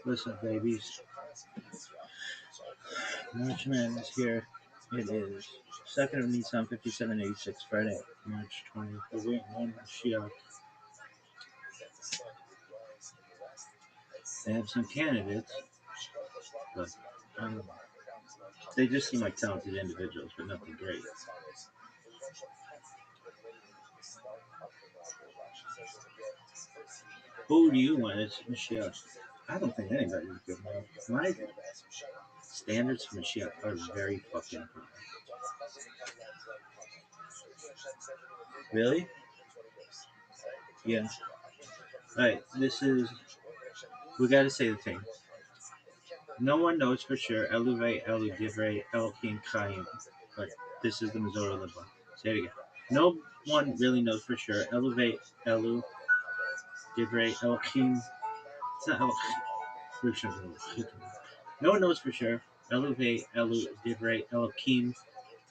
Listen, babies. March Madness here. It is 2nd of Nissan 5786, Friday, March 20th. We're waiting on Mashiach. They have some candidates, but they just seem like talented individuals, but nothing great. Who do you want? It's Mashiach. I don't think anybody's good enough. My standards for Mashiach are very fucking high. Really? Yeah. Alright, this is. We gotta say the thing. No one knows for sure. Eluve, Elu, Divrei, Elohim, Chaim. But this is the Missouri Liba. Say it again. No one really knows for sure. Eluve, Elu, Divrei, Elohim. It's not Elohim. No one knows for sure. Eluve, Elu, Divrei, Elohim,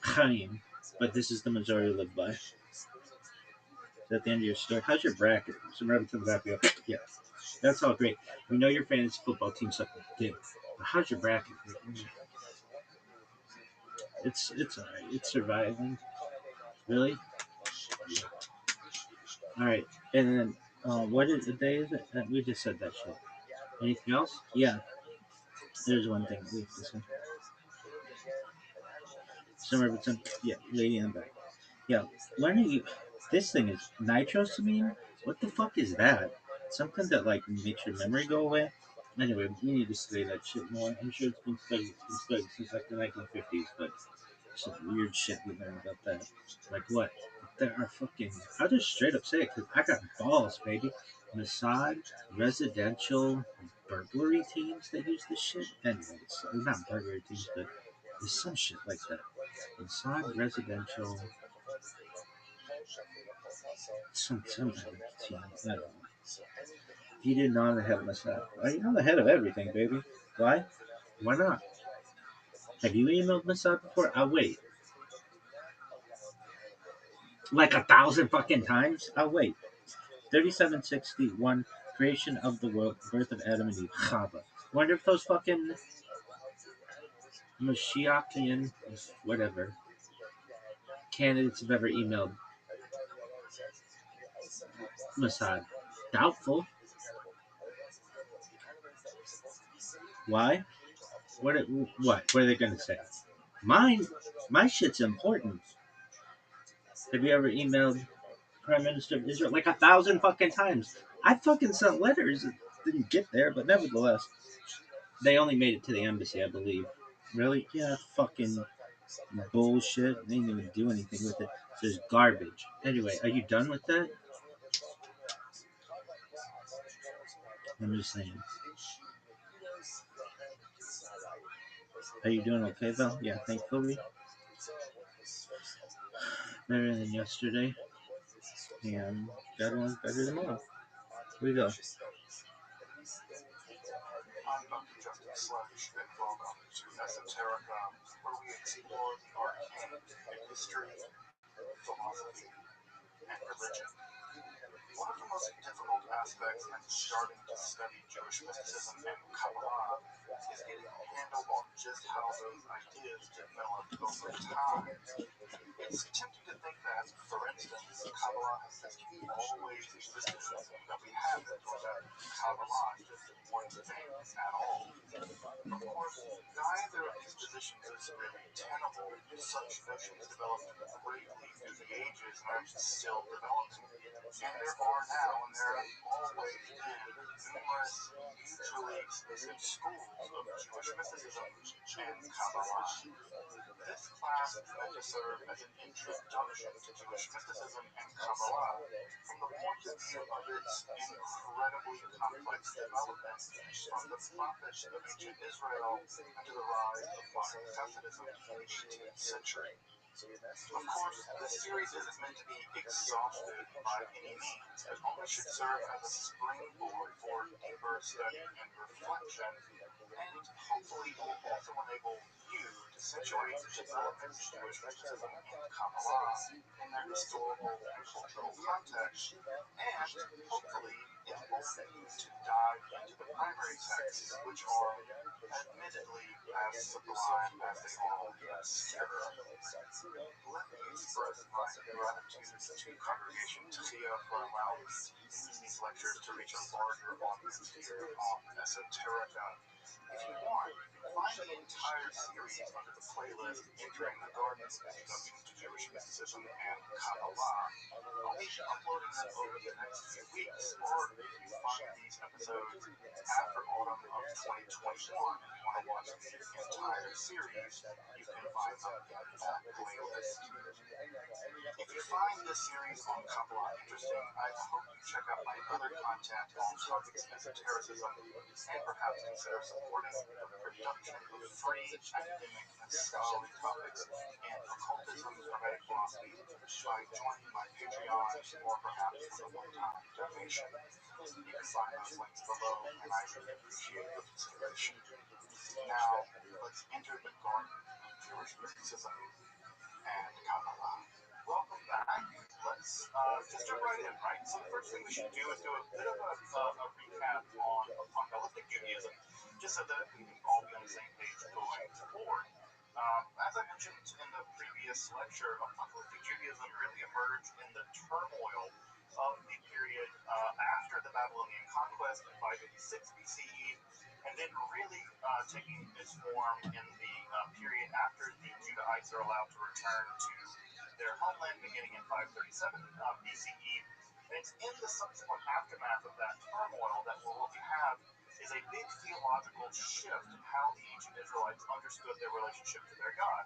Chaim. But this is the Missouri live by. Is that the end of your story? How's your bracket? Some rabbits in the back. Yeah. That's all great. We know your fantasy football team sucks dick. But how's your bracket? It's alright. It's surviving. Really? Alright. And then what is the day is it? We just said that shit. Anything else? Yeah. There's one thing we have to say. Summer Betson, yeah, lady in the back. Yeah. When are you this thing is nitrosamine? What the fuck is that? Something that like makes your memory go away? Anyway, we need to study that shit more. I'm sure it's been studied since like the 1950s, but some weird shit we learned about that. Like what? There are fucking. I'll just straight up say it because I got balls, baby. Mossad residential burglary teams that use this shit. Anyways, not burglary teams, but there's some shit like that. Mossad residential. Some kind of team. I don't know. He didn't know the head of Mossad. Well, you know the head of everything, baby. Why? Why not? Have you emailed Mossad before? I'll wait. Like 1,000 fucking times? I'll wait. 3761, creation of the world, birth of Adam and Eve, Chava. Wonder if those fucking Mashiachian, whatever, candidates have ever emailed Mossad. Doubtful. Why? What? What? What are they gonna say? Mine, my shit's important. Have you ever emailed Prime Minister of Israel like 1,000 fucking times? I fucking sent letters. It didn't get there, but nevertheless, they only made it to the embassy, I believe. Really? Yeah, fucking bullshit. They didn't even do anything with it. So it's garbage. Anyway, are you done with that? I'm just saying. Are you doing okay, though? Yeah, thankfully. Better than yesterday. And that one's better tomorrow. Here we go. using these lectures to reach a larger audience here on esoterica. If you want, you can find the entire series under the playlist Entering the Garden, Introduction to Jewish Mysticism and Kabbalah. I'll be uploading them over the next few weeks, or if you find these episodes after autumn of 2021 and you want to watch the entire series, you can find them in that playlist. If you find this series on Kabbalah interesting, I hope you check out my other content on topics of esotericism and perhaps consider supporting the production of free academic and scholarly topics in occultism, hermetic philosophy by joining my Patreon or perhaps with a one-time donation. You can find those links below, and I really appreciate your consideration. Now, let's enter the garden of Jewish mysticism and Kabbalah. Welcome back. Let's just jump right in, right? So the first thing we should do is do a bit of a recap on apocalyptic Judaism, just so that we can all be on the same page going forward. As I mentioned in the previous lecture, apocalyptic Judaism really emerged in the turmoil of the period after the Babylonian conquest in 586 BCE, and then really taking its form in the period after the Judahites are allowed to return to their homeland beginning in 537 BCE. And it's in the subsequent aftermath of that turmoil that what we have is a big theological shift in how the ancient Israelites understood their relationship to their God.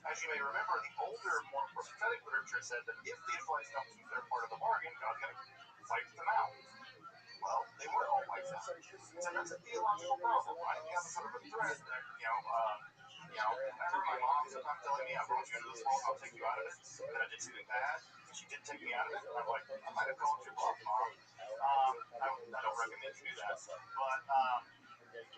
As you may remember, the older, more prophetic literature said that if the Israelites don't keep their part of the bargain, God's going to wipe them out. Well, they were all wiped out. So that's a theological problem, right? You have a sort of a threat that, remember my mom sometimes telling me, I brought you into this world, I'll take you out of it. And then I did something bad, and she did take me out of it. And I'm like, I might have called your bluff, Mom. I don't recommend you do that. But,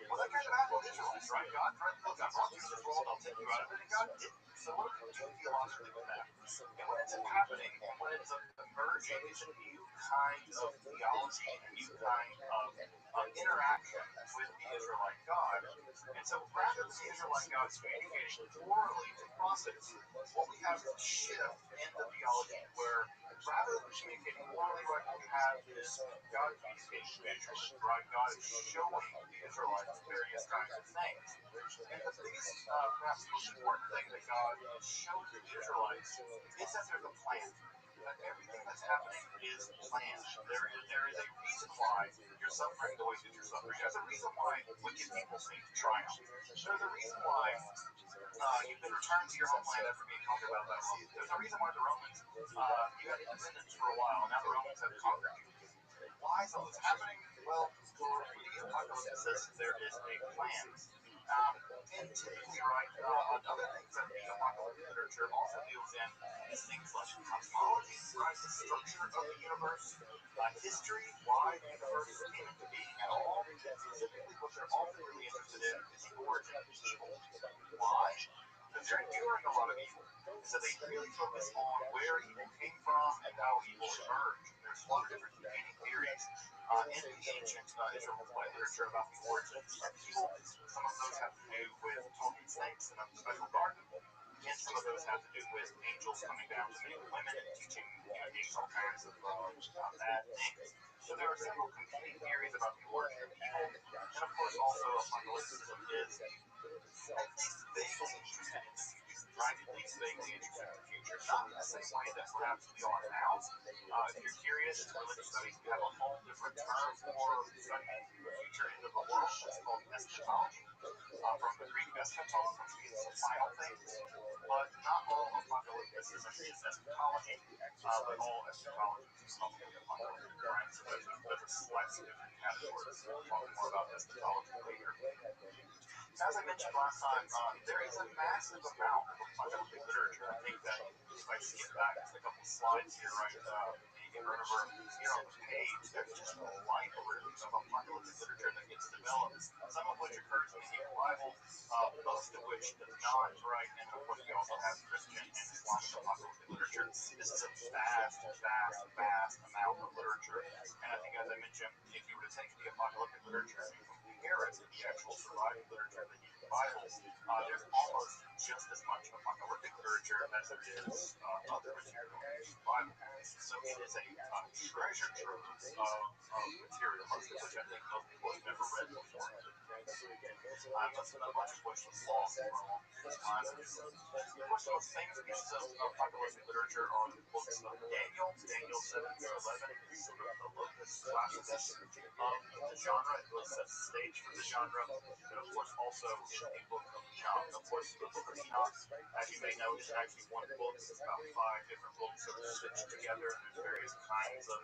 well, that kind of happened with Israelites, right? God threatened, look, I brought you into this world, I'll take you out of it, and God didn't. So what do we do theologically with that? And what ends up happening, and what ends up emerging is a new kind of theology and a new kind of interaction with the Israelite God. And so rather than the Israelite God communicating orally to prophets, what we have is a shift in the theology where rather than communicating orally, right, what we have is God communicating visually, right? God is showing the Israelites various kinds of things. And the biggest, perhaps most important thing that God shows the Israelites is that there's a plan. That everything that's happening is planned. There is a reason why you're suffering the way that you're suffering. There's a reason why wicked people seem to triumph. There's a reason why you've been returned to your homeland after being conquered by Babylon. There's a reason why the Romans, you had independence for a while, now the Romans have conquered you. Why is all this happening? Well, for the apocalypse, there is a plan. And typically, right, another thing that the apocalyptic literature also deals in is things like cosmology, right, the structure of the universe, history, why the universe came into being at all. Specifically, what they're often really interested in is the origin of evil. Why? Because they're enduring a lot of evil. So they really focus on where evil came from and how evil emerged. There's a lot of different competing theories in the ancient Israelite literature about the origins of evil. Some of those have to do with talking snakes in a special garden, and some of those have to do with angels coming down to many women and teaching human beings all kinds of bad things. So there are several competing theories about the origin of evil, and of course also apocalypticism is at least vaguely interested in the future, right? At least vaguely interested in the future. Not in the same way that perhaps we are now. If you're curious, religious studies have a whole different term for studying the future end of the world. It's called eschatology, from the Greek eschaton, which means the final things. But not all apocalypticism is eschatology, but all eschatology is probably apocalyptic, right? So there's a slightly different category. We'll talk more about eschatology later. As I mentioned last time, there is a massive amount of apocalyptic literature. I think that if I skip back just a couple of slides here, right, you can run over here on the page, there's just a library of apocalyptic literature that gets developed, some of which occurs in the Hebrew Bible, most of which does not, right? And of course, we also have Christian and Islamic apocalyptic literature. This is a vast amount of literature. And I think, as I mentioned, if you were to take the apocalyptic literature and compare it to the actual surviving literature of the Hebrew Bible, there's almost just as much apocalyptic literature as there is other material in the Bible. So it is a treasure trove of I've listed a bunch of which was lost for a long time. Of course, the most famous pieces of apocalyptic literature are the books of Daniel, Daniel 7 through 11, is sort of the locus classicus of the genre. It really sets the stage for the genre. And of course, also in the book of Enoch. Of course, the book of Enoch, as you may know, isn't actually one book. It's about 5 different books sort of stitched together, and there's various kinds of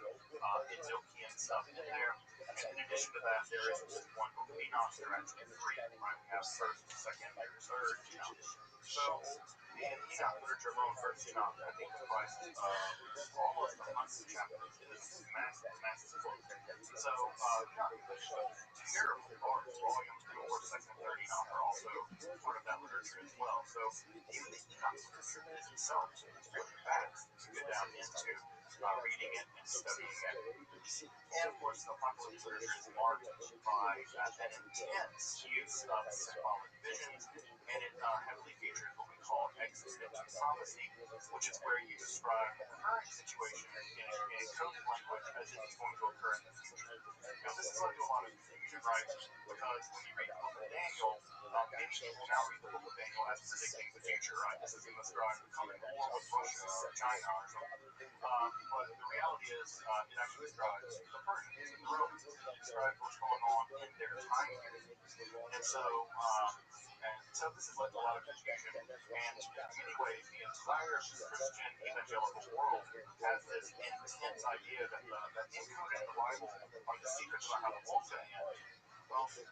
Enochian stuff in there. And in addition to that, there isn't just one book of Enoch, there are actually 3. Right? We have first, second, and third Enoch. So in Enoch literature alone, first Enoch, I think, comprises almost 100 chapters. It is a massive, massive book. So Enoch is a terribly large volume, and of course, second and third Enoch are also part of that literature as well. So even the Enoch literature is itself really vast to get down into reading it and studying it. And of course, the apocalyptic literature is marked by an intense use of symbolic visions, and it heavily features what we call existential prophecy, which is where you describe the current situation in a coded language as if it's going to occur in the future. Now, this is led to a lot of confusion, right? Because when you read the book of Daniel, many people now read the book of Daniel as predicting the future, right? This is going to describe the coming war with Russia or China or something. But the reality is, it actually describes the Persians and the Romans. It describes what's going on in their time period. And so this has led to a lot of confusion. And in many ways, the entire Christian evangelical world has this intense idea that encoded in the Bible are the secrets about how the world's going to end. Well, the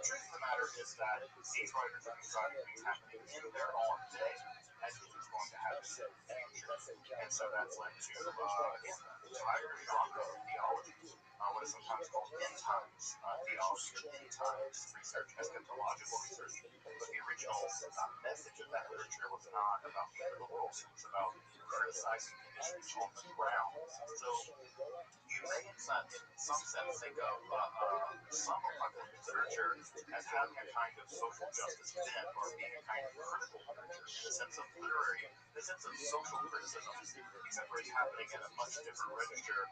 truth of the matter is that these writers are describing things happening in their own day as if it's going to happen in the future. And so that's led to an entire genre of theology, what is sometimes called end times theology or end times research, eschatological research. But the original message of that literature was not about the end of the world, it was about criticizing conditions on the ground. So you may, in some sense, think of some apocalyptic literature as having a kind of social justice bent, or being a kind of critical literature in the sense of social criticism, except for it's happening in a much different register.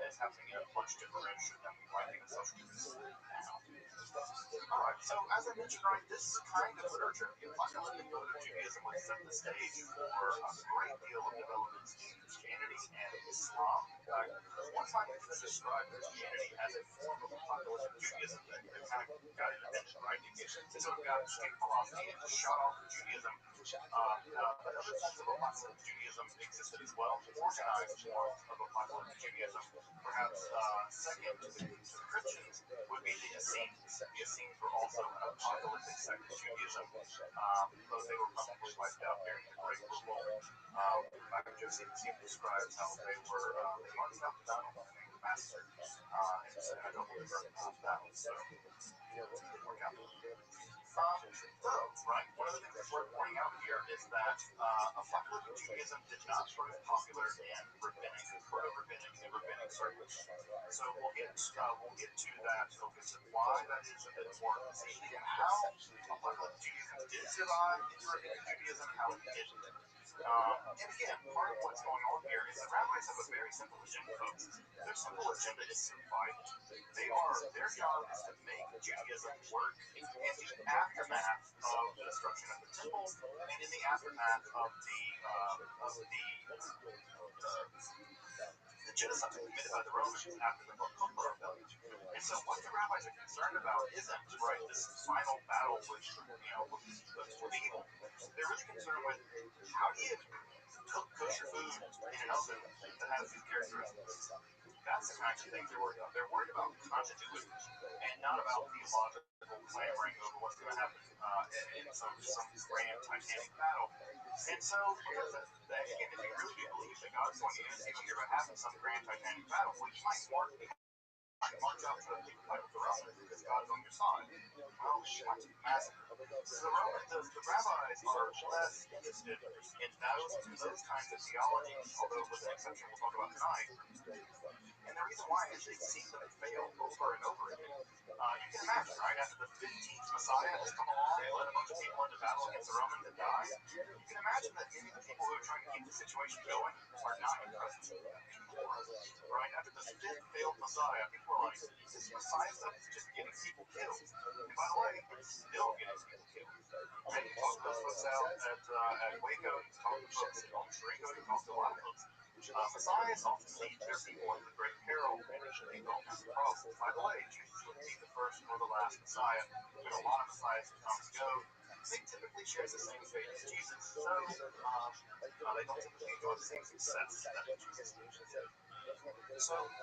It's happening in a much different register than we might think of social criticism now. Alright, so as I mentioned, right, this kind of literature, the apocalyptic mode of Judaism, would set the stage for a great deal of developments in Christianity and Islam. One might even describe Christianity as a form of apocalyptic Judaism that kind of got invented, right? And so we've got escape philosophy and shot off of Judaism. But other forms of apocalyptic Judaism existed as well. Organized forms of apocalyptic Judaism, perhaps second to the Christians, would be the Essenes. The Essenes were also an apocalyptic sect of Judaism, though they were probably wiped out during the Great Revolt. Rabbi Josephus describes how they marched out to battle and they were massacred. And I don't believe battle, so it didn't work out. Right, one of the things that's worth pointing out here is that apocalyptic Judaism did not prove popular in proto-rabbinic and rabbinic circles. So we'll get to that. We'll get to why that is a bit more specific and how apocalyptic Judaism did survive into rabbinic Judaism and how it didn't. And again, part of what's going on here is the rabbis have a very simple agenda, folks. Their simple agenda is survival. Their job is to make Judaism work in the aftermath of the destruction of the temple and in the aftermath of the genocide committed by the Romans after the Bar rebellion. And so what the rabbis are concerned about isn't this final battle with evil. They're really concerned with how do you cook kosher food in an oven that has these characteristics. That's the kinds of things they're worried about. They're worried about continuity and not about theological clamoring over what's going to happen in some grand Titanic battle. And so, because again, if you really do believe that God's going to use you when you're having some grand Titanic battle, well, you might march out to the fight with the Romans because God is on your side. Well, you might be massacred. So the rabbis are less interested in those kinds of theology, although with the exception we'll talk about tonight. And the reason why, as they see them fail over and over again, you can imagine, right, after the 15th Messiah has come along and led a bunch of people into battle against the Romans and died, you can imagine that maybe the people who are trying to keep the situation going are not impressed anymore. Right? After this fifth failed Messiah, people are like, this Messiah stuff is just getting people killed. And by the way, it's still getting people killed. And you talk to those folks out at Waco, you talk to folks at Elm Shrinko, you talk to a lot of folks. Messiahs often lead their people into great peril and lead all kinds of problems. By the way, Jesus wouldn't be the first or the last Messiah. There are a lot of Messiahs who come and go. They typically share the same fate as Jesus, so they don't typically enjoy the same success that Jesus did. So, the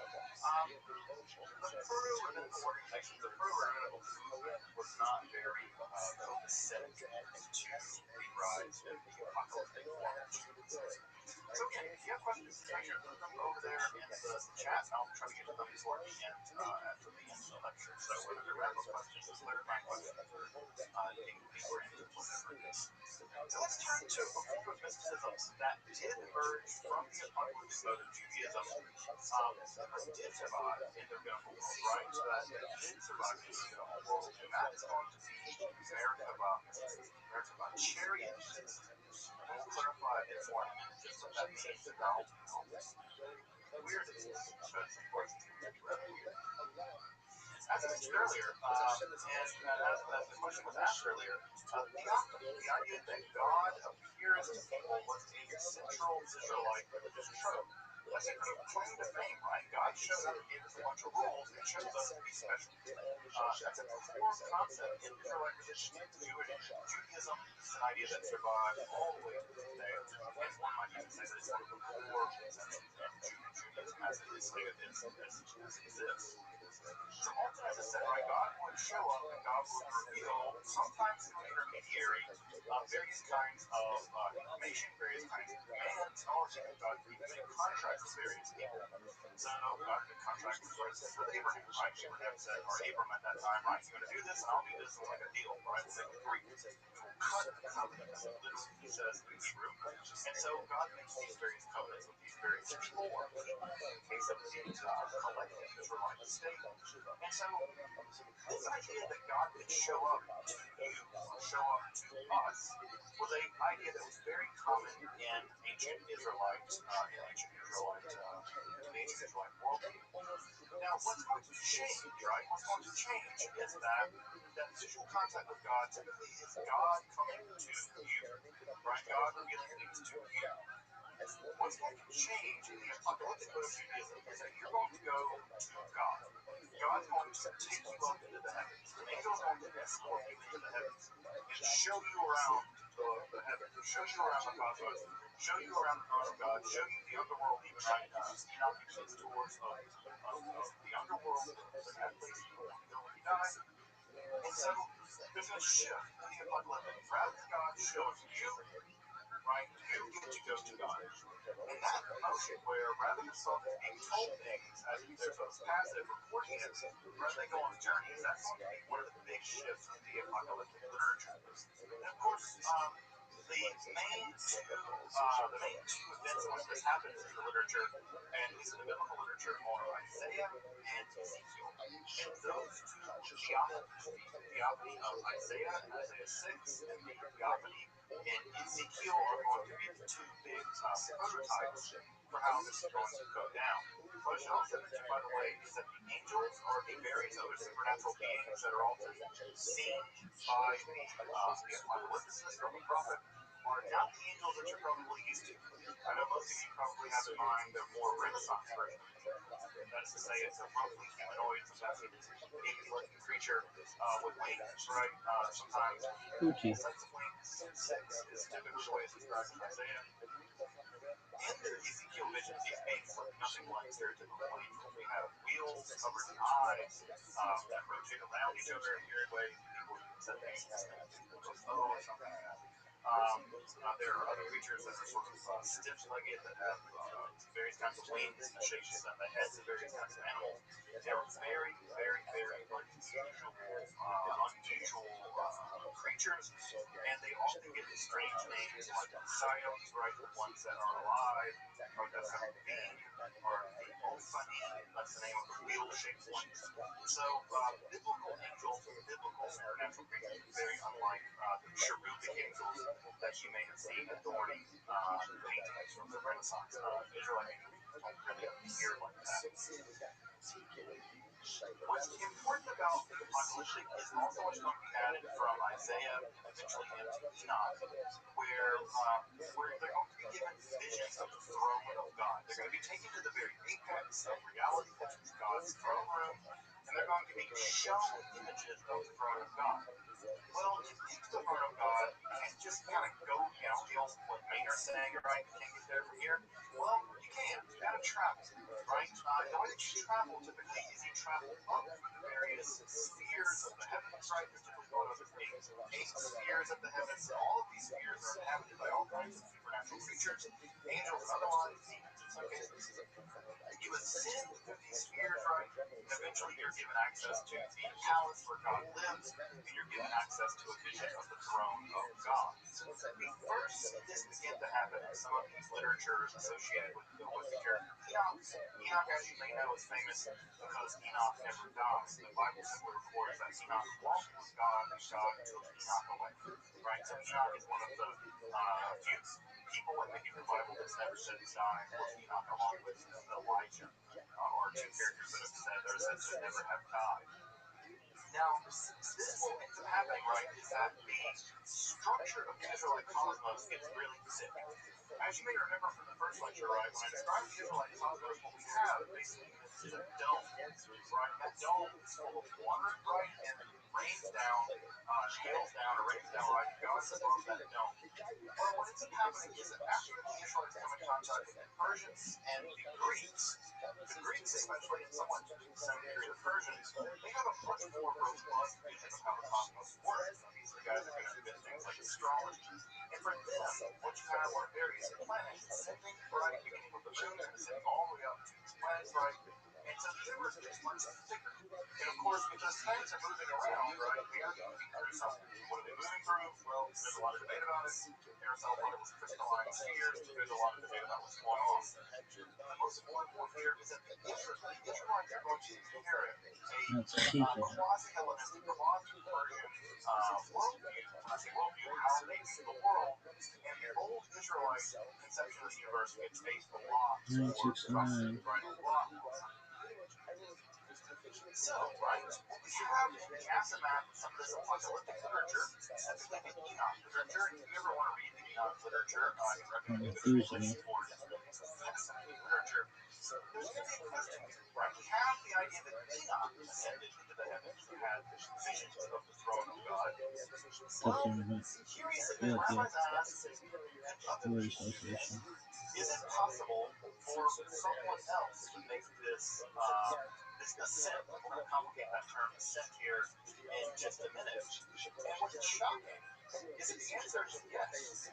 Peru rabbinical organization, the Peru rabbinical movement was not very copacetic to the rise of the apocalyptic form. So again, if you have questions, make sure to put them over there in the chat. I'll try to get to them before the end, after the end of the lecture. So whether they're random questions, clarifying questions, or digging deeper into whatever it is. So let's turn to a form of mysticism that did emerge from the apocalyptic mode of Judaism, that did survive in the rabbinical world, right? So that did survive in the rabbinical world, and that is going to be Merkava mysticism, Merkava chariot mysticism. And we'll clarify a bit more in a minute just what that means and how weird it is, because of course it's going to be rather weird. As I mentioned earlier, and as the question was asked earlier, theophany, the idea that God appears to people, was a central Israelite religious trope. That's a kind of claim to fame, right? God showed up and gave us a bunch of rules and chose us to be special. That's a core concept in Israelite religion, Judaism. This is an idea that survives all the way to this day, and one might even say that it's one of the core conceptions of Judaism as it exists. So often, as I said, right, God would show up and God would reveal, sometimes through an intermediary, various kinds of information, various kinds of commands, and also God would make contracts with various people. So God made contracts with Abraham, right? Abraham said, or Abram at that time, right, you're going to do this and I'll do this, it's like a deal, right? We'll make a agree. We will cut the covenant, literally, he says in Hebrew. And so God makes these various covenants with these various people, or people, in the case of the collective Israelite state. And so, this idea that God could show up to you, or show up to us, was an idea that was very common in ancient Israelite, worldview. Now, what's going to change, right? What's going to change is that visual contact with God typically is God coming to you, right? God revealing things to you. What's going to change in the apocalyptic mode of Judaism is that you're going to go to God. God's going to take you up into the heavens. An angel is going to escort you into the heavens and show you around the heavens, show you around the cosmos, show you around the throne of God, show you the underworld, even right now. Enoch gives tours of the underworld, that place you want to go when you die. And so there's a shift in the apocalyptic. Rather than God showing you, right, you get to go to God. And that motion where rather than someone being told things as if they're sort of passive reporting it, rather than go on journeys, that's going to be one of the big shifts in the apocalyptic literature. And of course, the main two events in which this happens in the literature, and at least in the biblical literature, are Isaiah and Ezekiel. And those two theophanies, the theophany of Isaiah in Isaiah 6, and the theophany in Ezekiel, are going to be the two big prototypes for how this is going to go down. What I should also mention, by the way, is that the angels or the various other supernatural beings that are often seen by the apocalypticists or the prophet are not the angels that you're probably used to. I know most of you probably have in mind the more Renaissance version of an angel. That is to say, it's a roughly humanoid, sometimes baby-looking creature with wings, right? Sometimes sets of wings. Six is typically the way it's described in Isaiah. In the Ezekiel visions, these beings look nothing like stereotypical angels. We have wheels covered in eyes that rotate around each other in weird ways. People even said things or something like that. There are other creatures that are sort of stiff-legged that have various kinds of wings and the shapes and the heads of various kinds of animals. They're very, very, very unusual creatures, and they often get strange names like the Psyops, right? The ones that are alive, or the Seraphim, or the Ophani, that's the name of wheel-shaped ones. So biblical angels, biblical supernatural creatures, are very unlike the cherubic angels that you may have seen adorning paintings from the Renaissance. Israelite angels don't really appear like that. What's important about the apocalyptic is also what's going to be added from Isaiah and eventually into Enoch, where they're going to be given visions of the throne of God. They're going to be taken to the very apex of reality, which is God's throne room, and they're going to be shown images of the throne of God. Well, to get to the throne of God, you can't just kind of go, the old what Maynard saying, right? You can't get there from here. Well, you can. You got to travel, right? The way that you travel typically is you travel up through the various spheres of the heavens, right? There's typically one of those eight spheres of the heavens. All of these spheres are inhabited by all kinds of supernatural creatures, angels and otherwise, demons in some cases. You ascend through these spheres, right? And eventually you're given access to the palace where God lives, and you're given access to a vision of the throne of God. We first see this begin to happen in some of these literatures associated with the character Enoch. Enoch, as you may know, is famous because Enoch never died. The Bible simply records that Enoch walked with God and God took Enoch away. Right? So Enoch is one of the few people in the Hebrew Bible that's never said he's dying, or Enoch along with Elijah, are two characters that are said to never have died. Now, this what ends up happening, right, is that the structure of the Israelite cosmos gets really sick. As you may remember from the first lecture, right, when I described the Israelite cosmos, what we have basically is a dome, right? That dome is full of water, right, and rains down, hails down, or rains down, right, and goes above that dome. Well, what ends up happening is that after the Israelites come in contact with the Persians and the Greeks especially, and somewhat to the same degree the Persians, they have a much more robust vision of how the cosmos works. These are the guys that are going to invent things like astrology. And for them, what you have are various planets ascending, right, beginning with the moon and ascending all the way up to these planets, right? And so the universe gets much thicker. And of course, because planets are moving around, right, they are moving through something. What are they moving through? Well, there's a lot of debate about it. There's a lot of crystalline spheres. There's a lot of debate about what's going on. The most important point here is that the Israelites are going to inherit a quasi-Hellenistic, quasi-Persian worldview. When I say worldview, how they view the world. And the old Israelite conception of the universe gets based a lot more trusted, right? A lot more. So, right, what we have in the aftermath of some of this apocalyptic literature, specifically the Enoch literature, if you ever want to read the Enoch literature, I can recommend it for it's really fascinating literature. There's going to be a question here, right? We have the idea that Enoch ascended into the heavens and had visions of the throne of God. Well, curiously, the rabbis asked, and others, is it possible for someone else to make this ascent? We're going to complicate that term ascent here in just a minute. And what's shocking is that the answer is yes.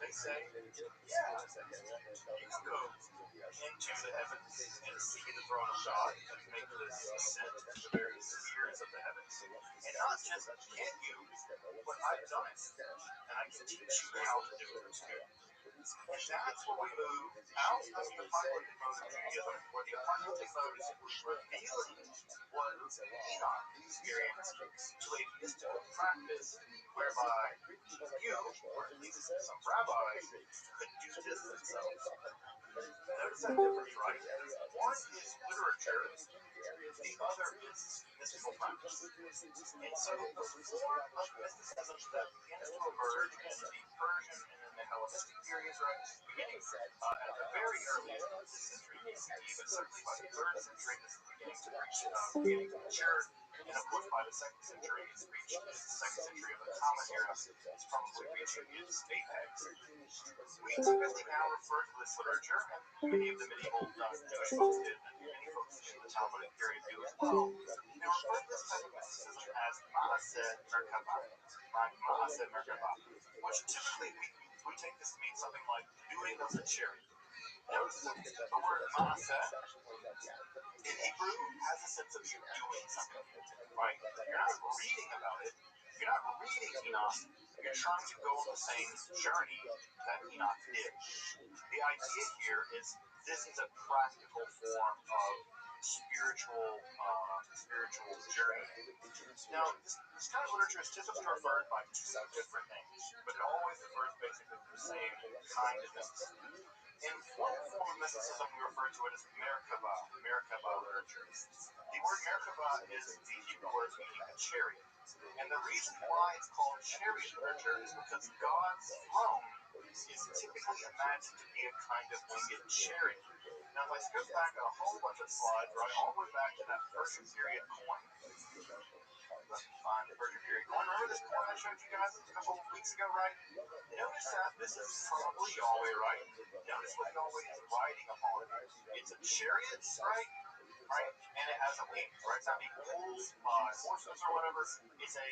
They say, yeah, you can go into the heavens and see the throne of God and make this ascent to the various spheres of the heavens. And not just can you, but I've done it. And I can teach you how to do it too. And that's where we move out of the apocalyptic mode of Judaism, where the apocalyptic mode is simply revealing what Enoch experienced to a mystical practice whereby you, or at least some rabbis, could do this themselves. Notice that difference, right? One is literature, the other is mystical practice. And so the form of mysticism that begins to emerge in the Persian and in the Hellenistic periods, right, beginning at the very earliest of this century BCE, but certainly by the 3rd century, this is beginning to mature. And of course, by the 2nd century, it's reached the 2nd century of the Common Era. It's probably reaching its apex. We typically now refer to this literature, and many of the medieval Jewish folks did, and many folks in the Talmudic period do as well. They refer to this type of mysticism as Ma'aseh Merkabah. Ma'aseh Merkabah, which typically we take this to mean something like doing of the charity. Notice that the word Ma'aseh in Hebrew has a sense of you doing something, right? You're not reading about it. You're not reading Enoch. You're trying to go on the same journey that Enoch did. The idea here is this is a practical form of spiritual spiritual journeying. Now, this kind of literature is typically referred by two different names, but it always refers basically to the same kind of mysticism. In one form of mysticism, we refer to it as Merkaba literature. The word Merkaba is the Hebrew word meaning a chariot. And the reason why it's called chariot literature is because God's throne is typically imagined to be a kind of winged chariot. Now, if I skip back a whole bunch of slides, right, all the way back to that Persian period coin, let me find the Persian period coin. Remember this coin I showed you guys a couple of weeks ago, right? Notice that this is probably Yahweh, right? Notice what Yahweh is riding upon. It's a chariot, right? Right? And it has a wing, right? It's not being pulled by horses or whatever. It's a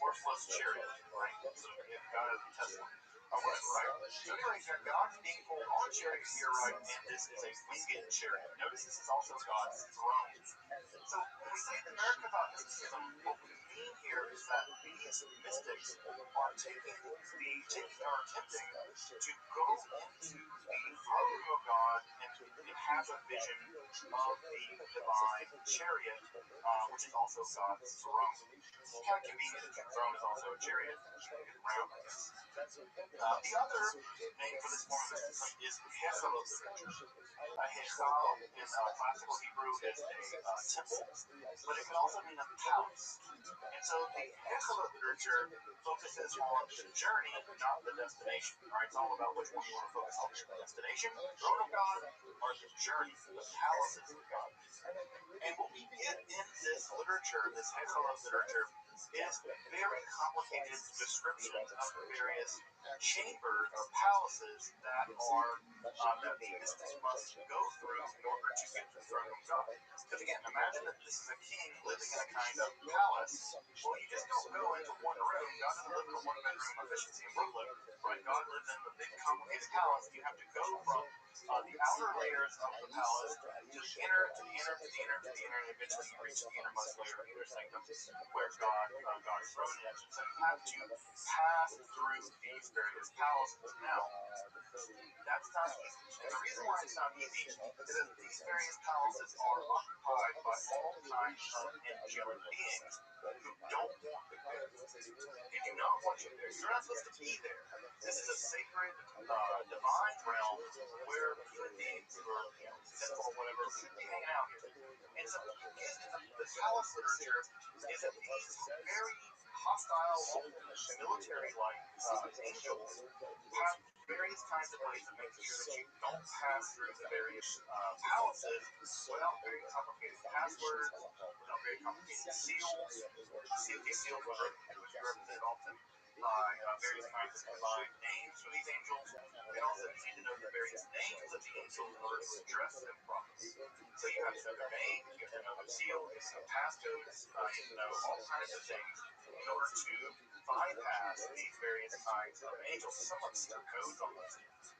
horseless chariot, right? So you've got a Tesla or whatever, right? So anyway, you've got God being pulled on a chariot here, right? And this is a winged chariot. Notice this is also God's throne. So when we say the American about mysticism, what we mean here is that these mystics are attempting to go into the throne room of God and have a vision of the divine chariot, which is also God's throne. It's kind of convenient that the throne is also a chariot. Round, I guess. The other name for this form of mysticism is Hechal literature. Hechal in classical Hebrew is a temple, but it can also mean a palace. And so the Hechal literature focuses on the journey, not the destination. All right, it's all about which one you want to focus on: the destination, the throne of God, or the journey, the palaces of God. And what we get in this literature, this Hechal literature, is very complicated descriptions of various chambers or palaces that the mystics must go through in order to get to the throne of God. Because again, imagine that this is a king living in a kind of palace. Well, you just don't go into one room. God doesn't live in a one-bedroom efficiency in Brooklyn, right? God lives in the big complicated palace. You have to go from the outer layers of the palace to the inner, to the inner, to the inner, to the inner, and eventually you reach the innermost layer of the inner sanctum, where God's throne is. So you have to pass through these various palaces. Now, that's not easy. And the reason why it's not easy is that these various palaces are occupied by all kinds of angelic beings who don't want you there. They do not want you there. You're not supposed to be there. This is a sacred, divine realm where human beings who are, sinful or whatever, shouldn't be hanging out here. And so what you get in the palace literature is that these very hostile, military-like angels have various kinds of ways of making sure that you don't pass through the various palaces without very complicated passwords, without very complicated seals. These seals were represented often by various kinds of combined names for these angels, and also you need to know the various names of the angels in order to address them properly. So you have to know their name, you have to know their seal, you have to know passcodes, you have to know all kinds of things in order to bypass these various kinds of angels. Some of these are codes on those things.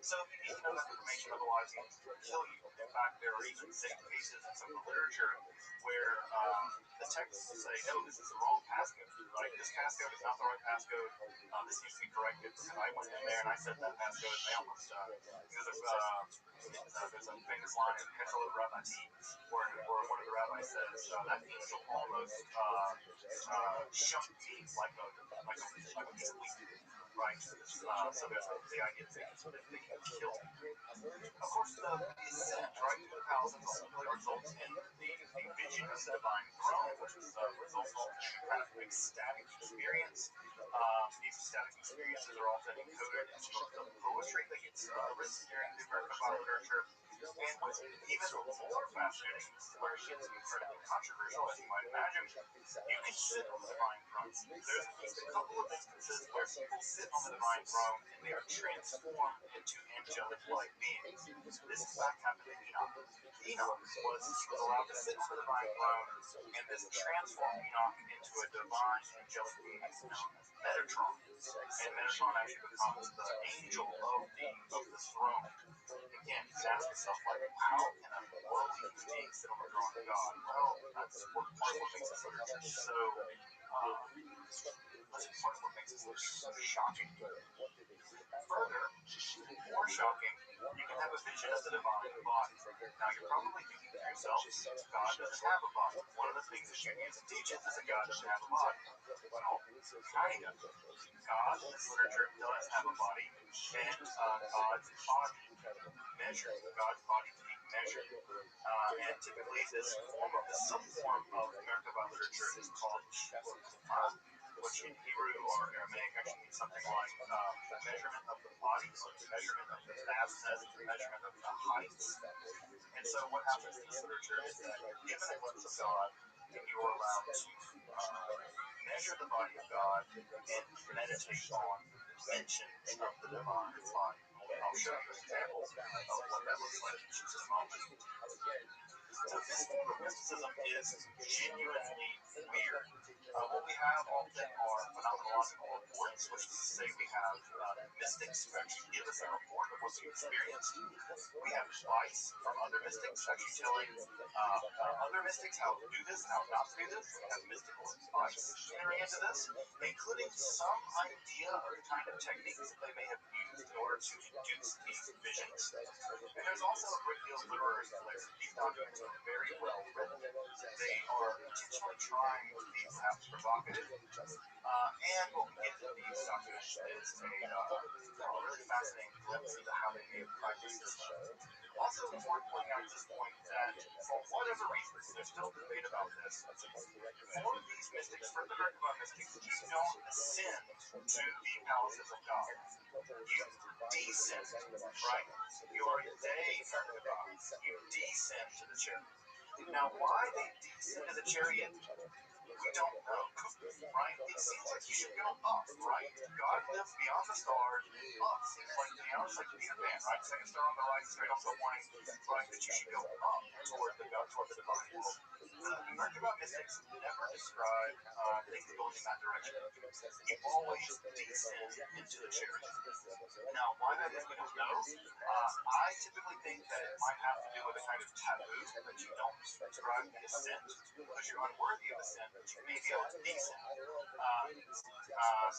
So you need to know that information, otherwise the angels will kill you. In fact, there are even safe cases in some of the literature where the text will say, no, this is the wrong passcode, right? This passcode is not the right passcode. This needs to be corrected because I went in there and I said that passcode and they almost, because there's a famous line in Hechal Rabbi where one of the rabbis says, that angel almost shucked me like a piece of wheat. Right, so there's the idea that they can kill me. Of course, the ascent, right, to the palace ultimately results in the vision of the divine throne, which results in a kind of ecstatic experience. These ecstatic experiences are often encoded in some of the poetry that gets written during the American Bible literature. And what's even more fascinating, this is where it gets incredibly controversial, as you might imagine, you can sit on the divine throne. There's at least a couple of instances where people sit on the divine throne and they are transformed into angelic-like beings. This in fact happened to Enoch. Enoch was allowed to sit on the divine throne, and this transformed Enoch into a divine angelic being known as Metatron. And Metatron actually becomes the angel of the throne. Again, you can ask yourself, like, how can a worldly human being sit on the throne of God? Well, that's part of what makes this literature so, that's part of what makes this literature so shocking. Further, More shocking, you can have a vision of the divine body. Now, you're probably thinking to yourself, God doesn't have a body. One of the things that Judaism teaches is that God doesn't have a body. Well, kind of. God in this literature does have a body, and God's body measured. God's body being measured. And typically, this subform of Merkabah literature is called shibud, which in Hebrew or Aramaic actually means something like the measurement of the body, or the measurement of the vastness, the measurement of the heights. And so what happens in this literature is that you're given a glimpse of God, and you are allowed to measure the body of God and meditate on mentions of the divine body. I'll show you an example of what that looks like in just a moment. So this form of mysticism is genuinely weird. What we have often are phenomenological reports, which is to say we have mystics who actually give us a report of what they experienced. We have advice from other mystics actually telling other mystics how to do this and how not to do this. We have mystical advice entering into this, including some idea of the kind of techniques that they may have used in order to induce these visions. And there's also a great deal of literary flair. These documents are very well written. They are intentionally trying to be perhaps provocative. And what we get in these documents is a really fascinating glimpse into how they may have practiced this stuff. Also, it's worth pointing out at this point that for whatever reasons, there's still debate about this, for these mystics, for the Merkabah mystics, you don't ascend to the palaces of God. You descend, right? You're a day Merkabah. You descend to the chariot. Now, why they descend to the chariot, we don't know, right? It seems like you should go up, right? God lives beyond the stars. Up seems like, it's like Peter Pan, right? Second star on the right, straight off the warning, right? That you should go up toward the divine world. The Merkabah mystics never describe things going in that direction. You always descend into the chariot. Now, why that is, we don't know. I typically think that it might have to do with a kind of taboo that you don't describe the ascent, because you're unworthy of ascent, but you may be able to descend.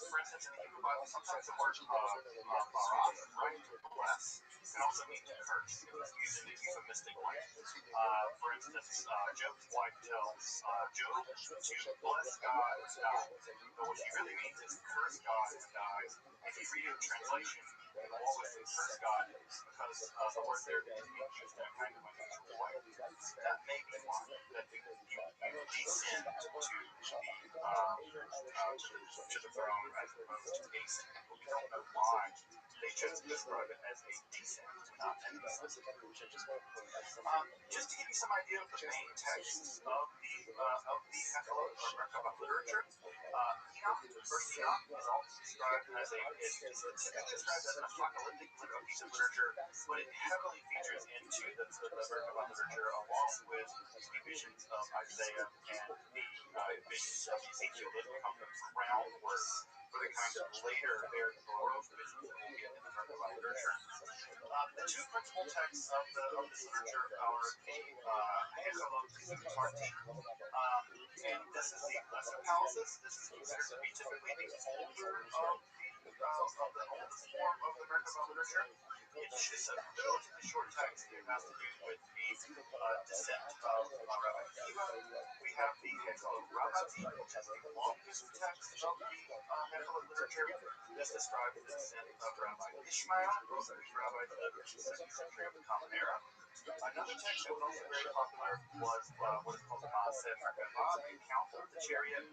For instance, in the Hebrew Bible, sometimes the word barak, right, to bless, can also mean to curse if it's used in a euphemistic way. For instance, Job's wife tells Job to bless God and die. But what she really means is curse God and die. If you read it in translation, it will always say curse God, because the word there is being used in a kind of unusual way. That may be why that you descend to the throne as opposed to ascend. But we don't know why they chose to describe it as a descent and not an ascent. Just to give you some idea of the main texts of the Haftarah or Merkabah literature, Enoch, first Enoch, is often described as is typically described as an apocalyptic piece of literature, but it heavily features into the Merkabah literature, along with the visions of Isaiah and the visions of Ezekiel. Those become the groundwork for the kinds of later very Baroque visions that we'll get in the Merkabah literature. The two principal texts of this literature are Hechalot Tarti, and this is the Lesser Palaces. This is considered to be typically the older of the oldest form of the Merkabah literature. It's just a relatively short text. It has to do with the descent of Rabbi Akiva. We have the Hechalot Rabbi, which is the longest text of the Hechalot literature. This describes the descent of Rabbi Ishmael, both of these rabbis lived in the 2nd century of the Common Era. Another text that was also very popular was what is called the Maaseh Merkabah, the account of the chariot.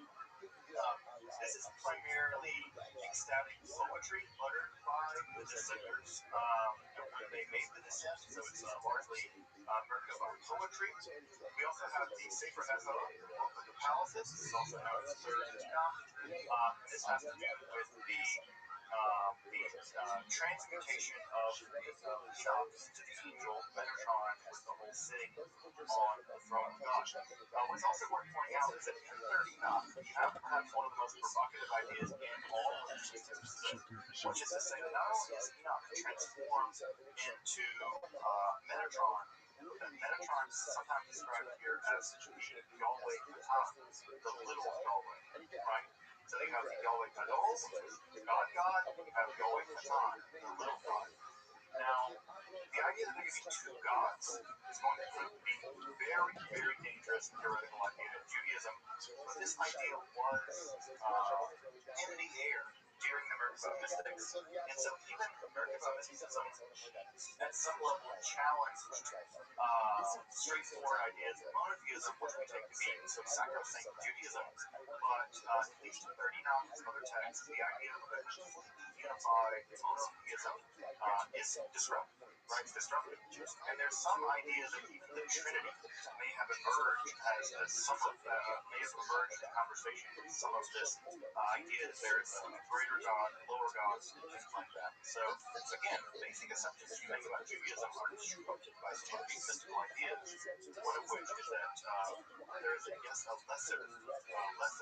This is primarily ecstatic poetry uttered by the descenders when they made the descent, so it's largely Merkabah poetry. We also have the Sefer Hechalot, the Book of the Palaces. This is also known as Third Enoch. This has to do with the transmutation of Enoch into the angel Metatron, with the whole sitting on the throne of God. What's also worth pointing out is that in Third Enoch, you have perhaps one of the most provocative ideas in all of mysticism, which is to say that not only is Enoch transformed into Metatron, that Metatron is sometimes described here as the Yahweh, the little Yahweh, right? So you have the Yahweh Gadol, God God, and you have Yahweh Katan, the little God. Now, the idea that there could be two gods is going to prove to be very, very dangerous and heretical idea in Judaism. But this idea was in the air during the Merkabah mystics. And so even Merkabah mysticism, at some level, challenged straightforward ideas of monotheism, which we take to be so sacrosanct Judaism. But at least in 39 and some other texts, the idea of a completely unified monotheism is disruptive. Right, it's disruptive. And there's some idea that even the Trinity may have emerged as some of may have emerged in conversation with some of this idea that there is a greater God, a lower God, and things like that. So again, basic assumptions you make about Judaism are disrupted by some of these mystical ideas. One of which is that there is a lesser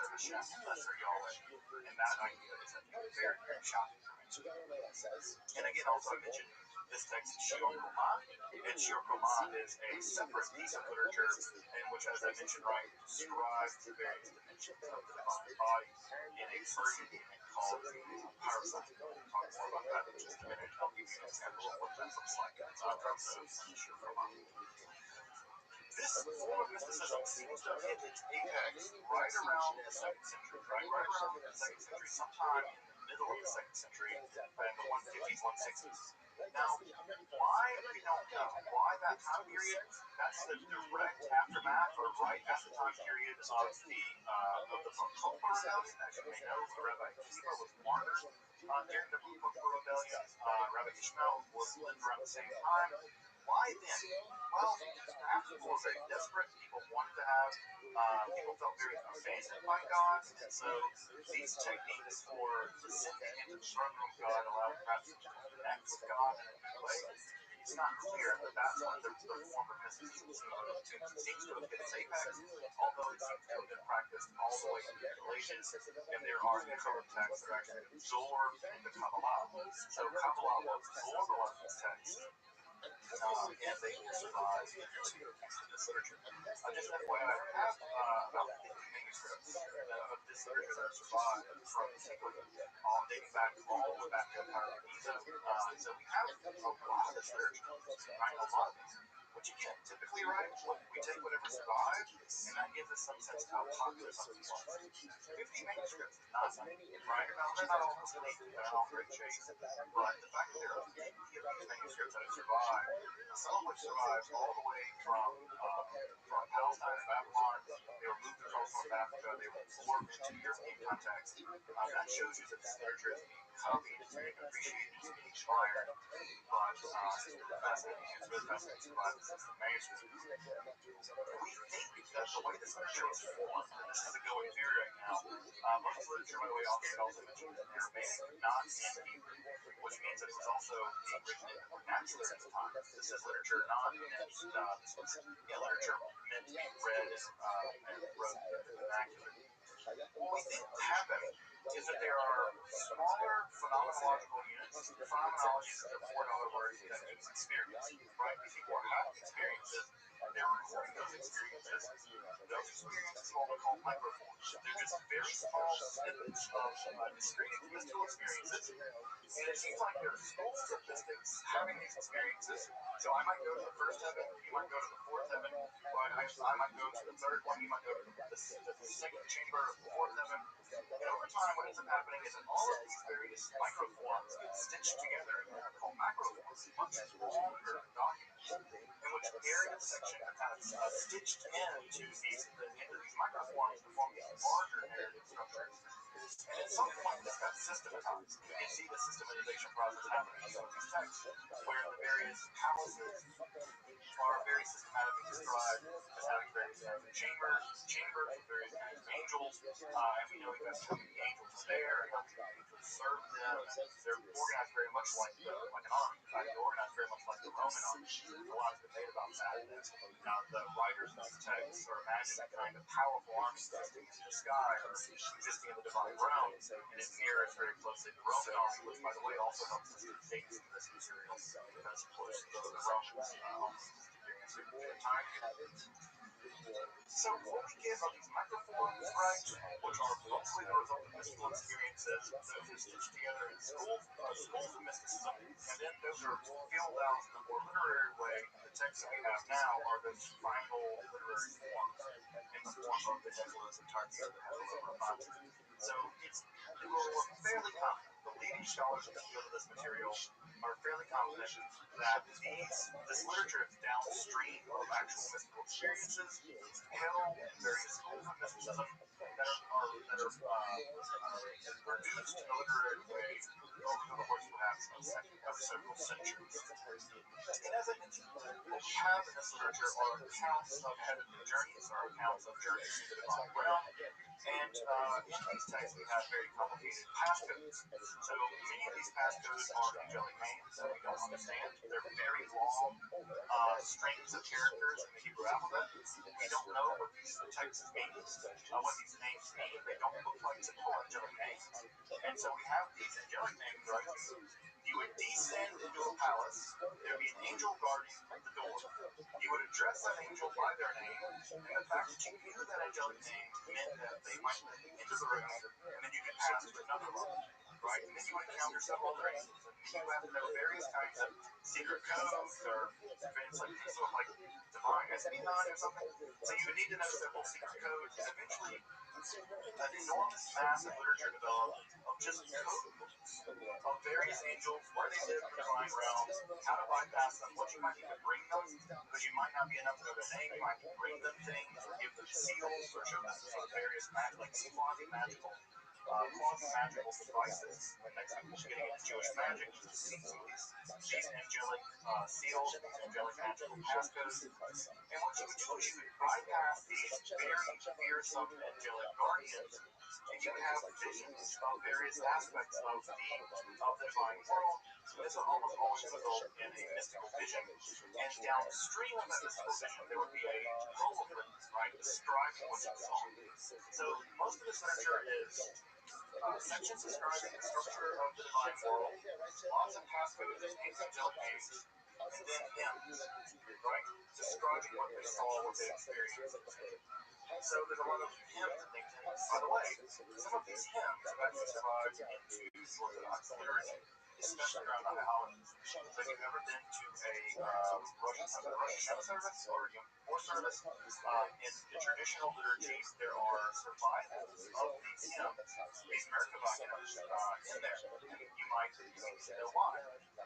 Hashem, lesser Yahweh, and that idea is very, very shocking for me. And again, also I mentioned this text, Shiur Komah, and Shiur Komah is a separate piece of literature in which, as I mentioned, right, describes the various dimensions of the divine body in a Persian unit called Parasat. We'll talk more about that in just a minute. I'll give you an example of what that looks like from the Shiur Komah. This form of mysticism seems to have hit its apex right around the 2nd century, right around the 2nd century, sometime in the middle of the 2nd century, in the 150s, 160s. Now, why, we don't know. Why that time period? That's the direct aftermath, or right at the time period of the Bar Rebellion. As you may know, Rabbi Akiva was martyred during the Bar Rebellion. Rabbi Ishmael was lived around the same time. Why then? Well, perhaps people were very desperate. People wanted to have, people felt very offended by God. And so these techniques for descending into the throne room of God allowed perhaps to connect with God in a new way. It's not clear that that's when the form of mysticism seems to have hit its apex, although it seems to have been practiced all the way through the Middle Ages, and there are Nehorim texts that are actually absorbed into Kabbalah. So Kabbalah will absorb a lot of these texts, and they will survive into this literature. Just FYI, I have about 50 manuscripts of this literature that have survived from antiquity, all dating back all the way back to the time of Giza. So we have a lot of this literature, right? A lot of it. Which again, typically, right, we take whatever survived, and that gives us some sense of how popular something was. 50 manuscripts is nothing, right? Now, they're not all complete, they're not all great shape, but the fact that there are 50 of these manuscripts that have survived, some of which survived all the way from Palestine and Babylon, they were moved across North Africa, they were absorbed into European context. That shows you that this literature is being copied, it's being appreciated, it's being admired. But it's really fascinating. It's really fascinating to survive this manuscript. We think that the way this literature was formed, and this is a going theory right now, most literature, by the way, also mentioned in Aramaic, not in Hebrew, which means that it was also being written in the vernacular at the time. This is literature not meant, literature meant to be read and wrote in the vernacular. What we think happened is that there are smaller phenomenological units. Phenomenology is a $4 word that means experience, right? These people are having experiences. They're recording those experiences. Those experiences are what we call microforms. They're just very small snippets of discrete mystical experiences. And it seems like there are schools of mystics having these experiences. So I might go to the first heaven, you might go to the fourth heaven, I might go to the third one, you might go to the second chamber of the fourth heaven. And over time, what ends up happening is that all of these various microforms get stitched together in what are called macroforms, much longer documents, in which areas section are kind of stitched into these microforms to form these larger narrative structures. And at some point, this got systematized. You can see the systematization process happening in some of these texts, where the various palaces are very systematically described as having various kinds of chambers with various kinds of angels, and we know exactly how many angels are there and how many angels serve them. They're organized very much like an army. In fact, they're organized very much like the Roman army. A lot has been made about that. Now, the writers of these texts are imagining a kind of powerful army existing in the sky or existing in the divine realm, and it mirrors very closely the Roman army, which, by the way, also helps us to date this material, because, of course, the Romans almost during a certain period of time. So what we get are these microforms, right, which are mostly the result of mystical experiences. Those are stitched together in schools of mysticism, and then those are filled out in a more literary way. And the texts that we have now are those final literary forms in the form of the Exodus and Targum that has a little refinement. So we're fairly confident. The leading scholars in the field of this material are fairly confident that this literature is downstream of actual mystical experiences held in various schools of mysticism that are produced in a literary way over the course, perhaps, of several centuries. And as I mentioned, what we have in this literature are accounts of heavenly journeys, or accounts of journeys in the divine realm. And in these texts, we have very complicated passcodes. So many of these passcodes are angelic names that we don't understand. They're very long strings of characters in the Hebrew alphabet. We don't know what these texts mean, what these names mean. They don't look like typical angelic names. And so we have these angelic names, right? You would descend into a palace. There would be an angel guarding the door. You would address that angel by their name, and the fact that you knew that angelic name meant that they might let you into the room, and then you could pass to another room, right? And then you would encounter several other angels, and you have to know various kinds of secret codes, or it's like these look like divine espionage or something. So you would need to know several secret codes, and eventually an enormous mass of literature developed of just code books of various angels, where they live in the divine realms, how to bypass them, what you might need to bring them, because you might not be enough to know their name, you might bring them things, or give them seals, or show them various like quasi-magical devices. The next thing we'll be getting into Jewish magic, which is these angelic seals, these angelic magical passcodes. And what you would do is you would bypass these very fearsome angelic guardians, and you would have visions of various aspects of the divine world. And this would almost always result in a mystical vision. And downstream of that mystical vision, there would be a scroll of written, right, describing what you saw. So most of this literature is sections describing the structure of the divine world, lots of passcodes and angelic names, and then hymns, right, describing what they saw, what they experienced. So there's a lot of hymns and things. And by the way, some of these hymns have actually survived into the Orthodox liturgy, especially around the holidays. So if you've ever been to a Rosh Hashanah service or a Yom Kippur service, in the traditional liturgies, there are survivals of these hymns, these Merkabah hymns, in there. And you might need to know why.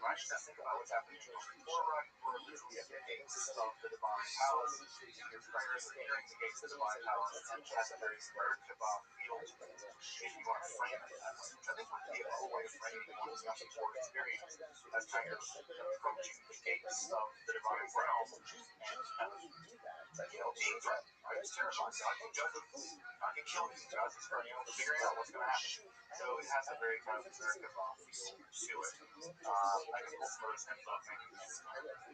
Right? Just think about what's happening in Yom Kippur, right? We're literally at the gates of the divine palace. Your prayers are entering the gates of the divine palace, and it has a very Merkabah feel to it, if you want to frame it that way, which I think would be a cool way of framing one's Yom Kippur experience as kind of approaching the gates of the divine realm and being threatened, right? It's terrifying. God can judge you. God can kill you. God's just figuring out what's going to happen. So it has a very kind of Merkabah feel to it. I can pull some of those hymns up maybe.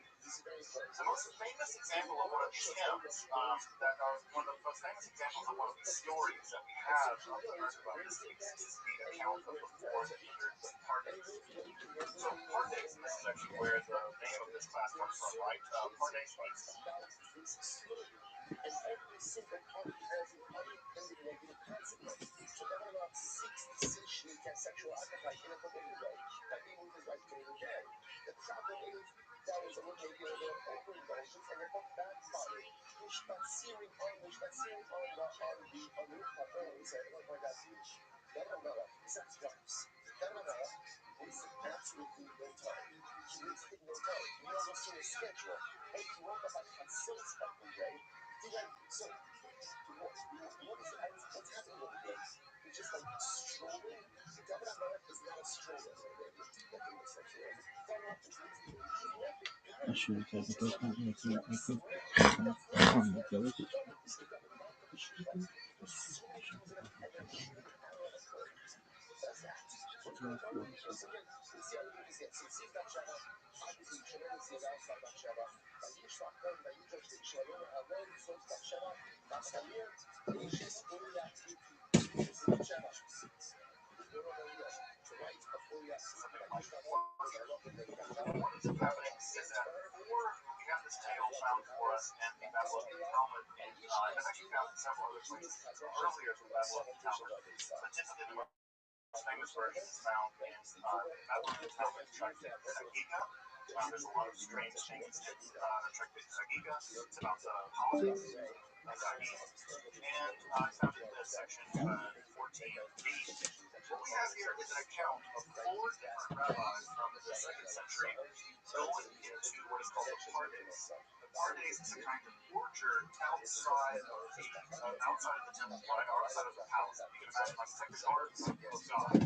The most famous example of one of these hymns, that are one of the most famous examples of one of these stories that we have of the Merkabah mystics, is the account of before they entered the Pardes. So Pardes, and this is actually where the name of this class comes from, right? Pardes means and every single party has a unintended negative consequence. So everyone seeks to satiate that sexual appetite in a forbidden way by being with his wife during the day. The problem is that is what may be a little overindulgence and it will backfire. Spaziering on the couple and say, oh my God, sex drives. Wasted absolutely no time. He wasted no time. He almost in his schedule. And he woke up at Hasilis every day. So, what's happening over here? He's just like strolling. David Amelech is not a stroller. I should have said the What ends up happening is that before we got this tale found for us in the Babylonian Talmud, and it's actually found in several other places earlier in the Babylonian Talmud. But typically the most famous version is found in Babylonian Talmud Tractate Sagiga. There's a lot of strange things in Tractate Sagiga. It's about politics and diabetes. And it's found in the section 14b. What we have here is an account of four different rabbis from the 2nd century going into what is called the Pardes. The Pardes is a kind of orchard outside of the temple, right, or outside of the palace. You can imagine like it's like the gardens of God.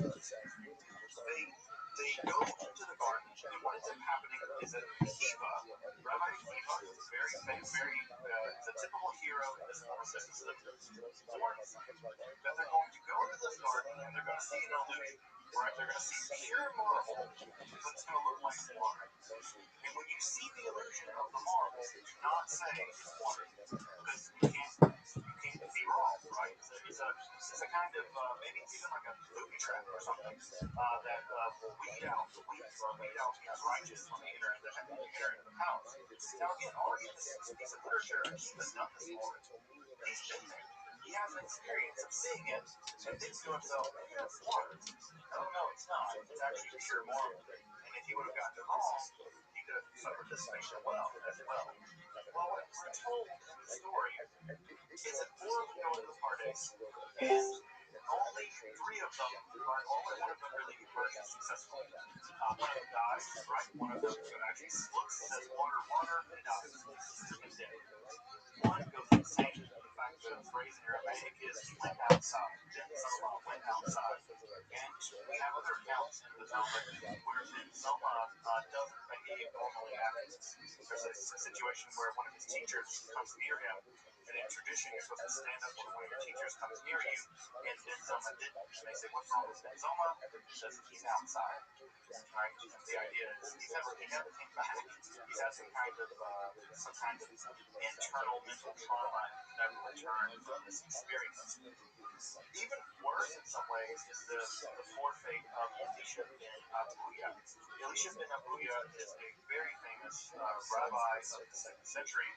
They go into the garden, and what ends up happening is that Kiva, Rabbi Kiva, is a very famous, is a typical hero in this form of this. This is a foreign that they're going to go into this garden and they're going to see an illusion, right? They're going to see pure marble, but it's going to look like water. And when you see the illusion of the marble, do not say it's water, because you can't be wrong, right? It's a kind of maybe it's even like a booby trap or something that will weed out the weak or weed out the unrighteous when they enter into the palace. Now again, already in this piece of literature, Akiva's done this already. He's been there. He has an experience of seeing it and thinks to himself, maybe that's water. No, it's not. It's actually pure marble. And if he would have gotten it wrong, he could have suffered this fate as well. Well, what we're told in the story is that four of them go into the Pardes, and only three of them, or only one of them really emerges successful. One of them dies, right? One of them actually looks, says water, and dies. He's condemned. One goes insane. In fact, the phrase in Aramaic is he went outside. Ben Zoma went outside. And we have other accounts in the Talmud where Ben Zoma doesn't behave normally after this. There's a situation where one of his teachers comes near him, and in tradition you're supposed to stand up when one of your teachers comes near you, and Ben Zoma didn't. And they say, what's wrong with Ben Zoma? He says, he's outside. Right? And the idea is he never came back. He's had some kind of internal mental trauma and never returned from this experience. Even worse in some ways is the forfeit of Elisha ben Abuya. Elisha ben Abuya is a very famous rabbi of the 2nd century.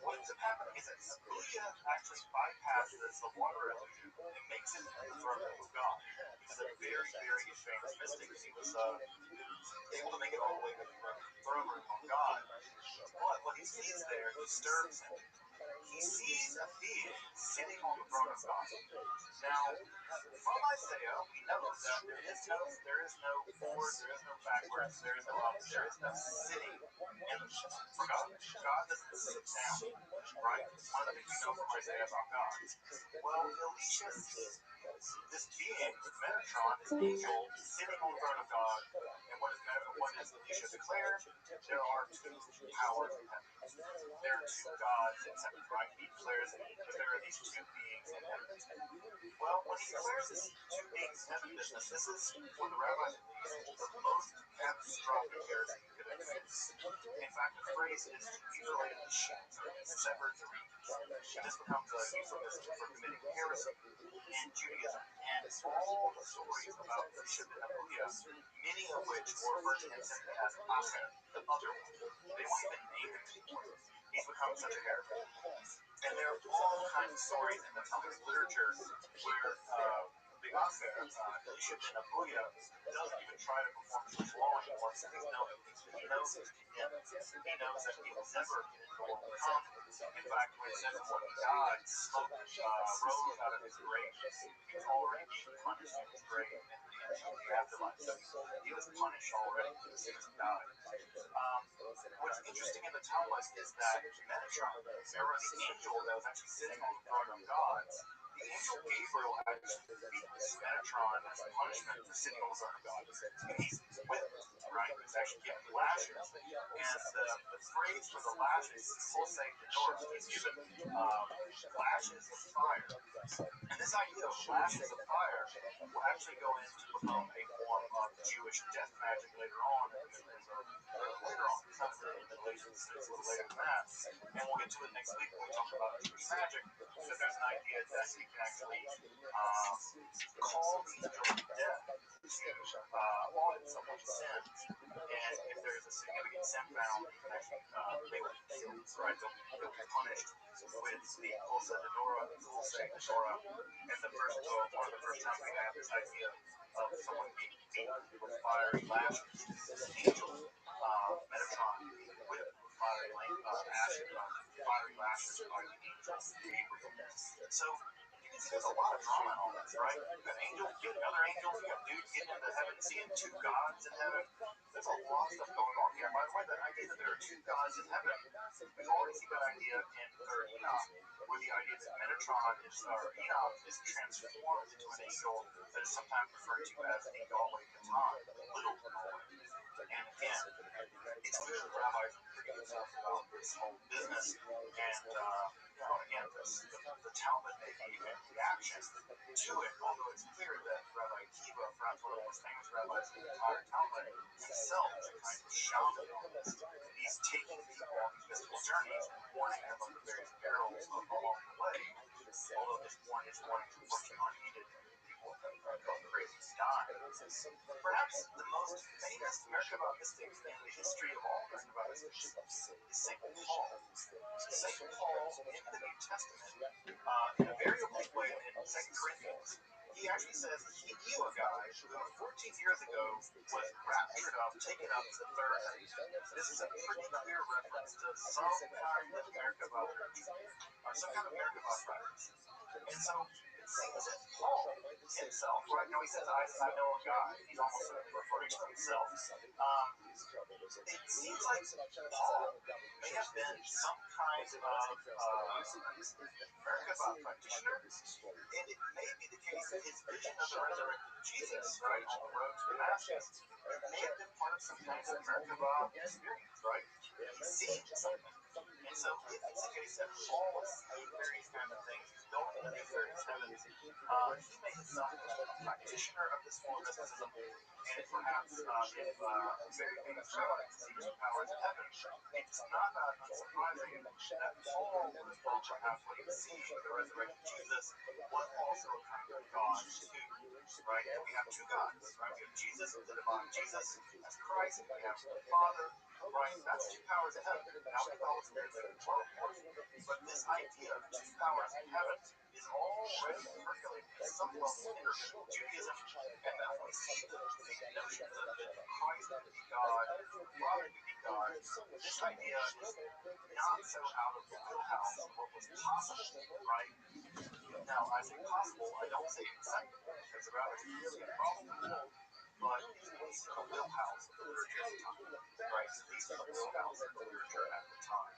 What ends up happening is that Abuya actually bypasses the water illusion and makes it into the throne room of God. He was a very, very famous mystic, and he was able to make it all the way to the throne room of God. But what he sees there disturbs him. He sees a being sitting on the throne of God. Now, from Isaiah, we know that there is no forward, there is no backwards, there is no up, there is no sitting for God. God doesn't sit down, right? It's one of the things we know from Isaiah about God. Well, Elisha sees this being, Metatron, this angel, sitting on the throne of God, and what does Elisha declare? There are two powers in heaven. There are two gods in heaven, right? He declares that there are these two beings in heaven. Well, when he declares this two beings in heaven business, this is, for the rabbis at least, the most catastrophic heresy he could exist. In fact, the phrase is to mutilate the sheep, sever the reeds. And this becomes a euphemism for committing heresy in Judaism. And all the stories about Elisha ben Abuya, many of which were referred to him simply as Acher, the other one. They won't even name him anymore. He's become such a heretic. And there are all kinds of stories in the Talmudic literature where the Acher, Elisha ben Abuya, doesn't even try to perform Jewish law anymore because he knows he's condemned. He knows that he will never get into the world to come. In fact, when it says that when he died, smoke rose out of his grave. He was already being punished in his grave in the afterlife. So he was punished already as soon as he died. What's interesting in the Talmud is that Metatron, the angel that was actually sitting on the throne of God, the angel Gabriel actually beats Metatron as a punishment for sitting on the throne of God. He's whipped, right? He's actually given lashes. And the phrase for the lashes is Hosei Denor. He's given lashes of fire. And this idea of lashes of fire will actually go into become a form of Jewish death magic later on in the later on. It's not in the Middle Ages. It's a little later than that, and we'll get to it next week when we talk about Jewish magic. That there's an idea that you can actually call the angel of death to audit someone's sins, and if there's a significant sin found, you can actually they will be killed, right? They'll be punished with the Pulsa de Nora, Pulsa de Nora, and one of the first times we have this idea of someone being beaten with fiery lashes. This angel, Metatron, being whipped with fiery lashes by the angel Gabriel. So you can see there's a lot of drama in all this, right? You've got angels getting other angels, you got dudes getting into heaven, seeing two gods in heaven. There's a lot of stuff going on here. By the way, the idea that there are two gods in heaven, we've already seen that idea in Third Enoch, where the idea that Metatron Enoch is transformed into an angel that is sometimes referred to as the Yahweh Katan, little Yahweh. And again, it's clear that rabbis are pretty obsessed about this whole business, and again, the Talmud making a reaction to it, although it's clear that Rabbi Akiva, perhaps one of the most famous rabbis in the entire Talmud, himself is a kind of shaman on this. He's taking people on these mystical journeys and warning them of the various perils along the way, although his warnings unfortunately aren't needed. People go crazy and die. Perhaps the most famous Merkabah mystic in the history of all Merkabah mystics is St. Paul. St. Paul in the New Testament, in a very oblique way in 2 Corinthians, he actually says he knew a guy who 14 years ago was raptured up, taken up to the third heaven. This is a pretty clear reference to some kind of Merkabah literature, or some kind of Merkabah practice. And so it seems that Paul himself, right now he says, I know a guy, he's almost certainly referring to himself. It seems like Paul may have been some kind of Merkabah practitioner, and it may be the case that his vision of the resurrected Jesus, right, on the road to Damascus, it may have been part of some kind of Merkabah experience, right? He's seeing something. And so if it's the case that Paul is seeing various kinds of things, he's going into these various heavens, he may himself have been a practitioner of this form of mysticism, and perhaps if very famous rabbis see two powers in heaven, it's not unsurprising that Paul was also halfway seeing the resurrected Jesus was also a kind of God too, right? And we have two gods, right? We have Jesus, the divine Jesus, as Christ, and we have the Father, right? That's two powers in heaven. Now we call it spirits that are 12 powers. But this idea of two powers in heaven is already percolating at some level in rabbinical Judaism, and that we see the notions of that Christ could be God, the Father could be God. This idea is not so out of the wheelhouse of what was possible, right? Now, I say possible, I don't say acceptable, because the rabbis didn't see a problem with that, but it's at least in the wheelhouse of the literature at the time, right? It's at least in the wheelhouse of the literature at the time.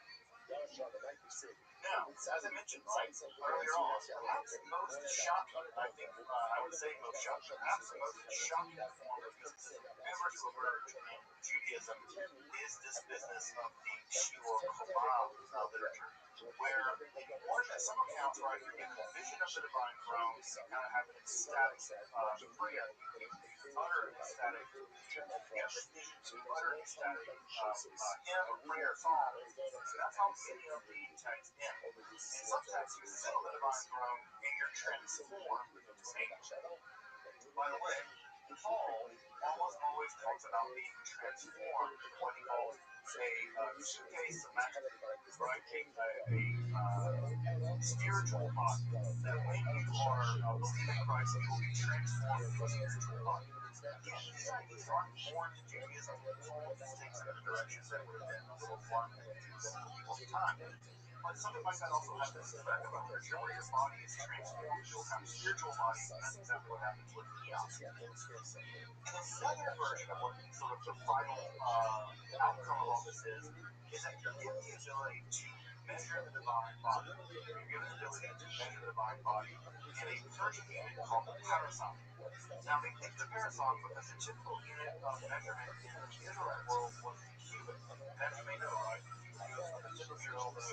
Now, as I mentioned, right, earlier on, perhaps most shocking, I think, I would say most shocking, perhaps the most shocking form of mysticism ever to emerge in Judaism is this business of the Shiur Cholam literature, where some accounts, right, you get the vision of the divine throne, and you kind of have an ecstatic prayer, you utter an ecstatic, you have this vision, you utter an ecstatic hymn or prayer song. So that's how many of the texts end. In some texts, you sit on the divine throne and you're transformed into an angel. By the way, Paul almost always talks about being transformed in what he calls a suitcase somatic, right? A spiritual body. That when you are believing Christ, you will be transformed into a spiritual body. Again, these ideas aren't born in Judaism. Paul just takes them in a direction that would have been a little fun to people at the time. But something like that also happens in the Merkabah literature, where your body is transformed into a kind of spiritual body, and that's exactly what happens with Enoch. And another version of what sort of the final outcome of all this is that you're given the ability to measure the divine body. You're given the ability to measure the divine body in a Persian unit called the parasong. Now, they picked the parasong because the typical unit of measurement in the Israelite world was the cubit. And as you may know, right, you go from the tip of your elbow and the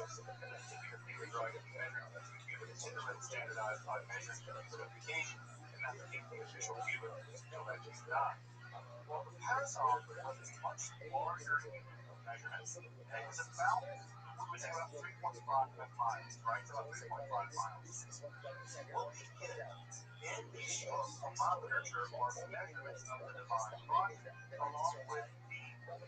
tip of your finger, right, and you measure that's the cubit. It's Israelite standardized by measuring the cubit of the king, and that became the official cubit until that king died. Well, the Passover was a much larger unit of measurement. It was about, we would say, about 3.5 miles, right? So about 3.5 miles. What we get in the Shema literature are measurements of the divine body, along with the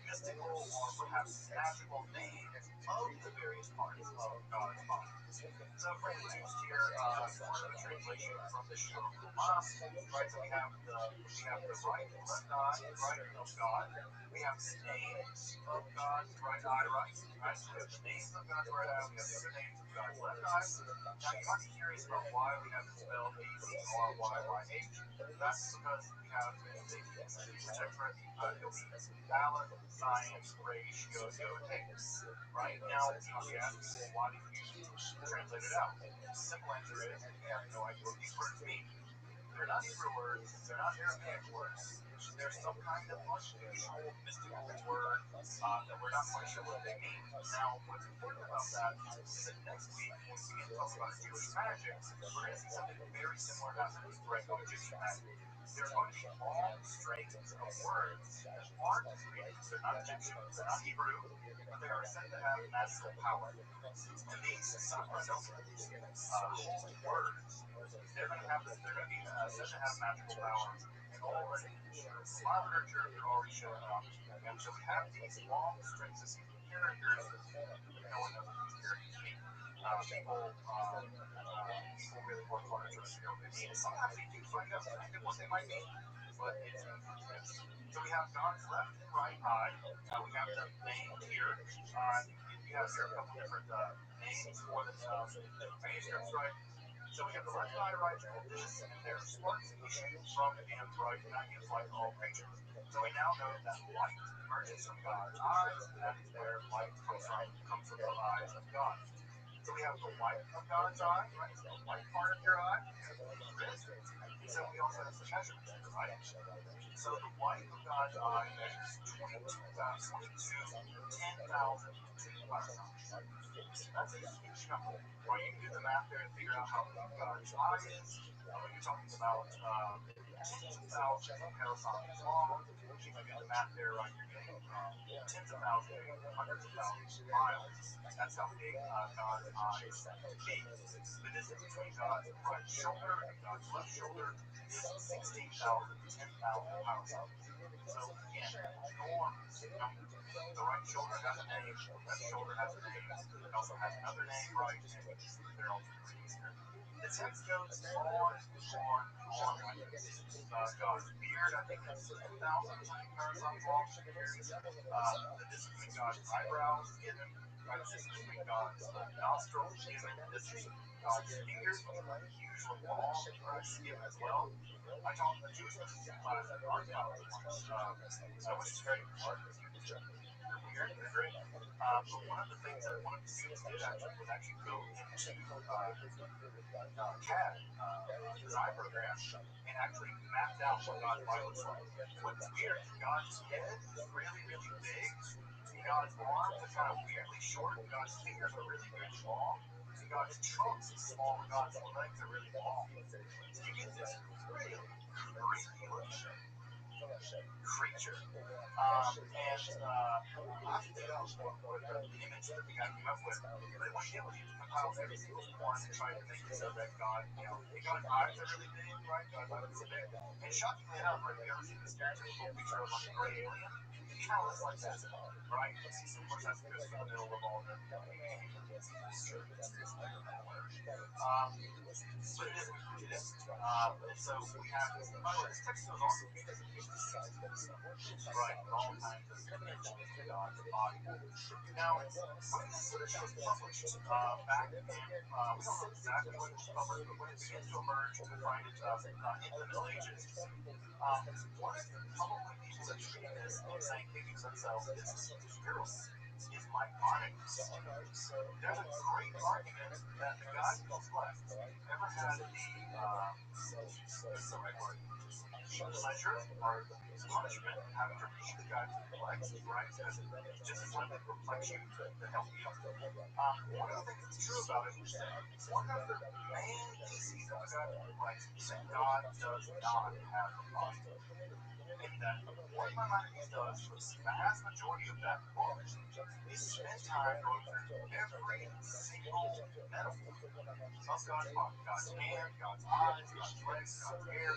mystical or perhaps magical names of the various parts of God's body. So for instance, here, one of the translations from the Shema, right? So we have the right and left eye, right, of God. We have the names of God's right eye, right? So we have the names of God's right eye. We have the other names of God's left eye. Now you might be curious about why we have it spelled AZRYYH. That's because we have the Sefer Yomi, Aleph, Zion, Resh, Yod, Yod, Hey. Right now, you might be asking, well, why did you translate it out? The simple answer is we have no idea what these words mean. They're not Hebrew words, they're not Aramaic words. They're some kind of unusual, mystical word that we're not quite sure what they mean. Now, what's important about that is that next week, when we begin talking about Jewish magic, we're going to see something very similar happen with Greco-Egyptian magic. There are going to be long strings of words that aren't Greek, they're not Egyptian, they're not Hebrew, but they are said to have magical power. And these supernova holy words, they're going to be said to have magical powers, and already in Shema literature, they're already showing up. And so we have these long strings of characters, but no one knows what these characters mean. People really work hard to try to figure out what they mean, and sometimes they do find out kind of what they might mean, but it's usually missed. So we have God's left and right eye. We have them named here. You have here a couple different names for the different manuscripts, right? So we have the left eye, right, called this, and there's sparks issue from him, right, and that gives light to all creatures. So we now know that light emerges from God's eyes, and that is where light comes from the eyes of God. So we have the white of God's eye, right? So the white part of your eye, the wrist. And so we also have some measurements here, right? So the white of God's eye measures 10,002 parasons. That's a huge number. Right? You can do the math there and figure out how big God's eye is. When you're talking about tens of thousands of parasons long, you can do the math there, right? You're getting tens of thousands, maybe hundreds of thousands of miles. That's how big God's eye is said to be. The distance between God's right shoulder and God's left shoulder is 16,000 to 10,000 parasons. So again, enormous number. The right shoulder has a name, the left shoulder has a name, it also has another name, right? And they're all different names here. The text goes on and on and on like this. God's beard, I think it's 10,000 something parasons long. The distance between God's eyebrows is given. Right, the distance between God's nostrils is given. The distance between God's fingers, which are unusually long, is given as well. I taught a Jewish mysticism class at art college once, which is very important if you're weird, they're great. But one of the things that one of the students did actually was actually go into CAD design program and actually mapped out what God's body looks like. What's weird is God's head is really, really big, and God's arms are kind of weirdly short, and God's fingers are really, really long, and God's trunk is small, and God's legs are really long. So you get this really creepy looking creature. I forget what the image that the guy came up with, but what he did was he compiled every single one and tried to make it so that God, God's eyes are really big, right? God's eyes are really big. And shockingly enough, right, if you ever seen the stereotypical picture of like a gray alien, it kind of looks like that, right? Of course, that's because in the middle of all the sure, but it is what it is. And so we have, by the way, this text goes on for 56 right, with all kinds of mentions of God's body. Now, when this literature was published back in, we don't know exactly when it was published, but when it begins to emerge to find it in the Middle Ages, one of probably people that treated this and saying, thinking to themselves, this is terrible, is Maimonides. There's a great argument that the guy who's left never had what's the right word? The pleasure or the punishment of having to read the guy who's left, right? Because just as likely to reflect you to help you. One of the things that's true about it is that one of the main theses of the guy who's left is that God does not have a body. And that what Maimonides does for the vast majority of that book is spend time going through every single metaphor of God's body, God's hand, God's eyes, God's legs, God's hair,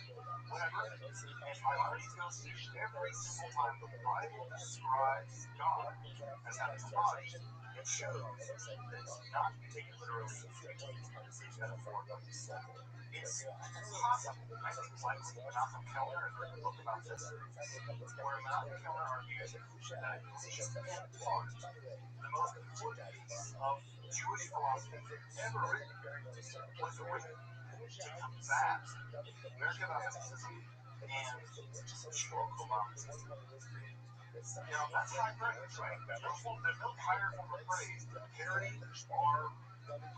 whatever. And Maimonides goes through every single time the Bible describes God as having a body and shows that it's not to be taken literally metaphorically. It's possible. I think like Malcolm Kellner has written a book about this, where Malcolm Kellner argues that at least in part, the most important piece of Jewish philosophy ever written was written to combat Merkava mysticism and Shlomo. Now that's high praise, right? There's no higher form of praise than parody or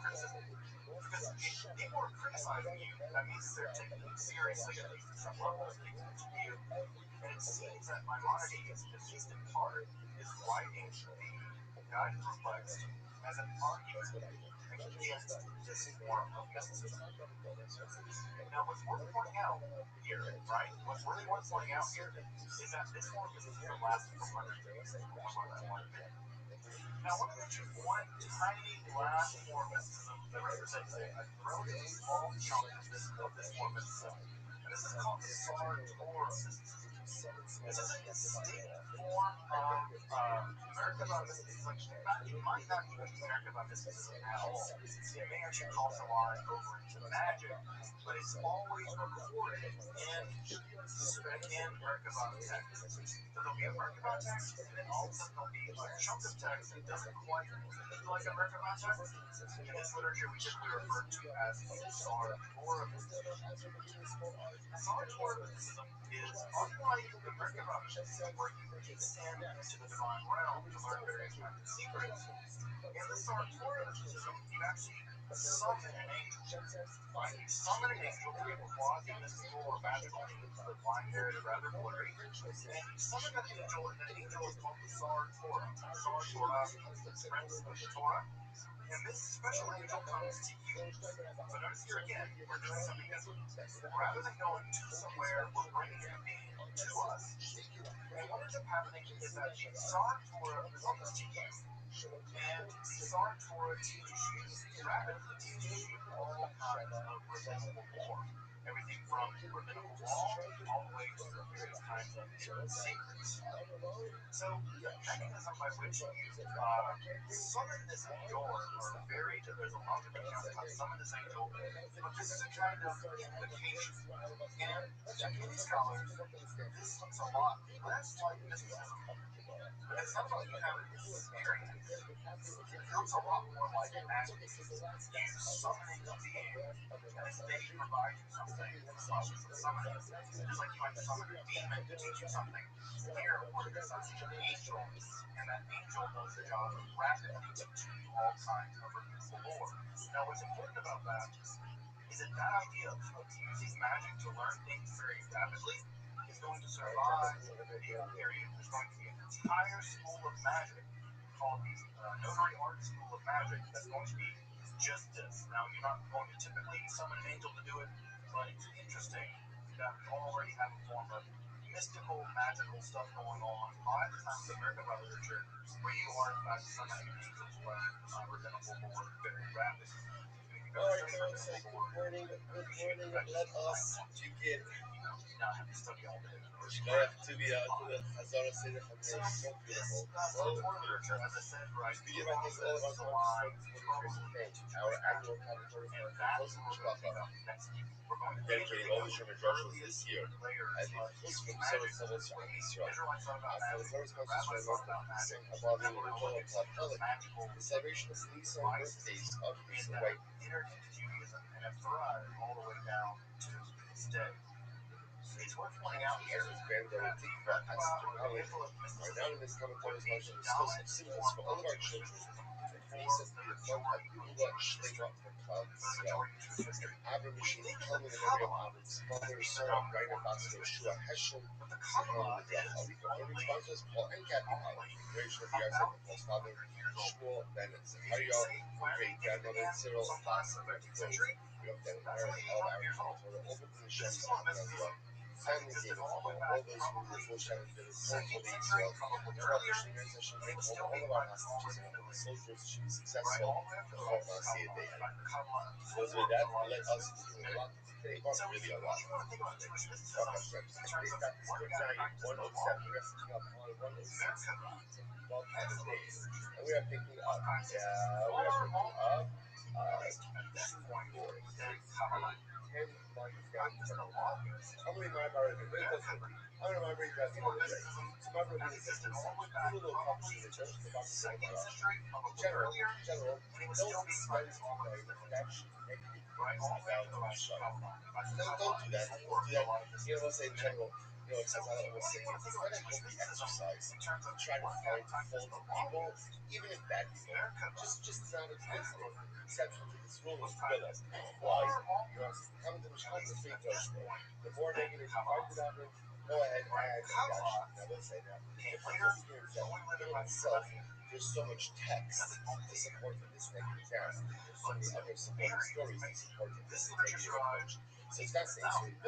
criticism. Because if people are criticizing you, that means they're taking you seriously, at least at some level, speaking to you. And it seems that Maimonides, at least in part, is writing the Guide to Perplexed as an argument against this form of mysticism. Now, what's worth pointing out here, right? What's really worth pointing out here is that this form of mysticism lasts for hundreds of years. Now, I want to mention one tiny last form of mysticism that represents a relatively small chunk of this form of mysticism. And this is called the Sartorial mysticism. This is a distinct form of Merkava mysticism. In fact, it might not even be Merkava mysticism at all. It may actually cross the line over into magic, but it's always recorded in Merkava text. So there'll be a Merkava text, and then all of a sudden there'll be a chunk of text that doesn't quite read like a Merkava text. In this literature, we typically refer to as the Sartorial mysticism. Sartorial mysticism is unlike the Merkava mysticism, where you descend into the divine realm to learn various kinds of secrets. In the Sartorial mysticism, you actually summon an angel. Right? You summon an angel to be quasi-mystical or magical means. The line there is rather blurry. And you summon that angel, and that angel is called the Sartora. Sartora means the prince of the Torah. And this special angel comes to you. So notice here again, we're doing something different. Rather than going to somewhere, we're bringing a being to us. And what ends up happening is that the Sartora comes to you. And the Sartora teaches you, rapidly teaches you all kinds of rabbinical lore. Everything from rabbinical law all the way to various kinds of hidden secrets. So the mechanism by which you summon this angel, or there's a lot of accounts of how to summon this angel, but this is a kind of invocation. And to many scholars, this looks a lot less like mysticism. It's not about you having an experience. It feels a lot more like magic. You summoning a being, and then they provide you something in the process of summoning. Just like you might summon a demon to teach you something. Here, we're summoning an angel, and that angel does the job of rapidly teaching you all kinds of rabbinical lore. Now, what's important about that is that idea of using magic to learn things very rapidly is going to survive the medieval period. There's going to be an entire school of magic called the Notary Art School of Magic that's going to be just this. Now, you're not going to typically summon an angel to do it, but it's interesting that we already have a form of mystical, magical stuff going on by the time of the Merkava literature, where you are, in fact, summoning an angel to learn rabbinical lore very rapidly. Good morning. Let us begin. Now have to study all day. To be Hazara Seder Hamir is so beautiful. Literature, as I said, right, We give all of us our annual category for Chosum Mishpacha. Dedicating all the Sherman Drushes this year as a Chosum Mishpacha Savos Shah Israel. After the first Moses Shalom, Nisan Abadi and Joel Pachelik, the celebration of the Nisan birthdays of his wife. Entered into Judaism and have thrived all the way down to this day. It's worth pointing out here As his granddaughter Tikva Astronomic are now in this commentary special discussing symbols for all of our children. And Knesset to be the fun of Gula Shlema for Klal Yisrael. Abram Mishim calming the memory of Abram's mother, Sarah, Rainer Basler, Shua Heshem, Zichron Libracha. Learning sponsors Paul and Kathy Holland, creation of the arts of Paul's father, Shmuel Ben Zechariah, great grandmother Cyril Lass and Randy Grove. We hope that inherit all of our children over to the Shem as well. family game of all those who were foreshadowed the total the Israel. Torah Hashem make all of our hostages and all the soldiers should be successful. Those with that let us do a lot. They are really a lot. Torah Hashem. Today's got this good value 107. We are sitting up on 106 to above 7 days. And we are picking up. Ten months down from now. I'm going to remember it very closely. I'm going to remember it as the other day. So my brother is just a little complicated. Don't think about this in general, don't spend time with actually negative things about Rothschild. Don't do that. Don't do that. You know, let's say in general, it says, I don't want to say it. It's not a healthy exercise to try to find fault in people, even in bad people. Just not a good thing. Exception to this rule is Twitter. Why? Come to the free throw score. The more negative you argue about it, go ahead and now let's say that. In itself, there's so much text to support this negative stance. There's so many other supporting stories to support this negative approach. So it's not saying so you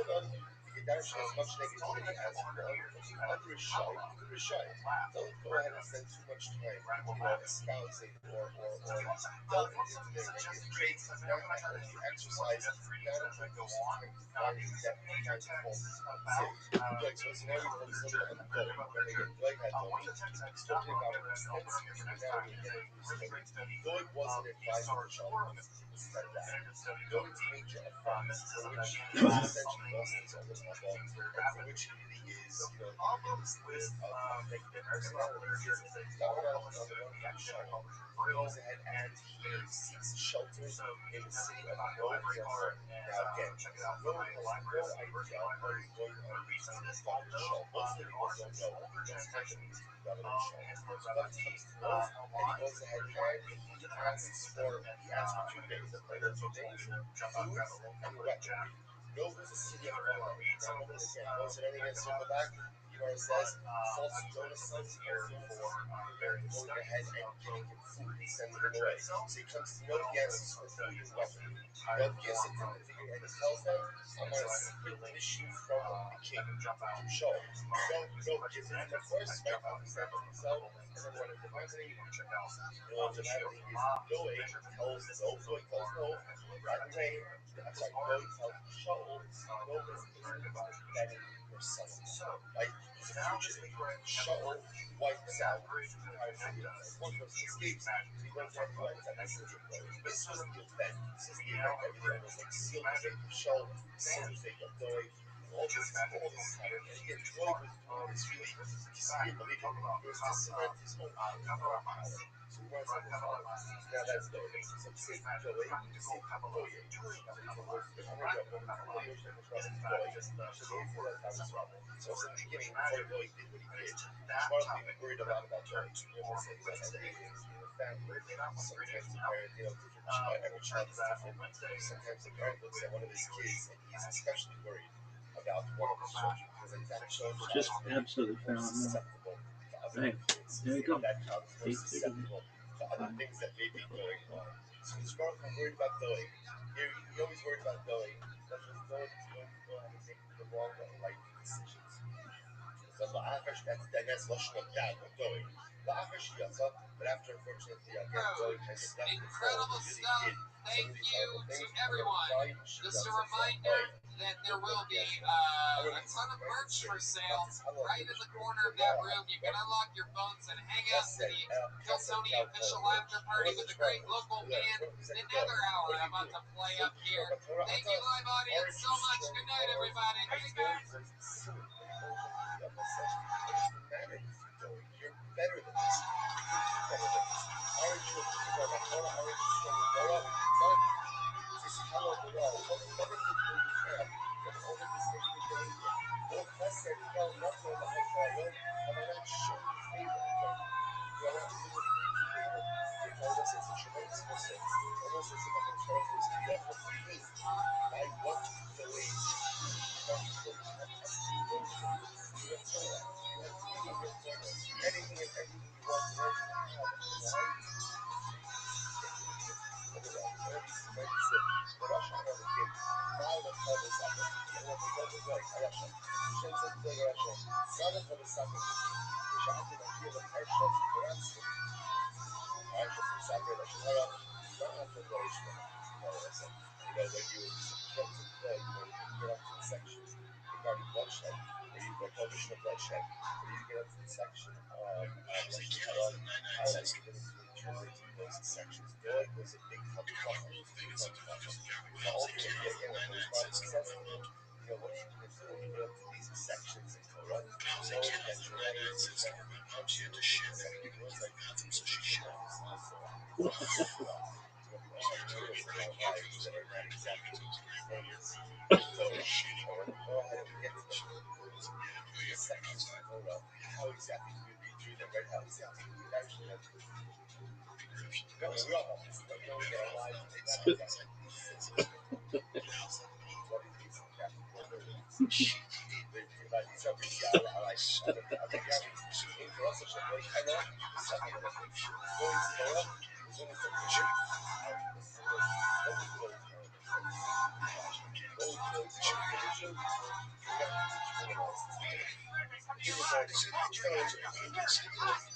can dash as much negativity as you want, but you under-shy. Don't go ahead and spend too much time, espousing or delving into their negative traits. It's not a healthy exercise, not a good use of time to find that kind of fault. So now we focus a little bit on the goal. Remember again, Blake had Doeg. He's talking about it extensively, but now we're going to get into his story. Doeg wasn't advised of the child. Instead of that, Doeg's major offense, for which he essentially lost his own level, and for which he really is, in this list of negative personalities, is not on the one hand Shalom. He goes ahead and he seeks shelter in the city of Rome. Now again, Rome has no idea what is going on between his daughter and Shalom. Most of the people don't know what's happening between the daughter and Shalom. But he comes to know, and he goes ahead and he asks for 2 things. What are 2 things? Food and weaponry. Go to the city of Rome. Now, again, those that only get to circle back, Gemara says, false Jonas sons are going ahead and giving him food and sending him away. So he comes to know the answers for food and weaponry. God gives it to the figure and he tells them, I'm on a secret mission from the king, from Shaul. So gives it to them first, right? Understand for himself, and then what is happening? What's happening is Doeg tells no, right away, Doeg tells Shaul, no, that your son, right? He's a fugitive. Shaul wipes out the entire city. One person escapes, and he goes down to wipes out the city. This was the event. Everything was like sealed the fate of Shaul, sealed the fate of Doeg. All this is happening. And again, Doeg was doing this really because he didn't believe it. It was to cement his own power. So he wants to follow. Now that's Doeg. So we say Doeg, we say Doeg. So from the beginning, before Doeg did what he did, Shmuel be worried a lot about Doeg. Everyone says that every family, sometimes the parent, different, every child is different. Sometimes the parent looks at one of his kids and he's especially worried about one of his children because that child Just absolutely is phenomenal. susceptible to other Right. influences. There you go. That child is more susceptible to other things that may be going on. So Shmuel is worried about Doeg. He always worried about Doeg because Doeg is going to go ahead and make the wrong or right decisions. So that's Lashon of dad of Doeg. But after unfortunately again Doeg kind of left the fold, really did some of these horrible things. Everyone, just a reminder that there will be a ton of merch for sale right in the corner of that room. You can unlock your phones and hang out to the Kill Tony official after party with the great local band. Another hour I'm about to play up here. Thank you, live audience, so much. Good night, everybody. Hey, guys. You're better than this. Aren't you anything and everything you want to learn how to the Rosh Hashanah Albo same. Adesso, scienze di adesso, strada come sacre così, diciamo da Dio da Persia sicurezza, anche se sacre da Shara, not at the place, when you get to the, get up to the sections regarding bloodshed, or you go prohibition of bloodshed, or you get up to the section of Lashon Hara, how is it going to interpret those sections? There was a big controversy. Now, ultimately, again, when the Bible says to him, what are you going to do when you get up to these sections in Torah? Know that your ways is not going to be consumed. Second words like materials in our lives that are not exactly things. So, go ahead and get to the sections of Torah. How exactly do you read through them, right? How exactly do you actually have to no, we all have this. Like, we get our lives, it's not exactly what it is exactly. But these are really, I like, in Torah, such a great kind of, the second one, going to Torah, is when it's a vision. What is going to Torah? Going to Torah is a vision. You got to teach me what else.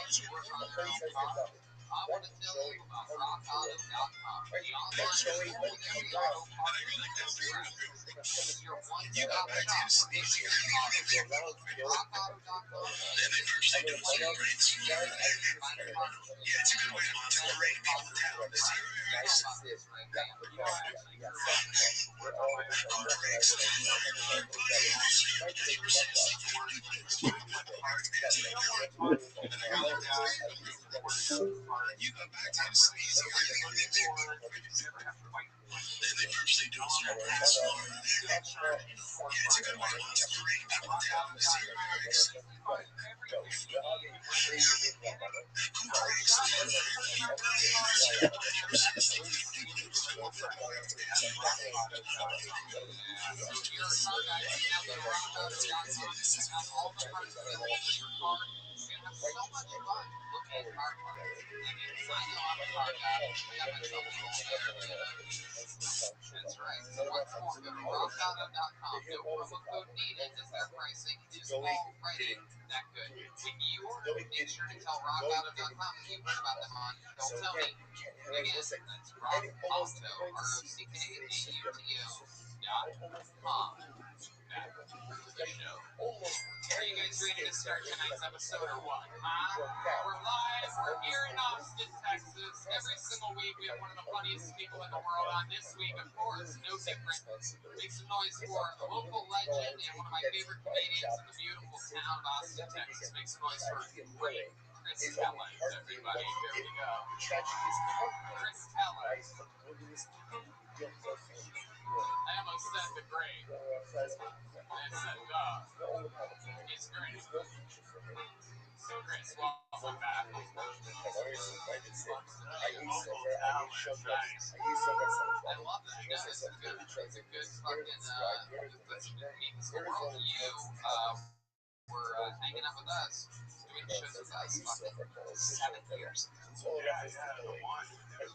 You were going to Almost Are you guys ready to start tonight's episode or what? We're live. We're here in Austin, Texas. Every single week we have one of the funniest people in the world on. This week, of course, no different. Make some noise for a local legend and one of my favorite comedians in the beautiful town of Austin, Texas. Make some noise for great Chris Tellers, everybody. Here we go. Chris Tellers. I almost said the great. I said He's great. So Chris, welcome back. I love that, guys. It's a good fucking means the world. You were hanging out with us, doing shows with us, fucking 7 years.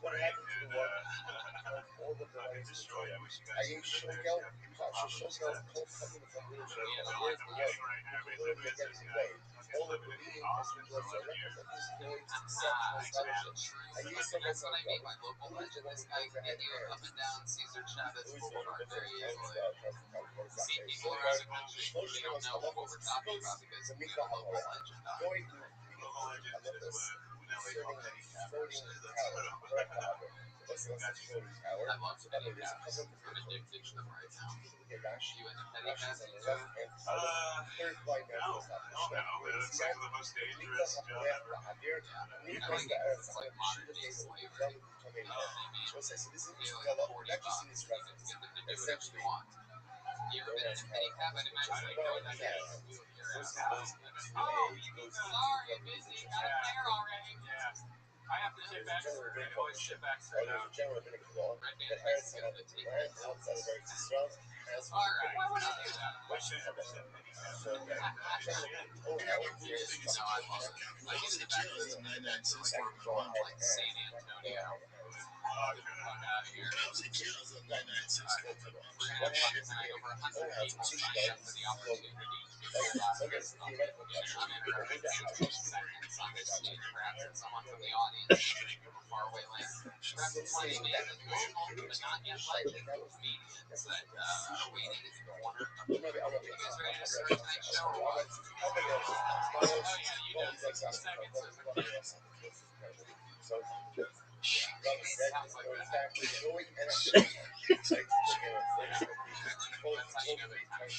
What happened to the one? All the I ate shogel, shogel, cold coming from the where's the way? Literally against the way. All of the meaning has been just a record of this noise, I used to That's what I mean by local legend. This guy can get you up and down Cesar Chavez Boulevard very easily. See, people around the country, they don't know what we're talking about because we have a local legend on. Local legend is when LA floating tower. I love petty caps. I'm addicted to them right now. You into petty caps? Third flight No, it's like the most dangerous job ever. I think it's like modern day slavery. You know what I mean? Pay like $40 to get them to do whatever you want. You ever been in a petty cap? I'd imagine you know what that is. Sorry, busy. Got a pair already. Yeah. I have to chip back. I always chip back. There's a general bit of law that has some land outside of very strong. All right. Why would I do that? So, No, I love it. I used to back in the day, like San Antonio. Get the fuck out of here. We're gonna have fun tonight. Over 100 people signed up for the opportunity to go last Chris on it. I'm in 60 seconds on this stage. Perhaps it's someone from the audience from a faraway land. Perhaps it's one of the amazing, normal, but not yet legend comedians that are waiting in the corner. You guys ready to start tonight's show or what? Oh yeah, you done 60 seconds. Sounds like that. That's how you know the time.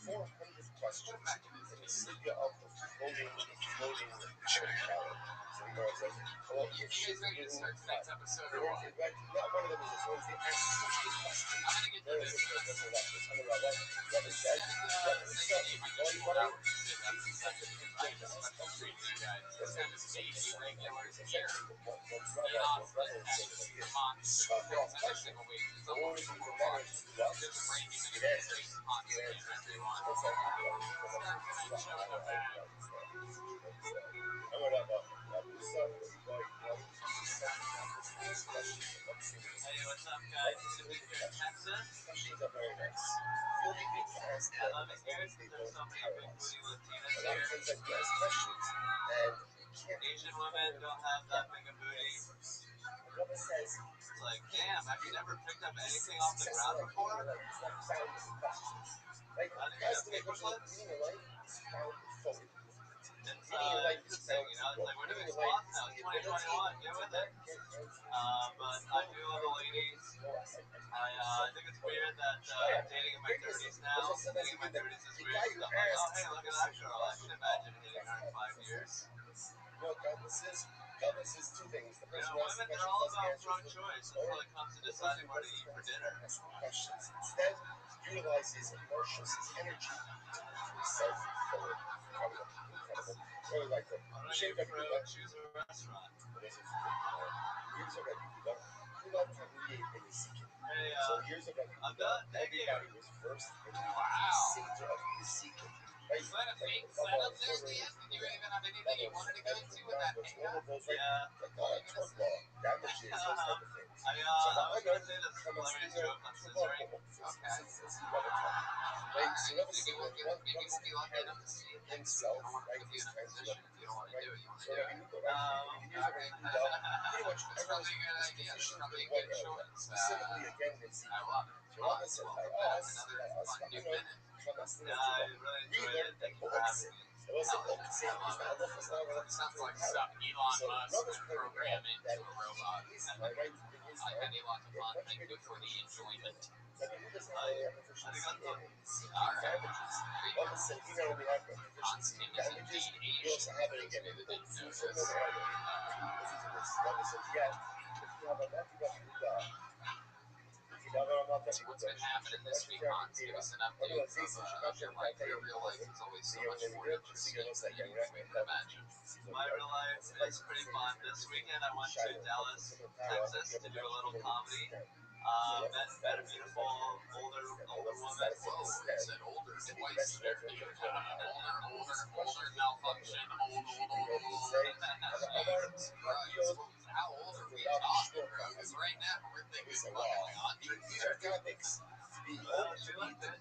400 questions in the city of the floating tower. You guys ready to start tonight's episode or what? Not one of them is this one's the answer to the question. I'm gonna get to this. Rabbi said, Say your name. I just pulled out what you said. That's the second because I have a special treat for you guys. This time is me, regulars here in Austin, Texas, the monster. Every single week, it's almost 4 o'clock. There's a brand new ministry constantly, everyone. Start tonight's show in the bag. Hey, what's up, guys? It's good here in Texas. Questions are very nice. I love it here. There's so many big booty Latinas here. Questions. And Asian women don't have that big a booty. It's like, damn, have you never picked up anything off the ground before? I think I got paper clips. It's interesting, you know, it's like, we're doing sloth now, it's 2021, get with it. But I do love the ladies. I think it's weird that dating in my 30s now, dating in my 30s is weird. I'm like, oh, hey, look at that girl. I can imagine hitting her in 5 years. Godless is two things. The You person know, who asks the women are questions all doesn't about answer front choice until it comes to deciding what to eat for dinner. questions. Instead, utilizes and marshals his energy to self-fulfilling. Incredible. Really like that. What do I do for choose a restaurant? Hey, I'm done. Thank you. Wow. Is that a fake setup there, Stan? Did you even have anything you wanted to go into with that hangout? Yeah. I was going to say this hilarious joke on scissoring. Okay. Maybe we'll be lucky enough to see it next week. I don't want to put you in a position if you don't want to do it. You want to do it. Okay. That's probably a good idea. That's probably a good choice. Specifically, again, it's I love it. Tirana said Well, by that's us, another fun new minute. Yeah, I really enjoyed it. Thank you for having me. It wasn't Oxen, it's not enough, it's not enough. Sounds like stuff Elon Musk would program into a robot. I had a lot of fun. Thank you for the enjoyment. But he doesn't really have proficiency in seeking Alright. damages. Like I said, he not only have proficiency in damages, he also have it again in food from the area. Listen to this. Like I said, yeah, if you have a What's been happening this week, Hans? Give us an update of your life. Your real life is always so much more interesting than anything we can imagine. My real life is pretty fun. This weekend I went to Dallas, Texas to do a little comedy. Met a beautiful older woman. Whoa, is it older? Twice there. Older malfunction. Old. Jesus Christ. How old are we talking, bro? Because right now we're thinking fucking 100 these years. are topics to be She liked it.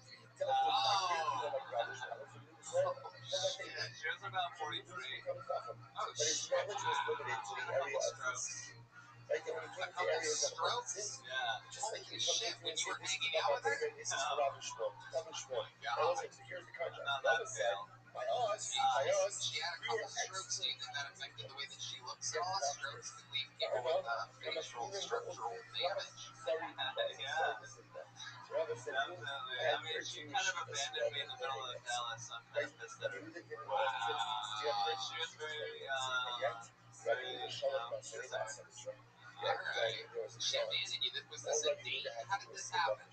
Shit. She was about 43. Oh, But his shit. knowledge was limited to the area of Strokes. like when he came to couple areas of strokes? Yeah. just like Holy he comes shit, in when and you says, were this is hanging for out with her? Rabbi, this is for Rabbi Shmuel. Rabbi Shmuel. God. That wasn't, here's the contract. Not Rabbi that said, pale. by us, She had a we couple were strokes. Do you think that affected the way that she looks at all? Strokes can leave I people don't with know. facial structural damage. Definitely. I mean, she kind of abandoned me in the middle of Dallas. I'm kind of pissed at her. She was very, she was there. Alright. She abandoned you. Was this a date? How did this happen?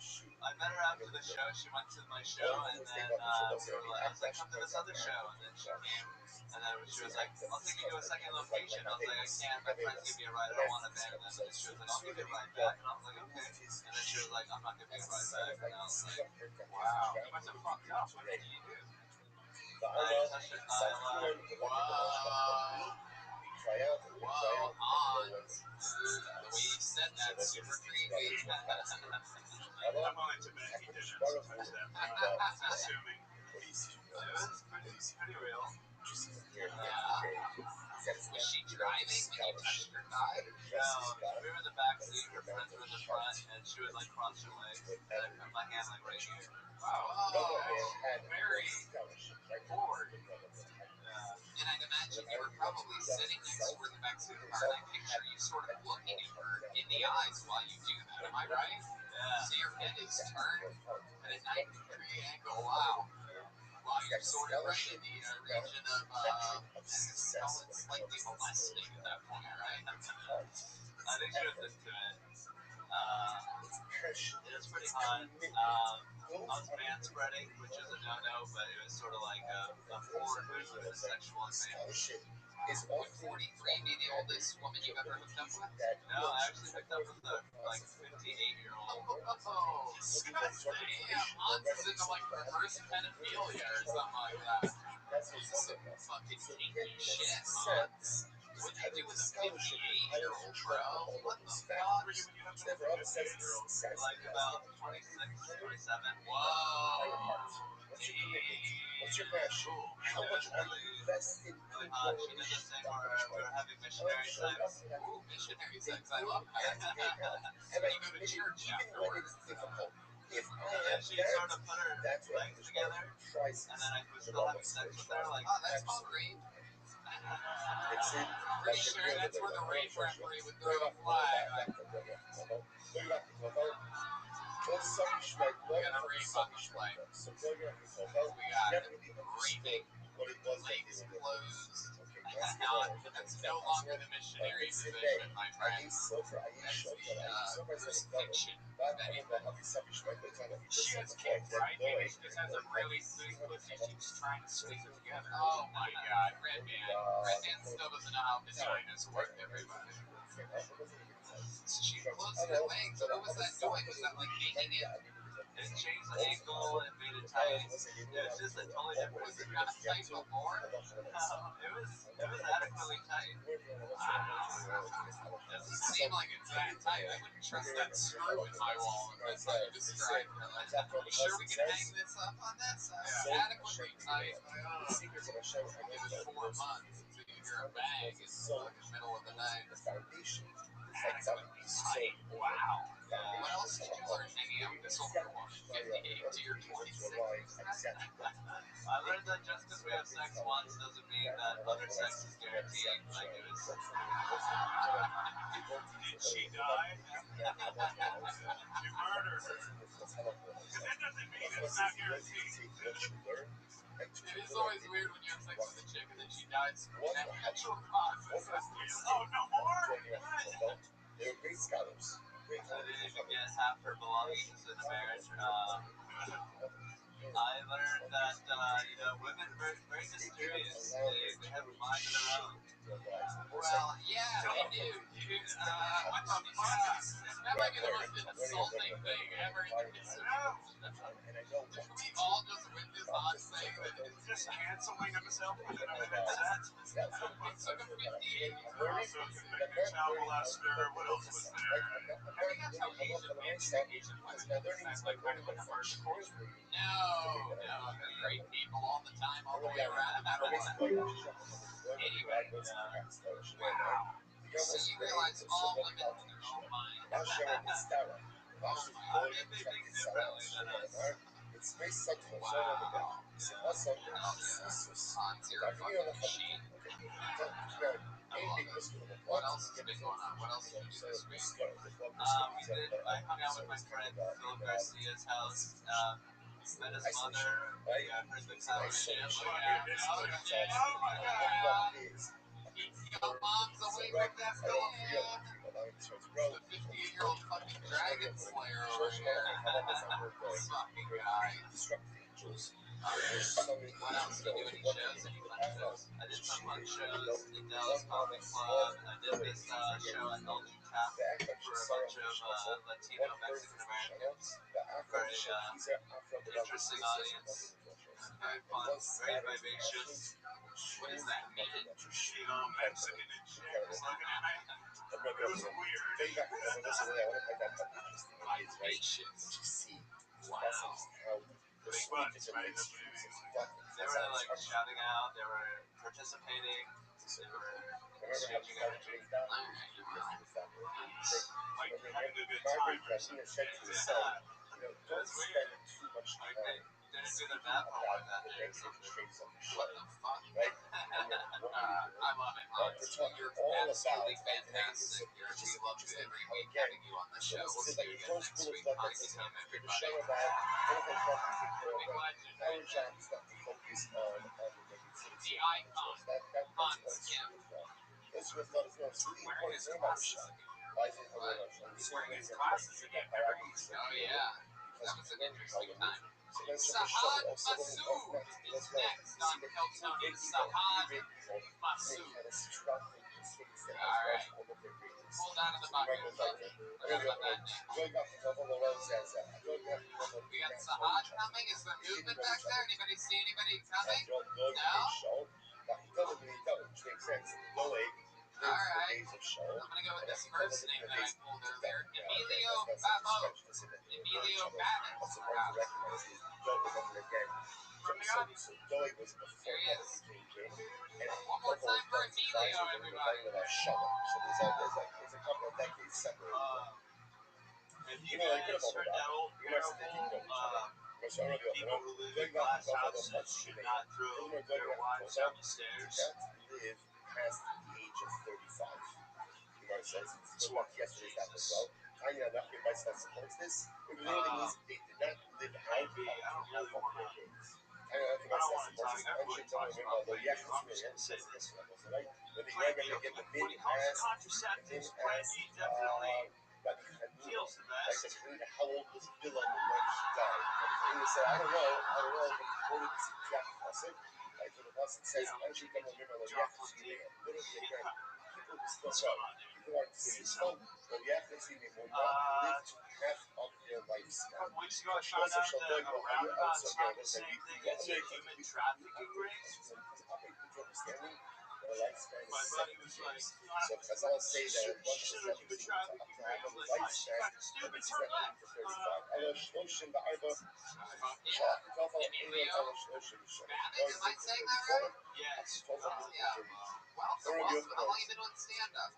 I met her after the show. She went to my show, and then we were like, I was like, come to this other show, and then she came, and then she was like, I'll take you to a second location. I was like, I can't. My friends give me a ride. I don't want to abandon them. And she was like, I'll give you a ride back, and I was like, okay. And then she was like, I'm not giving you a ride back, and I was like, Wow. You must have fucked up. What did you do? I touched her thigh a lot. Whoa, Hans. The way you said that's super creepy. I'm only Tibetan. He didn't touch that. Assuming. It was pretty real. Was she driving when you touched her thigh? No, we were in the back seat. Her friends were in the front, and she would like cross her legs, and I put my hand like right here. Very forward. Yeah. And I'd imagine you were probably sitting next to her in the backseat of the car, and I picture you sort of looking at her in the eyes while you do that. Am I right? Yeah. So your head is turned at a 90-degree angle. Wow. Wow, you're sort of right in the region of, I guess we call it slightly molesting at that point, right? I think she was into it. It was pretty hot. I was man spreading, which is a no-no, but it was sort of like a forward move with a sexual advantage. Would 43 be the oldest woman you've ever hooked up with? No, I actually picked up with a like 58-year-old. Oh, disgusting. Hans is into like reverse pedophilia or something like that. Some fucking kinky shit, Hans. What do you do with a 58-year-old, bro? What the fuck? Like about 26, 27. Whoa. What's your passion? How much are you invested in Really hot. She did this thing where we were having missionary sex. Ooh, missionary sex. I love that. And You go to church even when afterwards. it's difficult, if I And have she sort of put her legs together, tries and then I was still having sex with her. Like, Oh, that's called rape. it's in Pretty sure that's where the rape referee would throw a flag. Like, we got a rape on the flag. We got raping, legs closed. That's no longer the missionary position, my friend. That's the crucifixion, if anything. She has kids, right? Maybe she just has a really big pussy. She's trying to squeeze it together. Oh my god, Red Man still doesn't know how vaginas work, everybody. So she closed her legs. What was that doing? Was that like making it? it changed the angle and made it tight. It was just a totally different. Was it not tight before? It was adequately tight. Doesn't seem like it's that tight. I wouldn't trust that screw in my wall if that's how you describe it. You sure we can hang this up on this? Adequately tight. Give it 4 months until you hear a bang in the middle of the night. Wow. Yeah. What else did you learn hanging out with this older woman, 58 to your 26? I learned that just because we have sex once doesn't mean that other sex is guaranteed. Like it was. Did she die? You murdered her. Because that doesn't mean it's not guaranteed. It is always weird when you have sex with a chick and then she dies in natural causes. Oh, no more? They were great scholars. Great I didn't even get half her belongings in a marriage. I learned that, women are very mysterious. They have a mind of their own. Well, yeah, they do, dude. What the fuck? That might be the most insulting thing ever in the history of Can we all just witness on saying that it's Just canceling himself within a minute set. it took a 58-year-old Also committing a child molester. What else was there? Have you guys how Asian men treat Asian women? That's like regular commercial culture. No, they're great people all the time, all the way around, no matter what. Anyway, wow. So you realize all women have their own mind. Maybe they think differently than us. Wow. Hans, you're a fucking machine. I love it. What else has been going on? What else did you do this week? I hung out with my friend Phil Garcia's house. Met his mother. We heard the conversation. Oh my god. Your mom's away from that man. The 58-year-old fucking dragon slayer over here. This fucking guy. What else? Did you do any shows? Any fun shows? I did some fun shows in Dallas Comic Club. I did this show at LG Tap for a bunch of Latino Mexican Americans. Very interesting audience. Very fun. Very vivacious. What does that mean? Mexican and shit. Just looking at me. It was weird. Vivacious. Wow. Big butts, right? That's what it is. They were like shouting out. They were participating. They were exchanging energy. Like having a good time or something. It was weird. Like they didn't do their math homework that day or something. What the fuck? I love it, Hans. You're absolutely fantastic. We love every week having you on the show. We'll see you again next week. Hans Kim, everybody. Be glad you enjoyed that. The icon, Hans Kim. Wearing his glasses again. He's wearing his glasses again. Oh, yeah. That was an interesting time. Sahad Masood is next on Keltoni. Sahad Masood. Alright. Hold on to the bucket. Forget about that name. We got Sahad coming. Is there movement back there? Anybody see anybody coming? No? Alright. I'm gonna go with this first name that I pulled earlier. Emilio Babot. Emilio Babbitt. From the audience. Here he is. One more time for Emilio, everybody. And you guys heard that old parable, people who live in glass houses should not throw their wives down the stairs. It's one for Jesus. Maybe I don't really want to. I don't want to talk. Everybody talks about playing new. I'm just gonna say this. Playing new. When it comes to contraceptives, Plan B definitely feels the best. Chocolate tea. What's going on there? A couple weeks ago, I found out that a roundabout's not the same thing as a human trafficking ring. the lifespan My is buddy 70 was like, years. you know, So if Chazal say that one she should said not if be you able could track to, me, up to have a like, oh, she's lifespan, acting then stupid, it's turn not left. for 35. Allah Shloshim Ba'arba, Yeah. Kafal You mean Eilan Leo? Allah Shloshim Shloshim. Babbitt? Am I saying that right? Yes. Yeah. Welcome. How long have you been doing stand-up?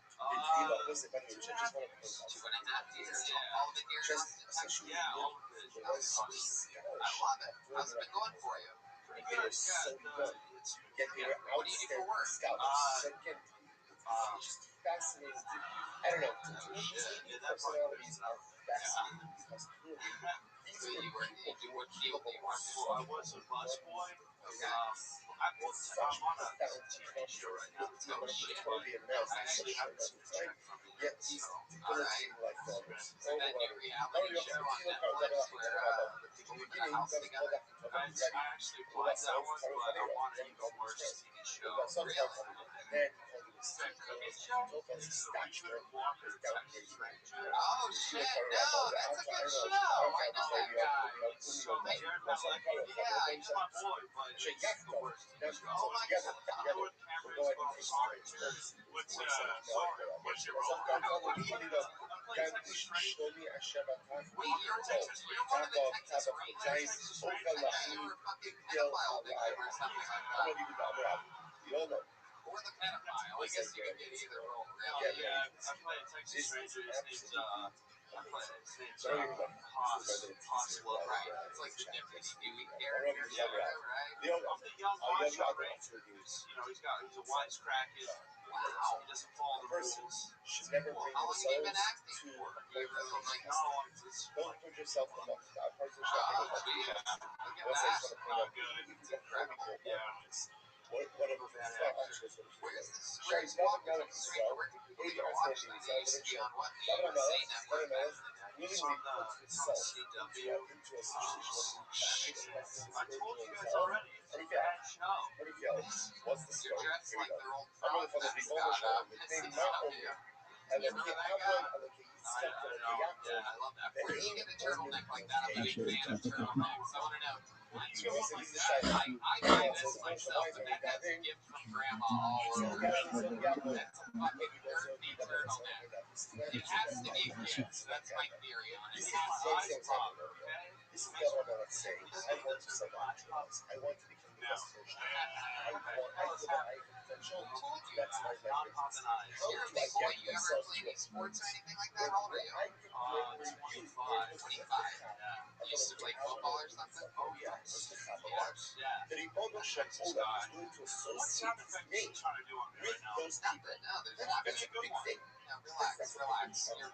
Listen, by the way, just want to point out. 2.5 years. Yeah. All of it here in Just Austin, Texas. essentially, Yeah, all of it. the right I love it. How's it been going for you? Pretty good. They were so young. Yet they were What do you do for outstanding work? scouts. So again, it's just fascinating. I don't know. To me, these media personalities are fascinating because clearly these So were you work, you do people what deal do you work for? Well, I was a busboy. such profound Show right now. comfort. Oh shit. For Vietnamese, I such actually short haven't amount seen of the check time. from you. Yet these debilitating life problems. That new reality show on Netflix where the people live in a house together. I actually applied that one, but I want an even worse TV show. Really? And then he called him a That stick. cooking show? Told us his stature was downgrade. Oh shit, no, that's a good show. I know that guy. So yeah, he's my boy, but it's the worst TV show. Oh my You god. know what the camera is about? Sorry, what's your role? I'm playing Texas Ranger. Wait, You're Texas. You're one of the Texas Rangers. I thought you were a fucking pedophile victim or something like that. Or the pedophile. I guess you could get either role, really. Yeah, I play a Texas Ranger. His name's Hoss Love. Right. It's like the Deputy Dewey character. Right? I'm the young hotshot ranger. He's a wisecracking. Wow. He doesn't follow the rules. She's never bring How long have you been themselves acting to for? a You point ever where like, don't put yourself in that person oh, gee. Look at was that. Not good. It's incredible. whatever Bad Where's this? Sharif Where's Walker David Street? Where do people go watch that? It used to be on what? The USA Network back in the day. It's willingly on puts the himself CW. into a situation I told you guys already. It's a bad show. What do you feel? What's the They're story? dressed Here we like go. their old I'm frog gonna follow the mascot. Bigol show. It's They the not CW. only You remember that guy? Yeah, I love that. Where did you get a turtleneck like that? I'm a big fan of turtlenecks. I want to know. Why do you go like that? I buy this myself, but that has a gift from Grandma all over it. That's a fucking girthy turtleneck. It has to be a gift. That's my theory on it. This is My eyes the pop, okay? okay? This is what I'm saying. I want to psychologize. I want to become the best version. I feel that I have potential. Who told you That's my that? Non-popping eyes. How You're a do I big boy. get You ever myself play to any sports or anything like that? How old are you? I could play 25. 25. Yeah. You used to play football or something? Oh yeah. Yeah. The Ribono Shel Olam is going to What associate sound his effect name is trying to do on me with right now? those people. Nothing. No, there's That's nothing. a big thing. No, relax. You're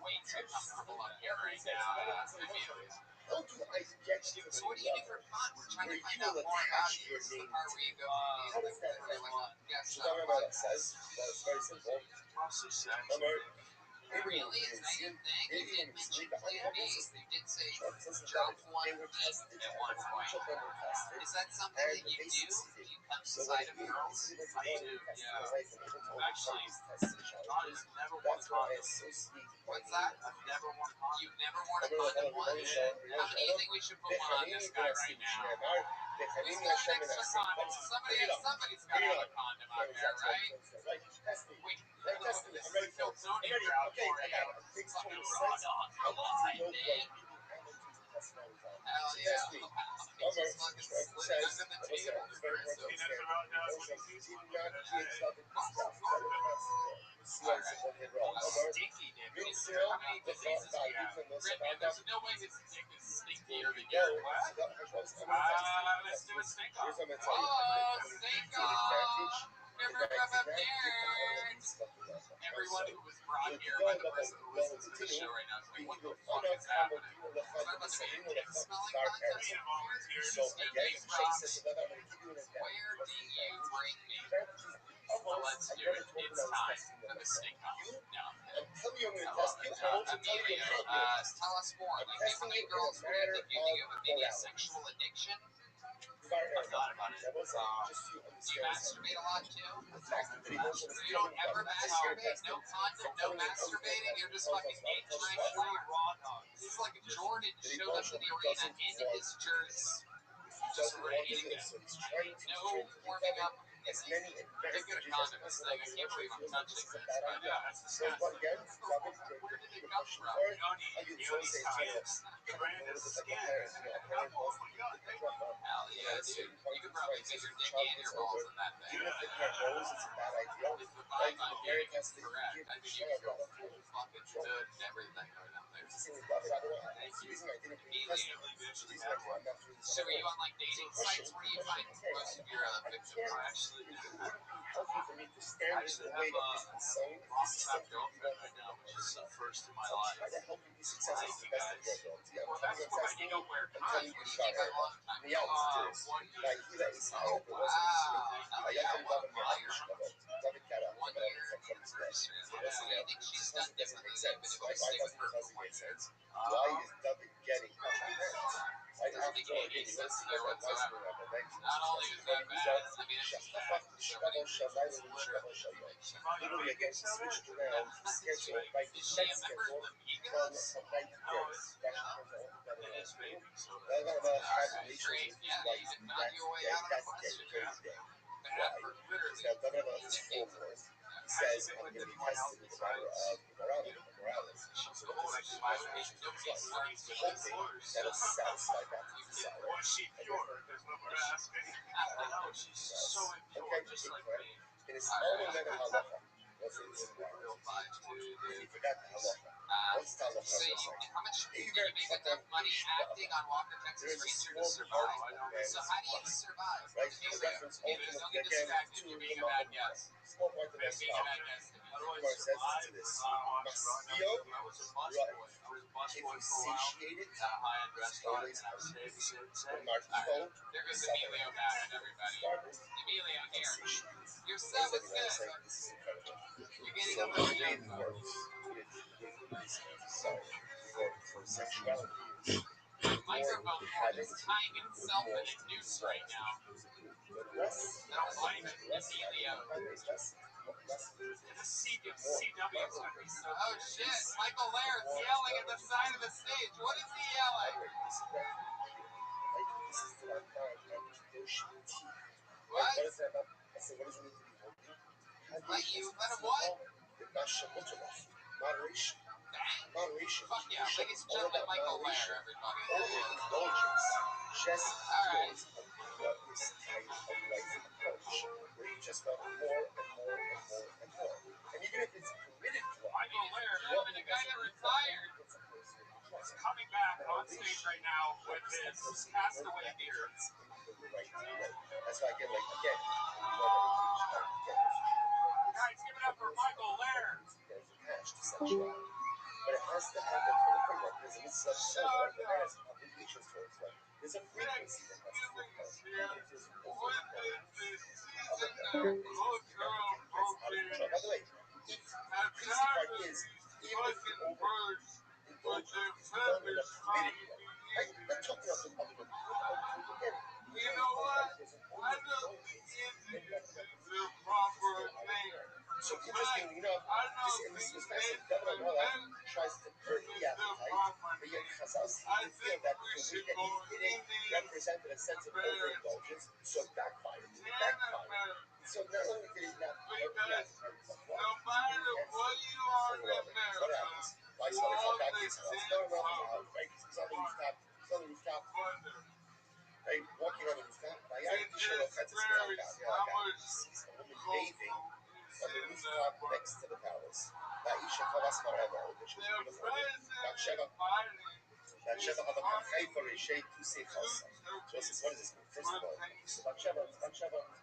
way too comfortable up here right now, Amelia. How do I get to So what do you do for fun? We're trying to find out more about you. This is the part where you go How does that yes, So Rabbi says, well, it's very simple. Process sex. really? Is that your thing? You did mention Plan B. You did say jump one thing at one point. Is that something that you do? Do you come inside of girls? I do, yeah. Actually, God has never won a That's why I condom. associate. What's that? I've never won a condom. You've never worn a condom once? How many do you think we should put one on this guy right now? Who's got an extra condom? Somebody's got to have a condom out there, right? Wait, this is a Kiltonian crowd for you. Fucking raw dog for life, hell yeah. Wow. He's just fucking slid under the table to Chris. He knows about that when he sees one. Stinky dick. How many diseases do you have? Redman, there's no way his dick is stinkier than yours. What? Let's do a stink off. Oh, stink off. Everyone who was brought here by the person who listens to the show right now is like, what the fuck is happening? Is that about to be a dick smelling contest? Where do you bring me? Well, let's do it. It's time for the stink off. No. Amelia, tell us more. Like, how many girls would you think you have maybe a sexual addiction? I've thought about it. Do you masturbate a lot too? You don't ever masturbate? No condom, no masturbating? You're just fucking Straight nature. raw dog. It's like if Jordan showed up to the arena in his jersey. Just ready to go. No warming up, as many They're good at advantages as condom this possible. thing. I can't believe I'm Feels like this touching is a this, bad but idea. yeah, it's So, but disgusting. again, David, Where did the it come question from? for it, I would also say it's kind of a little bit like a parent, a parent wants to pick up on, Hell at yeah, a certain dude. point You in could time, probably so fit as your the dick child and gets your older, balls in that thing. even if the parent knows it's a bad idea, If the parent has to correct, give I the think you child can go that full authority. fucking good and everything going out there. It's the same with David. I don't know. Thank The you. reason I didn't bring the Immediately, test, the reason I told I'm not doing this So are you on on like dating sites? Where do you find most of your victims? Actually, it wouldn't be healthy for me to stand in the way of this design. This is something you want to do. Which is first in my So life. try to help you be successful to the best of your ability. I'm telling you Well, what's asking you. I'm telling you what do you about mean by her. long time? Reality is, והגילה ישראל Oh, ברוז הניסוי, wow. היה גם What דוד a מעט year. משכבות. דוד קרא, 1 but year from from his best. anniversary. So you think she's done It doesn't differently make than sense. even if Why you stay with doesn't her it for 1 make year? sense? Why is David getting pregnant? I Doesn't make any sense here whatsoever. Not only is that bad, I mean, it's just bad for so many reasons. Literally again, he switched around his schedule by Is his she set a member schedule of the from Migos? night to day. That turns out that It is maybe. None of us have Alright, relations great. with his Yeah, wife you did that not your way day, out of that the day, question. very day. Bad Why? for Because literally. now none of us is forewarned. He says, I'm going to be tested with the matter of immorality. So what does he do? He has relations with his wife, hoping that it'll satisfy that desire. And therefore, She's so impure, okay, just good like plan. me. In his own letter halacha, let's say this is Real vibes, dude. because he forgot the halacha. What's the halacha? So how much did you make enough money acting on Walker, Texas There is a Ranger to small survive? part of man's So how do you life, survive? right? The reference Okay, don't ultimately get again distracted. to You're the being a bad Malcolm guest. small part of man's Being a bad life. guest. Gemara says to this, Maspio, I was a right? busboy If you satiate it, at a high-end it's restaurant, always and I was hungry. saving. But Martivo, There goes Emilio back and everybody. started Emilio and here. satiated. Your What set does that was mean? I was good. like, this is incredible. You're getting So up the at the way gym. it works with this desire for sexuality is the more Microphone you have it, tying the itself more in a you noose want right it. now. The less I don't like the it. less Emilio. less CW service. Oh shit! Michael Laird's yelling at the side of the stage. What is he yelling? Like this is the time and Kidoshi tea. What? What is that about? I said, what does it mean to be holy? Let you let him what? Moderation. Bang? Moderation. Fuck yeah! Ladies and All gentlemen, about Michael Laird, moderation. everybody. Overindulgence just Alright. feels like this type of life approach where you just want more and more and more and more. And even if it's permitted to Michael Laird, the guy that retired, is coming back on stage right now with his castaway beer. That's why again, again, Guys, give it up for Michael Laird. But it has to happen from the framework because it is such so right, but that has implications towards like there's a frequency that has to be by the way, the crazy part is even if you overindulge, if you don't in a permitted way, right? Not talking about the other again. You know what? I don't think it's the proper thing. So interesting, this was fascinating. Governor Malach tries to curb the appetite, but yet Chazal seem to feel that the way that he did it represented a sense of overindulgence, so it backfired. It backfired. So not only did it not curb the appetite, but No matter what you are in America, what happens? Why is it come back to his house? Governor Malach is out, right? He's on the rooftop. He's on the rooftop. Right, walking on the rooftop. He sees a woman bathing on the rooftop next to the palace. Laisha Kavas Mareva, which was a beautiful woman. Batsheva Avakan Haifa Reshei Tusei Chalsa. So this is, what does this mean? First of all, so Batsheva was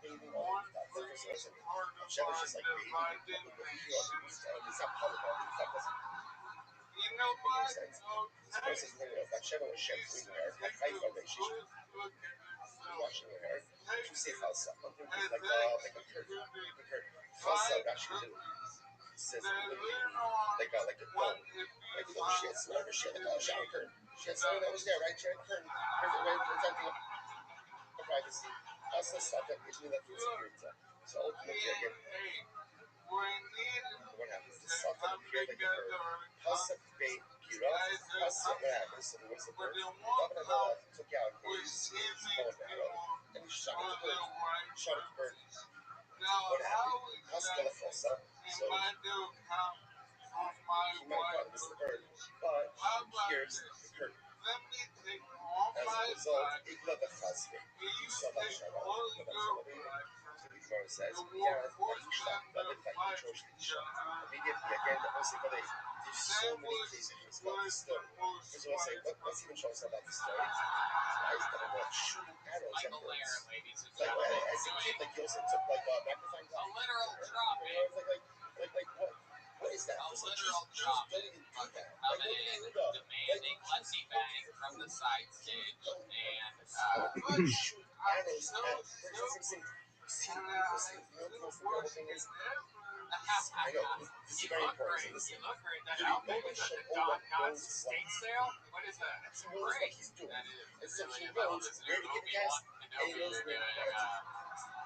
bathing on the rooftop. That's the first thing. Batsheva is just like bathing on the rooftop. It's not public, on the rooftop doesn't make any sense. This person is thinking of Batsheva was shampooing her hair. Haifa Reshei. Washing her hair. Tusei Chalsa. Like a curtain. Chalsa would actually do it. It says like a dome. Like she had whatever she had a shower curtain. She had someone that was there, right? She had a curtain. Protecting her privacy. Also stuff that usually left with security. So ultimately again, what happens? The Satan appeared like a bird. Pasuk Beit Gira. Pasuk, what happens? So what's the bird? Governor Malach took out his bow and arrow and he shot at the bird. Shot at the bird. What happened? Pascal Fossa, so he might have missed the bird, but he hears the curtain. As a result, Igla Chazve, Yisava Shabbat, the Gemara says, Miyad Vayishta, David Vayichosh Lisha. Immediately, again, the whole thing, there's so many cases about this story. First of all, say, what's even shows about this story? Why is David not shooting arrows at birds? Like, as a kid, like, he also took, like, a magnifying glass. A literal drop, Like, what is that? A Just, literal Jews drop. don't even do that. Coming in, demanding Let's Bang from the side stage, and shoot arrows at birds. That's what I'm saying. See, the most important thing is, I know, this is very important. You look great. That Really, outfit nobody is a should Don knows Knotts what state sale. What is that? he knows what he's doing. That is. And so Really he is. I love knows this where new to get Obi-Wan gas, and he knows Kenobi. where to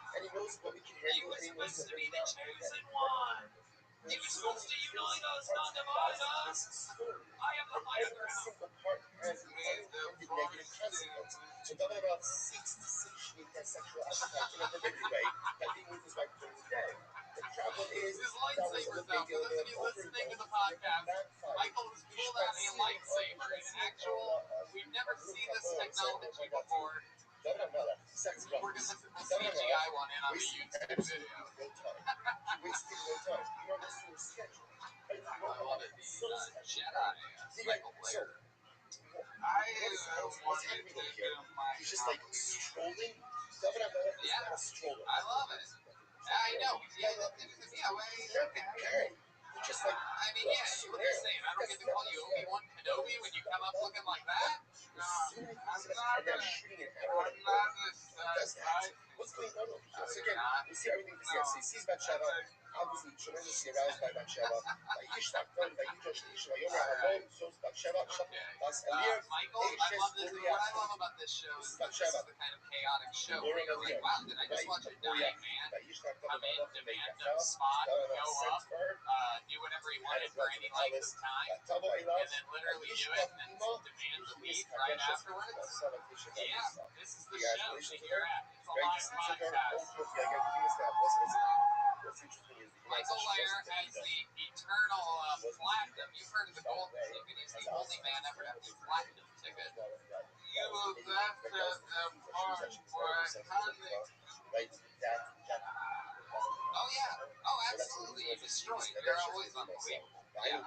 and he knows what we can He handle, was and he knows supposed what to be we're the not. chosen one. He was supposed to unite us, not divide us. I am the high Every ground. single part has its unintended negative consequence. So talking about seeks to satiate that sexual appetite in a forbidden way by being with his wife during the day. The problem is His that was lightsaber a stuff. big For those of you listening to the podcast, Michael has pulled out a lightsaber. An actual, we've never seen this technology before. We're going to put the CGI one in on the YouTube video. He wasted no time. You know, this was scheduled. I want to be Jedi. Michael Blair. What's happening here? He's just like strolling. Yeah, not a stroller. I love it. I know. He's not the guy. He's just like, I mean, yeah, what are you saying? I don't get to call you Obi-Wan Kenobi when you come up looking like that? and they're shooting an arrow at a bird. Who does that? What's going on over here? So again, we see everything we see. So he sees Bathsheba, obviously tremendously aroused by Bathsheba. Vayishtakon, Vayijosh Lisha, Vayomer Hamon, Zos Bathsheba, Bas Elir, Michael, I love this. What I love about this show is this is the kind of chaotic show where you're like, wow, did I just watch a dying man come in, demand a spot, go up, do whatever he wanted for any length of time, and then literally do it, and then demand the lead right afterwards? Yeah, this is the show that you're at. It's a live podcast. Michael Lair has the eternal platinum. You've heard of the golden ticket. He's the only man ever to have the platinum ticket. You will that Oh yeah. Oh, absolutely. You destroy. You're always unbelievable. Yeah,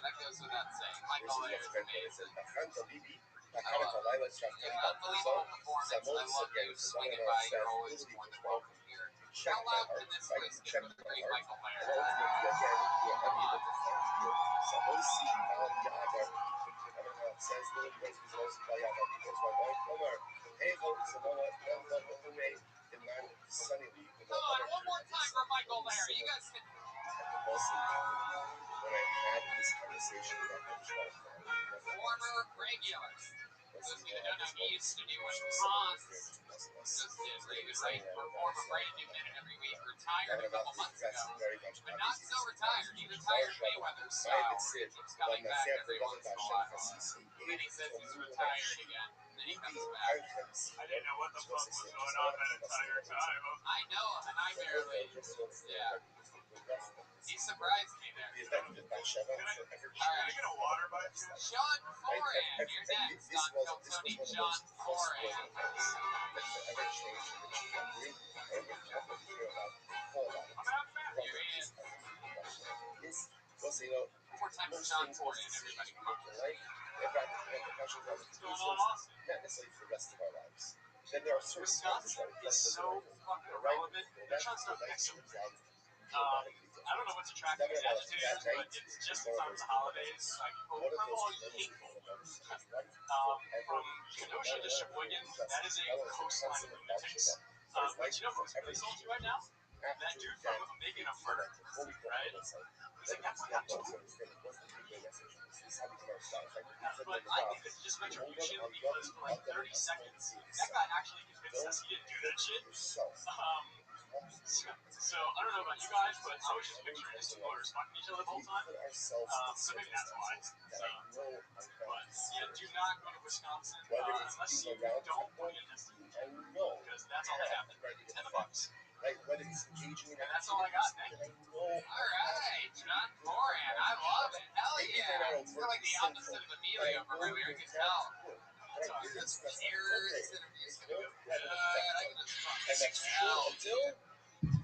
that goes without saying. Michael Lair is amazing. Unbelievable performance. I love you swinging by. You're always more than welcome here. How loud can this place get for the great Michael Lair? Come on, one more time for Michael Lair. You guys can. When I had this conversation about Former regular. Those of you that don't know, he used to do what Hans just did, where he would perform a brand new minute every week. Retired a couple months ago, but not so retired. He retired Mayweather style. He keeps coming back every once in a while. Then he says he's retired again. Then he comes back. I didn't know what the fuck was going on that entire time. I know, and I barely. Yeah. He surprised me there. Can I get a water by chance? John Foran, you're next on Tony John Foran. You're in. More time for John Foran, everybody. What's going on, Austin? Not necessarily for the rest of our lives. Then there are certain Wisconsin is so fucking irrelevant. They're trying to start excellent. I don't know what's attracting these agitators, but it's just in time for the holidays. Like, overall hateful. From Kenosha to Sheboygan, that is a coastline of lunatics. But you know who's really salty right now? That dude from Making a Murder, right? He's like, that boy got 2. But I think it's just retribution because for like 30 seconds, that guy actually convinced us he didn't do that shit. So I don't know about you guys, but I was just picturing these two voters fucking each other the whole time. So maybe that's why. But yeah, do not go to Wisconsin unless you don't want to get tested. Because that's all they have. $10. like whether it's engaging in And that's all I activities got. Thank that I you. know All right, John Moran. I love it. Hell maybe yeah. they're not It's kind of like the overtly opposite sinful, of but I Emilio from know earlier. I they're can not tell. good. That's But I all. do This because here, someday this interview is it's going to going go to have an good. I effect on can me. just fucking And that's true tell, until dude. it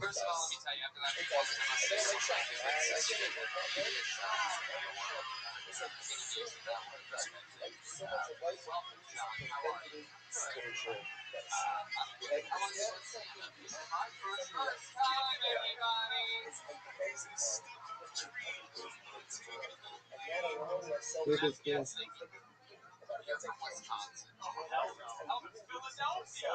First of all, let me does. tell you, after that It does. performance, I must And say then I'm you're like, one of my shocked. favorite I musicians. think it's not bad. It's kind of shocked. It's like I'm going to so use that one. important to like so much of life Welcome, is John. How are you? preventing spiritual medicine. I'm good. Like How long it's you not been something stand up? you This is my first everyone time, everybody. it's like crazy time. And then allow myself Look to at feel this. You're from Wisconsin. hell no. Philadelphia.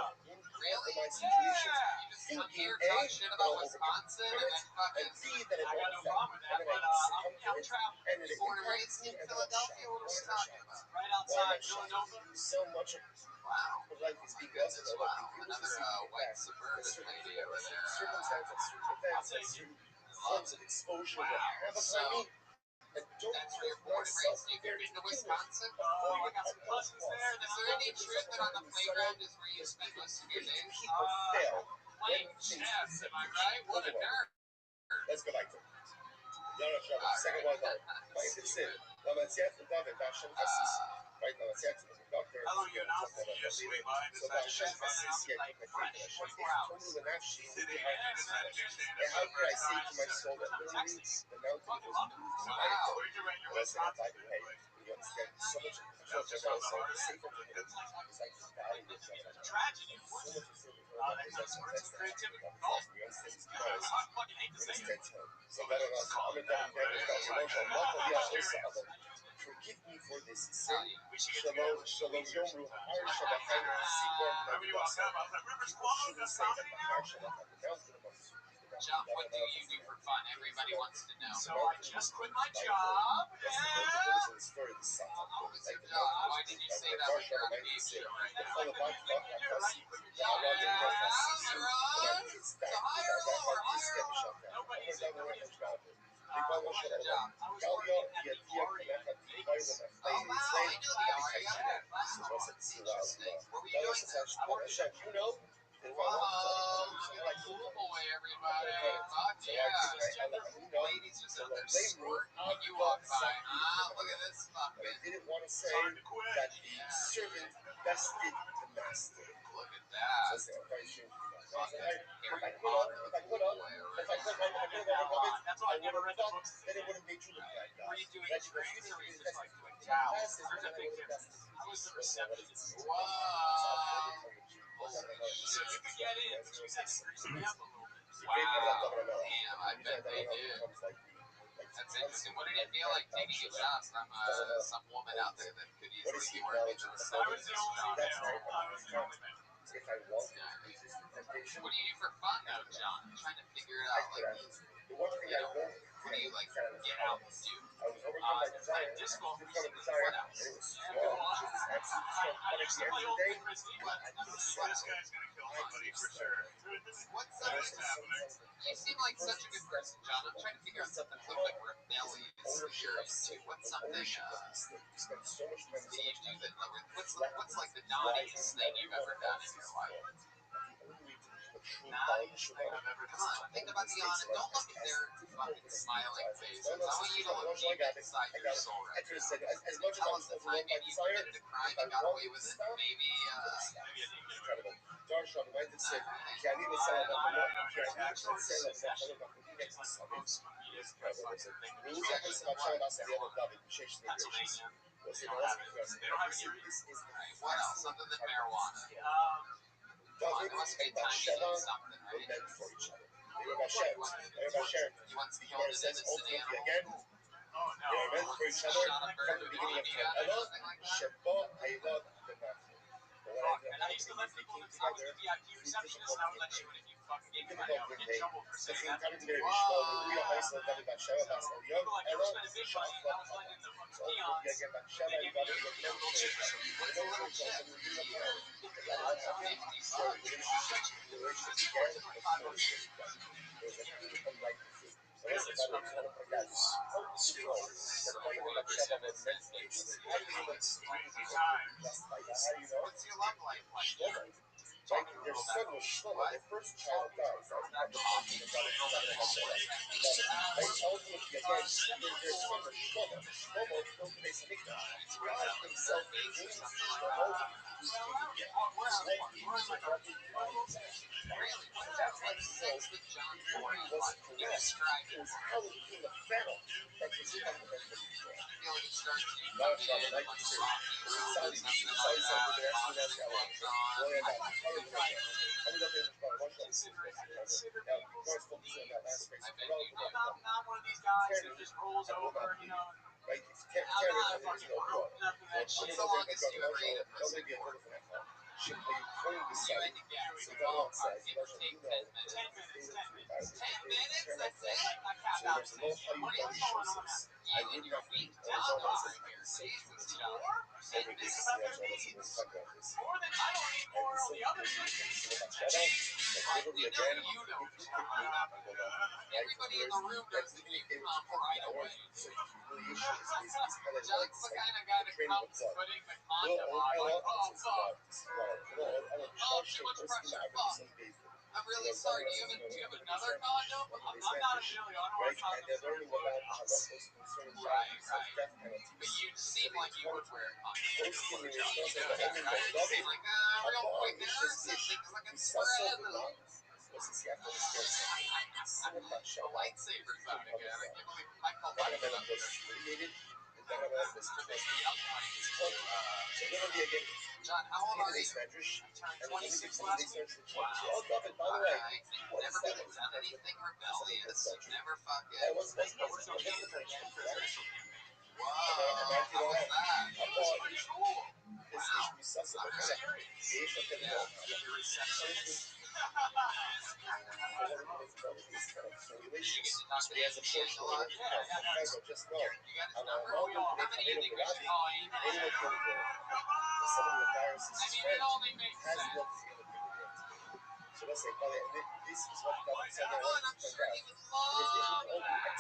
Really? My situations. Yeah. You just come Thinking here, A, talk shit that about I'll overcome Wisconsin, it, and then fucking. and B, that it I got won't no affect problem me. with And that, then I but can succumb to I'm it, traveling. and then it Born and impacts raised me, in and then I'm Philadelphia. shocked. What are Why we am I talking shocked? about? Right Why am outside I shocked? Villanova. So much of Wow. life is being lost in Goodness, our life. wow. Being able to Another see it white back. suburban There's certain lady over there. circumstances, certain events, and certain forms of exposure that have So, upon me that don't that's where you're give born and myself raised. You've the been to begin with. Wisconsin? I got some cousins there. Is there any truth that on the playground is where you spend most of your days? People fail when Playing things chess, am I right? What a nerd. Let's go back to it. Second one down. Find the sin. למציאת תודה ובהשם חסיס. Right? למציאת doctor. How long you announced it? You just swing by and So decide to בהשם spend it חסיס out like fresh, 24 hours. total ונפשי. Today, you decided to stand And up how for the could I first say time to my since soul that literally Texas. the mountain Fucking was love it. moved to my Wow. soul? Where'd you rent your Listen, Wisconsin? by the way, you understand so much of the That's just that on was the heart of it. safer to him. It's like his value was It's a tragedy, of so course. much of silver That kind of spurred some creativity. Oh, you understand his I fucking hate to say it. So that on us, I'm that forgive me for this sin. Shalom, shalom, yomru, har shabachai, sikor, Remember you walked up, I was like, Rivers closed, that's comedy now? John, what do you do for fun? Everybody wants to know. So I just quit my job. Yeah. What's your job? Why did you say that when you're on a game show right now? What do you do, right? You quit your job. Yeah, right. So higher or lower, higher or lower. Nobody said no. What was your job? I was working at the Aria in Vegas. Oh, wow. I knew the Aria. Wow. Interesting. What were you doing there? I worked at you know, Whoa, look at the cool boy, everybody. Fuck yeah. Ladies just out there squirting when you walk by. Look at this fucking. I didn't want to say that the servant bested the master. Look at that. Listen, I'm quite sure. Harry Potter, cool boy over there. That's why I never read the books. Then it would have made you look like that. Were you doing drinks or were you just like doing towels? There's a big difference. I was the receptionist. Whoa. Holy shit. You could get in, but you had to grease them up a little bit. Wow. Damn, I bet they did. That's interesting. What did it feel like taking a job from some woman out there that could easily be working in the I was the only male. I was the only male. If I want to resist the temptation, what do you do for fun though, John? I'm trying to figure it out. Like, the one thing I won't what do you like get out and do? I was overcome by desire. Disc golf Overcome by recently. desire. What else? And it was strong. It was absolutely strong. But at the end of the day, This guy's gonna kill somebody for sure. What's happening? You seem like such a good person, John. I'm trying to figure out something so like rebellious that you're into. What's something you spend so much time that you do that? What's like the naughtiest thing you've ever done in your life? Naughtiest thing I've ever done. Come on, think about the honest. Don't look at their fucking smiling faces. I want you to look deep inside your soul right now. As much as Tell I us was the time overwhelmed by maybe you desire, committed a crime and got away with it. Maybe incredible. Darshan went and said, כי אני נוסע והוא יחס עכשיו לעשה ליד דוד בשש נגש. They don't have it. This is the What else other than marijuana? David There must be and time you Bathsheba did something, were right? meant for each other. They were Bashem. They were Bashem. You once The killed Gemara an says innocent ultimately animal. again, Oh no. they were meant for each other Shot a from bird the or beginning of baby time. out or Ella, something like that. Sheba, Eilad, Benachel. But what And I used to let people, because I was the VIP receptionist, and I would let you in if you fucking gave me money. I would get in trouble for saying that. People like, never spent a big money, and I was letting in the fucking peons. They gave me a little chip or something. What's a little chip? What's your love life like? Right? Their son was Shlomo. Their first child died. Right? Right? Ultimately, again, their son was Shlomo. Shlomo built the Beis Hamikdash. God himself named Shlomo who's king again. His name means a rugged lion. So that's how he says the Hebrew was correct. It was how it became a pharaoh that was coming from the people. No, Shabbat, like you say, Sally said, we're actually not Sally. Gloria God, how we got there about Rothschild? Now, God's focusing on that last phrase. I'm not one of these guys who just rolls over, you know. Right? Terry, there's no God. What's the longest you ever ate a Nobody be a little for that. According to Sally, so God says, you know, 10 minutes? That's it? I so capped out there's no how you don't show this. I would not eat Arizona says I can say to the team. Over this is the actual lesson we'll talk about this. More than I don't eat more on the other side. So much better. But literally again, if you pick me, I will not. Everybody in the room knows that you come right away. So humiliation is kind of John's the kind of guy that comes putting the condom on, like, oh, fuck. Oh, too much pressure, fuck. I'm really sorry. Do you have another condom? I'm not a million. I don't want Right, and they're condoms. learning about halachos concerning death penalties. But you seem like you would wear a condom. Posting in response to You the know that, right? David, Seem like real quick there or something, because I can spread them. The lightsabers out again. I can't believe I call lightsabers. was created, the Darabah was To make the upline. so literally again, John, how old are you? Medrash, I turned and when we 26 get to last the week. research, oh, David, by the way, what is Never that? really done anything rebellious. Never fucking. That was Wow, what's that? This is resuscitation. I'm serious. Yeah, your receptionist. So he has a portion of it. Just know, You got his number? How many do you think we should call? some of the viruses I mean, it only makes has sense. looked in the video. So let's say, this is what God said. Come on, I'm sure he would love that.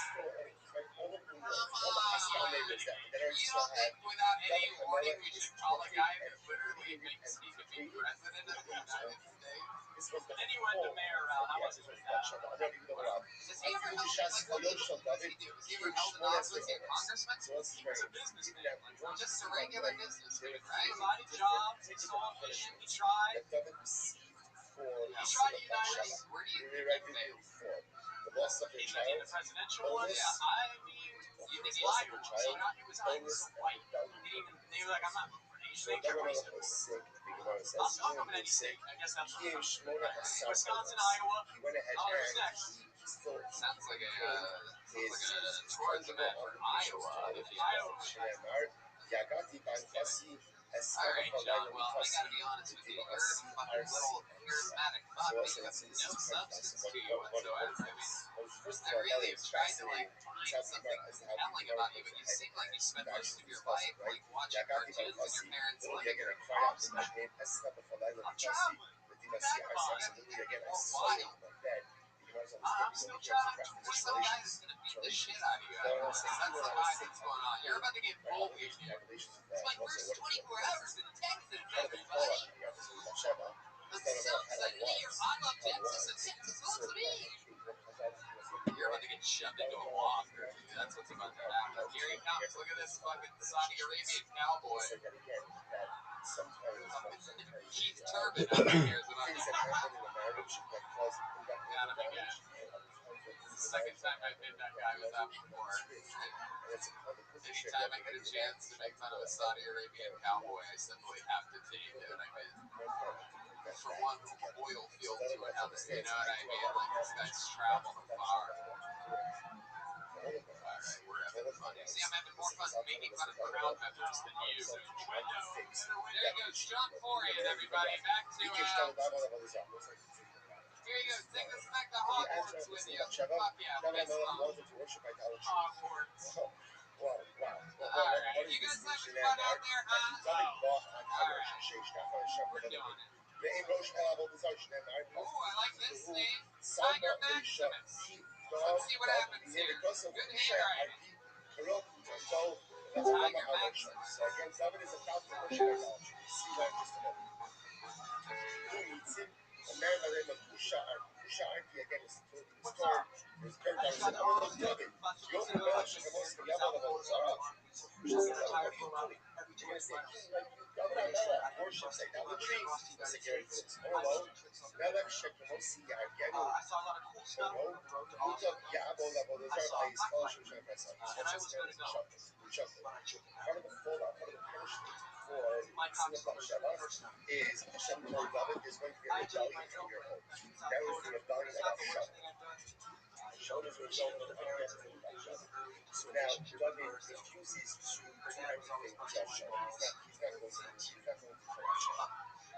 All the hostile neighbors that are You still don't think had without any warning we should call a guy who literally thinks he could be president of the United States? this was the Then he went to mayor round. I wasn't with that. Does he ever help? Like, what does he do? Has he ever held an office? Was he a congressman? He was a businessman. Just a regular businessman, right? He provided jobs, he saw a vision, he tried. He tried to unite us. Where do you think he failed? The loss of your child, In the presidential one? illness, Yeah, I mean, you think he lied to us? He was hiding so white. They were like, I'm not voting for an Asian. They care what he's doing. I'll talk about any state. I guess that's Wisconsin, Iowa. he went ahead Oh, who's and next? Sounds like a tourism ad for Iowa. Iowa. All right, John. Well, I gotta be honest with you. You're a fucking little charismatic fuck, but you have no substance to you whatsoever. I mean, I really have tried to like find something compelling about you, but you seem like you spend most of your life like watching cartoons in your parents' living room. I'm traveling. Or wild. I'm still traveling. There's some guy that's gonna beat the shit out of you. That's the vibe that's going on. You're about to get bullied. It's like, where's 24 hours in Texas, everybody? That's so exciting. I love Texas, and Texas loves me. You're about to get shoved into a locker. That's what's about to happen. Here he comes. Look at this fucking Saudi Arabian cowboy. Keith Turbin out here is about to got him again. It's the second time I've hit that guy with that before. Anytime I get a chance to make fun of a Saudi Arabian cowboy, I simply have to take it. I mean, for one oil field to another, you know what I mean? Like, these guys travel far. Alright, we're having fun. See, I'm having more fun making fun of crowd members than you. There you go, John Forian, everybody. Back to, here you go, take us back to Hogwarts with you. Fuck yeah, fist bump. Hogwarts. Alright, you guys having fun out there, huh? Alright, we're doing it. Ooh, I like this name. Tiger Maximus. Let's see what happens here. Good handwriting. Tiger Maximus. He meets him, a man by the name of Hushai. Hushai, again, is told in the story. There's a character who said, "Oh, look, David, you open the Melech Shekamos to Yabal of Zara." So Hushai says, "Oh, what are you doing? You're going to say, like you, David Melech worships idolatry." I said, "Gary, this. Oh, no. Melech Shekamos Yagenu. Oh, no. Look up Yabal of Zara. His scholarship should have been some. Part of the fallout, part of the punishment for Simcha Shabbat is Hashem told David there's going to be a rebellion in your home. That was the rebellion about Shabbat. Shabbat is a result of the unrest about Shabbat. So now David refuses to do anything to Shabbat. He's not going to Shabbat.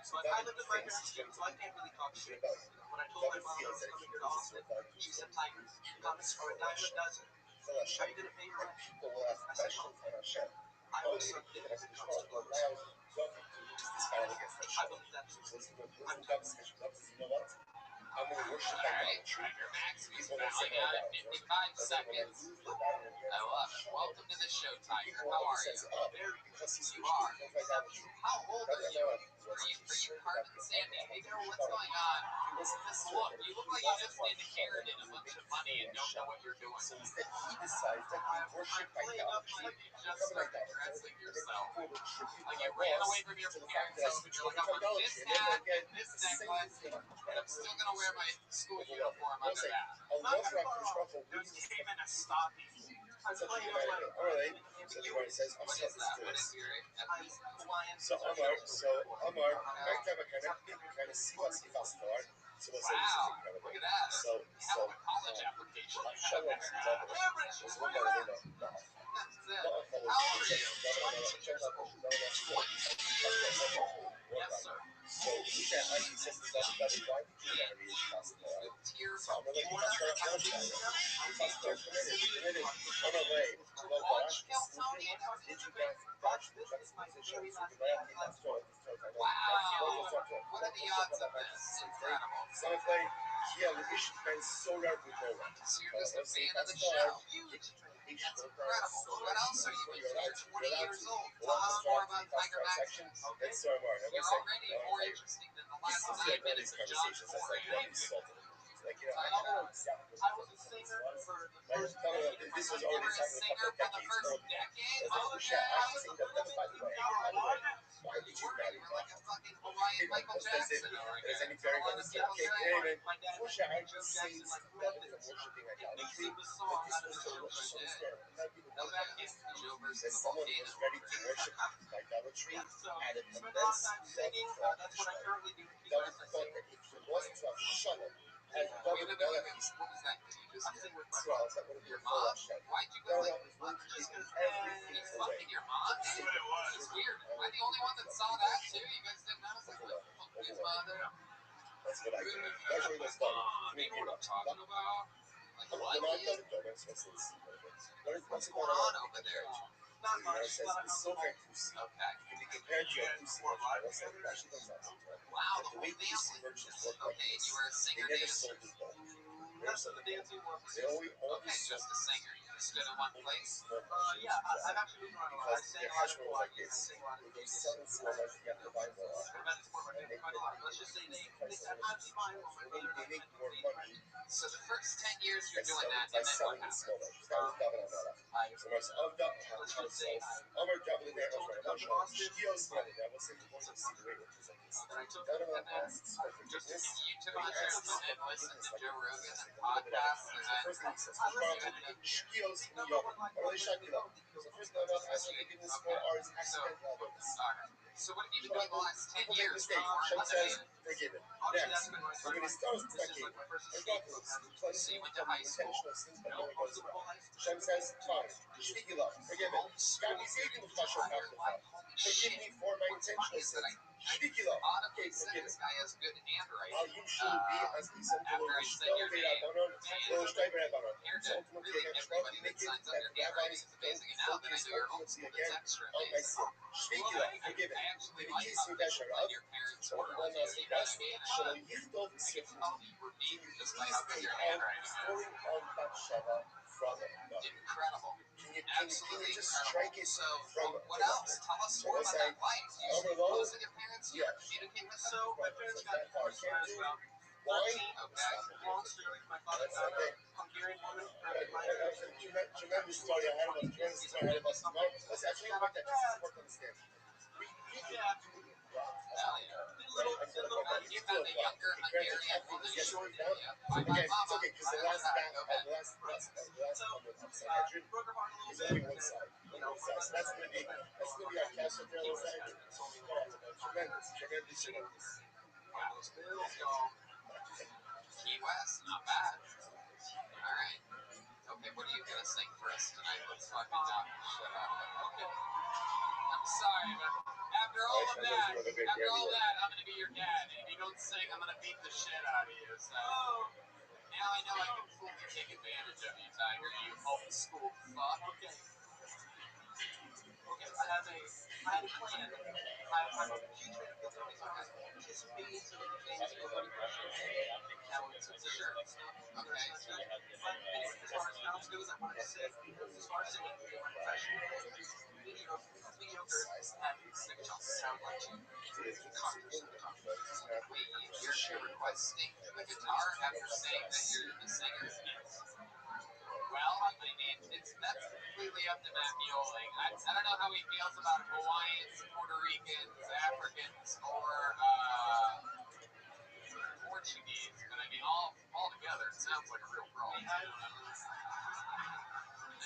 So David thinks he's going to be rebellion. David feels that if he loses rebellion, he's going to be Hashem, and people will ask questions on Hashem. Only the King of Israel allows David to use this battle against Hashem. So this is what David's mission. David says, "You know what? I'm going to worship idolatry." People will say, "Oh, wow." And then when I lose the battle against Hashem, Welcome to the show, Tiger. people How will are you? sense up because he's worshiping against idolatry. How old are you? Are you part of the San Diego? What's going on? Look, you look like you just inherited a bunch of money and don't know what you're doing. So instead, he decides that he worship idolatry. Just started dressing yourself. Like you ran away from your parents' house, but you're like, I want this hat and this necklace, and I'm still going to wear my school uniform under that. Just came in to stop me. Alright, so the Gemara says, What is that? What is your Hawaiian? So Amar, might have a kind of siva star. So we'll say this is Wow, incredible. look at that. So Hell of a college application. Shalom was one by the name of That's it. How old are you? Yes, sir. So Hushai actually says to David, why did you marry his pastor? Tears So I'm going to let you committed on a way to the Barak. Did you guys touch the juxtaposition? Wow. What are the odds of this? Incredible. Son of Clay, Kia Luish Ben Solar Budora. So you're just a fan of the show. That's incredible. What else are you doing? You're 20 years old. Tell us more about Tiger Magazine. Okay. You're already more interesting than the last 9 minutes of John Ford. Like, you know, I don't know exactly I was a singer for the first decade. This was You already were a happening singer a for couple the of first decades decade? earlier. Okay, I was a By the way, why did you marry You were like a fucking Hawaiian Michael Jackson over here. There's any That's very a lot good of stuff. people Okay, say. My dad Hushai Joe just Jackson says like David from worshiping idolatry, the but song this out of was the so show much for so that. not even Now one back of in Joe that versus the someone volcano. was ready to worship idolatry So at an spend a lot of time immense singing. level. That's what I currently do. David thought that if he wasn't to have shalom, and David Melech is What was that? Did you just sing with Israel, that would have been your a full mom? Hashem. Why'd you No, go no, like he's going to just give because everything he's away. fucking your mom? It's weird. Am I the only one that saw that too? You guys didn't notice? Like, what the fuck is his mother? That's what I do. That's what it's done. You know what I'm talking about? Like, I'm what? not done it, though. That's what's this. What's going on over there? Not much. It says it's so very pussy. Okay. It can be compared to a pussy merchant. I will say it actually does not. Wow, The way pussy merchants work like okay, this, you were a they singer never dancer. sold the gold. They never sold the gold. They always Okay, sold just a singer. You stood in one place. small merchants. I've actually been around a lot. Because their hashman was like this. If you sell in small merchants, you have to buy more. And they Let's just say they make more money So the first 10 years you're by doing that, selling and then what in happened? small merchants. That was David Amara. So I said, of that, how it sells. Amar David there, Amar Moshe, Shkios David. I will say, you want to see the way it is like this. David asks for Just forgiveness. you took on and listen to Joe Rogan and podcasts, and then First thing he says, Shkios Niyom. Or Shakila. So first of all, ask for forgiveness for our accidental others. so what have you been doing the last 10 People make years? mistakes. Shem says, forgiven. Next, That's been my we're going to start with Taki. So you went to high school. Intentional sins, but no one goes around. Shem says, fine. Shtikila, forgiven. God is even the flesh of forgive me for my intentional sins. Shtikila, okay, forgiven. This guy has good handwriting. Al Yimshu be as the simple After I said your name, Lo Shtai B'Rabbanon. So you're ultimately, really again, everybody make that it signs up that your the handwriting rabbis is amazing. And now don't that I focus know your ultimately home, again it's extra on my amazing. sin. Shtikila, forgiven. I actually In like case how you dash like your parents so were. one Like, last you know what I request. mean? Shelo Yichtov I can Sifut. tell you were being Can you just by please how good take your out handwriting is. story of Bathsheba from David? Incredible. Can you you just strike it So, from what else? Tell us more about that life. You overload? listen to your parents? Yeah. Communicate with them? So my parents got divorced when I was about Why? 13. Okay. Long story. My father found a Hungarian woman pregnant by Tremendous story I had about tremendous story I had about Simone. Listen, I think about that because it's important to understand. We yeah. Hell yeah. Did a little You found a younger Hungarian woman? Yes, Sure we did, found. yeah. By Again, my it's mama. okay because the last guy, the last Sanhedrin broke her heart a is little only bit. one side. You know, So that's going to be our castle for the Sanhedrin. Tremendous, tremendous, tremendous. Those bills, y'all. Key West, not bad. All right. Okay, what are you gonna sing for us tonight? Let's fucking knock the shit out of it. Okay. I'm sorry, but after all of that, I'm gonna be your dad. And if you don't sing, I'm gonna beat the shit out of you. So now I know I can fully take advantage of you, Tiger. You old school fuck. Okay. I had a plan. I'm a huge fan of Bill Tony's artist. Kiss Me is a famous nobody version. Now it's a shirt. It's not good. But anyway, as far as albums goes, I wanted to say, as far as singing, my profession, mediocre at singing. Sound like you. Conquers the confidence. Wait, you're requesting the guitar after saying that you're the singer? Yes. Well, I mean, that's completely up to Matt Mueling. I don't know how he feels about Hawaiians, Puerto Ricans, Africans, or Portuguese, but I mean, all together, it sounds like a real problem. I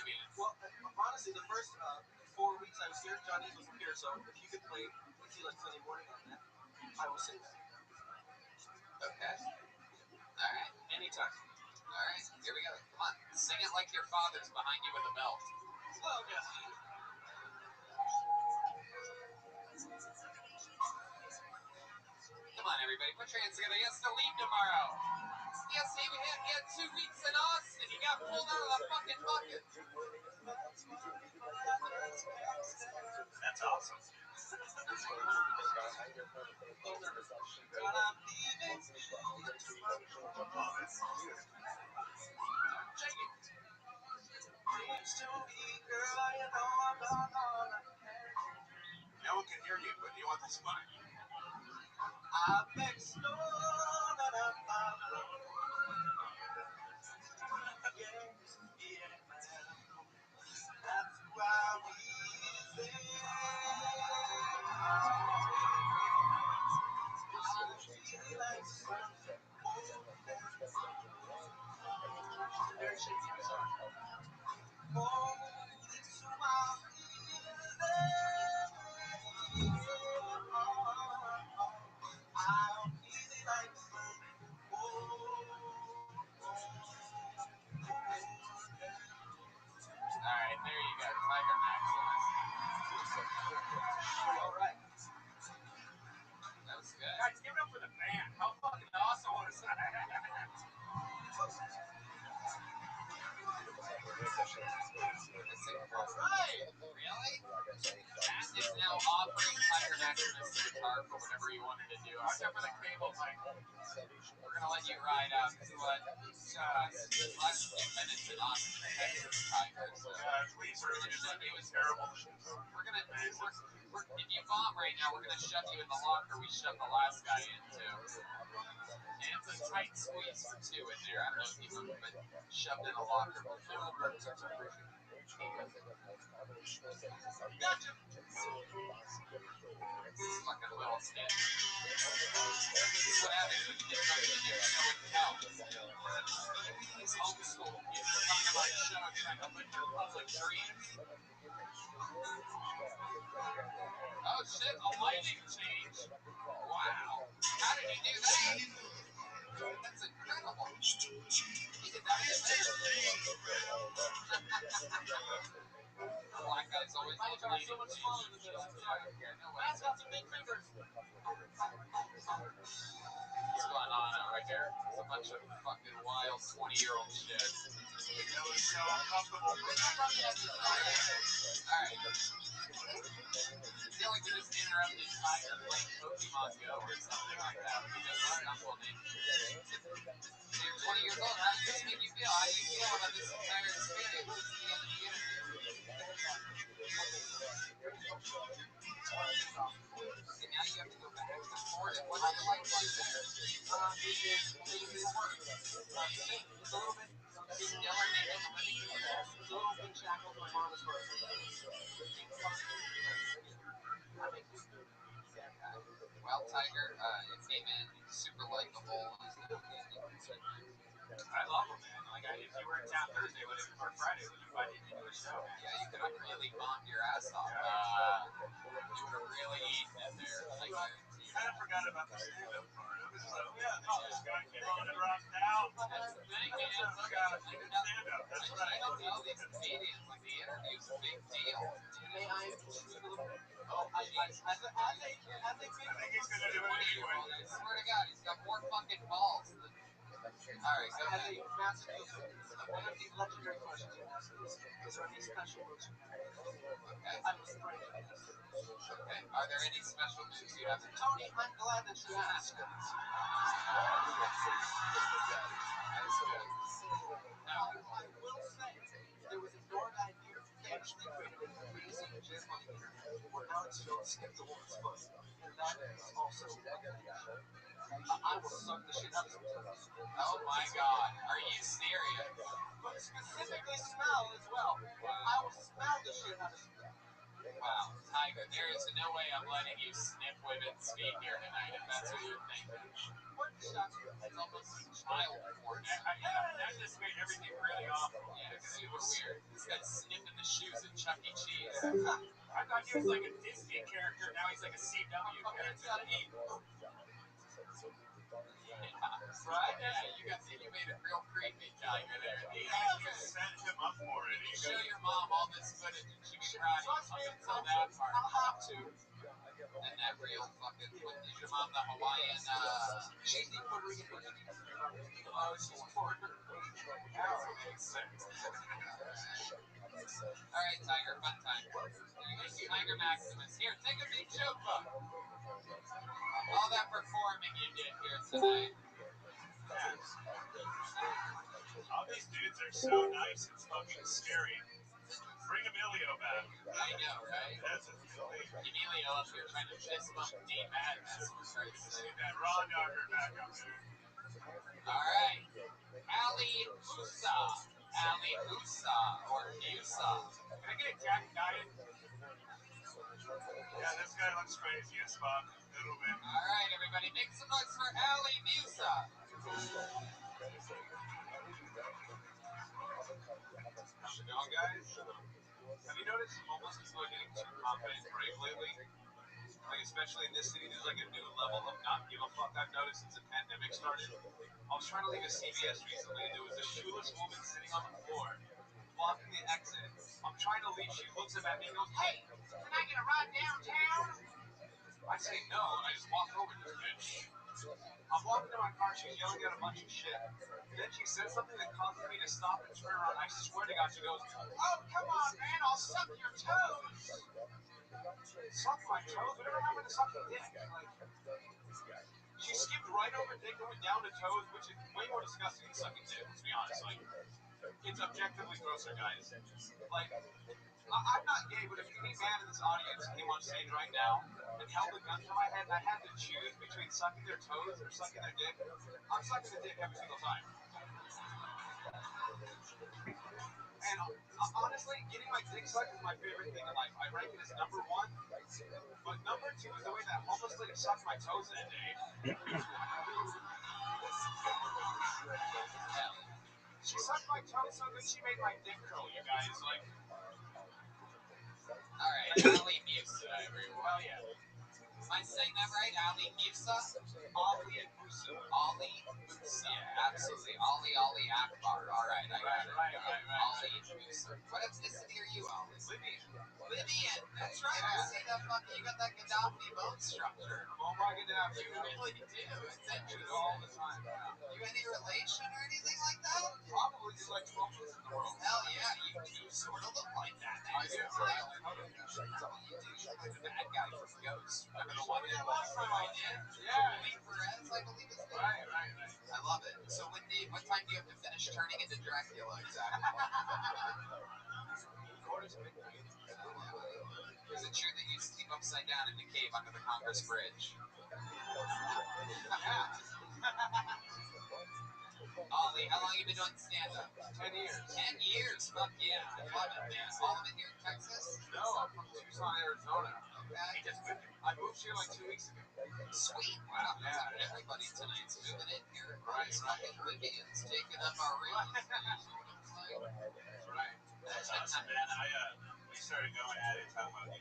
mean, well, honestly, the first 4 weeks I was here, Johnny wasn't here, so if you could play "We Feel Like Sunday Morning" on that, I will sing that. Okay. All right. Anytime. All right. Here we go. Come on. Sing it like your father's behind you with a belt. Oh, yeah. Come on, everybody. Put your hands together. He has to leave tomorrow. Yes, he had 2 weeks in Austin. He got pulled out of the fucking bucket. That's awesome. No one can hear you, but you want this mic. All right, there you go, Tiger Maximus. All right. That was good. Guys, give it up for the band. How fucking awesome was that? Right. Really? Matt is now offering Tiger Maximus the guitar for whatever he wanted to do. Except for the cable mic. We're going to let you ride out to last few minutes in Austin, Texas, Tiger. So Please, we're going to shove you in terrible. We're going to, if you bomb right now, we're going to shove you in the locker we shoved the last guy into. And it's a tight squeeze for two in there. I don't know if you've ever been shoved in a locker before. Gotcha. This fucking little skit. This is what happens when you get something to do show and tell. These homeschool kids coming to my show trying to live their public dreams. Oh shit, a lighting change. Wow. How did you do that? That's incredible. He did that himself. The black guy's always My guitar is so much smaller than this. I'm sorry. Matt's got some big fingers. What's going on over here? It's a bunch of fucking wild 20-year-old shit. Alright. I feel like we just interrupted Tiger playing Pokemon Go or something like that. We just learned Uncle Nick. So you're 20 years old. How does this make you feel? How do you feel about this entire experience? I love them, man. Like, if you were in town Thursday or Friday, would you invite me to a show? Yeah, you could have really bombed your ass off. You would have really eaten in there. I guarantee you. I forgot about the stand-up part. It was like, this guy came on and rocked down. That's the thing, man. This guy did stand-up. That's right. I don't know these comedians. Like, the interview's a big deal. May I? Oh, I think he's gonna do it anyway. I swear to God, he's got more fucking balls than. All right, go ahead. One of the legendary questions you asked is there any special moves? Okay. I was afraid. Okay. Are there any special moves you have? Tony, I'm glad that you asked. Now, I will say, there was a door guy here who famously created an amazing gym on the internet where Alex Jones skipped a woman's foot. And that is also I will suck the shit out of some turkey. Oh my god, are you serious? But specifically smell as well. I will smell the shit out of some turkey. Wow, Tiger, there is no way I'm letting you sniff women's feet here tonight, if that's what you're thinking. What shots you? It's almost child porn. That just made everything really awful. Yeah, super weird. This guy's sniffing the shoes at Chuck E. Cheese. I thought he was like a Disney character, now he's like a CW character. Right? Yeah, you made it real creepy, Tiger, there. You set him up for it. You show your mom all this footage and she be proud of you until that part. I'll have to. And that real fucking, what is your mom, the Hawaiian, she's the Puerto Rican person. Oh, she's Puerto Rican. That makes sense. Alright, Tiger, fun time. Tiger Maximus. Here, take a big joke book. All that performing you did here tonight. All these dudes are so nice, it's fucking scary. Bring Emilio back. I know, right? That's a feeling. Emilio up here trying to fist bump Dean Madness. We're starting to see that raw dogger back up there. Alright. Ali Musa. Ali Musa. Or Musa. Can I get a Jack Diet? Yeah, this guy looks crazy as fuck. A little bit. Alright, everybody, make some noise for Ali Musa. How's it going, guys? Have you noticed homeless people are getting too confident and brave lately? Like, especially in this city, there's like a new level of not give a fuck I've noticed since the pandemic started. I was trying to leave a CVS recently, and there was a shoeless woman sitting on the floor, blocking the exit. I'm trying to leave, she looks up at me and goes, "Hey, can I get a ride downtown?" I say no, and I just walk over to this bitch. I'm walking to my car, she's yelling at a bunch of shit. Then she says something that causes me to stop and turn around. I swear to God, she goes, "Oh, come on, man, I'll suck your toes." Suck my toes? Whatever happened to sucking dick? Like, she skipped right over dick and went down to toes, which is way more disgusting than sucking dick, let's be honest. Like, it's objectively grosser, guys. Like, I'm not gay, but if any man in this audience came on stage right now and held a gun to my head and I had to choose between sucking their toes or sucking their dick, I'm sucking the dick every single time. And honestly, getting my dick sucked is my favorite thing in life. I rank it as number one. But number two is the way that homeless lady sucked my toes in a day. She sucked my toes so good she made my dick curl, you guys. Like, alright, Ali Musa, everyone. Oh, yeah. Am I saying that right? Ali Musa? Ali Musa. Ali Musa. Yeah, absolutely. Ali Akbar. Alright, I got it. Right. Ali Musa. What ethnicity are you, Ali? Libyan. That's right. I see that fucking, you got that Gaddafi bone structure. Oh my Gaddafi. You really do. It's interesting. All the time. You any relation or anything like that? Probably just like 12 in the world. Hell yeah, you do sort of look like that. I do. You do. You look like the bad guy from Ghost. Remember the one that last time I did? Yeah. Lee Perez, I believe his name. Right. I love it. So what time do you have to finish turning into Dracula exactly? Quarter to midnight. Is it true that you sleep upside down in the cave under the Congress Bridge? Ollie, how long have you been doing stand-up? 10 years. 10 years? Fuck yeah. I love it, man. All of it here in Texas? No, I'm from Tucson, Arizona. Okay. I moved here like 2 weeks ago. Sweet. Wow. Yeah. Everybody tonight's moving in here. Right. These fucking Libyans taking up our rooms. Right. Man, we started going at it, talking about,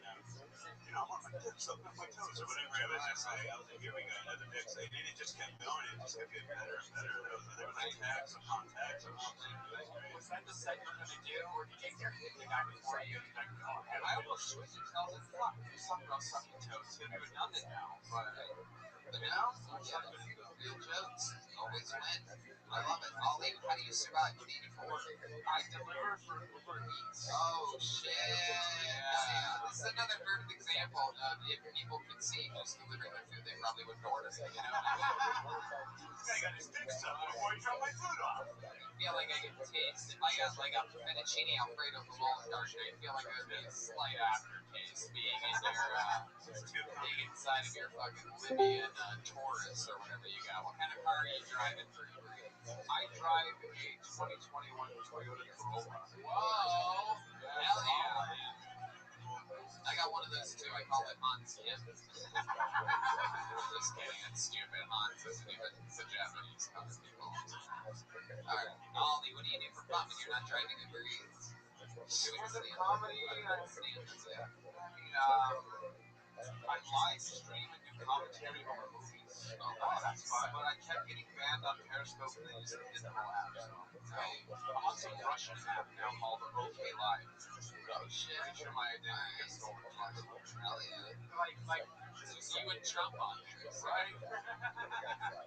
I want my dips up on my toes or whatever I was just saying. I was like, here we go, another dip. And it just kept going. It just kept getting better and better. There was like tags upon tags upon tags. Was that the segment that they do, or did you hear the guy before you? I almost switched it. I was like, fuck, there's something about sucking toes. It's gonna be redundant now, but now, real jokes always win. I love it. Ollie, how do you survive 84? I deliver for Uber Eats. Oh, shit. Yeah. This is another perfect example of if people could see just delivering their food, they probably wouldn't order it. You know? This guy got his dicks up before he dropped my food off. I feel like I can taste if I got like a fettuccine alfredo from Olive Garden. I feel like it would be a slight aftertaste being in there, being inside of your fucking Libyan Taurus or whatever you got. What kind of car are you driving for Uber Eats? I drive a 2021 Toyota Corolla. Whoa! Hell yeah! I got one of those too. I call it Hans Kim. Just kidding. That's stupid. Hans isn't even the Japanese car people. Alright, Ollie, what do you do for fun when you're not driving Uber Eats? Stand-up comedy, I live stream and do commentary on my movies. Oh, that's fun. But I kept getting banned on Periscope and they just didn't allow it. I'm on some Russian app now called OK Live. Oh shit. Pretty sure my identity gets stolen twice. Hell yeah. Like You and Trump on there, right?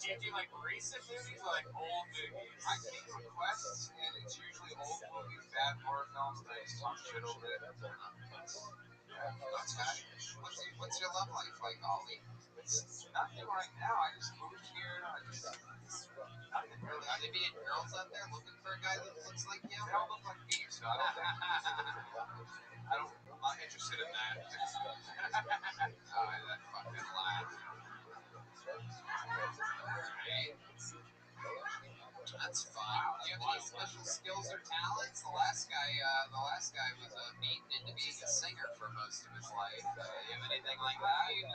Do you do like recent movies or like old movies? I take requests and it's usually old movies, bad horror films, and I just talk shit over it. Okay. What's your love life like, Ollie? It's nothing right now. I just moved here. Nothing Really? really. Are there being girls out there looking for a guy that looks like you? They all look like me, so I don't think I'm not interested in that. Oh, that fucking laugh. Alright. That's fun. Do you have any special skills or talents? The last guy was beaten into being a singer for most of his life. You have anything like that? You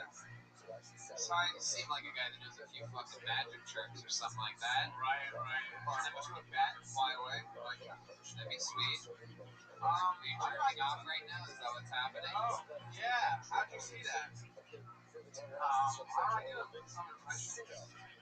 seem like a guy that knows a few fucking magic tricks or something like that. Right. Step up to a bat and fly away. That'd be sweet. Are you jerking off right now? Is that what's happening? Oh, yeah. How'd you see that? I do some impressions.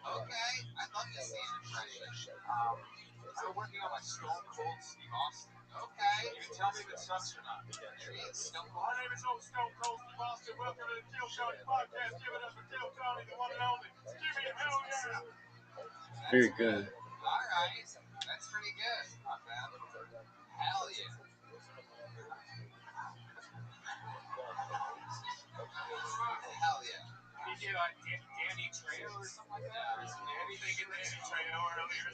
Okay, I'd love to see an impression. I've been working on my Stone Cold Steve Austin. Okay. You can tell me if it sucks or not. There he is. Stone My Cold. name is old Stone Cold Steve Austin. Welcome to the Kill Tony podcast. Give it up for Kill Tony, the one and only. Give me a hell yeah. Very good. Alright. That's pretty good. Not bad. Hell yeah. Hell yeah. You do Danny Trejo or something like that? Or anything in Danny Trejo earlier?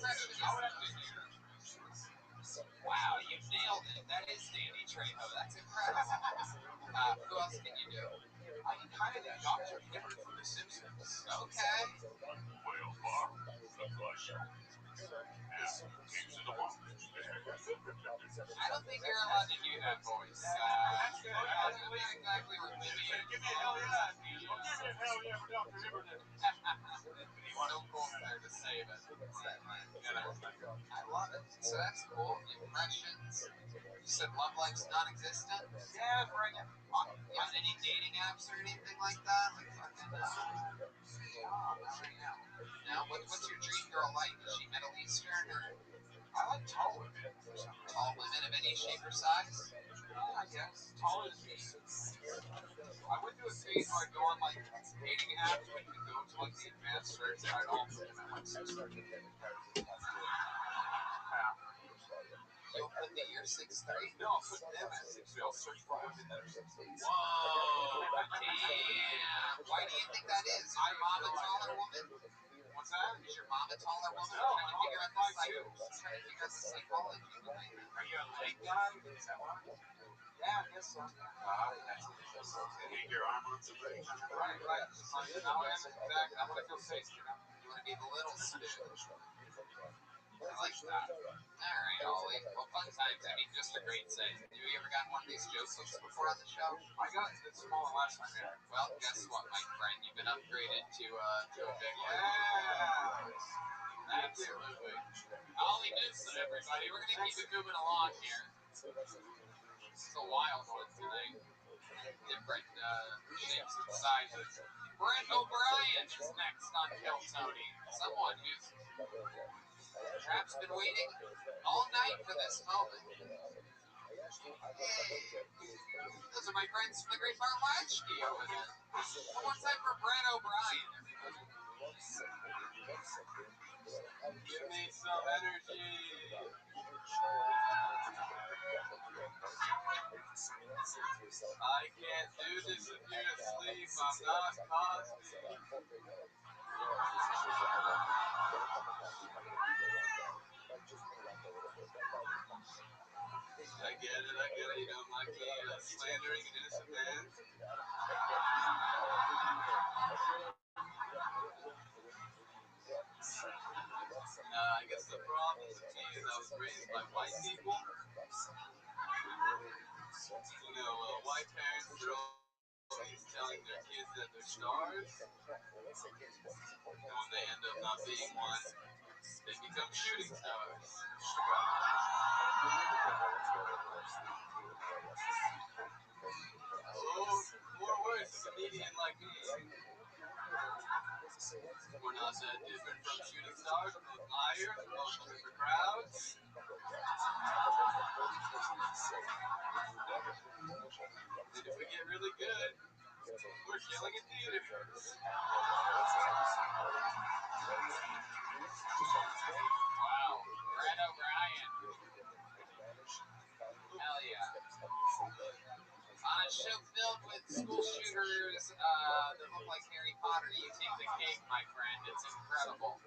Wow, you nailed it. That is Danny Trejo. That's incredible. Who else can you do? I can kind of do Dr. Hibbert from The Simpsons. Okay. Well, Bob, looks like these are the ones. I don't think you're allowed to do that voice. That's good. That's not exactly what Give me a hell yeah. Give me a hell yeah for Dr. Hibbert. Stone Cold there to save it. I love it. So that's cool. Impressions. You said love life's non-existent? Yeah, bring it. You on any dating apps or anything like that? Like fucking, now, what's your dream girl like? Is she Middle Eastern or I like tall women. tall women of any shape or size? I guess. Taller than me. I went to a phase where I go on like dating apps where you can go to like the advanced search and I'd all put them at like 6'3". You'll put the year 6'3"? No, I'll put them at 6'3". I'll search for women that are 6'3". Whoa, damn. Why do you think that is? Is your mom a taller woman? What's that? Is your mom a taller woman? No, I'm trying to figure out the psychology behind it. Are you a leg guy? Is that what? Yeah, I guess so. That's your arm on the leg. Right. Now I am exactly. I want to feel safe, you know? You want to be the little spoon. like that. Alright, Ollie. Well, fun times. I mean, just a great set. Have you ever gotten one of these jokes before on the show? I got this small last time, yeah. Well, guess what, my friend? You've been upgraded to a big one. Yeah. Absolutely. Ollie Newsom, everybody. We're going to keep it moving along here. It's a wild one tonight. Different shapes and sizes. Brent O'Brien is next on Kill Tony. Someone who's perhaps been waiting all night for this moment. Hey, those are my friends from the Great Barlachki over there. One more time for Brent O'Brien, everybody. Give me some energy. I can't do this if you're asleep. I'm not Cosby. I get it. You don't like me slandering an innocent man. I guess the problem with me is I was raised by white people. White parents are always telling their kids that they're stars. And when they end up not being one, they become shooting stars. Oh, more worse, a comedian like me. We're not that different from shooting stars. We're both liars, we're both looking for crowds. And if we get really good, we're killing in theaters. Wow, Brent O'Brien. Hell yeah. On a show filled with school shooters that look like Harry Potter, you take the cake, my friend. It's incredible.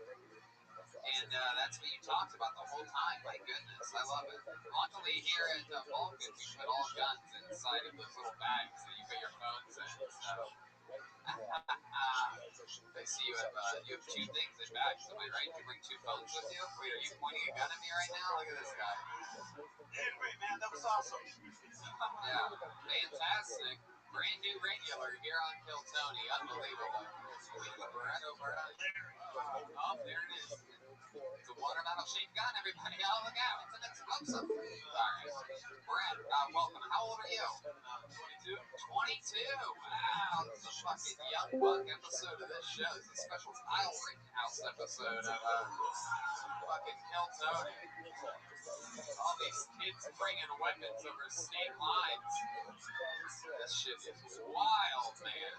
And that's what you talked about the whole time. My goodness, I love it. Luckily, here at Vulcan, we put all guns inside of those little bags that you put your phones in. So, I see you have two things in bags. Am I right? You bring two phones with you? Wait, are you pointing a gun at me right now? Look at this guy. Anyway, man, that was awesome. Yeah, fantastic. Brand new regular here on Kill Tony. Unbelievable. Brent O'Brien. Oh, there it is. It's a watermelon shaped gun, everybody. Oh, look out. It's an explosive. Alright. Brent, welcome. How old are you? 22. 22. Wow. This is a fucking young buck episode of this show. This is a special Kyle Rittenhouse episode of fucking Kill Tony. All these kids bringing weapons over state lines. This shit is wild, man.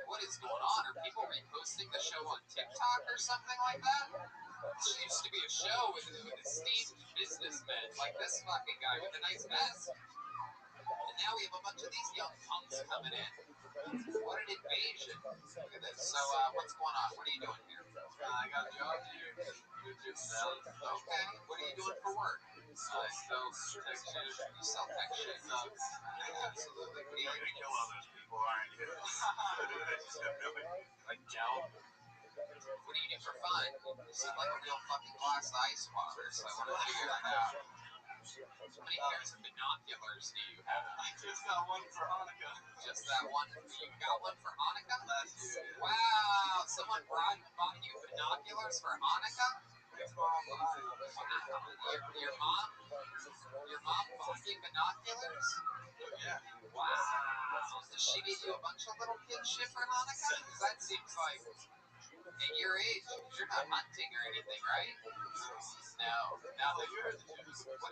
What is going on? Are people reposting the show on TikTok or something like that? This used to be a show with esteemed businessmen like this fucking guy with a nice vest. And now we have a bunch of these young punks coming in. What an invasion. Look at this. So, what's going on? What are you doing here? I got a job here. Good sell. Okay. What are you doing for work? I sell tech shit. You sell tech shit. Absolutely. What do you You're gonna kill all those people, aren't you? Like gel. What do you do for fun? You seem like a real fucking glass ice water, so I want to figure that out. How many pairs of binoculars do you have? I just got one for Hanukkah. Just that one? You got one for Hanukkah? Last year. Wow! Someone bought you binoculars for Hanukkah? Thanks, Mom. Your mom? Your mom bought you binoculars? Yeah. Wow! Does she get you a bunch of little kid shit for Hanukkah? Because that seems like, at your age, you're not hunting or anything, right? No. Now, what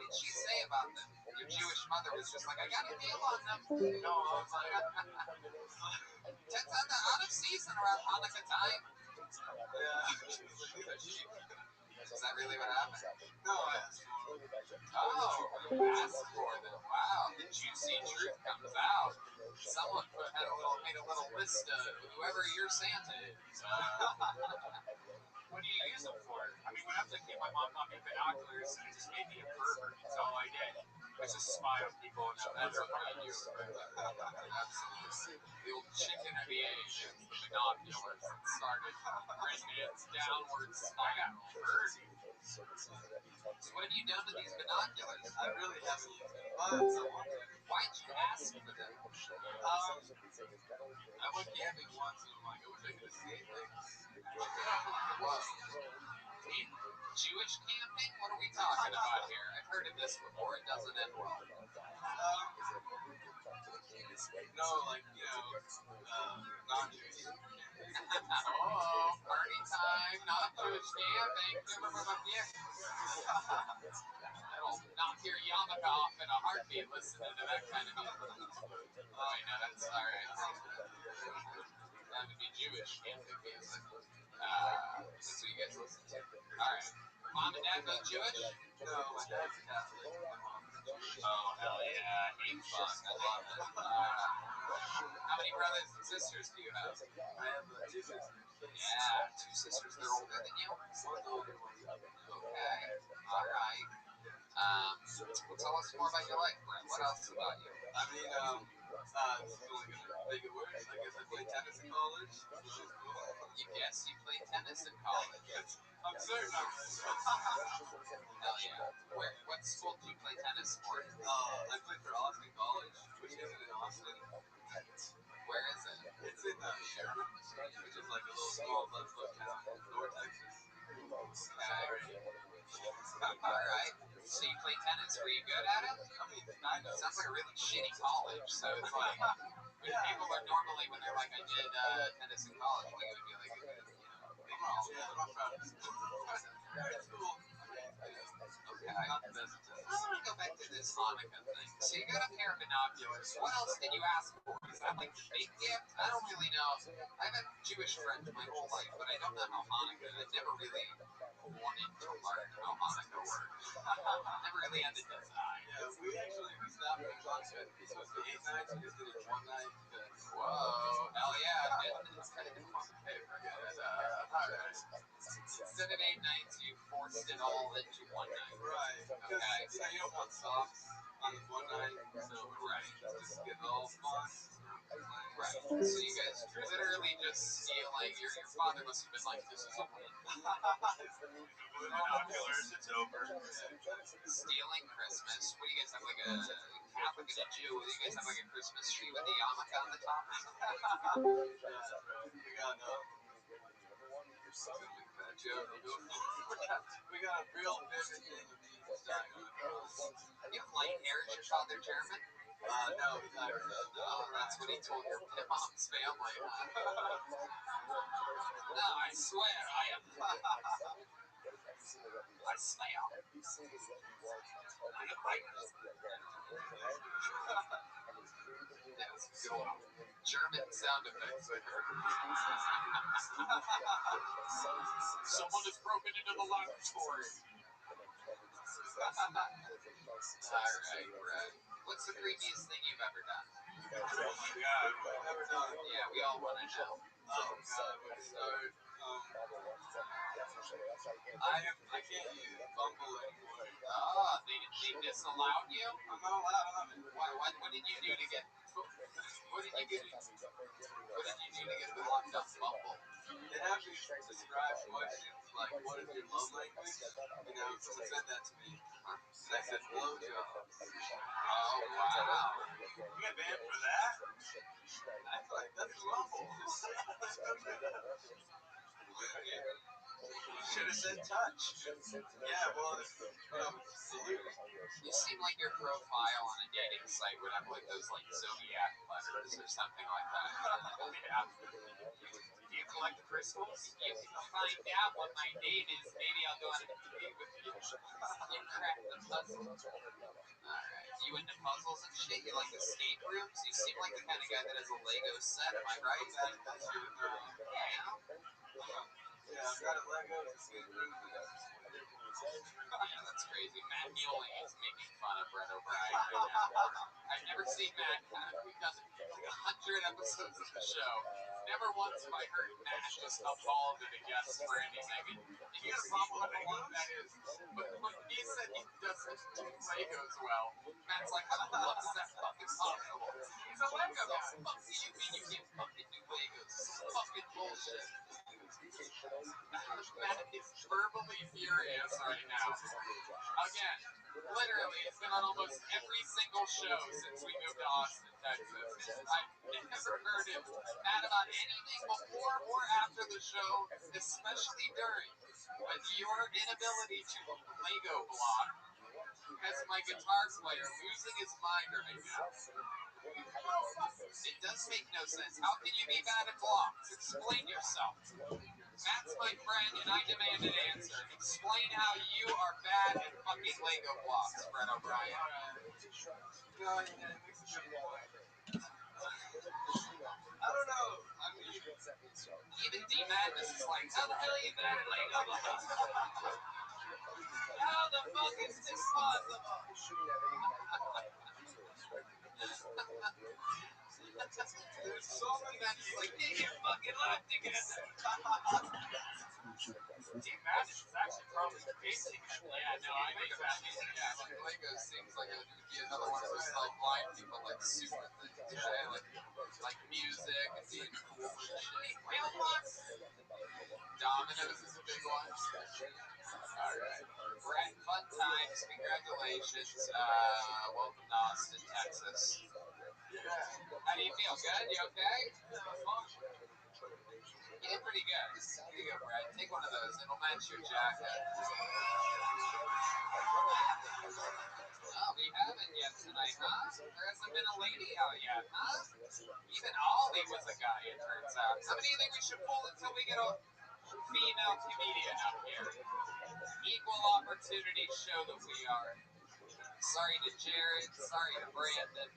did she say about them? Your Jewish mother was just like, I got a deal on them. No, I was like, Turns out they're out of season around Hanukkah time. yeah. Is that really what happened? No, I asked for it. Oh, you asked for them. Wow, the juicy truth comes out. Someone made a little list of whoever your Santa is. What do you use them for? I mean, when I was a kid, my mom got me binoculars and it just made me a pervert. That's all I did. It's just smile people and that's what you. Absolutely. The old chicken of the age, the binoculars that started bringing it downward spiral. So what have you done with these binoculars? I really haven't used them, but I want to. Why'd you ask for them? I went camping once and I'm like, I wish I could have seen things. Whoa. In Jewish camping? What are we talking about here? I've heard of this before. It doesn't end well. No, like, non-Jewish. Oh, party time, not Jewish camping. That'll knock your yarmulke off in a heartbeat listening to that kind of music. Oh, I know, that's alright. That would be Jewish camping music. That's what you guys listen to. Alright. Mom and Dad both Jewish? No, my dad's Catholic. My mom's Jewish. Oh, hell yeah. Hate fuck. I love it. How many brothers and sisters do you have? I have two sisters. Yeah, two sisters. They're older than you? One older, one's younger. Okay. Alright. Well, tell us more about your life, Brett. What else about you? I mean, this is only gonna make it worse. I guess I played tennis in college. You guess you played tennis in college? I'm certain of it. Hell yeah. What school did you play tennis for? I played for Austin College, which isn't in Austin. Where is it? It's in Sherman, which is like a little small Ludlow town in North Texas. Okay. Alright. So you play tennis. Were you good at it? I mean, kind of. Sounds like a really shitty college. So it's like, when people are normally, when they're like, I did tennis in college, like it would be like a good, big college. Yeah, rough riders. It's cool. Okay. Not the best. I want to go back to this Hanukkah thing. So you got a pair of binoculars. What else did you ask for? Is that like the big gift? I don't really know. I've had Jewish friends my whole life, but I don't know how Hanukkah. I've never really wanted to learn how Hanukkah works. Never really had the desire. Yeah, we stopped at Rothschild. This was the 8 nights. We just did it one night. Whoa, hell yeah, didn't. Okay, forget it. Alright. Instead of 8 nights, you forced it all into one night. Right. Okay. You don't want socks on this one night. So, right. Just get it all fun. Right. So you guys literally just stealing. Your father must have been like, this is a win. Binoculars, it's over. Stealing Christmas. What do you guys have, like a Catholic and a Jew? Do you guys have like a Christmas tree with the yarmulke on the top? We got we got a real vivid thing of these dying on the cross. You have light hair. Is your father German? No, he's Irish. Oh, that's what he told your mom's family. No, I swear, I am. I smell. I am Irish. That was good old German sound effects I heard. Someone has broken into the laboratory. Alright, right. What's the creepiest thing you've ever done? Oh my god, I've never done. Yeah, we all want to know. Oh god, where to start? I can't use Bumble anymore. Ah, they disallowed you? I'm not allowed on it. What did you do to get? What did you do? What did you do to get blocked on Bumble? It had me describe questions like, what is your love language? Someone said that to me. And I said, blowjobs. Oh, wow. You get banned for that? That's like, that's Bumble. Should have said touch. Yeah, well, you seem like your profile on a dating site would have like those like zodiac letters or something like that. Yeah. Do you collect crystals? You can find out what my name is. Maybe I'll go on a date with you. You crack the puzzle. Alright. You into puzzles and shit? You like escape rooms? You seem like the kind of guy that has a Lego set, am I right? Yeah. Yeah, I've got a Lego escape room. Yeah, that's crazy. Matt Neely is making fun of Brett O'Brien right now. I've never seen Matt kind of, he doesn't 100 episodes of the show, never once have I heard Matt just apologize to the guests for anything. And you got a problem with what that is. But when he said he doesn't do Legos well, Matt's like, how the hell is that fucking possible? He's a Lego guy. Fuck do you mean you can't fucking do Legos? Some fucking bullshit. Matt is verbally furious right now. Again, literally, it's been on almost every single show since we moved to Austin, Texas. I've never heard him mad about anything before or after the show, especially during. But your inability to Lego block has my guitar player losing his mind right now. It does make no sense. How can you be bad at blocks? Explain yourself. Matt's my friend, and I demand an answer. Explain how you are bad at fucking Lego blocks, Brett O'Brien. No, yeah, it makes a good point. I don't know. I mean, Even D Madness is like, how the hell are you bad at Lego blocks? How the fuck is this possible? there's so many Madness is like, get your fucking life together. D Madness is actually probably basic. Yeah, no, I think about it. Yeah, like Lego seems like it would be another one of those like blind people like super things, like music and being cool and shit. Real blocks. Dominoes is a big one. All right, Brett, fun times. Congratulations. Welcome to Austin, Texas. How do you feel? Good? You okay? You did pretty good. Here you go, Brett. Take one of those. It'll match your jacket. Oh, we haven't yet tonight, huh? There hasn't been a lady out yet, huh? Even Ollie was a guy, it turns out. How many do you think we should pull until we get a female comedian out here? Equal opportunity show that we are. Sorry to Jared. Sorry to Brandon.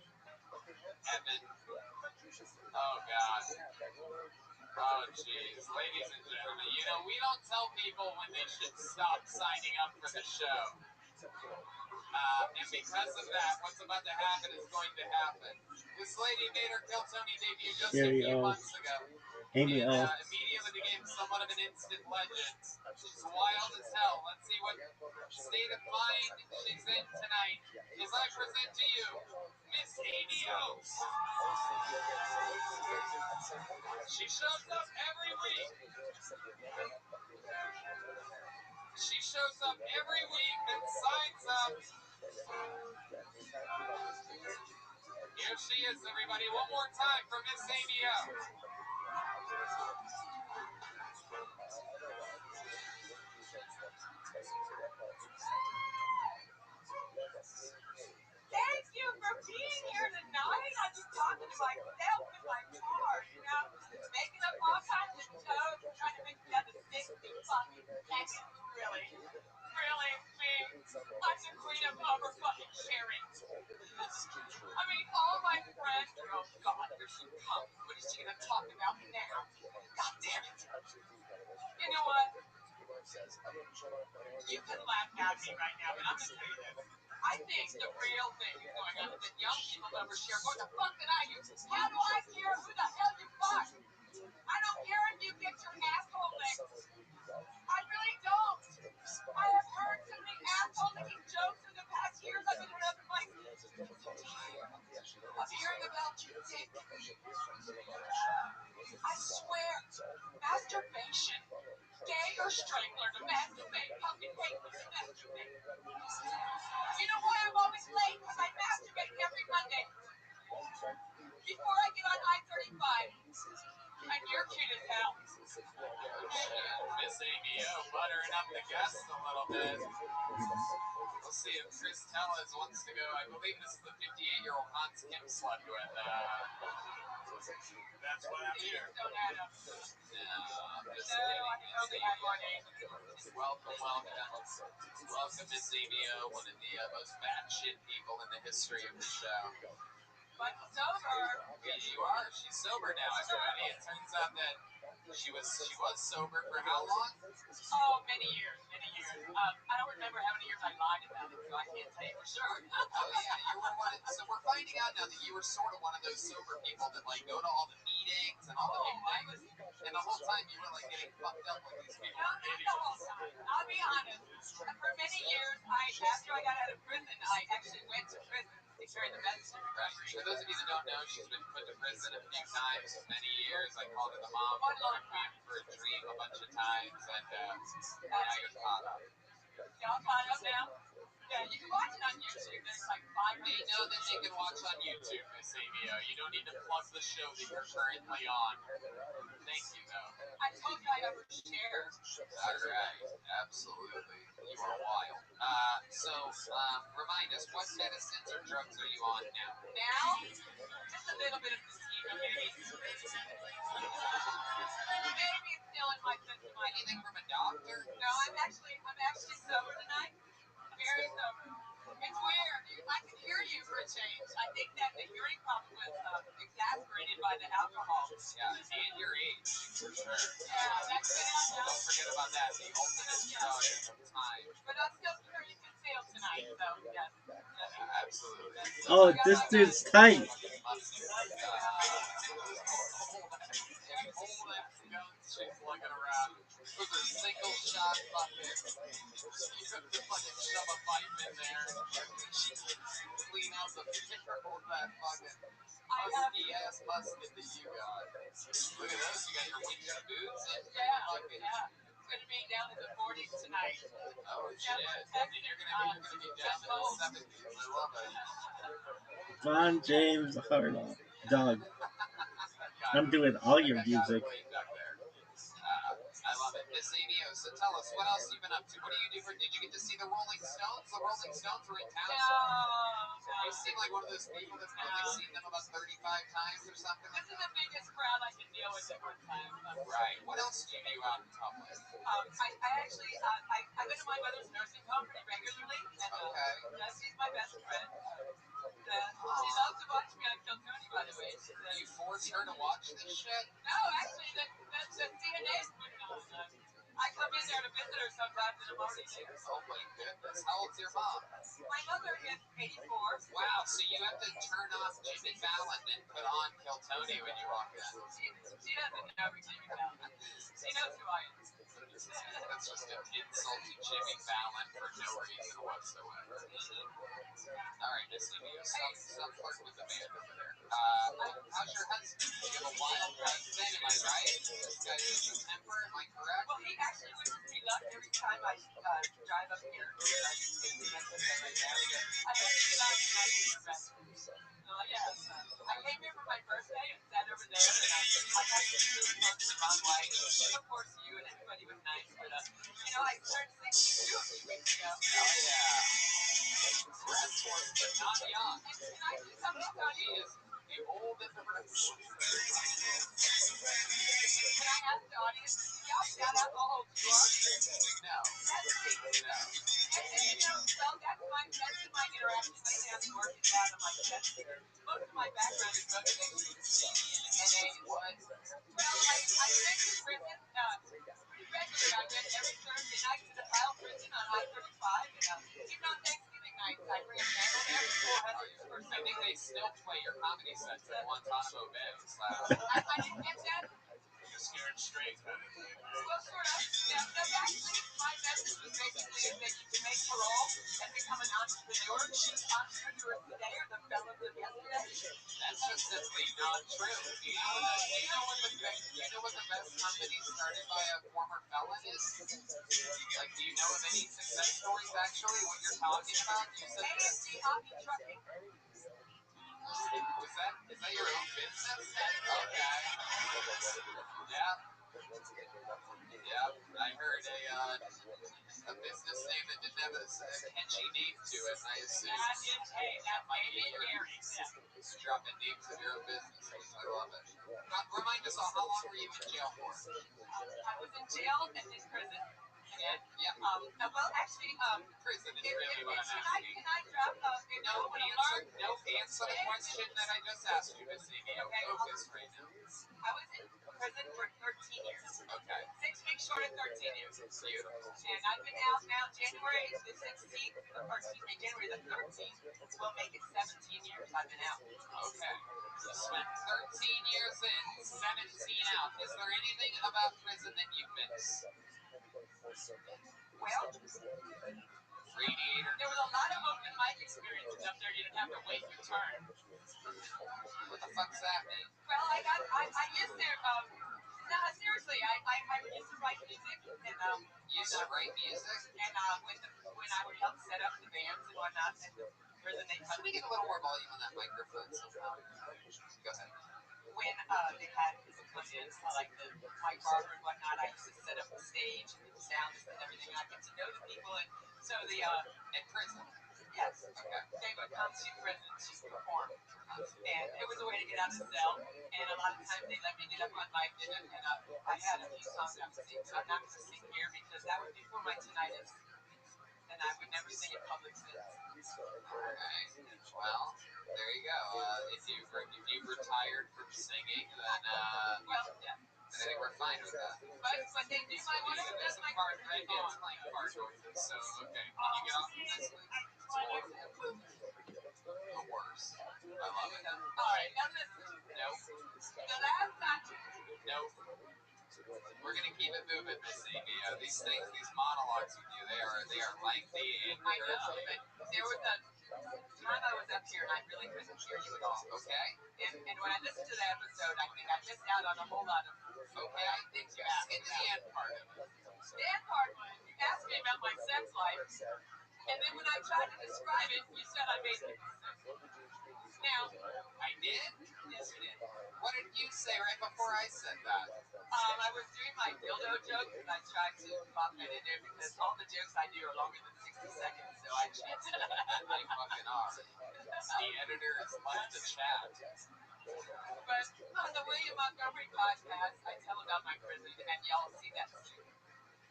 Evan. Oh, God. Oh, jeez. Ladies and gentlemen, you know, we don't tell people when they should stop signing up for the show. And because of that, what's about to happen is going to happen. This lady made her Kill Tony debut just a few months ago. Amy And O. immediately became somewhat of an instant legend. She's wild as hell. Let's see what state of mind she's in tonight as I present to you Miss Amy O. She shows up every week. She shows up every week and signs up. Here she is, everybody. One more time for Miss Amy O. Thank you for being here tonight. I'm just talking to myself in my car, you know, making up all kinds of jokes, trying to make together 60 fucking seconds. Really, me. I'm the queen of over fucking sharing. I mean, all my friends are, oh God, here she comes. What is she gonna talk about now? God damn it. You know what? You can laugh at me right now, but I'm gonna tell you this. I think the real thing is going on is that young people don't overshare. What the fuck did I do? How do I care who the hell you fuck? I don't care if you get your asshole licked. I really don't. I have heard so many asshole licking jokes in the past years. I've been in other places. I'm so tired of hearing about you, Dick. I swear, masturbation, gay or straight, learn to masturbate. Fucking hate when you masturbate. You know why I'm always late? Because I masturbate every Monday. Before I get on I-35. And you're cute as hell. Miss Amy O buttering up the guests a little bit. We'll see if Chris Tellez wants to go. I believe this is the 58-year-old Hans Kim slept with. That's why I'm here. Don't add up. No, I'm just kidding. Welcome. Welcome, Miss Amy O, one of the most batshit people in the history of the show. But sober. Yeah, you are. She's sober now, everybody. It turns out that She was sober for how long? Oh, many years, many years. I don't remember how many years I lied about it, so I can't tell you for sure. Oh yeah, you were one. So we're finding out now that you were sort of one of those sober people that like go to all the meetings and all the big things, and the whole time you were like getting fucked up with these people. No, not the whole time. I'll be honest. For many years, after I got out of prison, I actually went to prison to carry the message. Right. For those of you that don't know, she's been put to prison a few times, many years. I called her the mom. One long Took me in for a dream a bunch of times, and now you're caught up. Y'all caught up now? Yeah, you can watch it on YouTube. There's like 5 They minutes. know that they can watch on YouTube, Miss Avio. You don't need to plug the show that you're currently on. Thank you, though. I told you I overshare. All right, absolutely. You are wild. Remind us, what medicines or drugs are you on now? Now, just a little bit of the maybe. Maybe it's still in my system. Anything from a doctor? No, I'm actually sober tonight. Very sober. It's weird. I can hear you for a change. I think that the hearing problem was exasperated by the alcohol. Yeah, and your age, for sure. Yeah, that's good out now. Don't forget about that. The ultimate drug, time. But I'm still carrying good sales tonight, so yes. Yeah, absolutely. Oh, this dude's tight. She's looking around. With her single shot bucket. You could just fucking shove a pipe in there. She can clean out the sticker of that fucking husky ass musket that you got. Look at this. You got your winter boots and Yeah. bucket. It's going to be down in the 40s tonight. Oh shit. And you're gonna be down in the 70s. I love it. Von James Harlow. Dog. I'm doing all your music. I love it. Miss Avio, so tell us, what else you've been up to? What do you do for, did you get to see the Rolling Stones? The Rolling Stones were in town. No. You seem like one of those people that's probably seen them about 35 times or something. This is the biggest crowd I can deal with at one time. Right. What else do you do out in public? I actually, I go to my mother's nursing home pretty regularly, and she's my best friend. She loves to watch me on Kill Tony, by the way. You force her to watch this shit? No, actually, the DNA is put it on. I come in there to visit her sometimes, and I'm already there. Oh my goodness. How old's your mom? My mother is 84. Wow, so you have to turn off Jimmy Fallon and put on Kill Tony when you walk in. She doesn't know me, Jimmy Fallon. She knows who I am. That's just an insult to Jimmy Fallon for no reason whatsoever. All right, Miss Avio, some flirt with the man over there. How's your husband? You have a wild husband, am I right? This guy is a temper, am I correct? Well, he actually wishes me luck every time I drive up here. I have to be lucky my best. I came here for my birthday and sat over there, and I got to really close to the wrong way. Of course, you and everybody was nice, but I turned 62 a few weeks ago. Oh yeah. Wrestler, but not young. And I do something on He you. is the oldest wrestler. Can I ask the audience, y'all shout out how old you are? No. That's me. No. Well, that's been my interaction lately on the working out of my chest. Most of my background is motivation. And what? Well, I went to prison pretty regularly. I went every Thursday night to the Kyle prison on I-35, and even on Thanksgiving night, I bring a candle there for 400 I think they still play your comedy sets at Guantanamo Bay. I didn't get that. You're scared straight, honey. Well, sort of. Yeah, actually, my message was basically that you can make parole and become an entrepreneur. Entrepreneurs today are the fellas of yesterday. That's just simply not true. Do you know what the best company started by a former felon is? Like, do you know of any success stories actually? What you're talking about? You said AMG Hobby Trucking. Is that your own business? Okay. Yeah. Yeah. I heard a business name that didn't have a catchy name to it, I assume. That might be your dropping names of your own businesses. I love it. Remind us all, how long were you in jail for? I was in jail and in prison. And, yeah. Well, actually, prison is really what I'm asking. Can I drop No, answer the question that I just asked you, Miss Avio. Focus right now. I was in prison for 13 years. 13 years. Beautiful. And I've been out now January the 16th, or excuse me, January the 13th. We'll make it 17 years I've been out. Okay. You spent 13 years in, 17 out. Is there anything about prison that you miss? Well, Radiator. there was a lot of open mic experiences up there. You didn't have to wait your turn. What the fuck's that mean? Well, I used to, no, seriously, I used to write music, and You used to write music? and when I would help set up the bands and whatnot, and the prison they Should we get a little more volume on that microphone somehow? Go ahead. when they had people come in, like my barber and whatnot, I used to set up the stage and the sounds and everything. I get to know the people, and so In prison. yes, Okay. they would come to prison to perform, and it was a way to get out of the cell. And a lot of times they let me get up on mic, and I had a few songs I would sing, but I'm not going to sing here because that was before my tinnitus, and I would never sing in public since. Alright. Well, there you go. If you've retired from singing, then Well, yeah. I think we're fine with that. But they do my one of the best my Part right now it's playing part noises, so okay. Can you get off of this? The worst. I love it. All right, now listen. Nope. The last time, Nope. We're gonna keep it moving, Miss Amy. These things, these monologues with you, they are lengthy and I know, but there was a time I was up here and I really couldn't hear you at all. okay. And when I listened to the episode, I think I missed out on a whole lot of Okay. things you Let's asked get to the end part of it. Dan part, you asked me about my sex life, and then when I tried to describe it, you said I made it. Now, I did? yes, you did. What did you say right before I said that? I was doing my dildo joke, and I tried to pop that in there because all the jokes I do are longer than 60 seconds, so I checked. They fucking are. The editor has left the chat. But on the William Montgomery podcast, I tell about my prison, and y'all see that soon.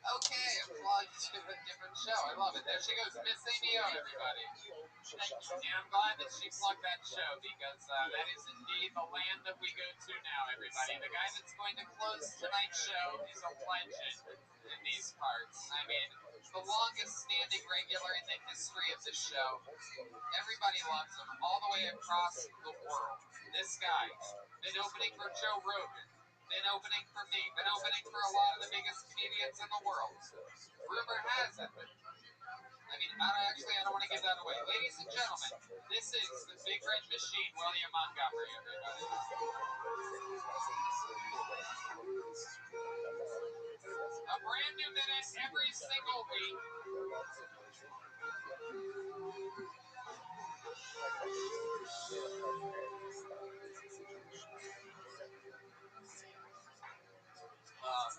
Okay, applaud to a different show. I love it. There she goes, Miss Amy O, everybody. And I'm glad that she plugged that show because that is indeed the land that we go to now, everybody. The guy that's going to close tonight's show is a legend in these parts. I mean, the longest standing regular in the history of the show. Everybody loves him all the way across the world. This guy, been opening for Joe Rogan. Been opening for me, been opening for a lot of the biggest comedians in the world. Rumor has it. I mean, I don't want to give that away. Ladies and gentlemen, this is the Big Red Machine, William Montgomery, everybody. A brand new minute every single week.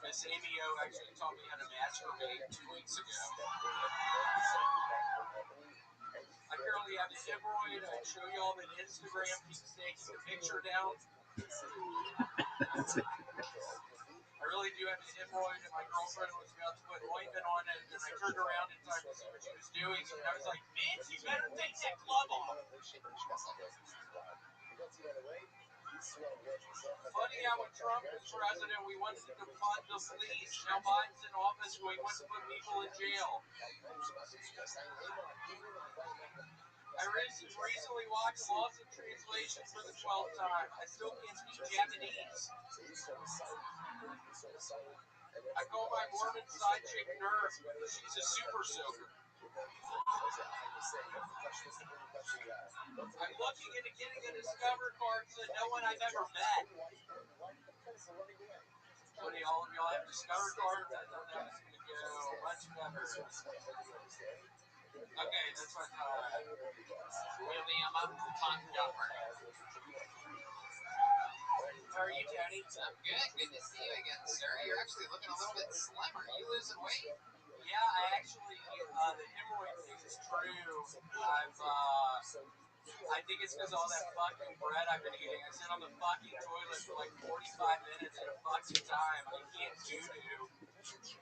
Miss Amy O actually taught me how to masturbate 2 weeks ago. I currently have a hemorrhoid. I show you all an Instagram. Keep taking the picture down. I really do have a hemorrhoid, and my girlfriend was about to put ointment on it, and I turned around in time to see what she was doing, and I was like, "Bitch, you better take that glove off." Funny how when Trump was president, we wanted to defund the police. Now Biden's in office, we want to put people in jail. I recently watched Lost in Translation for the 12th time. I still can't speak Japanese. I call my Mormon side chick Nerf. She's a super soaker. I'm looking into getting a Discover card to no one I've ever met. What do all of y'all have Discover cards? I thought that was going to go much better. Okay, that's what William Montgomery. How are you, Tony? I'm good. Good to see you again, sir. You're actually looking a little bit slimmer. You losing weight? Yeah, I actually, the hemorrhoid thing is true. I think it's because all that fucking bread I've been eating. I sit on the fucking toilet for like 45 minutes at a fucking time. I can't do.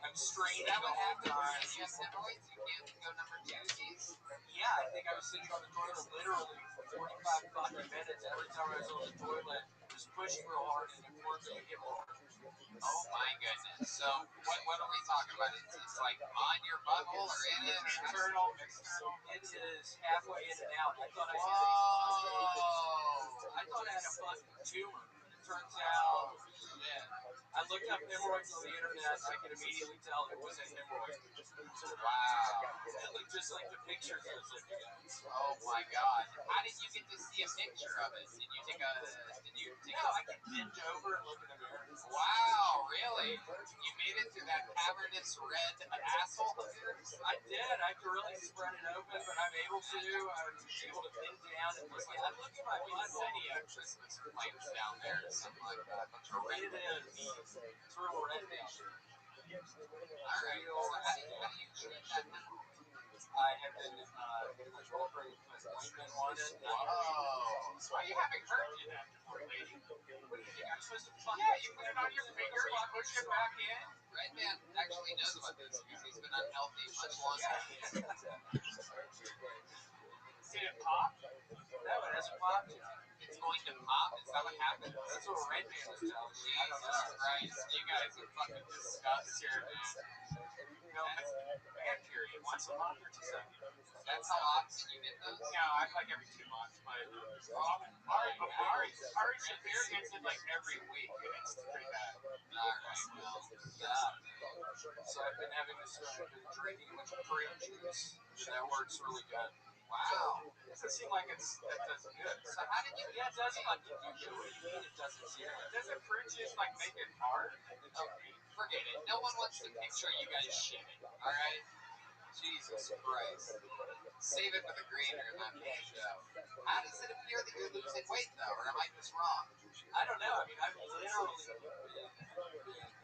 I'm straining That the would whole happen time. when you have hemorrhoids. You can't go number twosies. Yeah, I think I was sitting on the toilet literally for 45 fucking minutes every time I was on the toilet. just push real hard and it forms you get more. Oh my goodness. So what are we talking about? It's like on your butthole or in it? Internal, external. It is halfway in and out. I thought I had a fucking tumor. It turns out, I looked up hemorrhoids on the internet. I could immediately tell it was a hemorrhoid. Wow. It looked just like the pictures I sent you guys. Oh my god. How did you get to see a picture of it? Did you take a No, I can bend over and look in the mirror. Wow, really? You made it through that cavernous red asshole of yours? I did. I have to really spread it open, but I'm able to. I'm able to bend down and look at. I look at my butthole. Christmas lights down there or something like that. It is. It's real red down there. Alright, so how do you treat that now? I have been, my girlfriend, my boyfriend wanted. Whoa. Why are you having her do that, poor lady? What do you think? I'm supposed to fuck Yeah, you put it on your finger, you push it back in. Red Man actually knows about this because he's been unhealthy much longer. Did it pop? No, it hasn't popped yet. It's going to pop? Is that what happened? That's what Red Man was telling me. I don't Jesus know. Christ, you guys are fucking disgusting, man. No, bad period. Once a month or just That's how often you get those? No, I like every 2 months, but Ari Shafir gets it like every week, and it's pretty bad. Alright, well, So I've been having this, I've been drinking a bunch of fruit juice, and that works really good. wow. Doesn't seem like that does good. So how did you Yeah, it does fucking do good. What do you mean it doesn't seem like? Doesn't fruit juice like make it hard? Okay, forget it. No one wants to picture you guys shitting, alright? Jesus Christ. Save it for the grainer and not for the show. How does it appear that you're losing weight, though, or am I just wrong? I don't know. I mean, I've literally been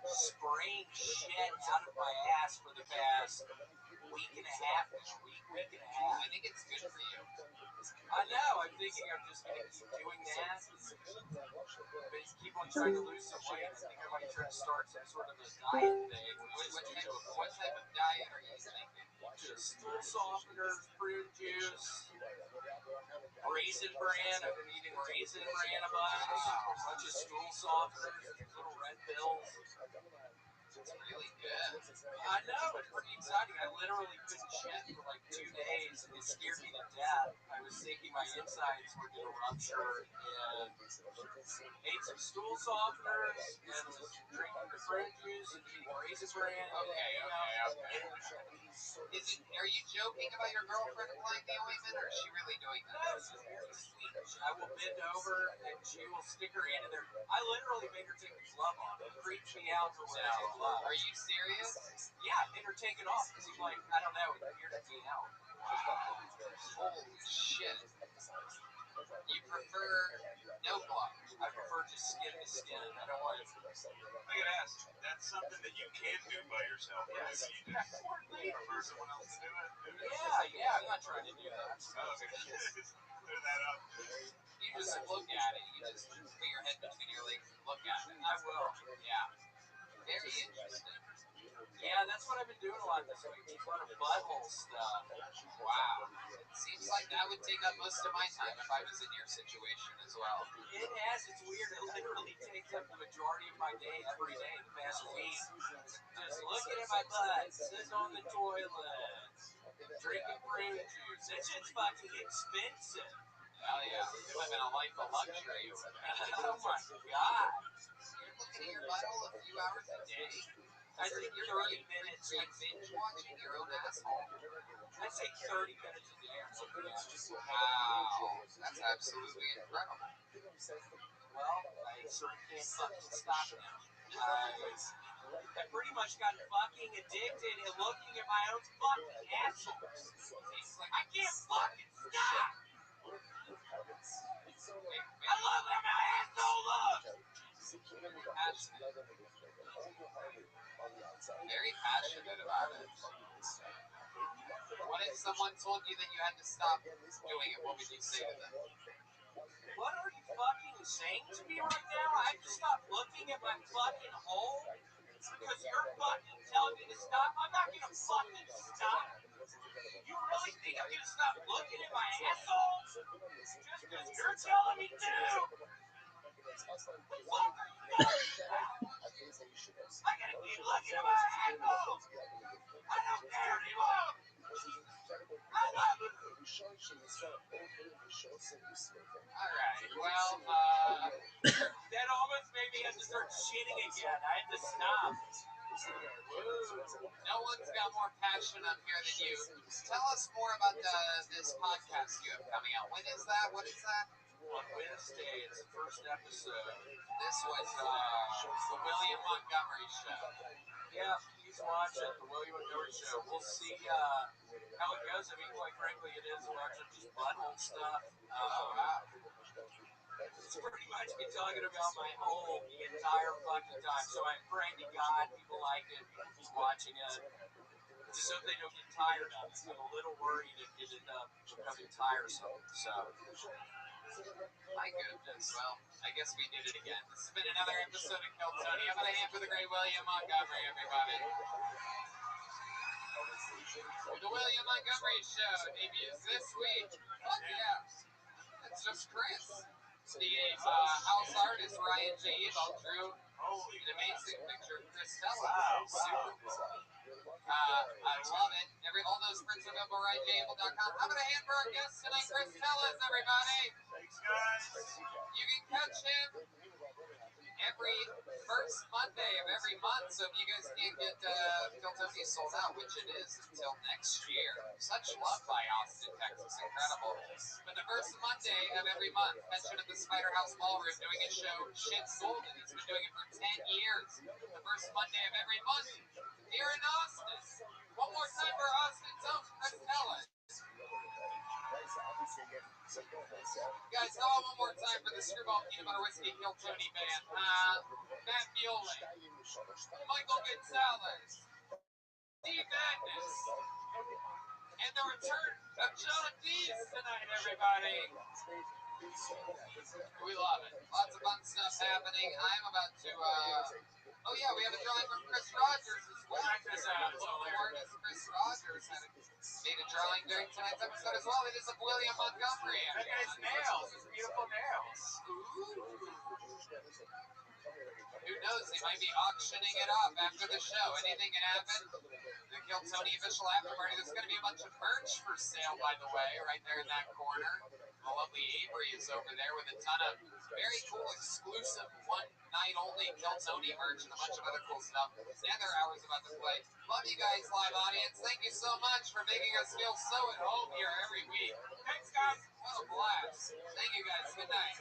spraying shit out of my ass for the past week and a half now. Week and a half. I think it's good for you. I know. I'm thinking I'm just going to keep doing that. But keep on trying to lose some weight. I think I might try to start some sort of a diet thing. What type of diet are you thinking? Just stool softeners, prune juice, raisin bran. I've been eating raisin bran a bunch of stool softeners, little red pills. It's really good. I know, it's pretty exciting. I literally couldn't shit for like 2 days. It scared me to death. I was thinking my insides were going to rupture, and ate some stool softeners, and was drinking the fruit juice, and eating raisin bran. Okay. Are you joking about your girlfriend applying the ointment, or is she really doing No, that? she's very sweet. I will bend over, and she will stick her hand in there. I literally made her take the glove off. It freaks me out for wearing a glove. Are you serious? Yeah, I made her take it off because I'm like, I don't know, it weirded me out. Wow. Holy shit. You prefer no glove? I prefer just skin to skin. I don't want it. I gotta ask, that's something that you can do by yourself, right? Yes. You just prefer someone else to do it? Yeah, I'm not trying to do that. Oh, okay. Clear that up. You just look at it. You just put your head between your legs and look at it. I will. Yeah. Very interesting. Yeah, that's what I've been doing a lot this week. Just a lot of butthole stuff. Wow. It seems like that would take up most of my time if I was in your situation as well. It has. It's weird. It literally takes up the majority of my day every day the past week. Just looking at my butt, sitting on the toilet, drinking fruit juice. That shit's fucking expensive. Hell yeah. You're living a life of luxury over there. Oh my god. You're looking at your butthole a few hours a day? I think 30 minutes. Are you binge watching your own asshole? I say 30 minutes a day or something. Wow. That's absolutely incredible. Well, I sort of can't fucking stop now. I pretty much got fucking addicted to looking at my own fucking asshole. Seems like I can't fucking stop! I love how my asshole looks! very passionate about it. What if someone told you that you had to stop doing it? What would you say to them? What are you fucking saying to me right now? I have to stop looking at my fucking hole? Because you're fucking telling me to stop? I'm not gonna fucking stop! You really think I'm gonna stop looking at my asshole? Just because you're telling me to? I gotta keep looking at my ankle. I don't care anymore. I love it. Alright, well, that almost made me have to start shitting again. I had to stop. No one's got more passion up here than you. Tell us more about this podcast you have coming out. When is that? What is that? On Wednesday, it's the first episode. This was the William Montgomery Show. Yeah, please watch it, the William Montgomery Show. We'll see how it goes. I mean, quite frankly, it is a bunch of just butthole stuff. It's pretty much me talking about my home the entire fucking time. So I'm praying to God people like it, people keep watching it. Just hope they don't get tired of it. I'm a little worried it could end up becoming tiresome. So, My goodness. Well, I guess we did it again. This has been another episode of Kill Tony. I'm going to hand for the great William Montgomery, everybody. The William Montgomery Show debuts this week. Fuck yeah. It's just Chris. The house artist Ryan J. Ebel drew an amazing picture of Chris Tella. Super cool. I love it. All those prints available at RyanJAbel.com. How about a hand for our guest tonight, Chris Tellis, everybody? thanks, guys. You can catch him every first Monday of every month. So if you guys can't get Kill Tony sold out, which it is until next year. Such love by Austin, Texas. Incredible. But the first Monday of every month, catch him at the Spider House Ballroom doing a show, Shit's Golden. He's been doing it for 10 years. The first Monday of every month here in Austin. One more time for Austin's own Chris Tellis. Guys, how about one more time for the Screwball Peanut Butter Whiskey Kill Tony Band? Matt Mueller, Michael Gonzalez, Steve Magnus, and the return of John Dees tonight, everybody. We love it. Lots of fun stuff happening. I'm about to, oh yeah, we have a drawing from Chris Rogers as well. Check this out. Local artist Chris Rogers made a drawing during tonight's episode as well. It is of William Montgomery. Check out his nails, his beautiful nails. Ooh. Who knows? They might be auctioning it off after the show. Anything can happen. The Kill Tony official after party. There's going to be a bunch of merch for sale, by the way, right there in that corner. The lovely Avery is over there with a ton of very cool, exclusive, one-night-only Kill Tony merch and a bunch of other cool stuff. And their hours about to play. Love you guys, live audience. Thank you so much for making us feel so at home here every week. Thanks, guys. What a blast. Thank you guys. Good night.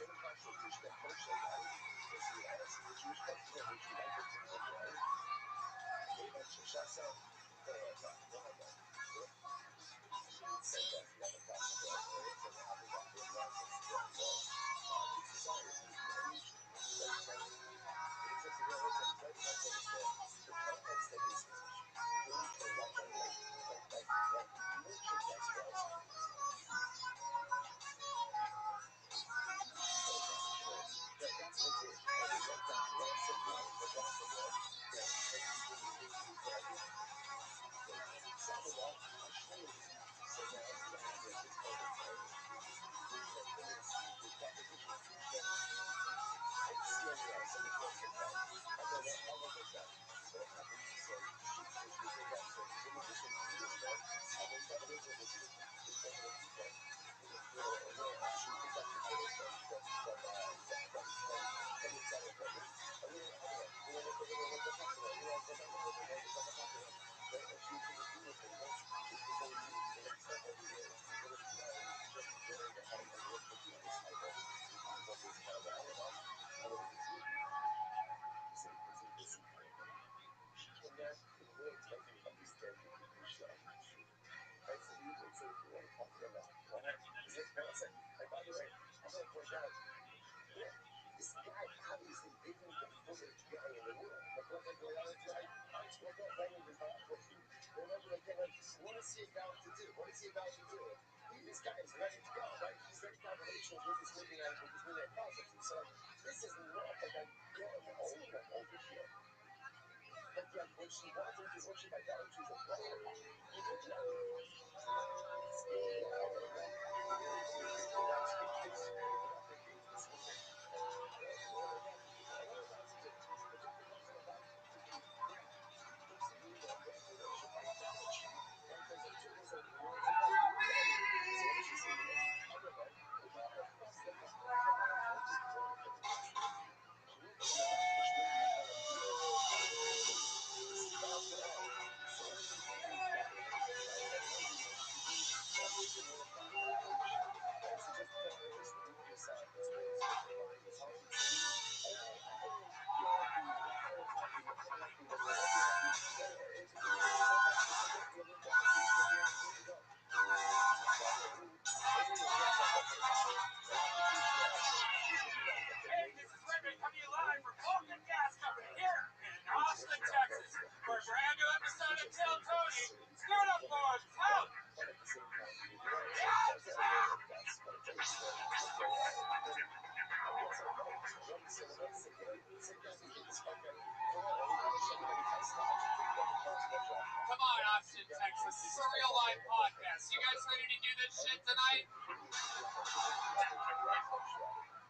tonight?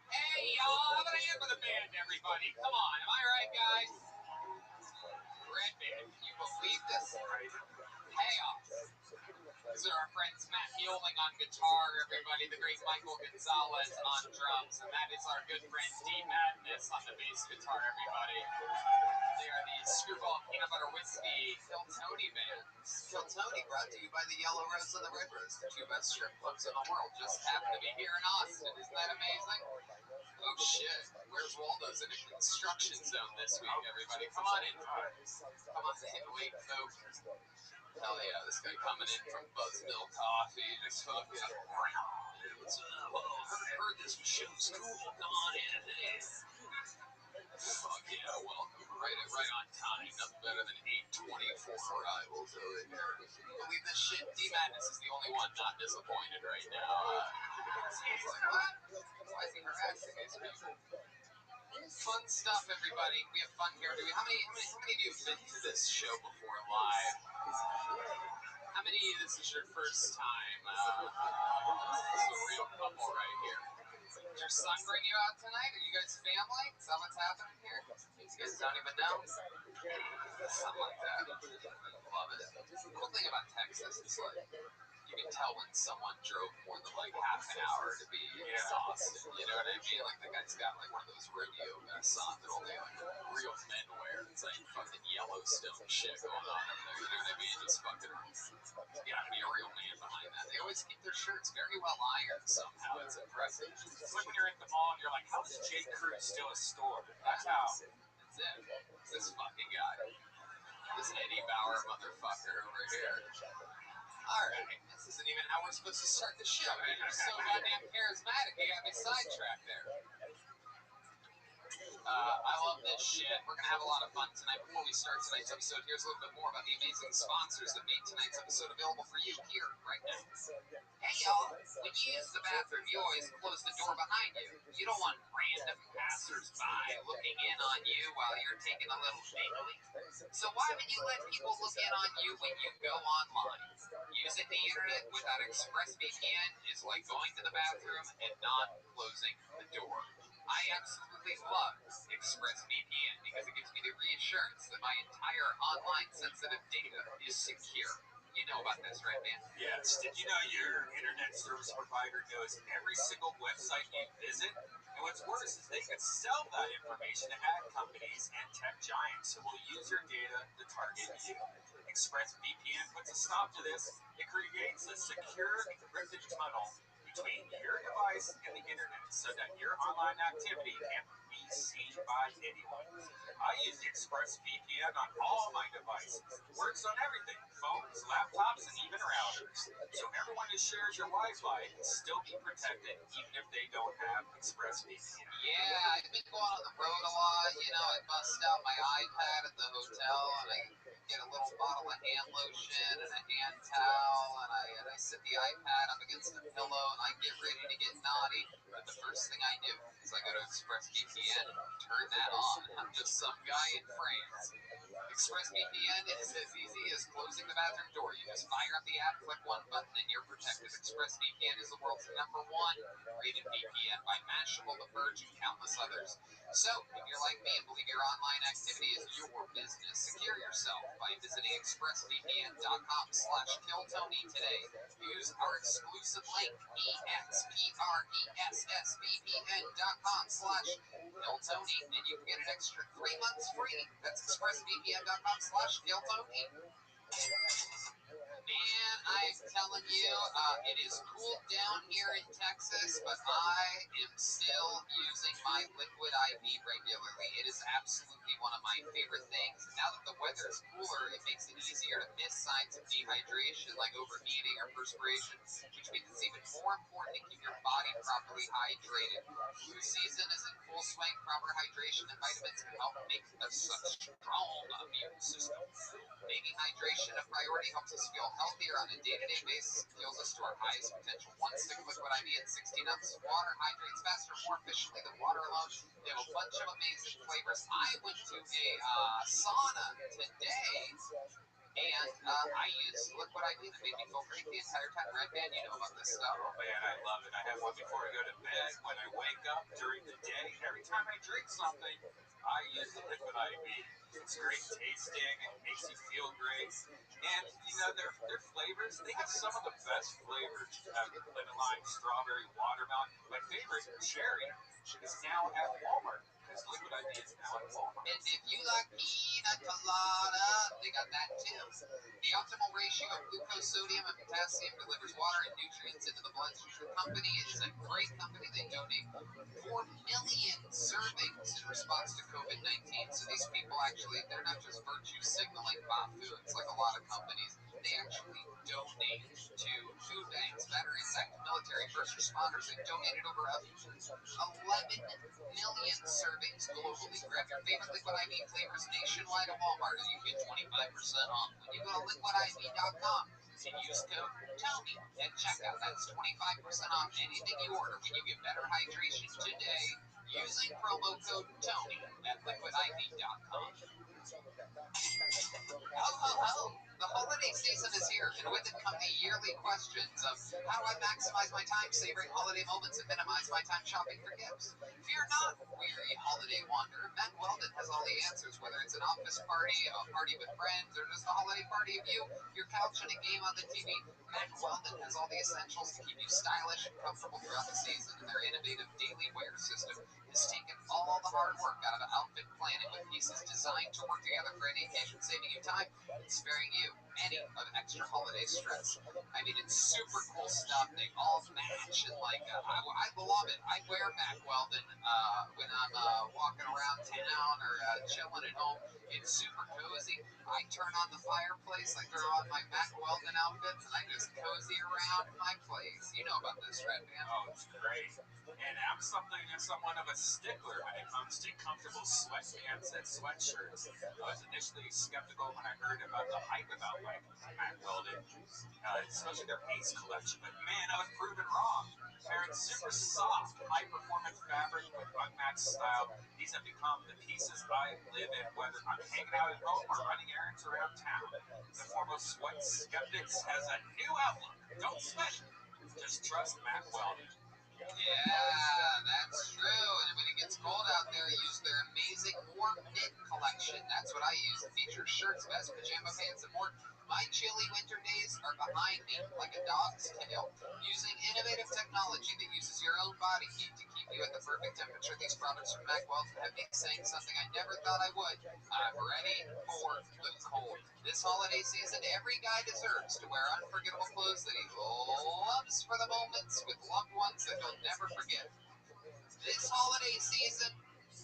Hey, y'all, how about a hand for the band, everybody? Come on, am I right, guys? Red Band, can you believe this? Payoff. These are our friends Matt Mueling on guitar, everybody, the great Michael Gonzalez on drums, and that is our good friend D Madness on the bass guitar, everybody. They are the Screwball Peanut Butter Whiskey Kill Tony band. Kill Tony brought to you by the Yellow Rose and the Red Rose, the two best strip clubs in the world. Just happen to be here in Austin. Isn't that amazing? Oh shit, where's Waldo's in a construction zone this week, everybody? Come on in. Come on in, wait, folks. Hell yeah, this guy coming in from Buzzmill Coffee, just fucking. What's up? Oh, heard this show's cool. Come on in. Hey. Fuck yeah, welcome. Right on time. Nothing better than 8:24 arrivals over here. Believe this shit? D Madness is the only one not disappointed right now. He's like, what? Why is he harassing these people? Fun stuff, everybody. We have fun here. How many of you have been to this show before live? How many of you, this is your first time? This is a real couple right here. Did your son bring you out tonight? Are you guys family? Is that what's happening here? You guys don't even know? Something like that. Love it. The cool thing about Texas is like, you can tell when someone drove more than like half an hour to be in Austin. You know what I mean? Like the guy's got like one of those rodeo vests on that only like real men wear. It's like fucking Yellowstone shit going on over there. You know what I mean? Just fucking, you gotta be a real man behind that. They always keep their shirts very well ironed somehow. It's impressive. It's like when you're at the mall and you're like, how is J. Crew still a store? That's how. That's it. It's this fucking guy. This Eddie Bauer motherfucker over here. Alright, this isn't even how we're supposed to start the show. You're so goddamn charismatic, you got me sidetracked there. I love this shit. We're gonna have a lot of fun tonight. Before we start tonight's episode, here's a little bit more about the amazing sponsors that made tonight's episode available for you here, right now. Hey y'all, when you use the bathroom, you always close the door behind you. You don't want random passers-by looking in on you while you're taking a little daily. So why would you let people look in on you when you go online? Using the internet without ExpressVPN is like going to the bathroom and not closing the door. I absolutely love ExpressVPN because it gives me the reassurance that my entire online sensitive data is secure. You know about this, right, man? Yes. Did you know your internet service provider knows every single website you visit? And what's worse is they could sell that information to ad companies and tech giants who will use your data to target you. ExpressVPN puts a stop to this. It creates a secure, encrypted tunnel between your device and the internet so that your online activity can't be seen by anyone. I use ExpressVPN on all my devices. Works on everything, phones, laptops, and even routers. So everyone who shares your Wi-Fi can still be protected even if they don't have ExpressVPN. Yeah, I've been going on the road a lot. You know, I bust out my iPad at the hotel and I get a little bottle of hand lotion and a hand towel and I sit the iPad up against the pillow and I get ready to get naughty. But the first thing I do is I go to ExpressVPN and turn that on. I'm just some guy in France. ExpressVPN is as easy as closing the bathroom door. You just fire up the app, click one button, and you're protected. ExpressVPN is the world's #1 rated VPN by Mashable, The Verge, and countless others. So, if you're like me and believe your online activity is your business, secure yourself by visiting expressvpn.com/killtony today. Use our exclusive link, expressvpn.com/killtony, and you can get an extra 3 months free. That's expressvpn.com/killtony. Man, I'm telling you, it is cooled down here in Texas, but I am still using my liquid IV regularly. It is absolutely one of my favorite things. Now that the weather is cooler, it makes it easier to miss signs of dehydration like overheating or perspiration, which means it's even more important to keep your body properly hydrated. Flu season is in full swing. Proper hydration and vitamins can help make us such strong immune system. Making hydration a priority helps us feel healthier on a day-to-day basis and fuels us to our highest potential. One stick of liquid IV and 16 ounces of water hydrates faster, more efficiently than water alone. They have a bunch of amazing flavors. I went to a sauna today, And I use Liquid IV that made me feel great the entire time. Red Band, you know about this stuff. Oh man, I love it. I have one before I go to bed. When I wake up during the day, every time I drink something, I use the liquid IV. It's great tasting. It makes you feel great. And you know their flavors. They have some of the best flavors. Lemon lime, strawberry, watermelon. My favorite, cherry, is now at Walmart because liquid IV is now at Walmart. And if you like pina colada, they got that too. The optimal ratio of glucose, sodium, and potassium delivers water and nutrients into the bloodstream. The company is a great company. They donate 4 million servings in response to COVID 19. So these people actually, they're not just virtue signaling foods like a lot of companies. They actually donate to food banks, veterans, active military, first responders. They've donated over 11 million servings globally. Grab your favorite Liquid IV flavors nationwide at Walmart and you get 25% off. When you go to liquidiv.com and use code TONY at checkout, that's 25% off anything you order when you get better hydration today using promo code TONY at liquidiv.com. Ho, ho, ho! The holiday season is here, and with it come the yearly questions of how do I maximize my time savoring holiday moments and minimize my time shopping for gifts? Fear not, weary holiday wanderer. Matt Weldon has all the answers, whether it's an office party, a party with friends, or just a holiday party of you, your couch, and a game on the TV. Matt Weldon has all the essentials to keep you stylish and comfortable throughout the season, and their innovative daily wear system has taken all the hard work out of outfit planning with pieces designed to work together for any occasion, saving you time and sparing you any of extra holiday stress. I mean, it's super cool stuff. They all match, and I love it. I wear Mac Weldon when I'm walking around town or chilling at home. It's super cozy. I turn on the fireplace, I throw on my Mac Weldon outfits, and I just cozy around my place. You know about this, Red Man. Oh, it's great. And I'm somewhat of a stickler when it comes to comfortable sweatpants and sweatshirts. I was initially skeptical when I heard about the hype about like Matt Weldon, especially their Ace collection. But man, I was proven wrong. Pairing super soft, high-performance fabric with unmatched style, these have become the pieces I live in, whether I'm hanging out at home or running errands around town. The foremost sweat skeptics has a new outlook. Don't sweat it. Just trust Matt Weldon. Yeah, that's true. And when it gets cold out there, use their amazing warm knit collection. That's what I use. It features shirts, vests, pajama pants, and more. My chilly winter days are behind me like a dog's tail. Using innovative technology that uses your own body heat to keep you at the perfect temperature, these products from Mack Weldon have me saying something I never thought I would. I'm ready for the cold. This holiday season, every guy deserves to wear unforgettable clothes that he loves for the moments with loved ones that he'll never forget. This holiday season,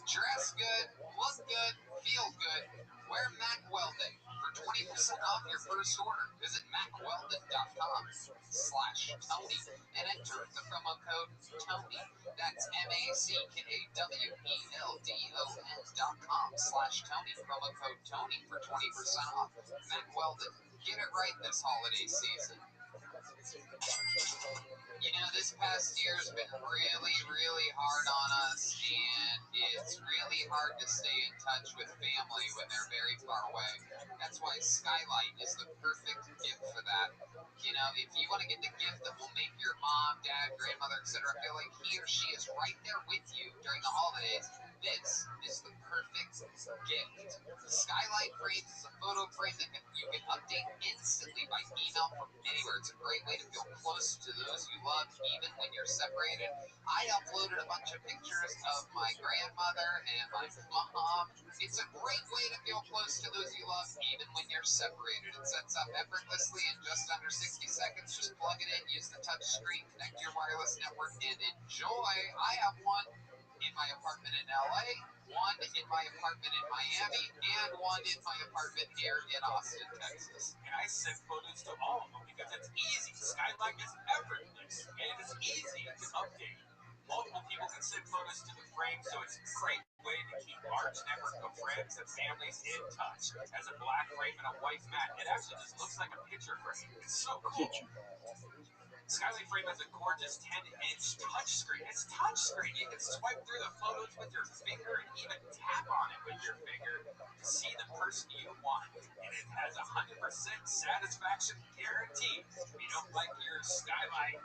dress good, look good, feel good. Wear Mack Weldon for 20% off your first order. Visit MackWeldon.com/Tony and enter the promo code Tony. That's MackWeldon.com/Tony. Promo code Tony for 20% off. Mack Weldon. Get it right this holiday season. You know, this past year has been really, really hard on us, and it's really hard to stay in touch with family when they're very far away. That's why Skylight is the perfect gift for that. You know, if you want to get the gift that will make your mom, dad, grandmother, etc. feel like he or she is right there with you during the holidays, this is the perfect gift. Skylight Frames is a photo frame that you can update instantly by email from anywhere. It's a great way to feel close to those you love, even when you're separated. I uploaded a bunch of pictures of my grandmother and my mom. It's a great way to feel close to those you love, even when you're separated. It sets up effortlessly in just under 60 seconds. Just plug it in, use the touch screen, connect your wireless network, and enjoy. I have one in my apartment in LA, one in my apartment in Miami, and one in my apartment here in Austin, Texas. And I send photos to all of them because it's easy. Skylight is effortless and it is easy to update. Multiple people can send photos to the frame, so it's a great way to keep large network of friends and families in touch. As a black frame and a white mat, it actually just looks like a picture frame. It's so cool. Skylight Frame has a gorgeous 10-inch touchscreen. It's touchscreen. You can swipe through the photos with your finger and even tap on it with your finger to see the person you want. And it has a 100% satisfaction guarantee. If you don't like your skylight,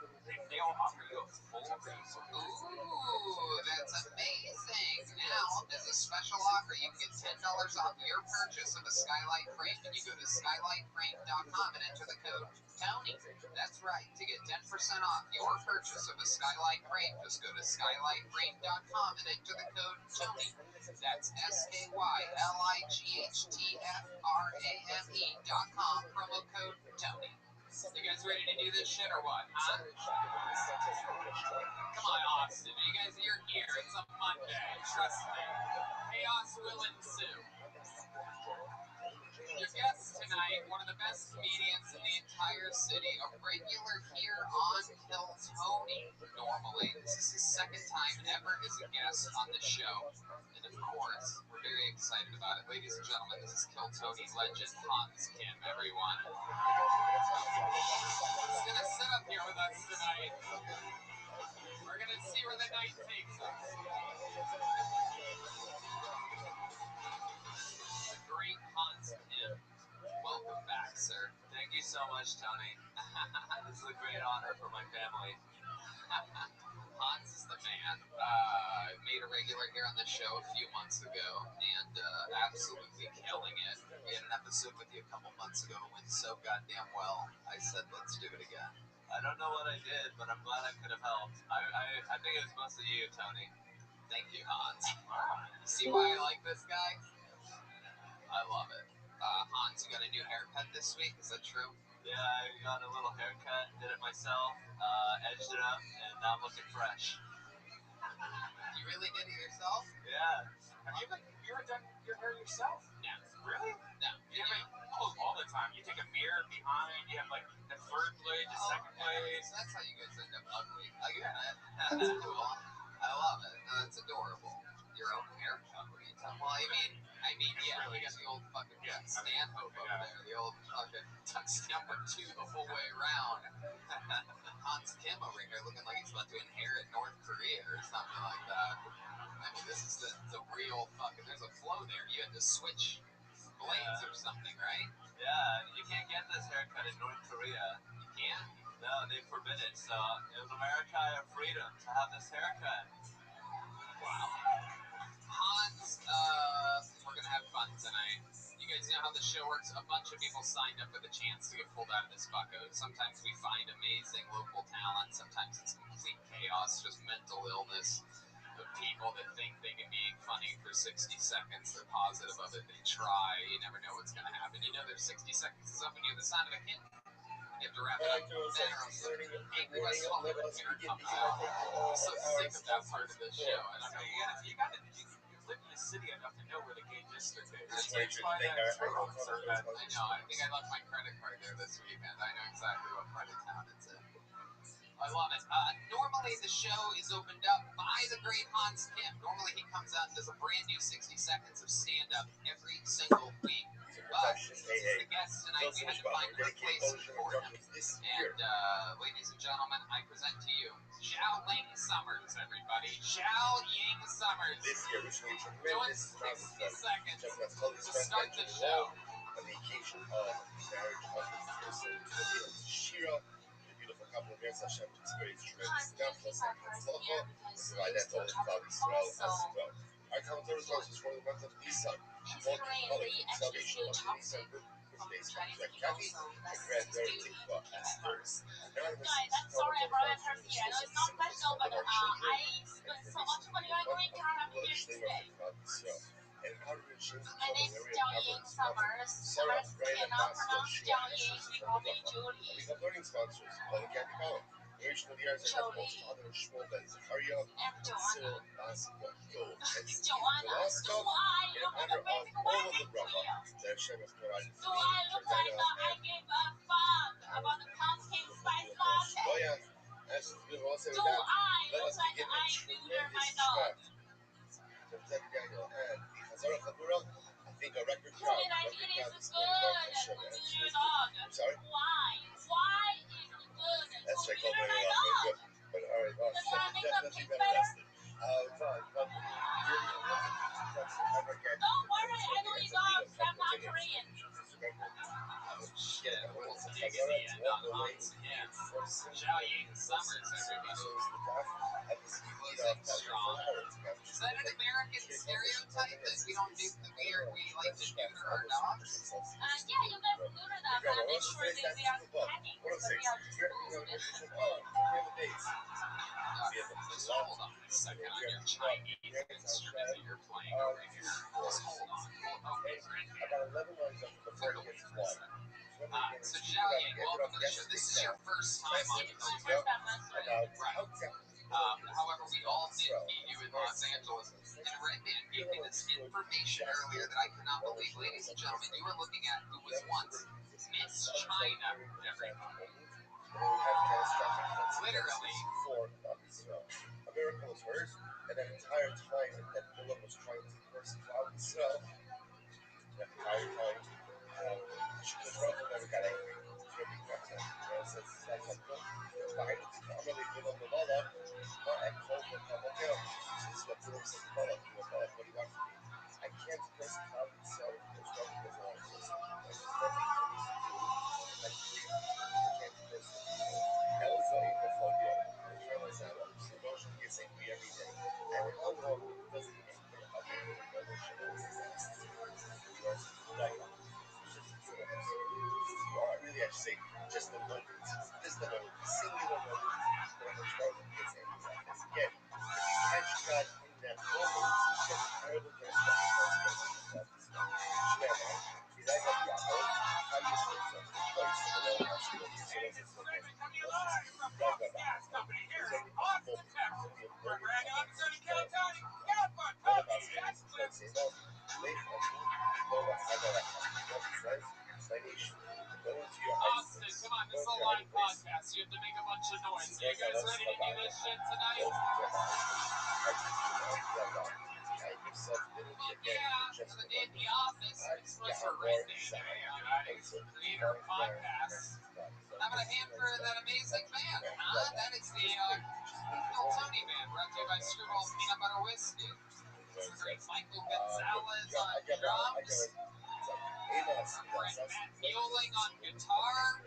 they'll offer you a full refund. Ooh, that's amazing. Now, as a special offer, you can get $10 off your purchase of a Skylight Frame when you go to skylightframe.com and enter the code Tony. That's right. To get 10% off your purchase of a Skylight Frame, just go to skylightframe.com and enter the code Tony. That's SKYLIGHTFRAME.com, promo code Tony. You guys ready to do this shit or what, huh? Come on, Austin. You're here. It's a Monday. Trust me. Chaos will ensue. Your guest tonight, one of the best comedians in the entire city, a regular here on Kill Tony. Normally, this is his second time ever as a guest on the show. And of course, we're very excited about it. Ladies and gentlemen, this is Kill Tony legend Hans Kim, everyone. He's going to sit up here with us tonight. We're going to see where the night takes us. The great Hans Kim. Welcome back, sir. Thank you so much, Tony. This is a great honor for my family. Hans is the man. Made a regular here on the show a few months ago, and absolutely killing it. We had an episode with you a couple months ago. It went so goddamn well. I said, let's do it again. I don't know what I did, but I'm glad I could have helped. I think it was mostly you, Tony. Thank you, Hans. See why I like this guy? I love it. Hans, you got a new haircut this week? Is that true? Yeah, I got a little haircut, did it myself, edged it up, and now I'm looking fresh. You really did it yourself? Yeah. Have you ever done your hair yourself? No. Really? No. You have it all the time. You take a mirror behind, you have like the first blade, the second blade. So that's how you guys end up ugly. I get it. That's cool. I love it. That's adorable. Your own haircut. What are you talking about? Well, I mean, yeah, really got the old fucking Stanhope over there, the old fucking tux number 2 the whole way around. Hans Kim over here looking like he's about to inherit North Korea or something like that. I mean, this is the real fucking, there's a flow there. You had to switch blades or something, right? Yeah, you can't get this haircut in North Korea. You can't? No, they forbid it. So in America, I have freedom to have this haircut. Wow. Hans, we're gonna have fun tonight. You guys know how the show works. A bunch of people signed up with a chance to get pulled out of this bucko. Sometimes we find amazing local talent. Sometimes it's complete chaos, just mental illness. The people that think they can be funny for 60 seconds, they're positive of it. They try. You never know what's gonna happen. You know, there's 60 seconds is up when you have the sound of a kitten. You have to wrap it up. Then or else Angry West Hollywood Theater comes out. I'm so sick of that part of the show. I don't know. You live in the city enough to know where the gay district is. I know. I think I left my credit card there this weekend. I know exactly what part of town it's in. I love it. Normally the show is opened up by the great Hans Kim. Normally he comes out and does a brand new 60 seconds of stand-up every single week. But since he's the guest tonight, we had to find a replacement for him. And ladies and gentlemen, I present to you Xiao Ling Summers, everybody. Xiao Ying Summers. This year, which made tremendous 60 seconds to start the show. On the occasion of the marriage of the person, Shira, the beautiful couple of years, Hashem experienced tremendous death, loss, and tzedakah, and provide that all Klal Yisrael as well. Our commentator response is for the month of Nisan. Shimon, Malik, salvation of Nisan, birthdays from Kathy, and granddaughter Tikva, Esther. Guys, I'm sorry I brought up her here. I know it's not special, but I spent so much money on going to have here today. My name is Jiao Ying Summers. Summers cannot pronounce Jiao Ying. We call me Julie. Learning sponsors, Kathy Collin. Original years and other Shmuel Zakaria, Sil, Basketball, Gold, and Joanna, do I look like a basic wedding queen? that Shem has provided Do I look like I give a fuck about the pumpkin spice latte? Oh yeah, as we will also Do I look like I neuter my dog? I think a record Tell me that it is good to neuter your dog. I'm sorry? Why? Why is it good Let's to check neuter Don't worry, I know you dogs. I'm not Korean. Shit, we'll take it the end on him. Zhao Ying Summers, everybody. Closing strong. Is that an American stereotype that we don't do we like to neuter our dogs? Yeah, you guys neuter them and make sure they are packing, but they are just Just hold on a second on your Chinese instrument that you're playing over here. Just hold on. Okay, great. So Zhao Yang, welcome to the show. This is your first time on the program. Right. However, we all did meet you in Los Angeles, and Redman gave me this information earlier that I cannot believe. Ladies and gentlemen, you are looking at who was once Miss China, everybody. Literally. A miracle was hers, and that entire time that Philip was trying to curse God himself, that entire time, she just never got angry. She never got angry. Says, I'm really good on the mother. I told her, okay, this is what Philip says, what do you want from me? I can't curse God himself because God doesn't want to curse me. There's nothing for me to do. I can't curse the people. That was the phobia. I realized that emotion gets angry every day. And how long does it anger other emotion every day? Really, I should say just the moment. Just the moment. Singular moment that I'm starting to get angry. Because again, if you catch God in that moment, then I would just Austin, come on, this is a live podcast. You have to make a bunch of noise. Are you guys ready to do this shit tonight? The day in the office. It's supposed to rain today, guys. Creator of podcasts. How about a hand for that amazing band, huh? That is the Phil Tony Band, brought to you by Screwball Peanut Butter Whiskey. It's the great Michael Gonzalez on drums. Brent Mueling on guitar.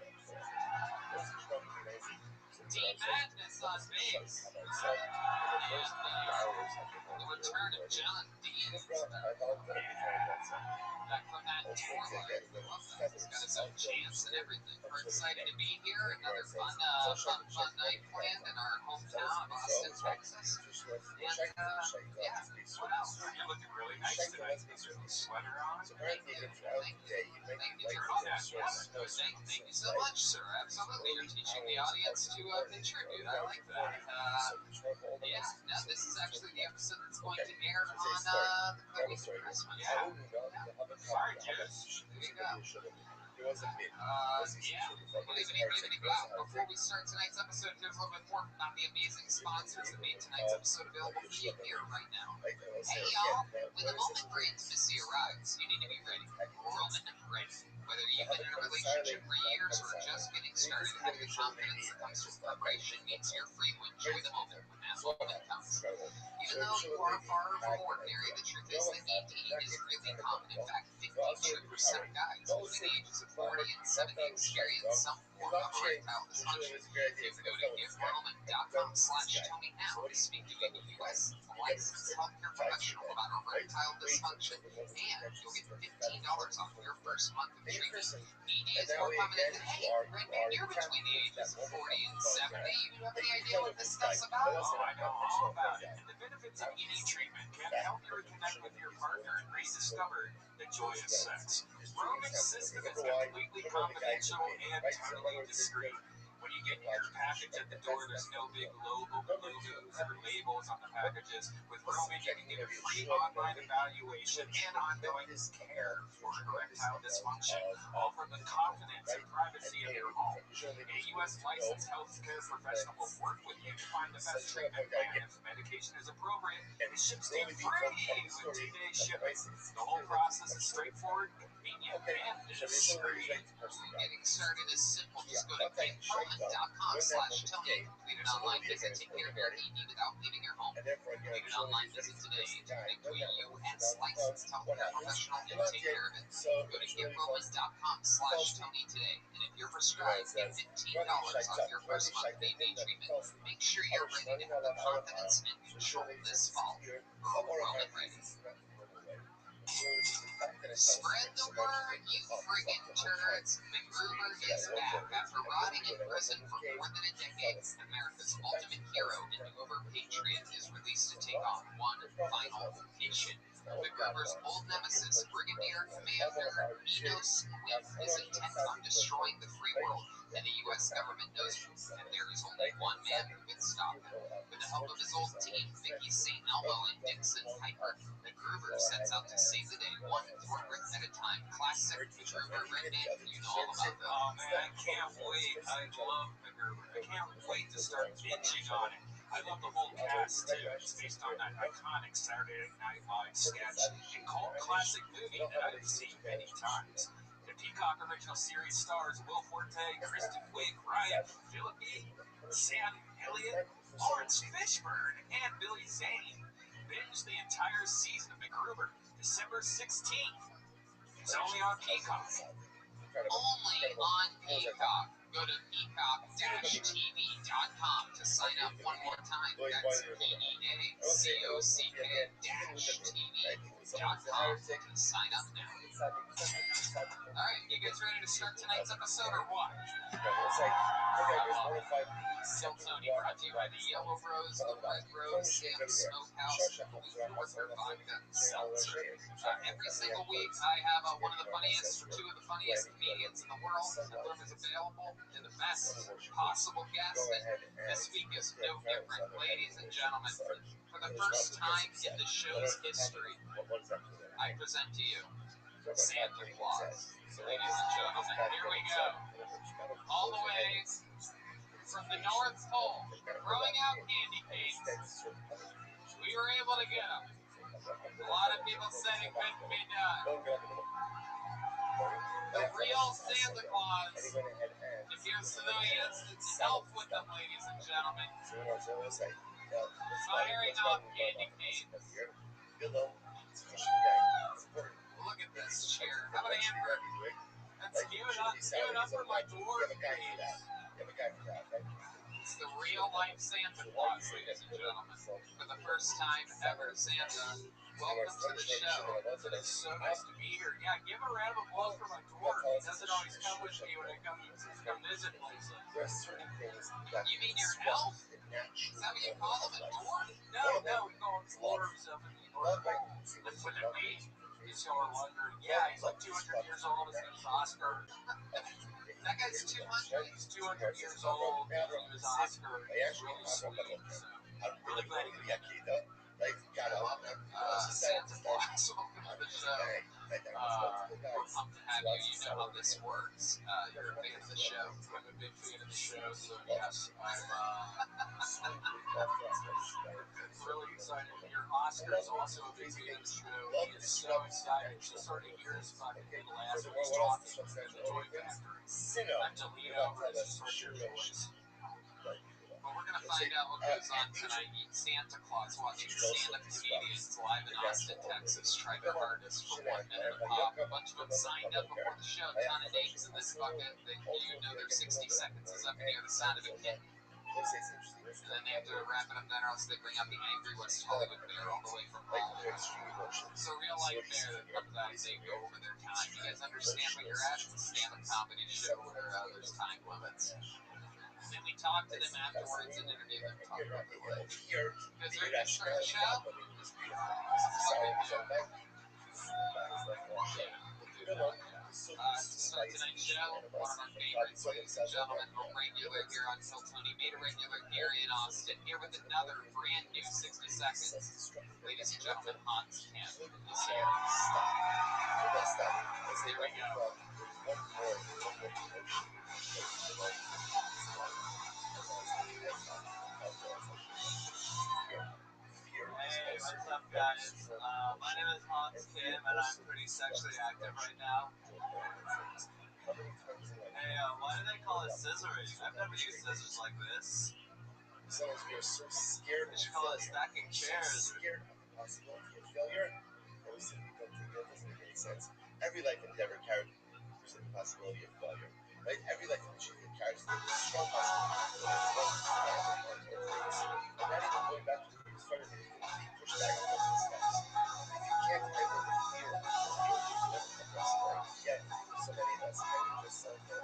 Dean Madness on bass. And the return of John Dean. Back from that tour life. He's got his own chants and everything. We're excited to be here. Another fun night planned in our hometown of Austin, Texas. And, what else? You're looking really nice tonight. Sweater on? Thank you. Thank you so much, sir. Absolutely. You're teaching the audience to pay tribute. I like that. This is actually the episode that's going to air on the week of Christmas. Sorry, Jess. There you go. Before we start tonight's episode, here's a little bit more about the amazing sponsors that made tonight's episode available for you here right now. Hey, y'all. When the moment for intimacy arrives, you need to be ready. Roman ready. Whether you've been in a relationship for years or just getting started, have the confidence that comes with preparation means you're free to enjoy the moment when that moment comes. Even though you are far from ordinary, the truth is that ED is really common. In fact, 52% of guys between the ages of 40 and 70 experience some form of erectile dysfunction. You can go to getroman.com/Tony now to speak to a U.S. licensed healthcare professional about erectile dysfunction, and you'll get $15 off your first month of treatment. ED is more common in you're between the ages of 40 and 70. You have any idea what this stuff's about? Oh, I know all about it. And the benefits of ED treatment can help you reconnect with your partner and rediscover the joy of sex. Roman's system is completely confidential and totally discreet. When you get your package at the door, there's no big logos or labels on the packages. With Roman, you can get a free online evaluation and ongoing care for erectile dysfunction, all from the confidence and privacy of your home. A U.S. licensed healthcare professional will work with you to find the best treatment plan if medication is appropriate. It ships to you free with 2-day shipping. The whole process is straightforward, convenient, and is free. Getting started is simple. Just go to Guinness.com/Tony. Complete an online visit. Take care of your ED without leaving your home. And therefore, Complete an online visit today to connect to a U.S. licensed healthcare professional and take care of it. So Go to GetRoman.com/Tony today. And if you're prescribed, get $15 off your first month of ED treatment. Make sure you're ready to have the confidence and control this fall. Roman ready. Spread the word, you friggin' turds. McGruber is back. After rotting in prison for more than a decade, America's ultimate hero and Uber patriot is released to take on one final mission. McGruber's old nemesis, Brigadier Commander Minos Squid, is intent on destroying the free world, and the U.S. government knows it. And there is only one man who can stop him. With the help of his old team, Vicky St. Elmo and Dixon Piper, McGruber sets out to save the day, one thorn rip at a time. Classic McGruber redneck, you know all about them. Oh man, I can't wait. I love McGruber. I can't wait to start binging on it. I love the whole cast too. It's based on that iconic Saturday Night Live sketch and cult classic movie that I've seen many times. The Peacock original series stars Will Forte, Kristen Wiig, Ryan Phillippe, Sam Elliott, Lawrence Fishburne, and Billy Zane. Binge the entire season of McGruber, December 16th. It's only on Peacock. Only on Peacock. Go to peacock-tv.com to sign up one more time. That's peacock-tv.com to sign up now. Alright, you guys ready to start tonight's episode or what? Still Tony, brought to you by the Yellow Rose, the Red Rose, Sam's Smokehouse, Northern Vodka Seltzer. Every single week, I have one of the funniest or two of the funniest comedians in the world, and them is available, and the best possible guest. And this week is no different, ladies and gentlemen. For the first time in the show's history, I present to you Santa Claus. Ladies and gentlemen, here we go. All the way from the North Pole, throwing out candy canes. We were able to get them. A lot of people said it couldn't be done. The real Santa Claus, if you're civilians, it's an elf with them, ladies and gentlemen. Firing off candy canes. Look at this chair. How about Amber? That's give it up for my dwarf dreams. It's the real life Santa Claus, ladies and gentlemen. For the first time ever, Santa, welcome to the show. It is so nice to be here. Yeah, give a round of applause for my dwarf. He doesn't always come with me when I come visit places. You mean your elf? Is that what you call him, a dwarf? No, we call him dwarves up in the North Pole. That's what it means. If you are wondering, yeah, he's like 200 years old. His name's Oscar. That guy's 200. He's 200 years old. His name is Oscar. He's really sweet. So I'm really glad he could get Santa Claus. Welcome to the show. We're pumped to have you. You know how this works. You're a fan of the show. I'm a big fan of the show. So yes, I'm really excited to hear. Oscar is also a big fan of the show. He is so excited to sort of hear his fucking little ass when he's talking in the toy factory. I'm to lean over and just sort your voice. But we're going to find out what goes on tonight. Eat Santa Claus, watching stand-up comedians live in Austin, Texas, try their hardest for 1 minute a pop. A bunch of them signed up before the show. A ton of names in this bucket that you know their 60 seconds is up near the sound of a kitten. And then they have to wrap it up there, or else they bring out the angry West Hollywood bear all the way from home. So real life bear that comes out, they go over their time. You guys understand what you're at? It's a stand-up comedy show where there's time limits. Then we talk to them afterwards and interview them and talk about their life. You guys ready to start the show? To start tonight's show, one of our favorites, ladies and gentlemen, a regular here on Phil Tony, made a regular here in Austin, here with another brand new 60 seconds. Ladies and gentlemen, Hans Kemp is here. There we go. Hey, what's up, guys? My name is Hans Kim, and I'm pretty sexually active right now. How many times in life? Hey, why do they call it scissoring? I've never used scissors like this. Sometimes we are so scared They of should call it failure. stacking So chairs. scared of the possibility of failure that we simply don't take it. That doesn't make any sense. Every life endeavor carries the possibility of failure. Right? Every life achievement carries the strong possibility of failure. And not even going back to where you started, maybe push back on those steps. If you can't handle the fear of failure, you never progress. Right? Yet, so many of us kind of just self because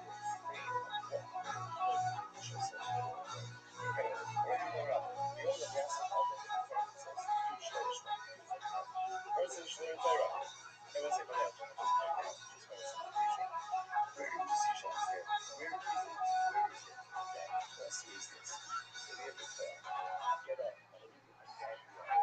we're afraid of what really push ourselves forward. Incredible. Already more up. The old of gas and outlook in front of themselves. Huge letters from beautiful top. Person Shlomo Torah. That was a good answer. Just right now. Just want to say amazing. Where do you see Shlomo stand? Where is it? Where is it? That all seriousness. Maybe a big thought. Get up. Hallelujah. Be God who you are.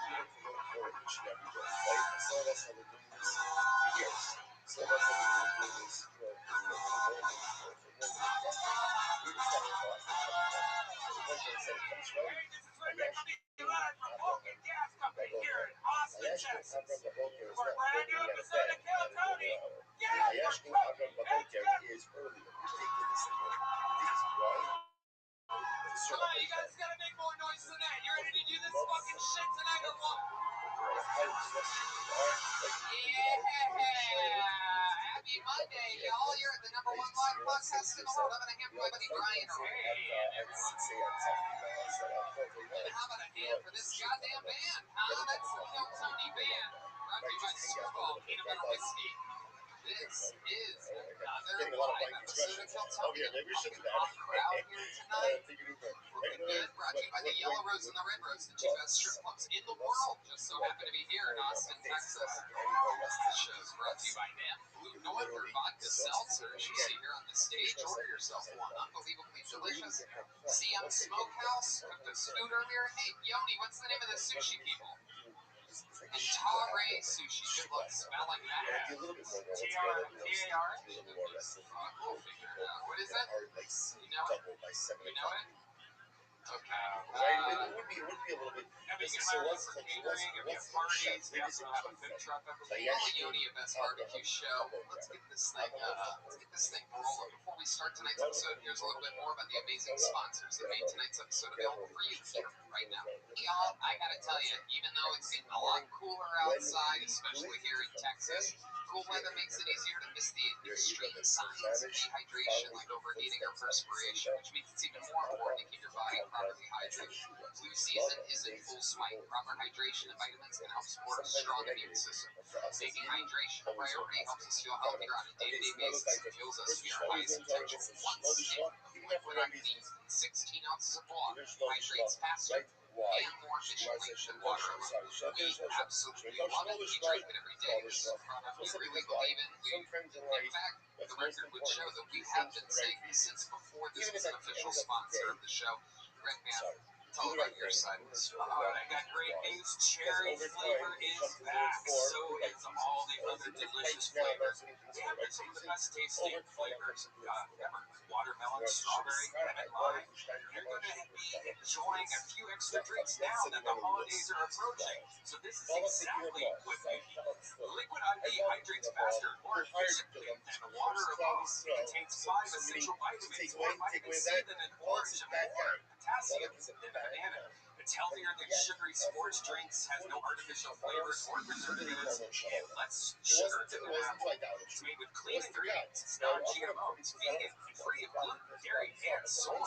We need to look forward each and every day. Right? Some of us have been doing this for years. Some of us have been doing this, for more than a decade. We just have to talk to someone. The question said it comes from Live from Vulcan Gas Company here in Austin, Texas. For a brand new episode of Kill Tony. Yeah, Ayashku Avram Baboker is early, ridiculously early. Because why? Come on, you guys gotta make more noise than that. You ready to do this fucking shit tonight or what? Yeah! Happy Monday, y'all. You're at the number one live podcast in the world. I'm gonna hand my buddy Brian a And how about a hand for this goddamn band, huh? That's the Kill Tony Band. Brought to you by Super Bowl Peanut Butter Whiskey. This is another live episode of Kill Tony. Maybe we should do Hot crowd that. here tonight. Looking Good, brought to you by the Yellow Rose and the Red Rose, the two best strip clubs in the world. Just so happen to be here in Austin, Texas. This show's brought to you by Nam Blue Northern Vodka Seltzer. You see here on the stage. Order yourself one. Unbelievably delicious. CM Smokehouse cooked us food earlier. Hey, Yoni, what's the name of the sushi people? And Tare Sushi. Good luck spelling that. A little bit more T-R-A-R? We'll figure it out. What is that? You know it? Double by 7 You know it? Okay. Right? It would be a little bit. And we can So hire what's for the catering, if we have parties, we also have a food truck up at the Yoni Best Barbecue Show. Let's get this thing rolling. Before we start tonight's episode, here's a little bit more about the amazing sponsors that made tonight's episode available for you here right now. Y'all, I gotta tell you, even though it's getting a lot cooler outside, especially here in Texas, cool weather makes it easier to miss the extreme signs of dehydration like overheating or perspiration, which means it's even more important to keep your body properly hydrated. Flu season is in full swing. Proper hydration and vitamins can help support a strong immune system. Making hydration a priority helps us feel healthier on a day-to-day basis and fuels us to our highest potential. One stick of liquid IV and 16 ounces of water hydrates faster and more efficiently than water alone. We absolutely love it. We drink it every day. This is a product we really believe in. In fact, the record would show that we have been saying this since before this was an official sponsor of the show. Rick, man, tell us about your side of the story. I got great news. Cherry flavor is back. So is all the other delicious flavors. We have some of the best tasting flavors ever. Watermelon, strawberry, lemon, lime. You're going to be enjoying a few extra drinks now that the holidays are approaching. So this is exactly what you need. Liquid IV hydrates faster, more efficiently than water alone. It contains 5 essential vitamins, more vitamin C than an orange, and more potassium than a banana. It's healthier than sugary sports drinks, has no artificial flavors or preservatives, and less sugar than an apple. It's made with clean ingredients, it's non-GMO, it's vegan, free of gluten, dairy, and soy.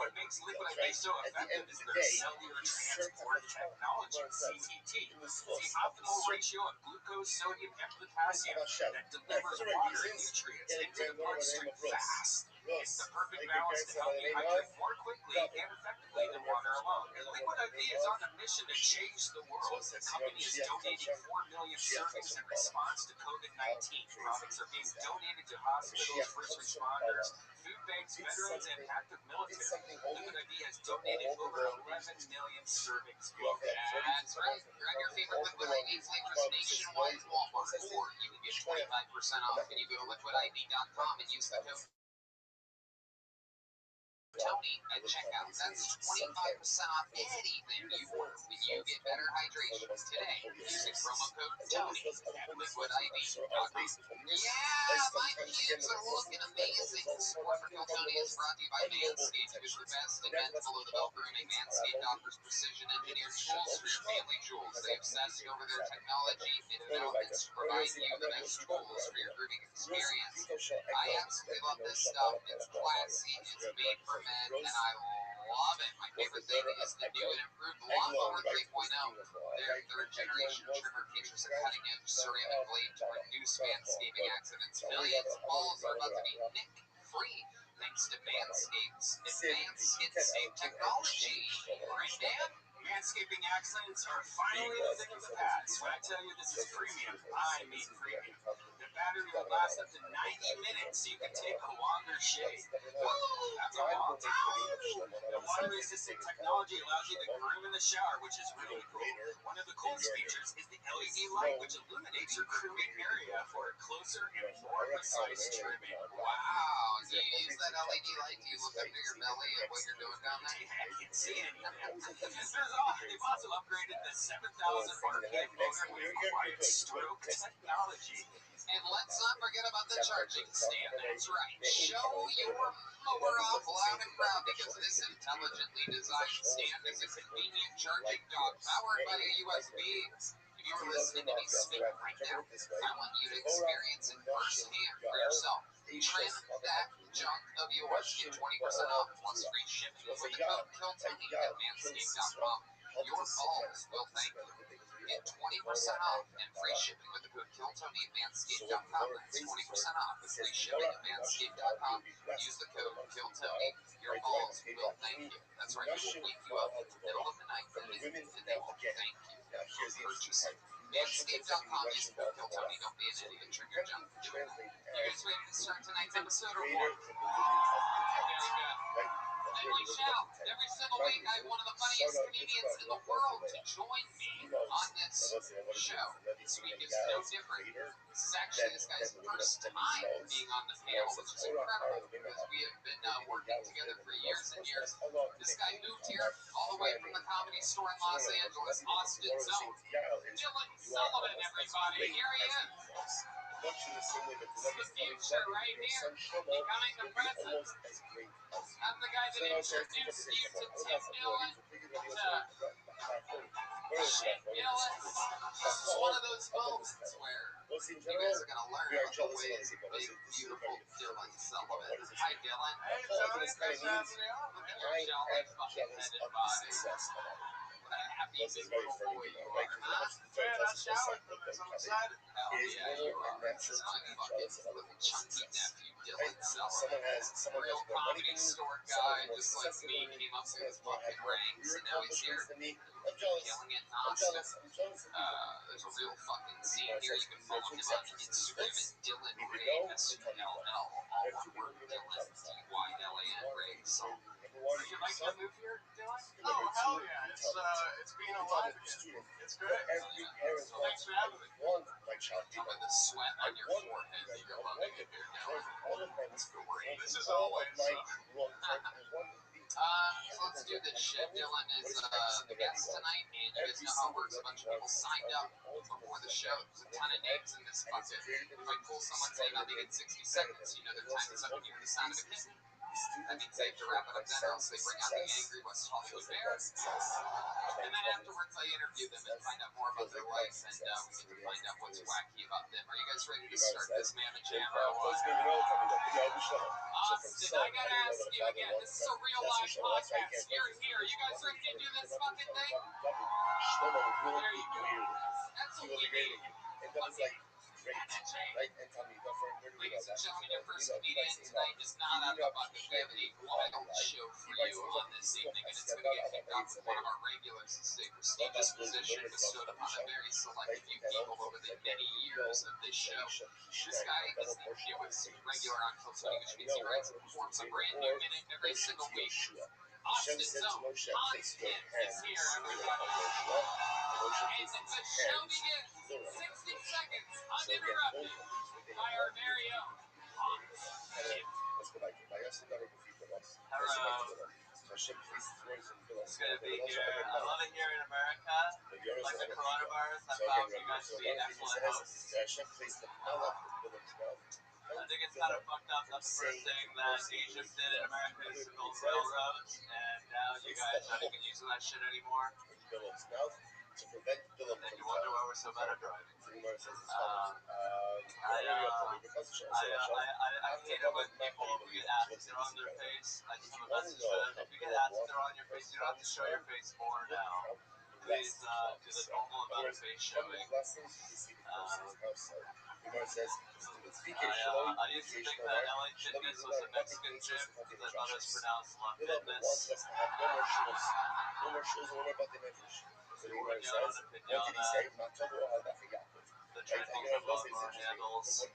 What makes Liquid IV so effective is their cellular transport technology, CTT. It's the optimal ratio of glucose, sodium, and potassium that delivers water and nutrients into the bloodstream fast. It's the perfect balance to help you hydrate more quickly and effectively than water alone. And Liquid IV is on a mission to change the world. The company is donating 4 million servings in response to COVID-19. Products are being donated to hospitals, first responders, food banks, veterans, and active military. Liquid IV has donated over 11 million servings. That's right. Grab your favorite Liquid IV flavors nationwide at Walmart, or you can get 25% off when you go to liquidiv.com and use the code Tony at checkout. That's 25% off anything you order when you get better hydration today using promo code Tony at liquidiv.com. Yeah, my pubes are looking amazing. Support for Kill Tony is brought to you by Manscaped, who's the best in men's below-the-belt grooming. Manscaped offers precision-engineered tools for your family jewels. They obsess over their technology and developments to provide you the best tools for your grooming experience. I absolutely love this stuff. It's classy, it's made for men, and I love it. My favorite thing is the new and improved Lawnmower 3.0. Their third-generation trimmer features a cutting-edge ceramic blade to reduce manscaping accidents. Millions of balls are about to be nick-free thanks to Manscaped's advanced skin-safe technology. Right, Dan? Manscaping accidents are finally a thing of the past. When I tell you this is premium, I mean premium. The battery will last up to 90 minutes so you can take a longer shave. That's a long time. The water-resistant technology allows you to groom in the shower, which is really cool. One of the coolest features is the LED light, which illuminates your grooming area for a closer and more precise trimming. Wow, do you use that LED light? Do you look under your belly at what you're doing down there? I can see it. They've also upgraded the 7,000 RPM motor with quiet stroke technology. And let's not forget about the charging stand. That's right. Show your mower off loud and proud because this intelligently designed stand is a convenient charging dock powered by a USB. If you are listening to me speak right now, I want you to experience it firsthand for yourself. Trim that junk of yours. Get 20% off plus free shipping with the code KILLTONY at manscaped.com. Your balls will thank you. Get 20% off and free shipping with the code KILLTONY at manscaped.com. That's 20% off with free shipping at manscaped.com. Use the code KILLTONY. Your balls will thank you. That's right. They will wake you up in the middle of the night and they will thank you for purchasing. Manscaped.com. Use the code KILLTONY. Don't be an idiot. Trim your junk for doing that. You guys ready to start tonight's episode or what? Very good. And we shall. Every single week, I have one of the funniest comedians in the world to join me on this show. This week is no different. This is actually this guy's first time being on the panel, which is incredible because we have been working together for years and years. This guy moved here all the way from the Comedy Store in Los Angeles, Austin's own Dylan Sullivan, everybody. Here he is. Much in the same way that This is the future right here, becoming the present. I'm the guy that introduced you to Tim Dillon, to Shane Gillis. This is one of those moments where you guys are going to learn about the ways of big, beautiful Dylan Sullivan. Hi, Dylan. Hey, Tony, thanks for having me on. Look at your jolly fucking-headed body. What a happy big little boy you are, huh? Man, I showered for this. I'm excited. Hell yeah, you are. This is my fucking little chunky nephew, Dylan Sullivan. Real comedy store guy, just like me, came up through the fucking ranks, and now he's here killing it in Austin. There's a real fucking scene here. You can follow him on Instagram at Dylan Ray, S-U-L-L, all one word, Dylan, D-Y-L-A-N, Ray. So, Do you like your move here, Dylan? Oh, hell yeah. It's being alive again. It's great. So thanks for having me. tell me the sweat on your forehead that you're loving it here, Dylan. It's great. This is always. So let's do this shit. Dylan is the guest tonight, and you guys know how it works. A bunch of people signed up before the show. There's a ton of names in this bucket. If I pull someone's name out, they get 60 seconds. You know their time is up when you hear the sound of a kitten. That means they have to wrap it up then, or else they bring out the angry West Hollywood Bear. And then afterwards, I interview them and find out more about their life, and we get to find out what's wacky about them. Are you guys ready to start this mamma jamma or what? Austin, I gotta ask you again. This is a real live podcast. You're here. You guys ready to do this fucking thing? There you go. That's what we need. Ladies and gentlemen, your first comedian tonight is not out of the bucket. We have a wild show for you on this evening, and it's going to get kicked off with one of our regulars. This is a prestigious position bestowed upon a very select few people over the many years of this show. This guy is the newest regular on Kill Tony, which means he writes and performs a brand new minute every single week. Austin's own Hans Pitt is here, everybody. And the show begins in 60 seconds, uninterrupted, by our very own Hans Pitt. Hello. It's good to be here. I love it here in America. Like the coronavirus, I found you guys to be excellent hosts. I think it's kind of fucked up that the first thing that Asians did in America is to build railroads, and now you guys aren't even using that shit anymore. And you wonder why we're so bad at driving. I hate it when people who get acid on their face. I just have a message for them. If you get acid on your face, you don't have to show your face more now. Please do the normal amount of face showing. I used to think that LA Fitness was a Mexican gym that others pronounce La Fitness. So you work out on a pinata. The triples have lawnmower handles.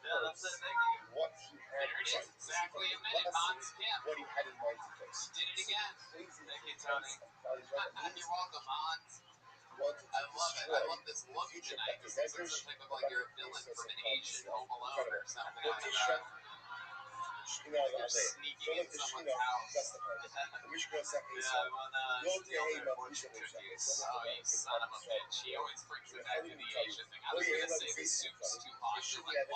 Yeah, that's it. Thank you. There it is. Exactly a minute, Hans. Yeah. What he had in mind to do. Did it again. Thank you, Tony. You're welcome, Hans. I love it. I love this look tonight. This looks like you're a villain from an Asian Home Alone or something like that. You're sneaking in someone's house. Yeah, I want to steal their fortune cookies. Oh, you son of a bitch. He always brings it back to the Asian thing. I was going to say the soup's too hot. You're like,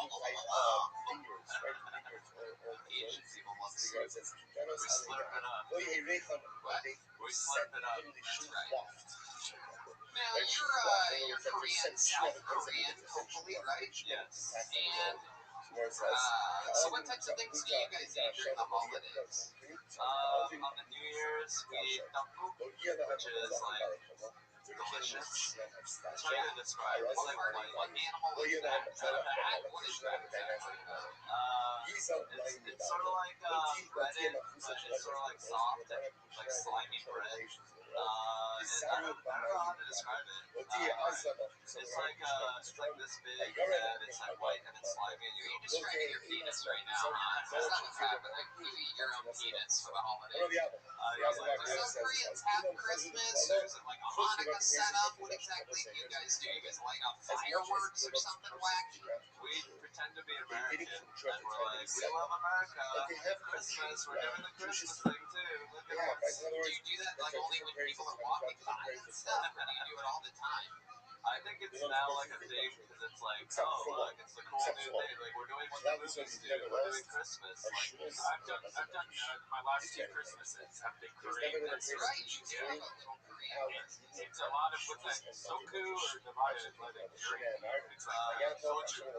Asian people love soup. We slurp it up. What? We slurp it up. That's right. Now, you're Korean, South Korean, hopefully, right? Yes. And so what types of things do you guys eat during the holidays? On the New Year's, we eat tteokguk, which is like delicious. It's hard to describe. It's like white. What animal is that? What is that exactly? It's sort of like breaded, but it's sort of like soft and like slimy bread. I don't know how to describe it. It's like this big and it's like white and it's slimy. And You're describing your penis right now, Hans. That's not what's happening. You eat your own penis for the holidays. Do South Koreans have Christmas? Or is it like a Hanukkah setup? What exactly do you guys do? You guys light off fireworks or something wacky? We pretend to be American, and we're like, we love America. Christmas, we're doing the Christmas thing too. Look at us. Do you do that like only when people are walking by and stuff? Or do you do it all the time? I think it's now like a thing because it's like, oh look, it's the cool new thing. Like we're doing what the movies do. We're doing Christmas. Like I've done my last two Christmases have been Korean. That's right. You do have a little Korean. It's a lot of what's that, soku or divided by the drink. It's soju, a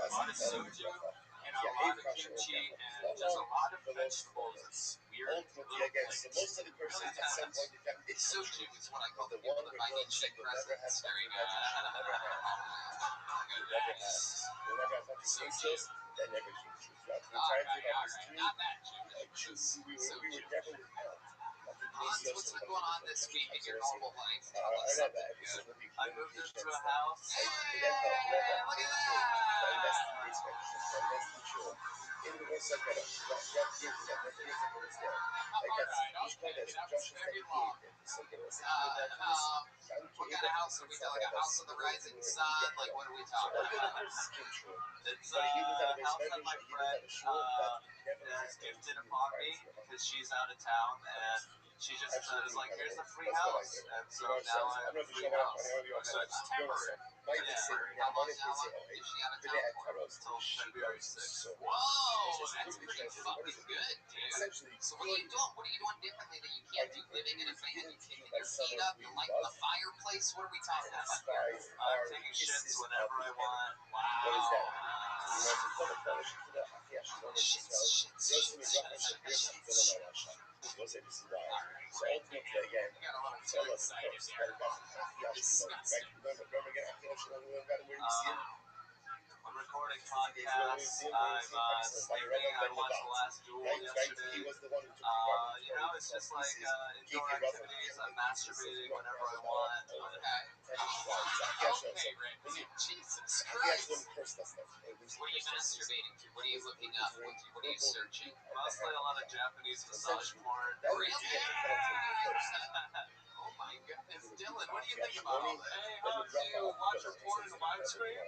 lot of soju, and a lot of kimchi, and just a lot of vegetables. It's weird. Really intense. Soju is what I call the people that might need cheap presents during soju. Not that soju. Hans, what's been going on this week in your normal life? Tell us something good. I moved into a house. Hey, look at That's very long. What kind of house are we talking? Like a house on the rising sun? Like, what are we talking about? It's a house that my friend has gifted upon me because she's out of town and she just was like, here's a free house. And so now I have a free house. So it's temporary. How long is she out of town for? Until February 6th. Whoa, that's pretty fucking good, dude. So what are you doing? What are you doing differently that you can't do living in a van? You kicking your feet up? You're lighting the fireplace? What are we talking about here? I'm taking shits whenever I want. Wow. Alright, great. You got a little too excited there. Disgusting. I'm recording podcasts. I'm sleeping. I watched The Last Duel yesterday. It's just like indoor activities. I'm masturbating whenever I want. Okay, Rick. Jesus Christ. What are you masturbating to? What are you looking up? What are you searching? Mostly a lot of Japanese massage porn. Really? Oh my goodness, Dylan, what do you think about all that? Hey, how do you watch your porn in widescreen?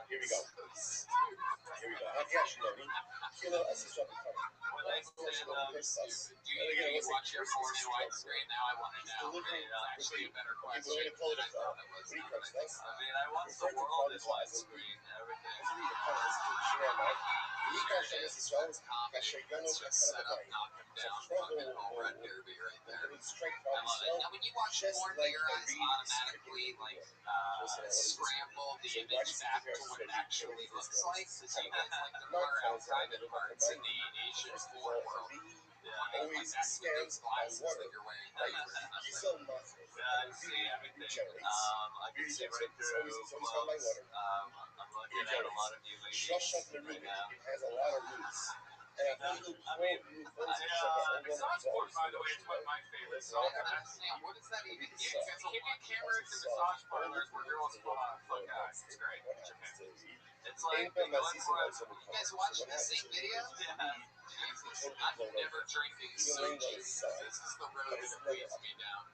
Here we go. Here we go. Actually, no. Kilo assist of the When they said stupid, do you watch your 4K widescreen now? I want to know. Actually, a better question than I thought it was. Now that I think about it. I mean, I watch the world in widescreen everything. That's comedy. That's just set up, knock him down, fucking whole red derby right there. I love it. Now, when you watch porn, do your eyes automatically scramble the image back to what it actually looks like? Because you get like the far out private parts in the Asian porn world. Yeah, like actually those glasses that you're wearing. Yeah, I see everything. I can see right through clothes. I'm looking at a lot of you ladies right now. has a lot of roots. Massage porn, by the way, is one of my favorites. I don't understand. What does that even mean? It's a hidden camera to massage parlors where girls fuck guys. It's great. It's like they go for a, you guys watching the same video? Yeah. Jesus, I'm never drinking soju. This is the road that leads me down.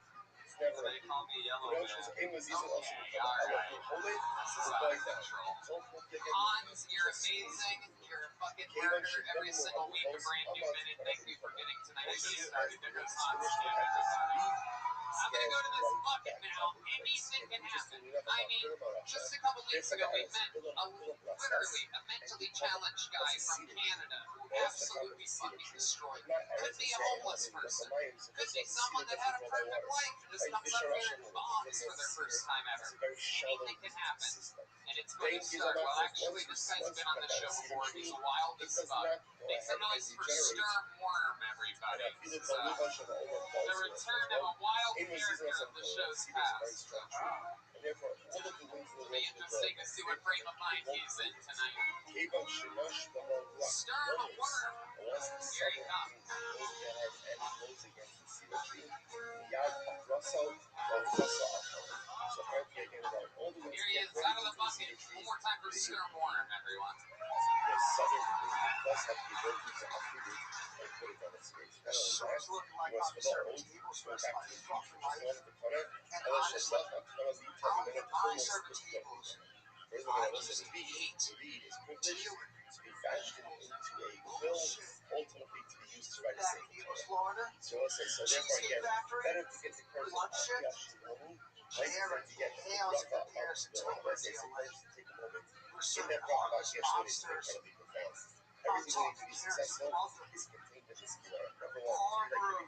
They call me Yellow Man. Okay, alright. This is out of control. Hans, you're amazing. You're a fucking murder. Every single week, a brand new minute. Thank you for getting tonight's show started because Hans killed everybody. I'm gonna go to this bucket now. Anything can happen. I mean, just a couple weeks ago, we met literally a mentally challenged guy from Canada who absolutely fucking destroyed me. Could be a homeless person. Could be someone that had a perfect life and just comes up here and bombs for their first time ever. Anything can happen. And it's going to start. Well, actually, this guy's been on the show before. He's a wildest fuck. Make some noise for Sturm Worm, everybody. This is the return of a wild character of the show's past. It'll be interesting to see what frame of mind he's in tonight. Sturm Worm. Here he comes. Here he is, out of the bucket. One more time for Sturm Worm, everyone. Show's looking like I'm serving tables for my fucking life. And honestly, I don't get by serving tables. I just hate dealing with bullshit. Back in Naples, Florida, Cheesecake Factory, lunch shift, Jared hails in comparison to a real life. We're serving heartless monsters. I'm talking Karen's mother. Barbara.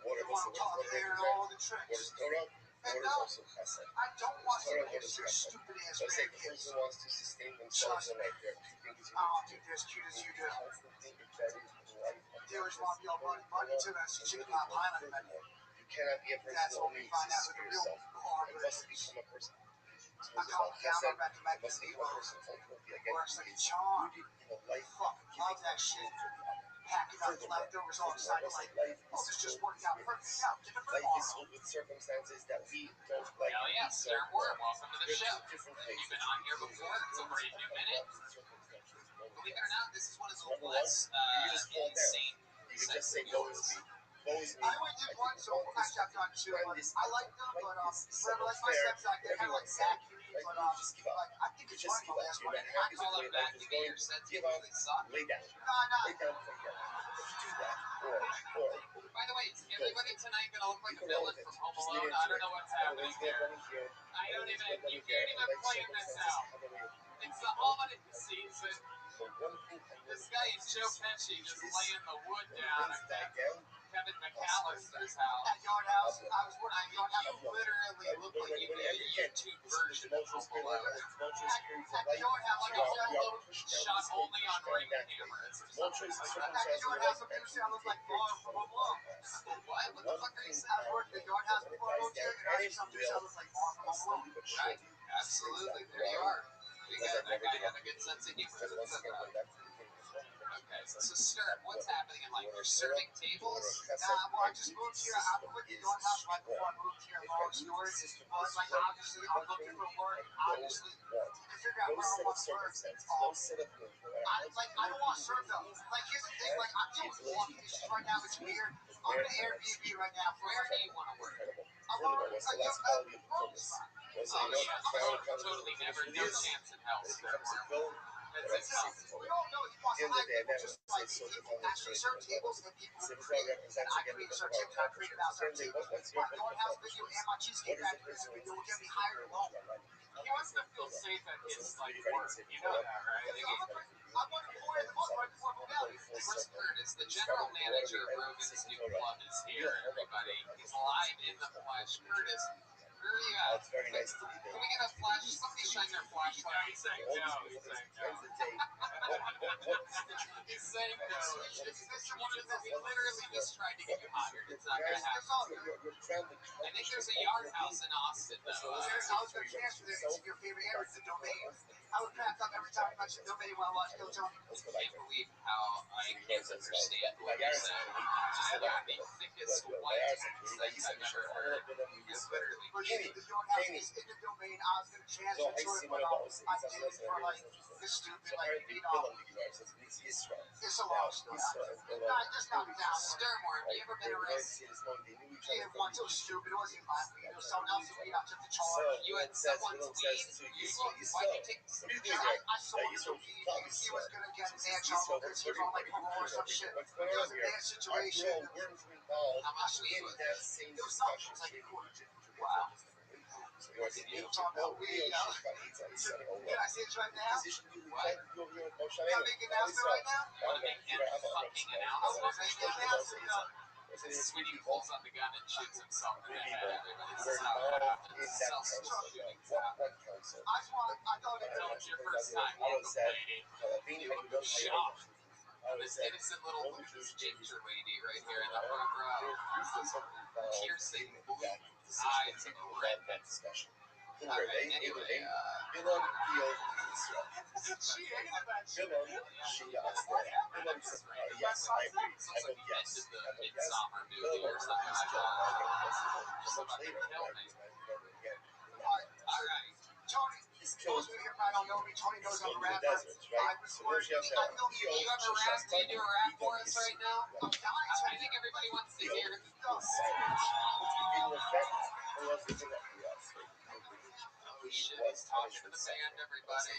You want to talk there and all the tricks. And no, I don't want to answer your stupid ass grandkids. Trust me, I don't think they're as cute as you do. They always want to be all money to us. Chicken pot pie on the menu. That's when we find out who the real Barbara is. I call him down back to back in Nemo. Works like a charm. Fucking love that shit. Packing up the leftovers all excited like, oh, this just worked out perfect. Now, give it for tomorrow. Hell yeah, Sturm Worm, welcome to the show. You've been on here before, it's a brand new minute. Believe it or not, this is one of the less insane segments. I went did one, so actually I've done two. I like them, but whatever, like my steps, like they're kind of like vacuuming, but like I think it's fun. Last one. I call it vacuuming. Your sets usually suck. Nah. By the way, is everybody tonight gonna look like a villain from Home Alone? I don't know what's happening here. I don't even, you can't even plan this out. It's the holiday season. This guy is Joe Pesci just laying the wood down at Kevin McAllister's house. At Yard House, I was working at Yard House. You literally look like you made a YouTube version of Home Alone. At the Yard House, Like a Home Alone shot only on ring cameras or something. at the Yard House, I'm I look like Laura from Home Alone. What? What the fuck are you saying? I was working at Yard House before I moved here, and I look like Laura from Home Alone. Right. Absolutely. There you are. You got that guy got a good sense of humor. Okay. Okay, so Stern, what's happening in life? You're serving tables? Well, I just moved here. I quit the gun house right before I moved here. Long story. But like, obviously, I'm looking for work. Obviously, to figure out where I want to work. I don't want to serve though. Like, here's the thing. Like, I'm dealing with walking issues right now. It's weird. I'm in an Airbnb right now. Where do you want to work? I want a young road spot. Oh, yeah, totally. Never, no chance in hell. That's impossible. We don't know. He wants to hire people just like people actually serve tables and people create. And I create serve tables. I created outside tables. My Dornhouse video and my Cheesecake Factory video will get me hired alone. He wants to feel safe at his like work. You know that, right? I want to pour in the most right before I move out. Chris Curtis, the general manager of Rogan's new club, is here. Everybody, he's live in the flesh. Curtis, where are you at? It's very nice to be there. Can we get a flash? Somebody shine their flashlight. He's saying no. He's saying no. He's saying no. He literally just tried to get you hired. It's not gonna happen. I think there's a yard house in Austin, though. I was going to transfer this to your favorite area, the domain. I would crack up every time you mention domain while I watch Kill Tony. I can't believe how I can't understand what you're saying. Just one of the thickest white things I've ever heard. It's literally The yard house is in the domain. I was going to transfer to it, but I did it for like this stupid, like, it's a long story. Just not down. Sternworm. You ever been arrested? Yeah, once it was stupid. It wasn't my weed. It was someone else's weed. I took the charge. You had someone's weed. Why'd you take? I sold him the weed. He was gonna get an air trouble because he was on like parole or some shit. It was a bad situation. How much weed was it? It was something. It was like a quarter. Wow. You talking about weed? Can I say it right now? What? Can I make an announcement right now? You want to make him fucking I want to announcement? make an announcement. This is when he pulls on the gun and shoots himself in the head. This is how it happens. Self-shootings happen. I thought it It's your first time. Welcome, lady. You look shocked. This innocent little ginger lady right here in the front row. Piercing blue eyes and red. Alright, anyway, She hated that shit. Yes, I agree. Sounds like the end of the Midsummer movie or something like that. Just about to kill me. Alright. Tony, those of you here probably don't know me. Tony knows I'm a rapper. I record. You ever rap? Can you do a rap for us right now? I'm dying. I think everybody wants to hear it. Oh shit, he's talking to the band, everybody.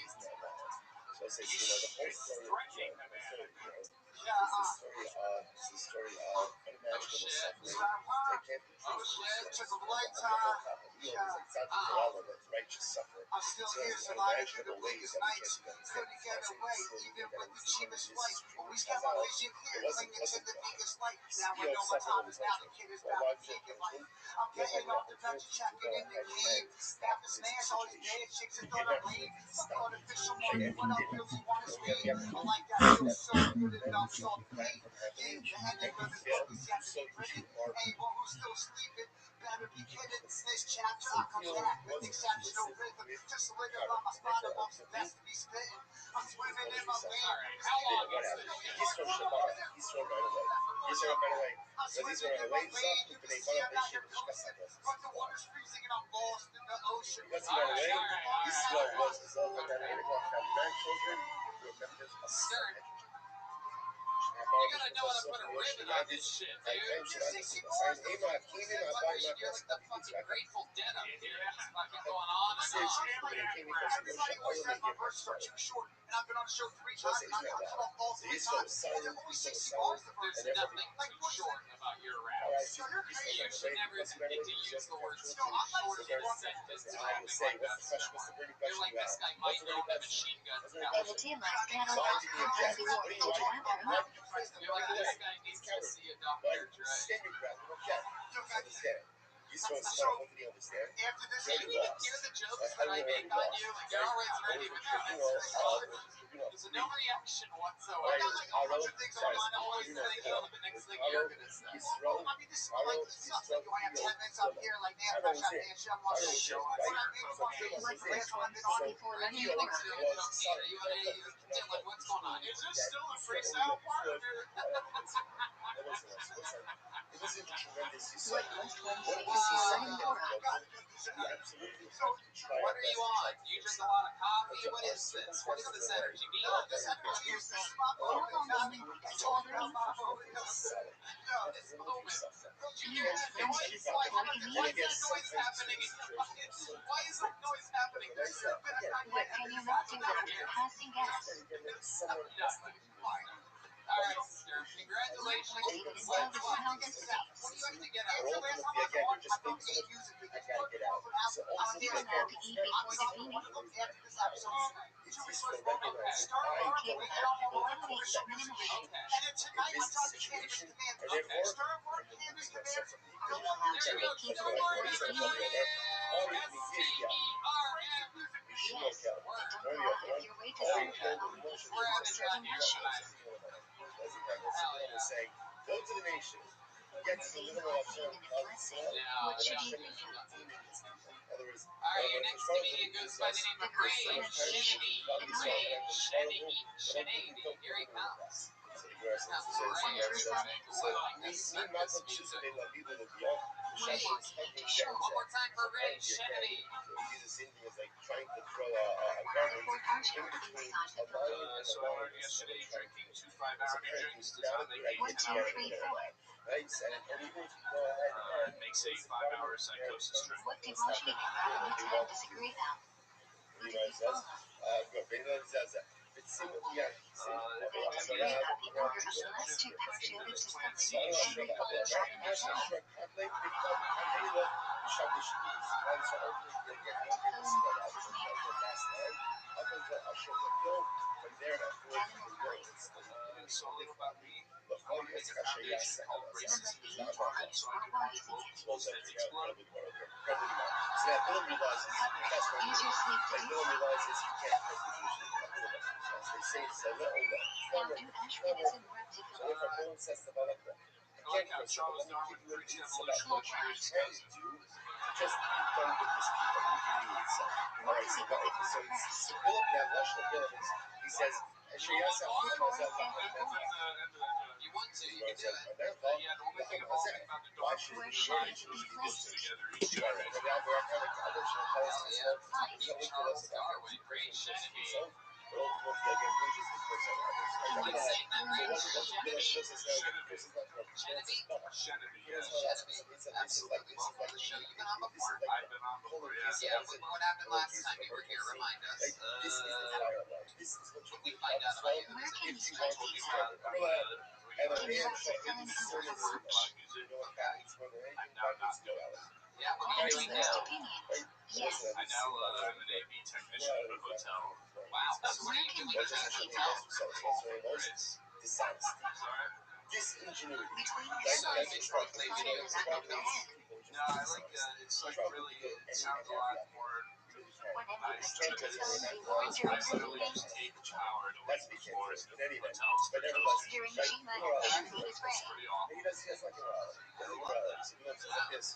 Took a lifetime. I'm still here surviving through the bleakest nights. Couldn't get away, even with the cheapest flight. Always kept my vision clear, clinging to the biggest light. Now I know my time is now. The kid is back to taking life. I'm getting off the bench, checking in the game. After smash all these bad chicks and thought I'm lame. Fuck artificial money, what I really want is weed. I like that feels so good and I'm so paid. Yeah, the ending of this book is yet to be written. Anyone who's still sleeping better be kidding. This chapter I come back with exceptional rhythm. Just solidify my spot amongst the best to be spitting. I'm swimming in my lane. How long is this? He's from Chicago. He's from right away. He's from right away. So these are right away. You can see I'm not your coast. But the water's freezing and I'm lost in the ocean. That's right away. This is what was the result of that 8 o'clock have grandchildren. Remembers a Stern. You gotta know how to put a ribbon on this shit, dude. You're like the fucking Grateful Dead up here. It's fucking going on and on. Everybody always says my verses are too short, and I've been on the show 3 times, and I got cut off all 3 times. And they're only 60 bars the verse. There's nothing too short about your rap. You should never get to use the words too short in a sentence to rapping like that. You're like this guy might know the machine gun The TMI panel has been rewarded. You're like this guy needs to see a doctor, right? He's so smart, what did he understand? After this, You didn't even hear the jokes that I make on you. Like, you're always ready with your There's no reaction whatsoever. I got like 100 things on my mind. I'm always thinking of the next thing you're gonna say. I mean, this is like, it sucks. Like, do I have 10 minutes up here, like, man, fresh out of the shit, I'm watching the show. Right? Like which one say before learning You more? think Dylan, what's going on? Is this still a freestyle part? It was a tremendous What must one say What before learning more? absolutely So, what are you on? Do you drink a lot of coffee? What is this? What is this energy? This energy You're is saying, how long do you need this ordering? No, this moment. You must then speak before Why is immediately. that noise happening? Why is that noise happening? There's been a What can you not do that you're passing gas? All right, sir. Congratulations. What even intelligence is that? What do you have to get out? Again, just think so. I gotta get out. So You don't have to eat before the meeting. it's the recognized Okay, eliminate the minimum. And then tonight, I'm talking cannabis demand. And therefore, Start work cannabis demand. You're allowed to make it Don't worry. before the meeting. you should Yes, look and out. don't go out of your way to serve these people certain dishes. Saying, go to the nation. Get to the Saying little coffee in a blessing. What should you think of? Other words, All right, your next comedian goes by the name of Ray Shanady. Ray Shanady. Here he comes. We want you to show One more time for Ray Shanady. Trying to throw a garbage before Rothschild inside the building. So I learned yesterday drinking 2 5-hour drinks does not make a 1, 2, 3, 4. Right? And even if you go ahead and makes a 5-hour psychosis trip. What did Rothschild and Rothschild disagree about? What did he follow? Agree about the order of the last two partiality systems and we follow that in yourself. So a little about me. I want to make a foundation called Grace Number Institute B, so I or can why is promote it? tools that explode. Use your sleep to do so. Now do Ashwin's reticulum. I like how Charles Darwin preached evolution, but sure as doesn't. Just be done with this people who can do it. What is it that they So want it's first? Philip Navlashna Phillips. He says, You want to, you can do it. Yeah, the only thing about the dog Where should it be placed? together each other. Charles Darwin, Ray Shanady. Genevieve, yes. Absolutely. Welcome to the show. You've been on before. I've been on before, yes. Yeah, what happened last time you were here? Remind us. What we find out about you? Where can you place these? Can you write to fill in our watch? Yeah, what And are you to doing boost now? opinions. Yes. I now am an AV technician at a hotel. Wow. So what are you doing at that hotel? Chris. Sorry? Disingenuity. Between That's your legs, it's the like sign in the back of your head. No, I like it's like really, it sounds a lot more Whenever you nice take because a phone, you I want to literally read just take power to That's like the because floors in any event, hotels but for nevertheless, toasters. during Shima and Shima is It's Ray. pretty awful. he does like a this.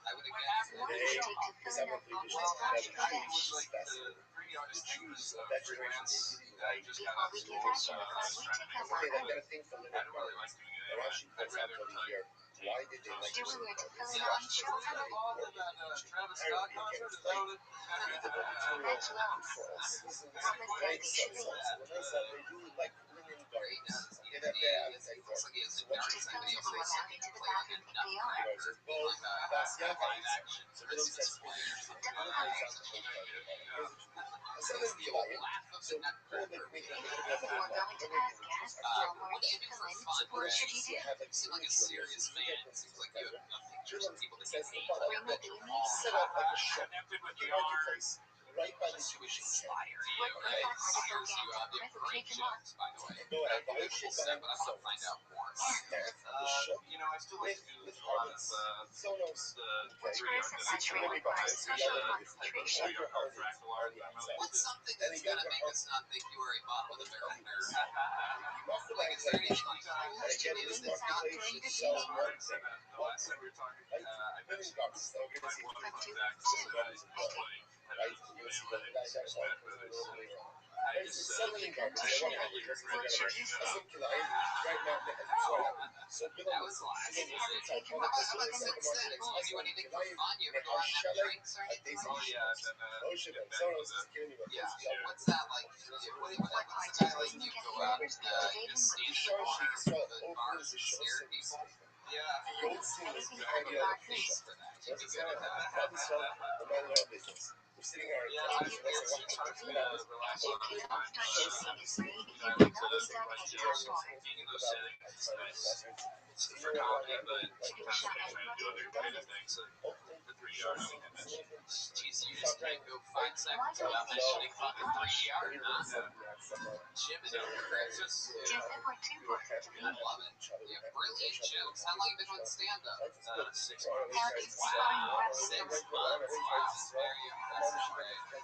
I would have What guessed. does it take to fill in our watch I today? was like the pretty honest thing was freelance. I just got Before out of we school, get back so to the I fun, was we trying to take make up work our of They're it. gonna think for I don't really like doing it anyway. I'd rather like why did they like Do we were to fill in Yeah, our she's kind of involved in that Travis Scott concert. Is that what it? That's long. Probably should be. Ray does. He looks like he has To fill in or allow into the bathroom if they are. So this is If you are going to pass gas, or what do to you do fill for in, fun? what should you do? You seem like a serious man. It seems like you have pictures of people that you hate. Bring what you need. Connected with yarn. Right by the Jewish tuition. inspire you. What Right? article Inspires you. gets They have great presentation on? jokes, by the way. No, I Beautiful stuff, but I want to find out more. You know, I still like to do a lot of Sonos. the Which 3D person art actually requires special concentration? fractal art. I'm really What's something that's going to make us not think you are a bottom of the barrel nerd? Must have Like, is there anything like Unless you release out during the So, meeting. the last time we were talking, I mentioned Guinness box. So Guinness From 2 is to right? You see that that's why it's selling garbage. I want to have it. What should you say? Right now, so That was last. How about since then? If you do anything for fun, you ever go out and have drinks or anything? Oh yeah, Yeah. What's that like? What's a guy like you go out and you just stand in the bar, the bars and stare at people? Yeah. You'll see this Anything behind but your bad Thanks news. for that. You'd be good at that. problem solved, no matter our business. We're sitting here. If you It's hard for me to relax You on those cannot times. touch me is free. You I cannot like to be done as before. being in those settings. It's nice. It's for comedy, but sometimes I'm trying to do other creative things. Like the 3D art thing I mentioned. Jeez, you just can't go 5 seconds without mentioning fucking 3D art, huh? Jiminy Crickets. Just important to I me. love it. You have brilliant jokes. How long you been doing stand-up? 6 months. How is Wow, inspiring 6 months. Wow, very impressive, right?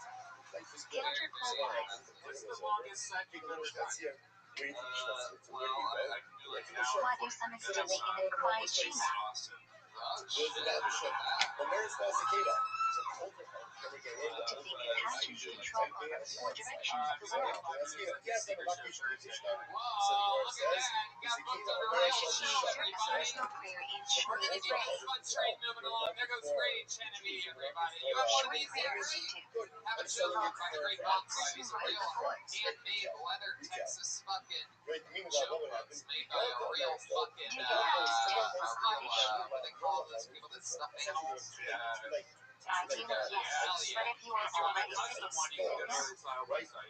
Theater Club Live. What's the longest set you've ever done? Well, I can do like an hour. What if someone is doing an quiet Shima? Austin. Oh, shit. Look at that. To think it has to control or direction of the world. Whoa, look at that. You got booked on a rail show, everybody. Personal prayer in We're Shima gonna is do a right. fun train moving along. There goes Great Genevieve, everybody. You have one of these every week. Have a joke by the great Rothschild. These are real handmade leather Texas fucking joke books made by a real fucking what they call those people that stuff animals. Ideally, yes. But if you are already sitting, then no. Bonezeye.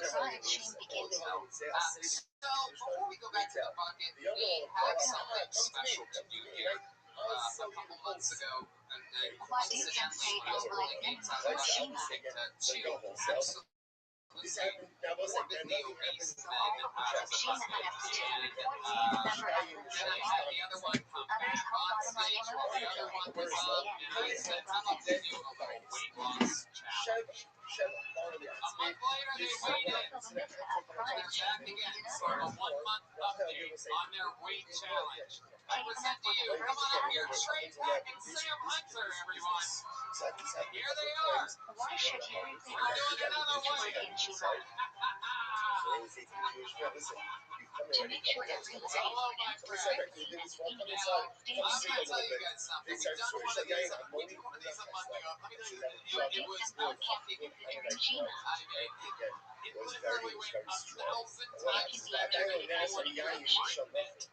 Science Sheen begins. So before we go back to the bucket, we have something special to do here. A couple months ago, and What do you say coincidentally, on was Black really Panther big time Shima? to absolutely morbidly obese men as a Shima husband. has to And report to the member of the then I had the other one come Others back hold on on to stage while the other one was up, and I said, how about we do a little weight loss challenge? A month later, they weighed in. And they're back again for a 1-month update on their weight challenge. I present to you, come on up here, Trey Peck and Sam Hunter, everyone. Here they are. Why should you repeat We're doing another to one. work in Shima? To make sure everyone is Hello, my friend. vaccinated and in Now, your I'm going to tell you guys something. We've done one of these. We did one of these a month ago. Let me tell you, it was fucking Shima. I mean, it literally went 1,000 times If better than anyone would have you predicted.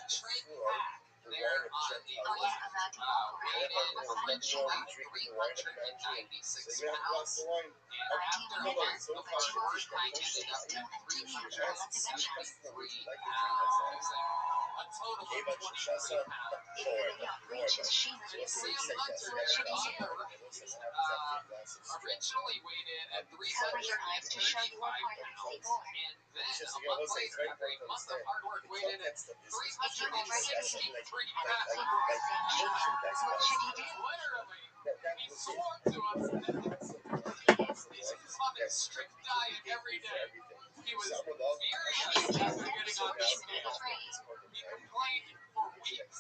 Trey Pack, there on the Oh yeah, left, about the weighed in operation. eventually 396 pounds. And after a month of hard work, I ended up at 363 pounds, losing a total of 23 pounds. If the reaches Shima, And Sam Hunter, what should there he on do? the right, originally weighed in at Cover your eyes to show you 335 what part you see pounds. more. And then, a month later, after a month of hard work, weighed in at 363 pounds. What should he do? Literally, he swore to us that he's on a strict diet every day. He was furious after getting on the scale. He complained for weeks.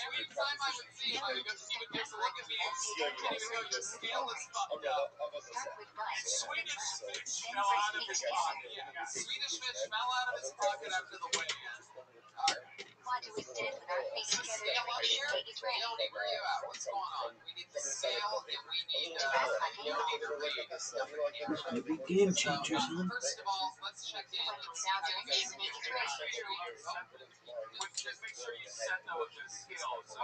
Every time I would see him, he would just look at me and he would go, your scale is fucked up. Start with life. Swedish fish fell out of his pocket. Yeah, Swedish fish fell out of his pocket after the weigh-in. Alright. Why do we stand with our feet together Scale to up make here. it ready? Yoni, where are you at? What's going on? We need the scale and we need Yoni to read stuff in here. Gonna be game changers, huh? First of all, let's check in and see how you guys Make it are. ready. Just make sure you set the scale. So,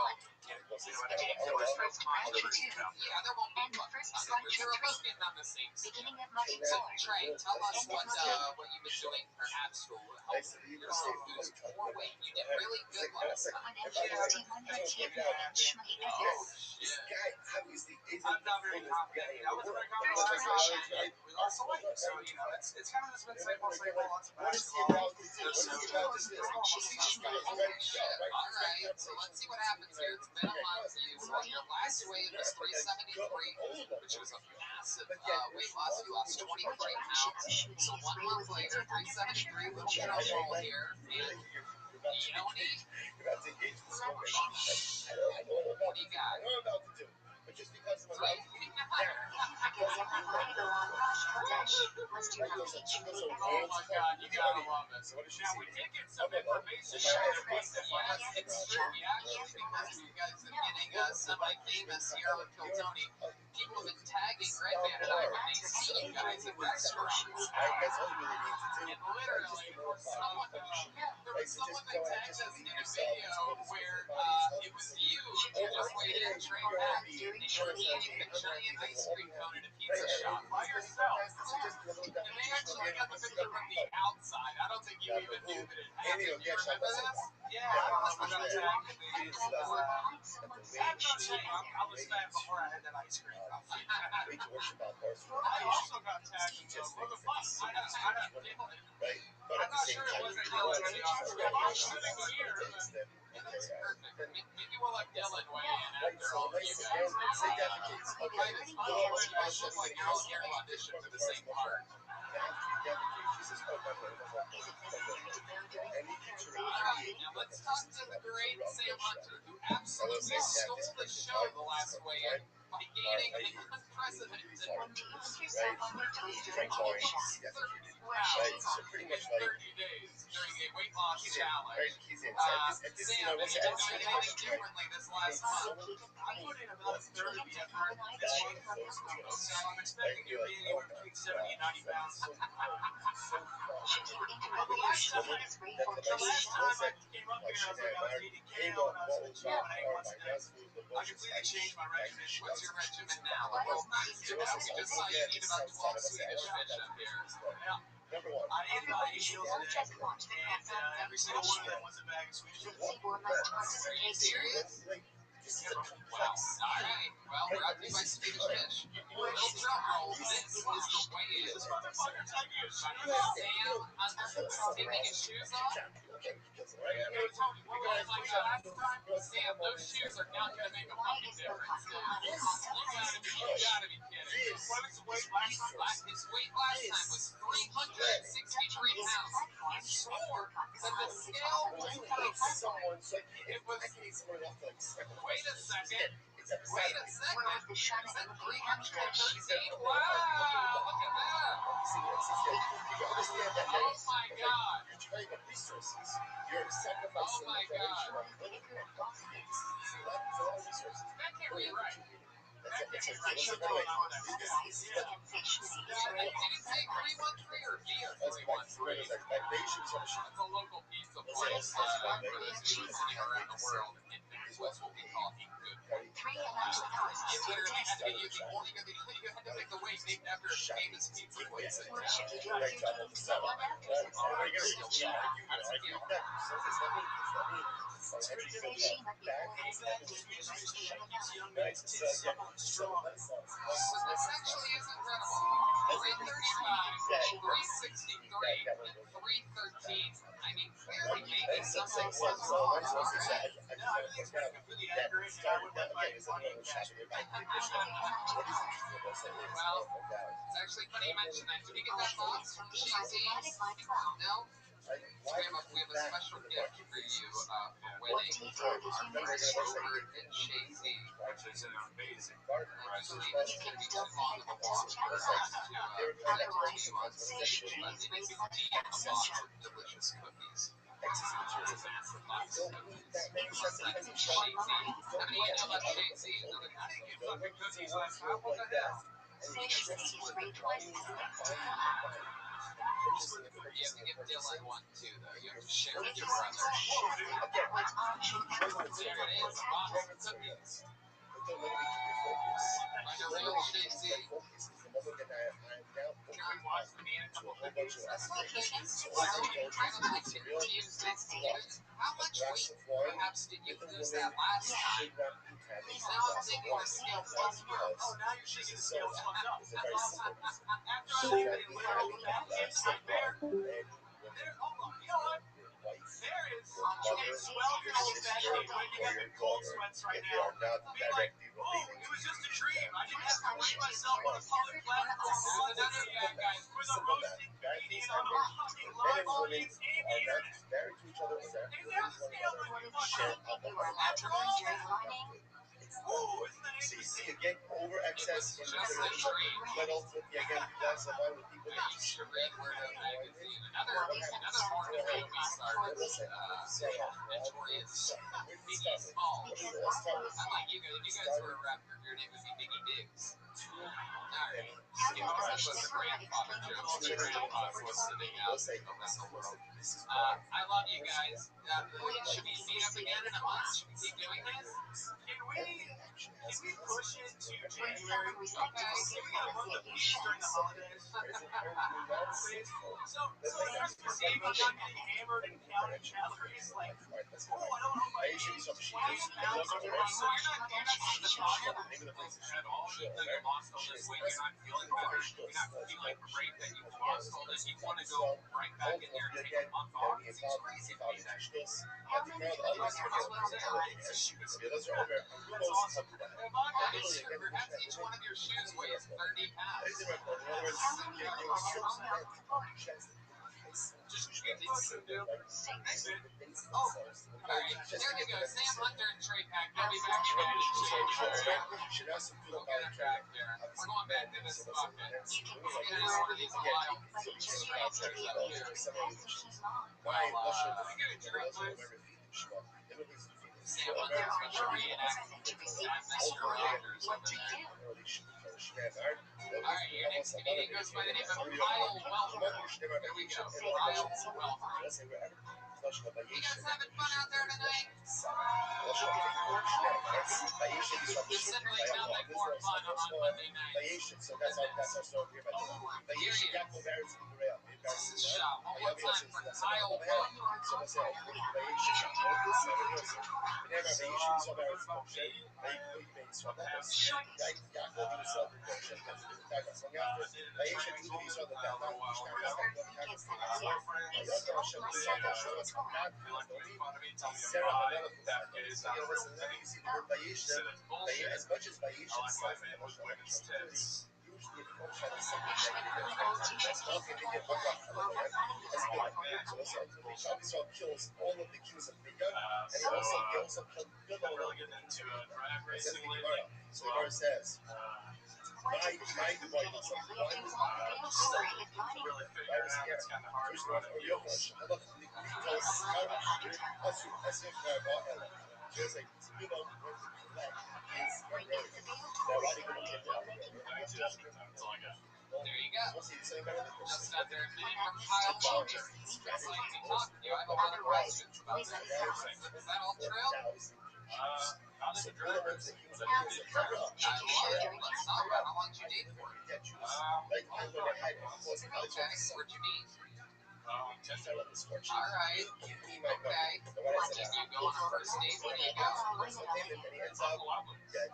First round 2. yeah, there won't be And the first much. round You're 3. both getting on the same scale. Beginning of module So, 4. Trey, tell us what you've been doing perhaps to help yourself lose more weight. You did really good last time. When I'm 51 inch, my Oh, efforts. shit. I'm not very confident. I wasn't very confident First last round. time. We lost the weight. So, it's kind of this been cycle, lots of basketball. Alright, so let's see what happens here. It's been a month. Your last weight was 373, which was a massive weight loss. You lost 23 pounds. So 1 month later, 373, what's your goal here? And You're about to engage in smoke. I know I'm about to do. I know I'm about to do. But just because I'm about to do it now, doesn't mean that Oh my God, you gotta love it. So what does she Now say? we did get some information yes, it's true. We actually, because you guys have getting semi-famous here with Kiltony, people have been tagging Red Band and I when they see you guys at restaurants. That's all you really need to do. And literally, someone, there was someone that tagged us in a video where it was you just waited and trained back and you were eating a giant ice cream cone at a pizza shop by yourself. And they actually got the picture from the outside. I don't think you even knew that it happened. Do you remember this? Yeah, I remember that tagged me. I was fat before I had that ice cream. I also got tagged in the fun. Right? But I'm not sure it wasn't Dylan in the office. I'm sitting here. That's perfect. Maybe we'll let Dylan weigh in after all of you guys. I should like all your audition for the same part. Alright, now let's talk to the great Sam Hunter, who absolutely stole the show the last weigh-in by gaining an unprecedented 30 days during a weight loss challenge. Sam, have you been doing anything differently this last month? I put in about a third of the effort this month, so I'm expecting to be anywhere between 70 and 90 pounds. Well, the last time I came up here, I was like, I was eating kale and I was in the gym and I ate once a day. I completely changed my regimen. What's your regimen now? Well, we just saw you eat about 12 Swedish fish up here. I ate about 8 meals a day, and every single one of them was a bag of Swedish fish. Are you serious? Wow. Alright. Well, brought to you by Swedish Fish. Little drum roll. This is the weigh-in. Sam Hunter taking his shoes off. Sam, those shoes are not going to make a fucking difference. You gotta be kidding. What was the weight last time? His weight last time was 363 pounds. He swore that the scale was perfect. It was. Wait a second. Wait a second. Is that 313? Wow, look at that. Oh my God. You're sacrificing Oh my God. That can't be right. Did it say 313 or via 313? That's a local pizza place for those of you listening around the world. It's what we call a good weight. You literally had to be you had to make the weight named after a famous pizza place in town. It's pretty good. Young man's tits strong. This actually is incredible. 335, 363, and 313. I mean, clearly maybe something's wrong. No, everything's pretty accurate, and I would like my money in cash. Well, it's actually funny you mention that. Did you get that box from Cheesy? No? We have a special gift for you for winning our friends over at Cheesy. Which is amazing. Actually, this is going to be too long of a walk for us to get it to you on stage, but it is indeed a box of delicious cookies. It's a massive box of cookies. That's Cheesy. How do you know about Cheesy? I didn't get fucking cookies last time. What the hell? You have to give Dylan one too, though. You have to share with your brother. There it is, a box of cookies. Like a real Cheesy. Can we watch the man couple cookies? How much weight perhaps did you lose that last time? Now I'm thinking the scale was broke. Oh, now you're shaking the scales fucked up. After I leave it, literally that inside there. Hold on. You know what? There is a 12-year-old fat kid waking up in cold sweats right now. Being like, oh, it was just a dream. I didn't have to weigh myself on a public platform. There's another guy, guys. With a roasted comedian on a fucking live audience and the internet. So you see again over excess in the but ultimately again glass of wine with people that you should read word of magazine. Another morning movie star notorious Biggie Smalls. Unlike you guys were a rapper, your name would be Biggie Diggs. Alright. That was a grandfather joke. My grandpa was sitting out around the world. I love you guys. Should we meet up again in a month? Should we keep doing this? Can we push it to January? Okay. Can we get a month of peace during the holidays? So just to save on not getting hammered and counting calories, like, oh, I don't know if I ate 8,000 calories. So you're not seeing the positive results at all. You think you lost all this weight, you're not feeling better, you're not feeling great that you've lost all this. You want to go right back in there and take a month off. It seems crazy to me that perhaps each one of your shoes weighs 30 pounds. Alright, there you go. Sam Hunter and Trey Pack. They'll be back again in January. We'll get them back there. We're going back to this bucket. We're going to order these wild strangers up here. Well, we get a drink, please. Sam Hunter's going to reenact that Mr. Rogers over there. Alright, your next comedian goes by the name of Kyle Welker. There we go. Kyle Welker. You guys having fun out there tonight? You said like nothing more fun on Monday night. Shot one more time for Kyle Welker. As much as so kills all of the cues of Mika, and he also killed Bill into drag racing. So the verse says, my divine is like one really figure out it's kind of hard to run wheels. There you go. Just another minute from Kyle Welker. It's like we talked to you. I have a lot of questions about this. Is that all true? How did the drag racing? Let's talk about how long did you date for? Okay, where'd you meet? Alright. Okay. Did you go on a first date? Where do you go? Oh, okay.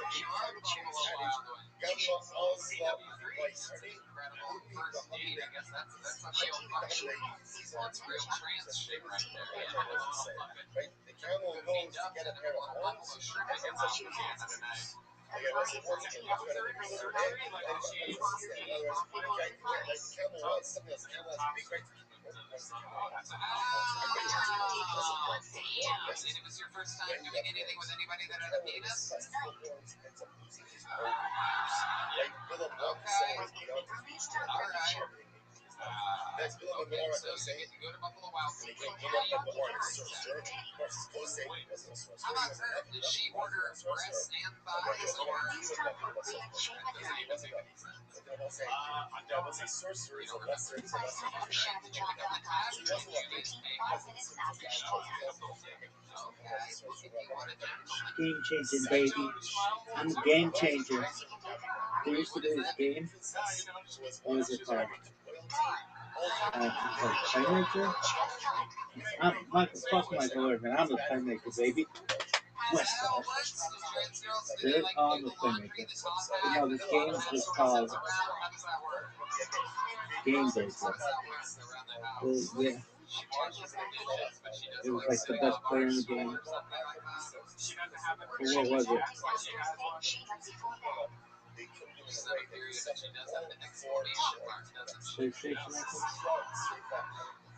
You are the Buffalo Wild Wings. Incredible first date. I guess that's a real fucking, that's real trans shit right there. Yeah, a little fucking goofy duck and a Buffalo shrimp in Montana tonight. And it was your first time doing anything with anybody that had a penis? Okay, so you get to go to Buffalo Wild Wings. How about her? Did she order breasts and thighs, or does it even make any sense? Did you pick up the tab, or did you get paid? Okay, if you want to Game changing, baby. I'm a game changer. There used to be this game. What was it called? Playmaker? Fuck Michael Irvin. I'm the Playmaker, baby. West Coast. They're on the Playmaker. You know, this game was called Game Baker. Yeah. It was like the best player in the game. So what was it? they kill you in She's a on way a that period is and she does have an exclamation mark, doesn't she? PlayStation, I think.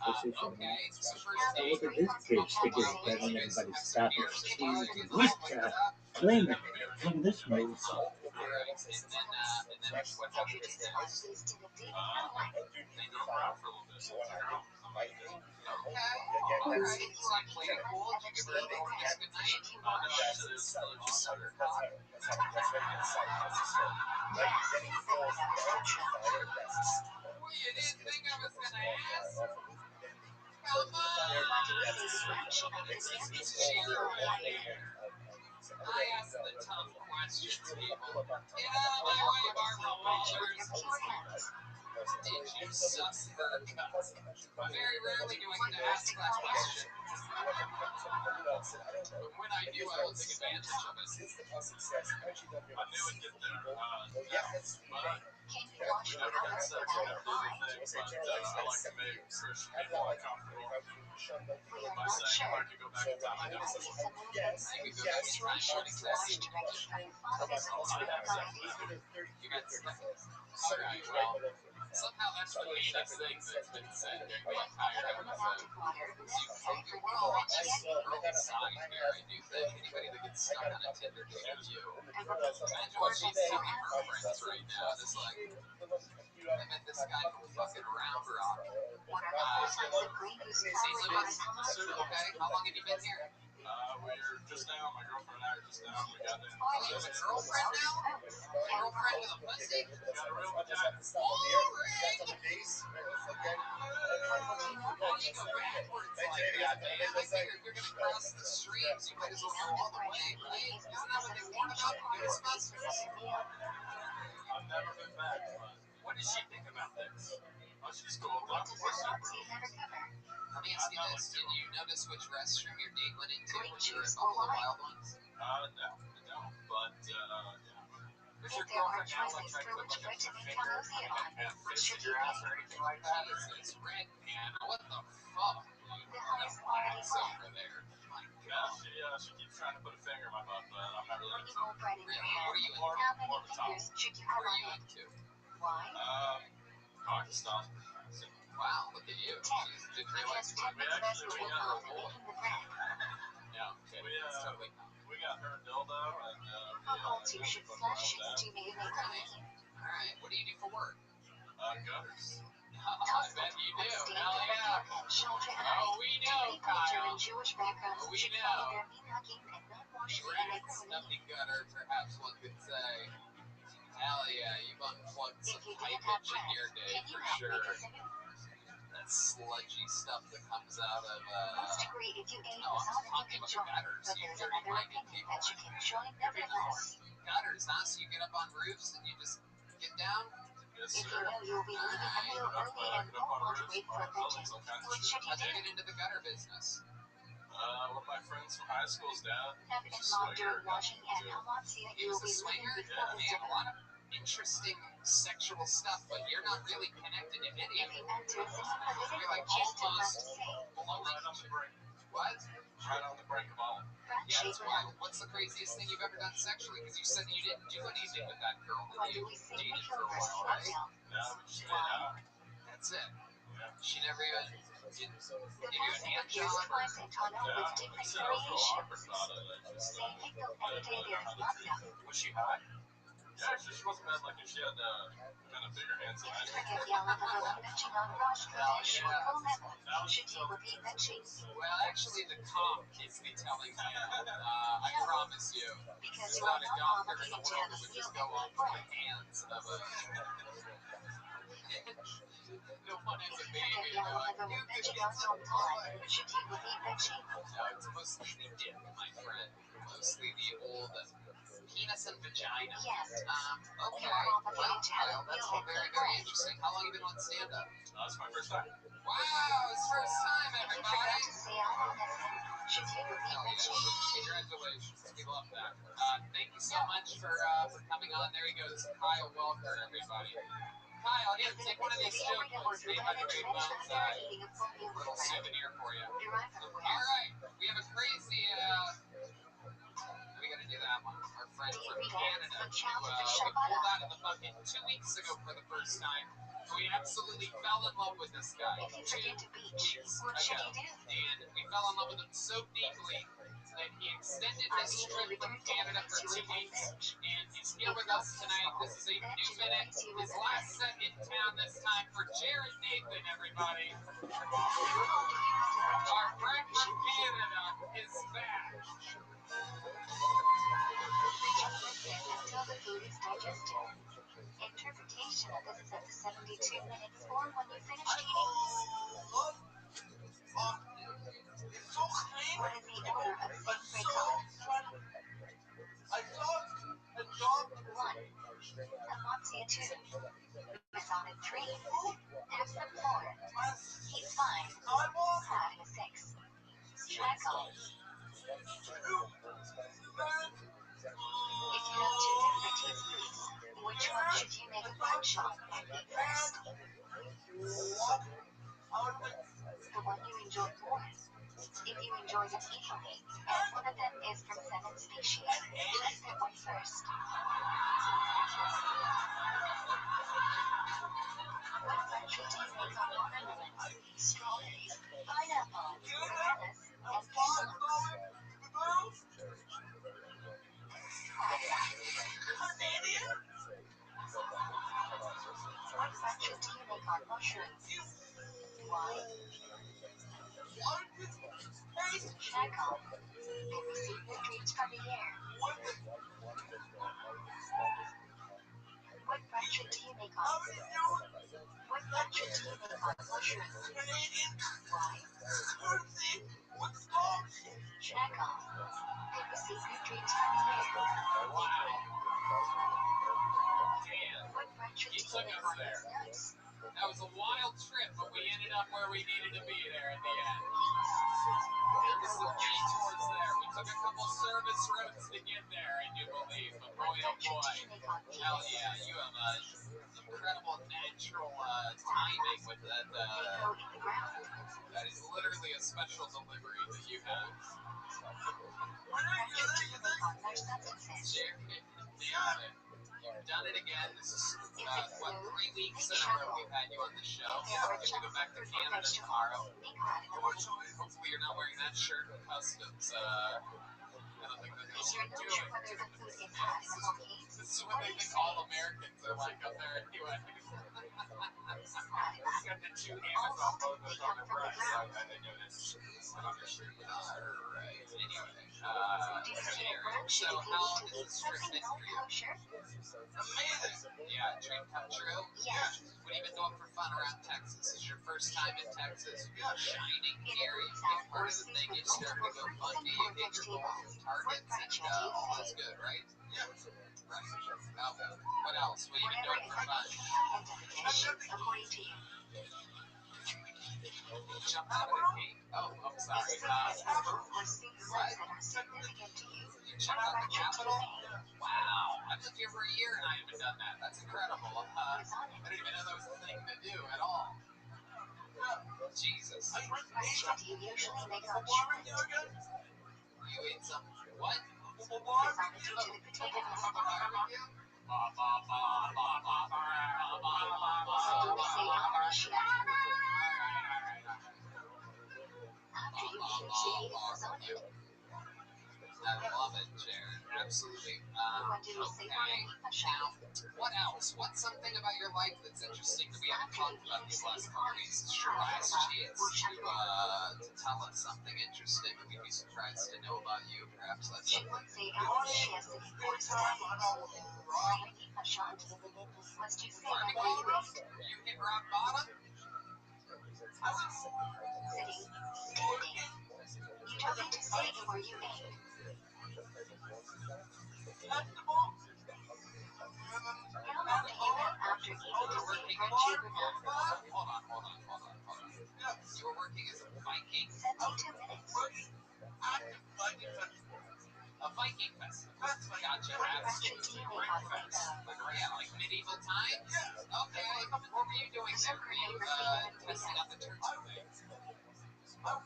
PlayStation. Okay, so first Oh, date. look at this bitch sticking Well, better than you guys everybody. have some Stop it. beers as Jeez, well. You guys what split the it up. flame? Look at this move. Alright, and then what happens next? They go around for a little bit. So what I think, my thing, Okay, again, alright. that's So you played it cool. Did you give her a little kiss goodnight? No, actually, it's really just Sucker that's cock. how you get sight. That's the story. Right? Then he falls down to the fire. That's the story. Well, you didn't think I was gonna ask? Off of it. Then he Come on! that's the story. It's all I ask the tough questions, people. Get out of my way, Barbara Walters. Did you suck her cup? Very rarely do I get to ask that question. But when I do, I will take advantage of it. I knew it'd get there. But Can you watch you the never had colors sex without with a a line? thing, but I like to make Christian people uncomfortable We are by not saying sure. if I could go back in time. I know. This is a movement. I could go back in time. What Situations exactly? launched directly from the father's guidance. You got stuck. Alright, well, somehow that's the meanest thing that's been said during the entire episode. We're all on this girl side here, I do think. Anybody that gets stuck on a Tinder date with you. Imagine what she's telling her friends right now. Just like, I met this guy from fucking Round Rock. What are the forces of green whose St. powers are Louis? Hamas? Okay, how long have you been here? We're just down. My girlfriend and I are just down. We got in. Oh, you have a girlfriend now? Girlfriend with a pussy? Got a real vagina. Why do you go backwards like that, man? I figure if you're gonna cross the streams, you might as well go all the way, right? Isn't that what they warn about in Ghostbusters? I've never been back, but What does she think about this? oh, she's cool. What But does we're the super. Nazi have to cover? Let me ask you this. Did you notice which restroom your date went into when you were at Choose Buffalo one. Wild Ones? No, I don't. But yeah. Does If your there are girlfriend now look choices like for with which like a foot to make finger Hamas on, and which fist should in you your ass pick? or anything like that? Jesus, Red Man, what the fuck, dude? The What highest a quality wax one. over there. My Yeah, God. she keeps trying to put a finger in my butt, but I'm not really When you into hold bread in your Really? What are hand, you More, how more many of a top. fingers should you What have are on you it? into? Why? Pakistan. Wow, look at you. Jeez, didn't realize Just you check were the married. message we will got come a making the bread. No, I'm kidding. We, It's totally not. We got her a dildo, and For holds you should fucked flush around with to make it clean. Alright, what do you do for work? gutters. I bet you do. Hell yeah. Children Oh, we know, people of Kyle. German Jewish backgrounds We should know. follow their minhagim and not wash their hands Rats clean. of the gutter, perhaps one could say. Hell yeah, you've unplugged some If you didn't have pipage in bread, your day can you for help sure. make a sinner? That sludgy stuff that comes out of, Most agree if you ate no, was I'm all talking you about can the join, gutters. but You there's dirty another minded opinion people. that you can join nevertheless. Gutters, huh? So you get up on roofs and you just get down? Yes, If you sir. know you'll be leaving a meal early and won't want to wait for a Buildings, veggie, all kinds of what shit. should you How'd you do? get into the gutter business? One of my friends from high school's dad Have was a in mind swinger. during washing and Hamatsia, He you was will a be living swinger? before the Man, a dinner. lot of interesting sexual stuff, but you're not really connected to any If of you it. enter any forbidden You're like just to almost must say, blowing Right on the brink. What? Right on the brink of all. Brad Yeah, that's Shaver, wild. What's the craziest thing you've ever done sexually? Because you said you didn't do anything with that girl what that do you we say dated make for your a first while, love right? meal? No, we just made out. That's it. Yeah. She never even did The give you a past hand appears job or twice in tunnel Yeah, with like I different said, I was a little awkward variations. about it. I just, Say Heckel I every didn't day really there know is how to treat vodka. her. was she hot? Yeah, she wasn't bad. Like, if she had kind of bigger hands than I did. Forget yelling about mention on Rosh Kodesh or Kol Now Should she's you repeat mention? Well, actually, the comp is me telling you. I promise you. Because There's you are not a not doctor in the obligated to world have a that would seal just go and off eat the bread. hands of a. No one has If a you baby. forget They're yelling like, about you could mention get on some Tom Todd, blood. should you repeat mention? No, it's mostly the dick, my friend. Mostly the old penis and vagina. Yes. Okay. You are obligated to have Well, a that's seal all and very, eat very bread. interesting. How long have you been on stand-up? That's my first time. Wow, it's first time, If you everybody. forgot to say out on anything, should you repeat Hell mention? yeah. Congratulations. We love that. Thank you so much for coming on. There he goes, Kyle Welker, everybody. Kyle, here, take one of these Every joke hour ones you're made gonna by the mention Great mention Mountain that they're Side. eating a full meal Little with bread. souvenir for you. Derived from All right, we have a crazy We gotta do that one. Our friend Do you from read Canada, the who child of the we Shabbat? pulled out of the bucket 2 weeks ago for the first time. We absolutely fell in love with this guy If you 2 forget to beach, weeks what should ago. you do? And we fell in love with him so deeply that he extended his trip from Canada for 2 weeks. And he's here with us tonight. This is a new minute, his last set in town this time for Jared Nathan, everybody. Our friend from Canada is back. Until the food is digested. Interpretation of this is up to 72 minutes or when you finish eating. It's so clean. What is the order of But sacred so commons? I thought a dog 1. Amancia 2. Masonic 3. Absent 4. Heat 5. sidewalk. Platinum 6. Shackle. If you have 2 liberties, please, which one should you make a phone shot and eat first? The one you enjoy more. If you enjoy them equally, and one of them is from 7 species, choose that one first. What furniture do you make on watermelons, strawberries, pineapple, bananas, and peanuts? What furniture do you make on mushrooms? Why? Check off and receive nutrients from the air. What furniture do you make on? What furniture do you make on mushrooms? Why? Check off and receive nutrients from the air. Damn, What furniture he do you took make us on there. these nuts? That was a wild trip, but we ended up where we needed to be there at the end. Beets. There was some detours there. We took a couple service routes to get there, and you believe, but What boy, oh furniture boy. do you make on Hell beets? yeah, you have incredible natural timing with that. They grow in the ground. That is literally a special delivery that you have. What furniture do you make on their substances? Jared, nailed it. You've done it again. This is, what, 3 weeks in a row we've had you on the show. If You there are have to go back to fruit or Canada vegetables, tomorrow. make hot in the morning. Hopefully you're not wearing that shirt in customs. I don't think that If they you're should not do sure it. whether the food is hot in the morning, This is what what do they you think say? all Americans are like up there anyway. Hot. You got the 2 Amazon logos on their breasts. I noticed. Alright, anyway. Do you say Jared, brunch so if you how need to is eat this trip something been for you? non-kosher? Amazing. Yeah, dream come true. Yes. What have you been doing for fun around Texas? This is your first time in Texas. You're shining In here. a You food get part of the soup thing. You with started to go multiple funky. fruits You and get your goals and vegetables. targets, What and furniture do you all is say? good, right? Yeah. Right. Okay. What else? What have you been Whatever doing is for fun? and definition according to you. Jump out of the gate. Oh, I'm sorry. Symbols or symbols that are significant to you. You check out the Capitol? Wow. I've lived here for a year and I haven't done that. That's incredible. I didn't even know that was a thing to do at all. Jesus. What furniture do you usually make on Shabbat? You ate some what? Is on the to the potatoes. Barbecue? What do we say on Mashiach? After you eat, say lasagna. I love it, Jared. Absolutely. What do we say on Okay. Eid Now, Mashiach? what else? What's something about your life that's interesting that we haven't talked about these last couple weeks? It's your last chance to tell us something interesting that we'd be surprised to know about you. Perhaps that's She something. would say Mashiach before studying. For your Eid Mashiach, must you say that where you ate? You hit rock bottom? Sitting, standing. You don't need to say where you ate. How long do you have after eating to say virtue or not? Hold on. You were working as a Viking? 72 minutes. A Viking festival. Gotcha. What furniture Absolutely. do you make Great on fest. Lego? Yeah, like medieval times? Okay. What were you doing there? Were you testing out the turns of things? What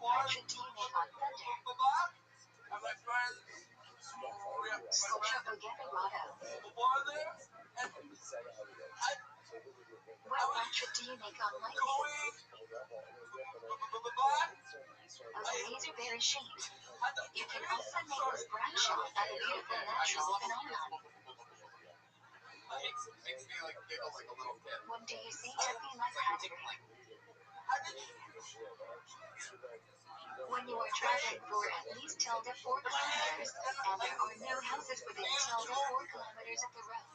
furniture do you make on Thunder? And my friends, Sculpture Grotto. were there, and What road trip do you make on Lightning? going Those laser berry shapes. You can also make this brand shot at a beautiful natural phenomenon. Makes me like giggle like a little kid. When do you see happy life happening? When you are traveling for at least tilde 4 kilometers, and there are no houses within tilde 4 kilometers of the road.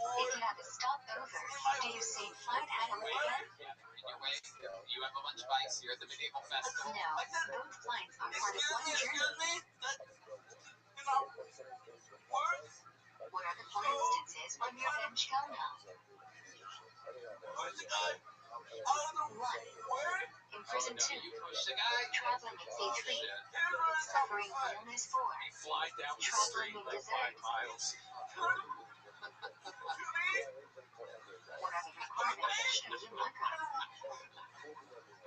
If you have a stopover, do you say flight Haddam again? In your way, you have a bunch of ice here at the medieval festival. No, both flights are part of one journey. What are the 4 instances on your bench count now? 1. In prison 2. You push the guy. Traveling at sea 3. Shit. Suffering illness 4. You fly down the Traveling street in like desert. 5 miles. What are the requirements to you Maka?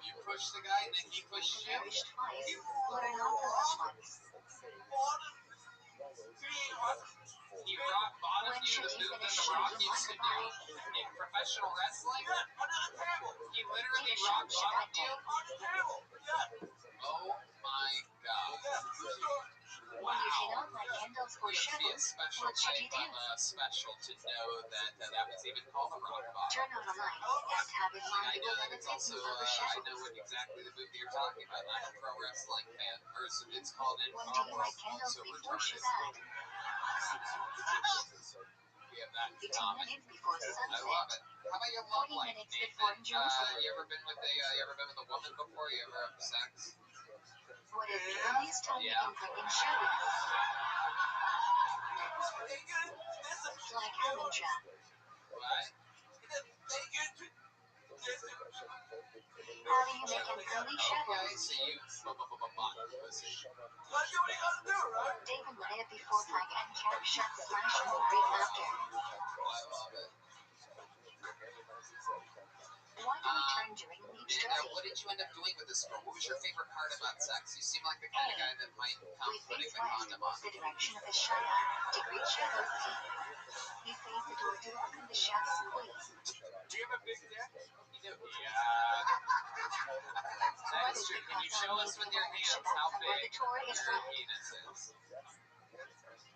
You push the guy and then he pushes you. Perished twice. What are not the last ones? He rock bottomed When you should the you move that finish the Rock shooting used to do Maka? in professional wrestling. He literally Finish rock on bottomed Shabbat you. day. Oh my god. When you Wow. cannot like candles for You have to be a shadows, special what should type you do? of special to know that that was even called a rock bottom. Turn on a light and have in mind I the know that it's benefits also, of a I shadow. know what exactly the movie you're talking about. I'm a pro wrestling fan, or it's called in When do you light candles also before retarded. Shabbat? We have that in 15 common. minutes before I sunset. love it. How about your love 40 life, minutes before Nathan? Jerusalem. You ever been with a woman before? You ever have sex? What is the earliest time you Yeah. can cook in Shabbat? Like Hamantra. What? How do you make an early Shabbat? Okay, so you pussy. David minute before flag and cap shot slash and brief after. I love it. Why do we turn during each Now, dirty? what did you end up doing with this girl? What was your favorite part about sex? You seem like the kind of guy that might come We putting face the west, condom on. the direction of the shadow, to greet Shadow's king. We face the door to welcome the Shadow's queen. Do you have a big dick? You do? Yeah. What That's is true. the Can you show us with your hands how big your penis is?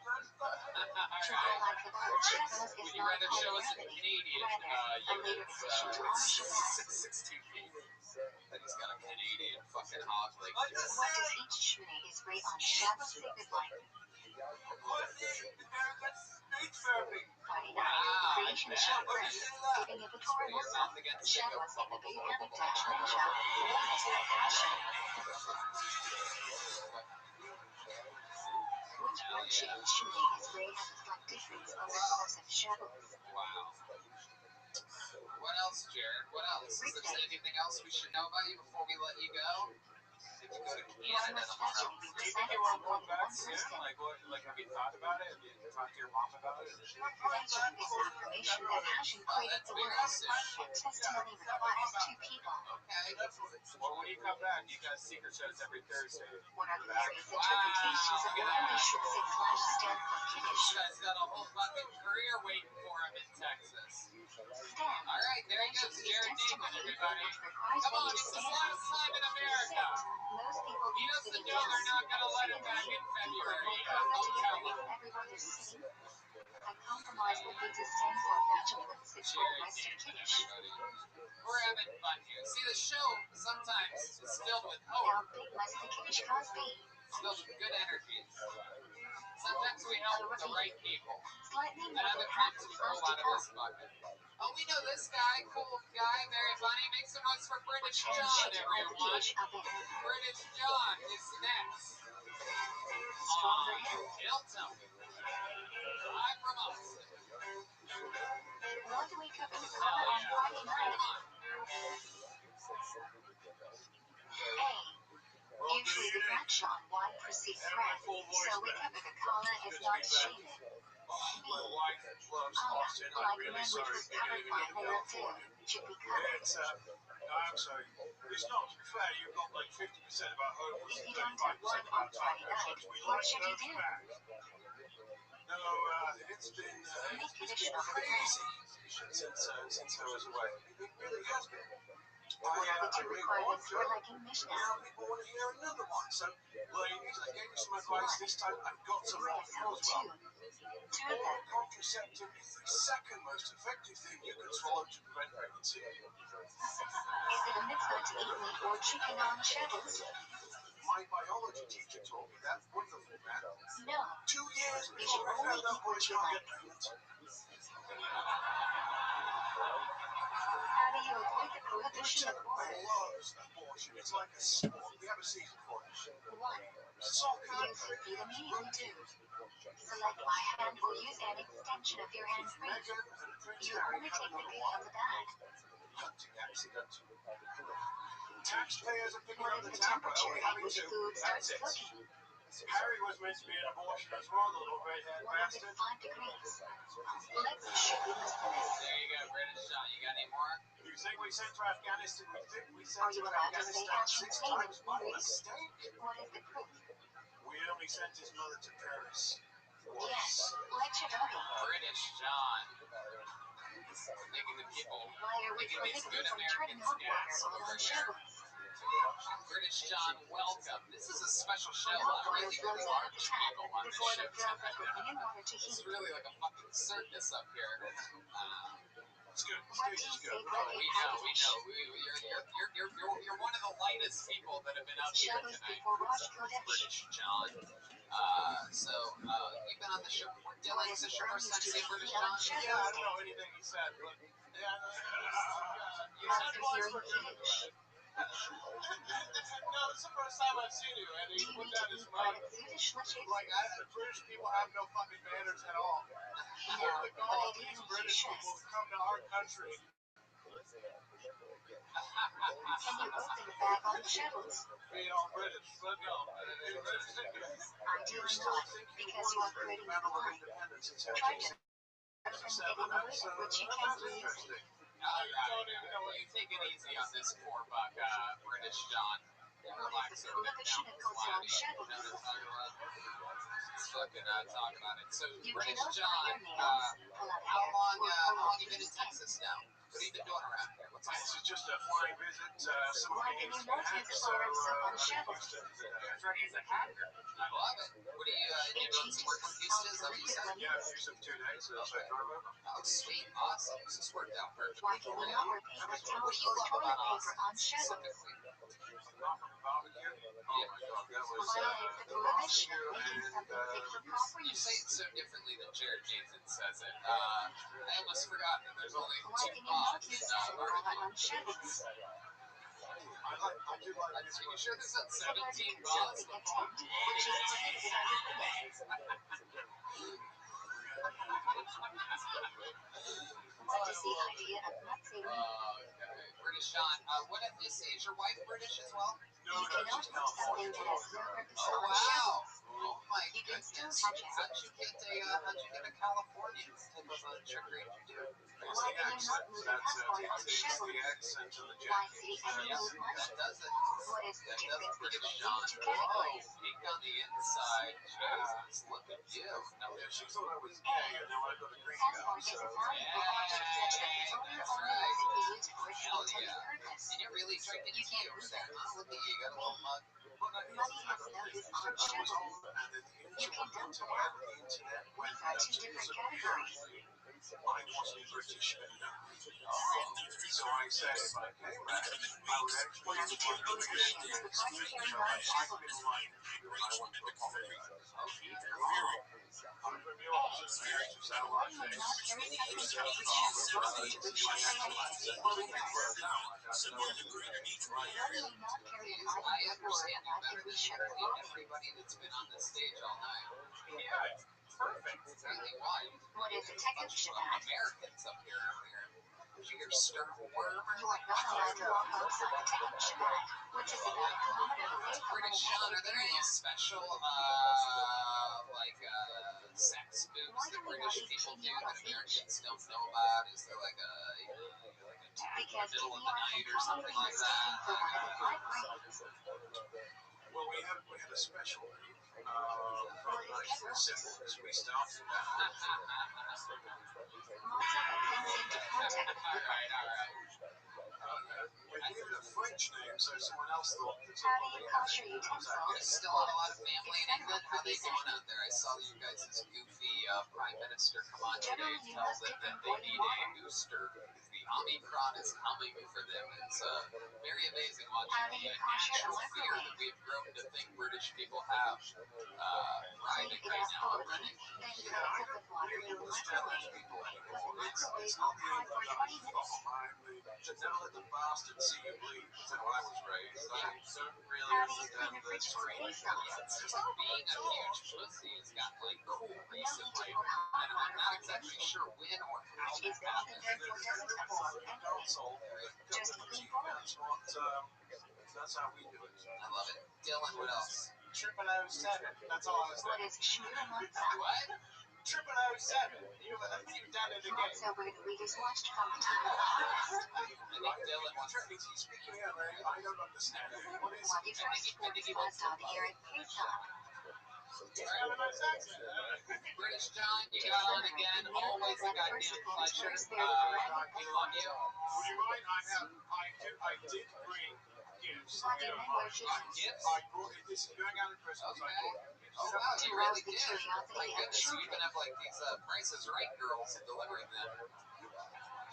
To go like the bird Shadows is Would you not rather called show us in gravity. Canadian Rather, a later units? addition to honor Shabbat. 16 feet. And he's got a Canadian fucking hog like What does each Shmini Israel on Shabbat say goodbye? Friday night, creation shall birth, giving a Torah your Muslim. mouth against it. Shabbos in the Beit Hamikdash Mencha, oneness and passion. Which worksheet in Shmini Israel has a slight difference over the course of Shabbos? Wow. What else, Jared? What else? Is there anything else we should know about you before we let you go? Did you go to One Canada must tomorrow? actually be Do you think recited you by want to more come than back one soon? person. Have you thought about it? Have you talked to your mom about it? Mentioning this affirmation that Hashem created the world, and testimony requires 2 people. Okay. Well, when you come back, you got secret shows every Thursday. What are the various interpretations of the holy should say slash stand for This Kiddush? guy's got a whole fucking career waiting for him in Texas. Stand. All right, there he goes, Mentions his Jared Deacon, testimony, everybody. which requires Come on, them to it's the stand. last time in America. Most people He use doesn't sitting know they're not down. going to let him back in February. Don't tell him. Everyone is sitting. A compromise would be to stand for eventually would sit for the Jared rest of Deacon, Kiddush. everybody. We're having fun here. See, the show sometimes is filled with How hope, big must the Kiddush cause be? it's filled with good energies. Sometimes we help the right people, Slightly and more other than half times of we roll plastic out of this cup. bucket. Oh, we know this guy, cool guy, very funny. Make some noise for British And John, should you like the everyone. Kiddush up in? British John is next. Stronger hand. Hilton. Live from Austin. What do we cook in the car on Friday night? Come on. A. Usually the bradshaw on wine precedes bread, so we cover the collar is not shaving. mean? My wife loves Oh, Austin. I'm like really men sorry which was you're covered getting by into layer 2 California. should be covered. It's, I'm sorry. It's not, to be fair, you've got like 50% of our homeless If and you don't have 35% work of our on Friday tacos, night, which we what like should you those do? back. No, it's Make been tradition of the crazy past. since I was away. It really has been. What have I you made recorded one for joke. like in Mishnah? Now people want to hear another one. So, ladies, I gave you some advice this time. I've got some more Yes, for you how as well. two of Oral them. contraceptive is the second most effective thing you can swallow to prevent pregnancy. Is it a mitzvah to eat meat or chicken on Shabbos? My biology teacher told me that. Wonderful man. No. 2 years You before should I only found out eat boys what you can't like. get pregnant. How do you avoid the prohibition of war? Loves abortion. It's like a sport. We have a season for it. 1. Soccer. Use your feet immediately. 2. Select by hand or use an extension of your hand free. Meghan and Prince You Harry only had take the another pig one. on the back. Hunting accident. Taxpayers are picking What up is the the tab by temperature only at having which 2. food That's starts it. cooking? Harry was meant to be an abortion as well, the little redhead What is bastard. it 5 degrees? Let's shoot in the finish. There you go, British John. You got any more? You think we sent to Afghanistan? We think we Are sent you to allowed to say Afghanistan 6 Hashem's name times in by Greek? mistake? What is the proof? We only sent his mother to Paris. Yes, lecture Rabbi. British John. Making the people, Why are we making these good prohibited from turning Americans hot gas water on over here. Shabbos? British John, welcome. This is a special show. When hot A water really flows good out of the large tap, people on the this boiler show fills up tonight. with clean water to It's heat. really like a fucking circus up here. It's good. What Stage do you is say, good. Rabbi? We How know, do we you know. You're one of the lightest people that have been out here Shabbos tonight. before Rosh Chodesh? British John. You've been on the show before. Dylan, is this your first time seeing British John? Yeah, I don't know anything he said, but yeah, you How's said your once hearing we're good. Yiddish? No, it's the first time I've seen you, and Do he you put need down to his eat mic. private Yiddish lectures? Like, British people have no fucking manners at all. No, Look at but all I do these think you British should. people who come to our country. Can you open the bag on Shabbos? Being all British, but no. I do You still not, think you because won you are the creating a Medal of lie. Independence in Try to 1767. open it in a way at which you can That's reuse it. interesting. Don't even know what you take it easy on this poor buck, British John. What is the prohibition of kosher on Shabbos? Let's fucking talk about it. So, You British cannot John, tie your nails, pull out how hair, long or pull have out you been in loose skin. Texas now? What have you been doing around here? What's This is just a flying visit. Some of Why the can you games not we use the had, flower of soap on I'm Shabbos? used to it. He's a hacker. I love it. What are you It doing some work with changes Houston? Is that what you said? when Yeah, I've used them 2 days, so I drove over. Oh, sweet. Awesome. This has worked out perfectly. Why can we not wear paper What towels do you or love toilet about paper Austin on Shabbos? specifically? Not from the barbecue. Oh my god, that was Why is the prohibition of making and something fit for proper You use? say it so differently than Jared Nathan says it. I almost forgot that there's only Why 2 can you not pods use in Coca-Cola barbecue. on Shabbos? I do like Are you sure there's not Similar to 17 pods? concealing a tent, which is prohibited under Guinness. What is the idea of not saying Okay. British John. What ethnicity? Is your wife British as well? no, you cannot just eat something that has no purpose Oh, on wow. Shabbos? Oh, my You can still goodness. touch it. How'd you get a Californian type of trickery to do? It's Why the can you not accent. move a That's passport on it's Shabbos? the accent of the Why jacket. say any Yep, move money? that does it. What is the That does difference British between John. these two Whoa, categories? peek on the inside. Jesus, look at you. No, Yeah, she thought I was gay, and now I got a green card. Passport is So a valuable object that the owner that's only right. lets it be used for its Hell intended yeah. purpose. And you're really drinking You tea can't over move there, it. huh? Look at you, you got a little mug. Money has no use on Shabbos. You can dump it out. These are two different categories. I wasn't British enough. So I said if I came back, I would actually One of the use my categories British is name. regarding carrying So on I Shabbos. didn't like you, and I want to apologize. Oh, I'm from yours, and I actually sound One like may this. not carry something that is Shabbos related to which they may anticipate Well, holding it makes us. it sound like I know what to do. One may not carry an I item of war understand you about better every than Shabbos. nearly everybody that's been on this stage all night. Yeah, it's perfect. It's really wild. What is a There's a Tekef bunch of Shabbat? Americans up here earlier. Did you hear sperm worm? You are not allowed to walk outside the Tekef Shabbat, which is about a kilometer away from British the John, are Hashem's there any area. special, sex moves that British people do that Americans don't know about? Is there like a tag in the middle of the night or something like that? Well, we had a special from night for symbols. We stopped at that. We gave it a French name so someone else thought that How do you wash your utensils? Still have a lot of family in England. How they going out there? I saw you guys' goofy Prime Minister come on today to tell them that they need a booster because the Omicron is coming for them. It's very amazing watching the natural fear that we've grown to think British people have thriving right now already. Then fill it with water really and understand those microwave. people anymore. Microwave It's on not the high end for of the 20 minutes. never let the bastard see you bleed. That's how I was raised. I don't really How do you understand clean a the fridge for street. face off? Being a huge pussy has gotten like cool No need recently, to pour hot and I'm water not on exactly everything. sure when or how Which is that anything happened. therefore doesn't involve anything. Just clean forward. That's how we do it. I love it. Dylan, what else? 0007. That's all I was What saying. is Shmuel What? 0007. You've done it again. Not so weird, we just watched from the time of the harvest. I think Dylan wants to. Speaking of, I don't understand. What is What you first sports left on here at Queenstown. British John, you got on again. Always a goddamn pleasure. We love you. Would you mind? I did bring gifts. What do you mean, where's your Gifts? I brought it. This is going out at Christmas. I brought gifts. Oh wow, To you rouse really the did. curiosity My of goodness, you children? even have like these Price is Right girls delivering them.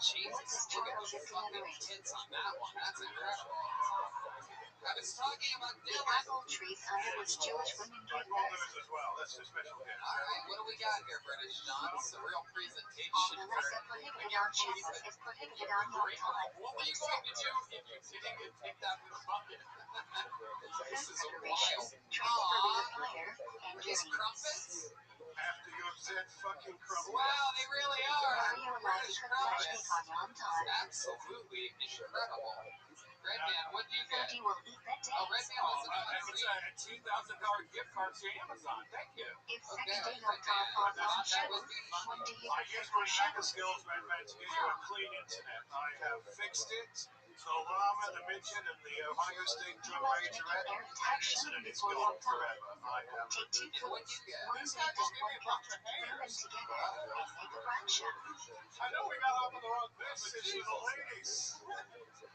Jesus, What does look at child the get fucking delivery? tits on that one. That's incredible. I was talking about The Dylan. apple trees under which Jewish women I give brought birth. those as well. That's a special gift. All right, what do we got here, British John? It's a real All presentation. Melissa prohibited on Shabbos is prohibited on Yom Tov. What were you going to do if you didn't get picked out in the bucket? This Food is preparation, wild. transfer via Aw, fire, and these drinks. crumpets? After you have said fucking crumble. Wow, they really are. Are you allowed to British cook fresh crumpets. cake on Yom Tov? Absolutely incredible. Redman, what do you Food get? you will eat that day. Oh, Redman was another It's treat. a $2,000 gift card to Amazon. Thank you. If Okay, second day Yom Redman, Tov falls on thought that would Shabbos, be fun. when do you I prepare use for my hacker Shabbos? skills, Redman, to get you a clean internet. I have fixed it. The llama, the midget, and the Ohio State You drug must make majorette. an airtight That showing internet is before Yom gone Tov. forever. I have. Take two And what foods, you get? one meat and one gut, blend them together, and make a bracha. I know we got off on the wrong bit, but this is the ladies.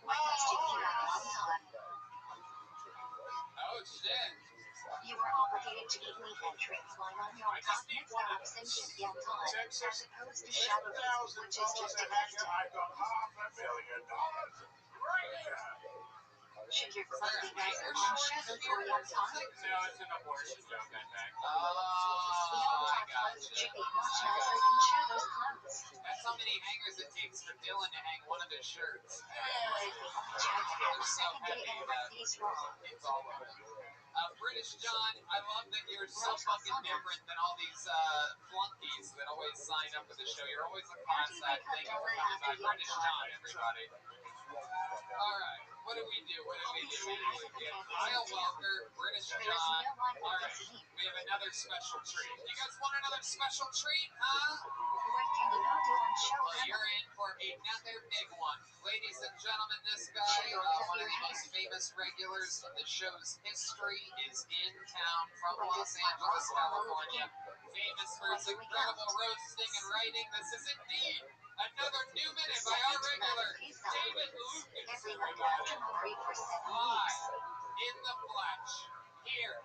What must you eat on Yom Tov? Oh, shit. You are obligated to eat meat and drink wine on Yom Tov mitzvah abstention Yom Tov, as opposed to Shabbos, which is just a gift. I got $500,000 right here. Should your club be nicer on Shabbos or Yom Tov? No, it's an abortion joke, I think. Yom Oh, I Tov clothes gotcha. should be much nicer than Shabbos clothes. That's how many hangers it takes for Dylan to hang one of his shirts. What is the only child to have They're a so second day heavy and that break these wrong? it's all over. British John, I love that you're so fucking different than all these flunkies that always sign up for the show. You're always a How do you class make act. Thank up you for Dylan coming by after Yom British Tov? John, everybody. All right, what do we do? What do we do? We get Kyle Welker, British There is John. no one All with right, this name. we have another special treat. You guys want another special treat, huh? What can you not do on show Well, you're in for another big one. Ladies and gentlemen, this guy, one of the most famous regulars in the show's history, is in town from Los Angeles, California. Famous for his incredible roasting and writing. This is indeed another new minute by our regular, David Lucas. Every night after Maury for 7 weeks. Live in the flesh, here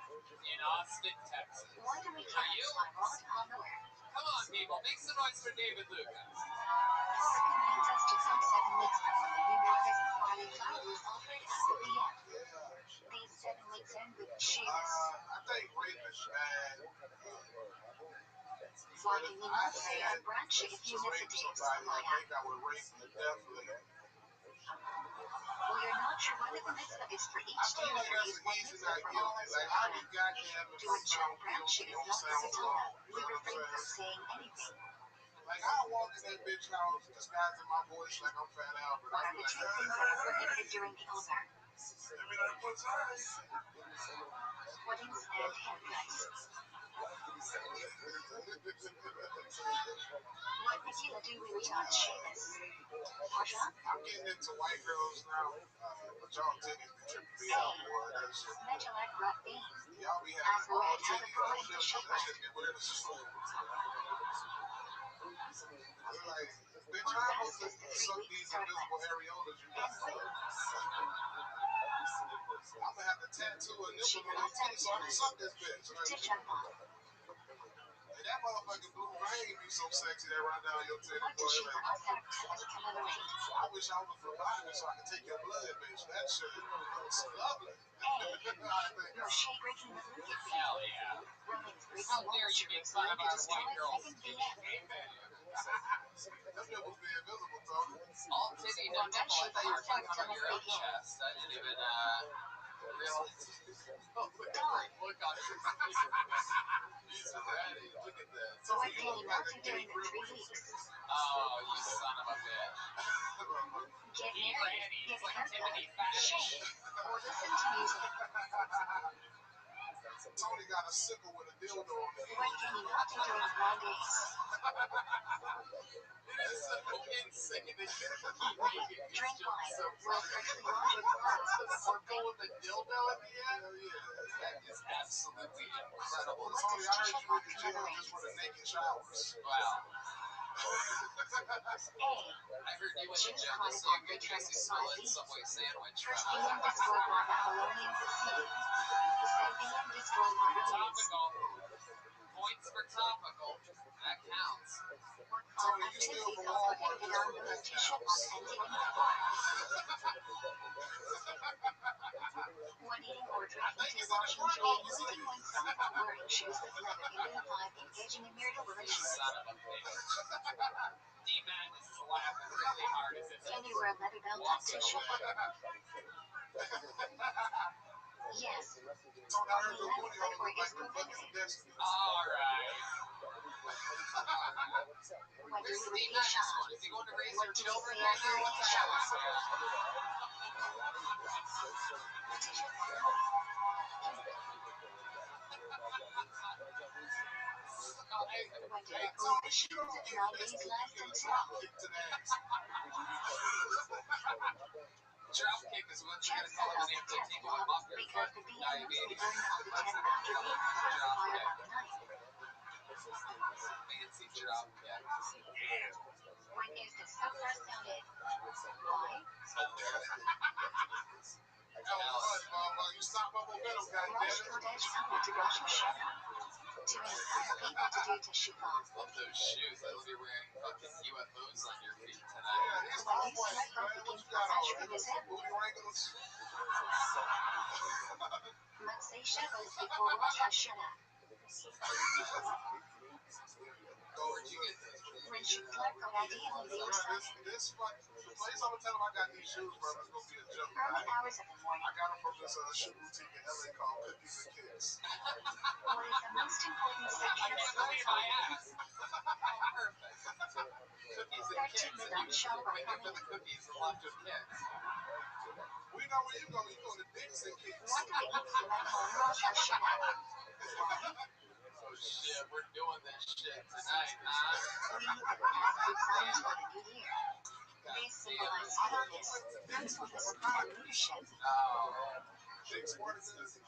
in Austin, Texas. Why do we Are you? cancel our Rod Honor? Come on, people, make some noise for David Lucas. Paul recommends us to come 7 weeks from when the new harvest of barley flour was offered at the VM. These 7 weeks end with Sheamus. I think Raven's bad. Why can you not carry on bracha if you miss a day of sunlight? I think I would rape definitely. Well, you're not sure whether the mitzvah is for each day or there is one mitzvah for all as Like, a how whole. you goddamn To ensure bracha is not versatile, we refrain from saying anything. Like, I walk in that bitch house disguising my voice like I'm Fat Albert. What are the two things that are prohibited during the Omer? Weddings and haircuts. What Nagila do with John Sheamus? Pasha? I'm getting into white girls now, but y'all titties be tripping me out, boy. That shit. Metallic Rabbi. Y'all be As having well all as how the titties. pro That is the shit shepherd. be weird as fuck. They're like, bitch, how am I supposed to suck these invisible areolas you got? I'm gonna have to tattoo a nipple on your titty so I can suck this bitch. And that motherfucking blue vein be so sexy that run down your titty, What boy. does she Like, accept and commemorate? I wish I was a provider so I could take your blood, bitch. That shit looks lovely. Moshe breaking the movie. Hell yeah. Romans breaking How the dare you series make fun line of to our destroy white girls? Megan VM. Amen. Them nipples be invisible, Tony. All titty, no nipple. I thought you were talking about your own chest. I didn't even realize. Look on his face. He's ready. Look at this. So what can you not do during the 3 weeks? Oh, you son of a bitch. Get Eat married, Randy. get It's like a haircut, Tiffany Faddish. shave, or listen to music. Tony got a sickle with a dildo on it. What can you not do during long days? It is so insane that you keep making these Drink jokes wine, so wear funny. freshly washed clothes, Or go with a dildo at the end? That is absolutely incredible. What Tony, does I heard Tisha you in B'Av the gym commemorate? just for the naked showers. Wow. A. I heard you in the Choose gym chronic just so you on could return Tracy to Smollett Spicy. Subway sandwich. First VM Discord on the Halloween C. Second VM Discord on the Topical. Points for topical. That counts. On activities also ended on those Tisha B'Av ended in the bar. When eating or drinking tea while enjoying movie points some while wearing shoes with leather into the 5 engaging in marital You relations. son of a bitch. D-Man is slapping really hard as if Can you wear a leather belt on Tisha B'Av? Yes. Tony, I heard your booty hole look like the book of Destiny. Alright. When Where's you the eat D-Man Tisha, this one? Is he going to raise what your do you children say right now? after What's Tisha? When do the prohibitions of nowadays last until? Kick to the ass. Dropkick is what you're going Chance to call settles it the when 10th you wall off your because foot. the VM mostly Diabetes. burned on the 10th after being caught on fire on the 9th. Fancy dropkick. When is the sub sounded? Why? You stop my momentum, Rosh goddammit. Kodesh Elul to Rosh Hashanah. To inspire people to do teshuvah. Love those shoes. I love you wearing fucking UFOs on your feet Yeah, tonight. these When all you white, select man. like the What game you got for on? Ashra Gazette, Booty wrinkles? Matzei Shabbos before Rosh Hashanah. Where'd you get those? When Shukla Kodadi and they were sent. This fuck, the place I'm gonna tell him I got these shoes from is gonna be a joke. Early hours of the morning. I got them from this shoe boutique in LA called Cookies and Kicks. What is the most important I section of can't school believe I asked. Oh, perfect. Cookies and 13 kicks. And midnight you shower went in for coming. the cookies and left with kicks. We know where you go. You go to Dicks and Kicks. What do we eat for Mental Rosh Hashanah? Why? Oh shit, we're doing this shit tonight, huh? We eat the fast food signs for the new year. These symbolize focus, fruitfulness, and leadership. Oh. Dicks Spartacus.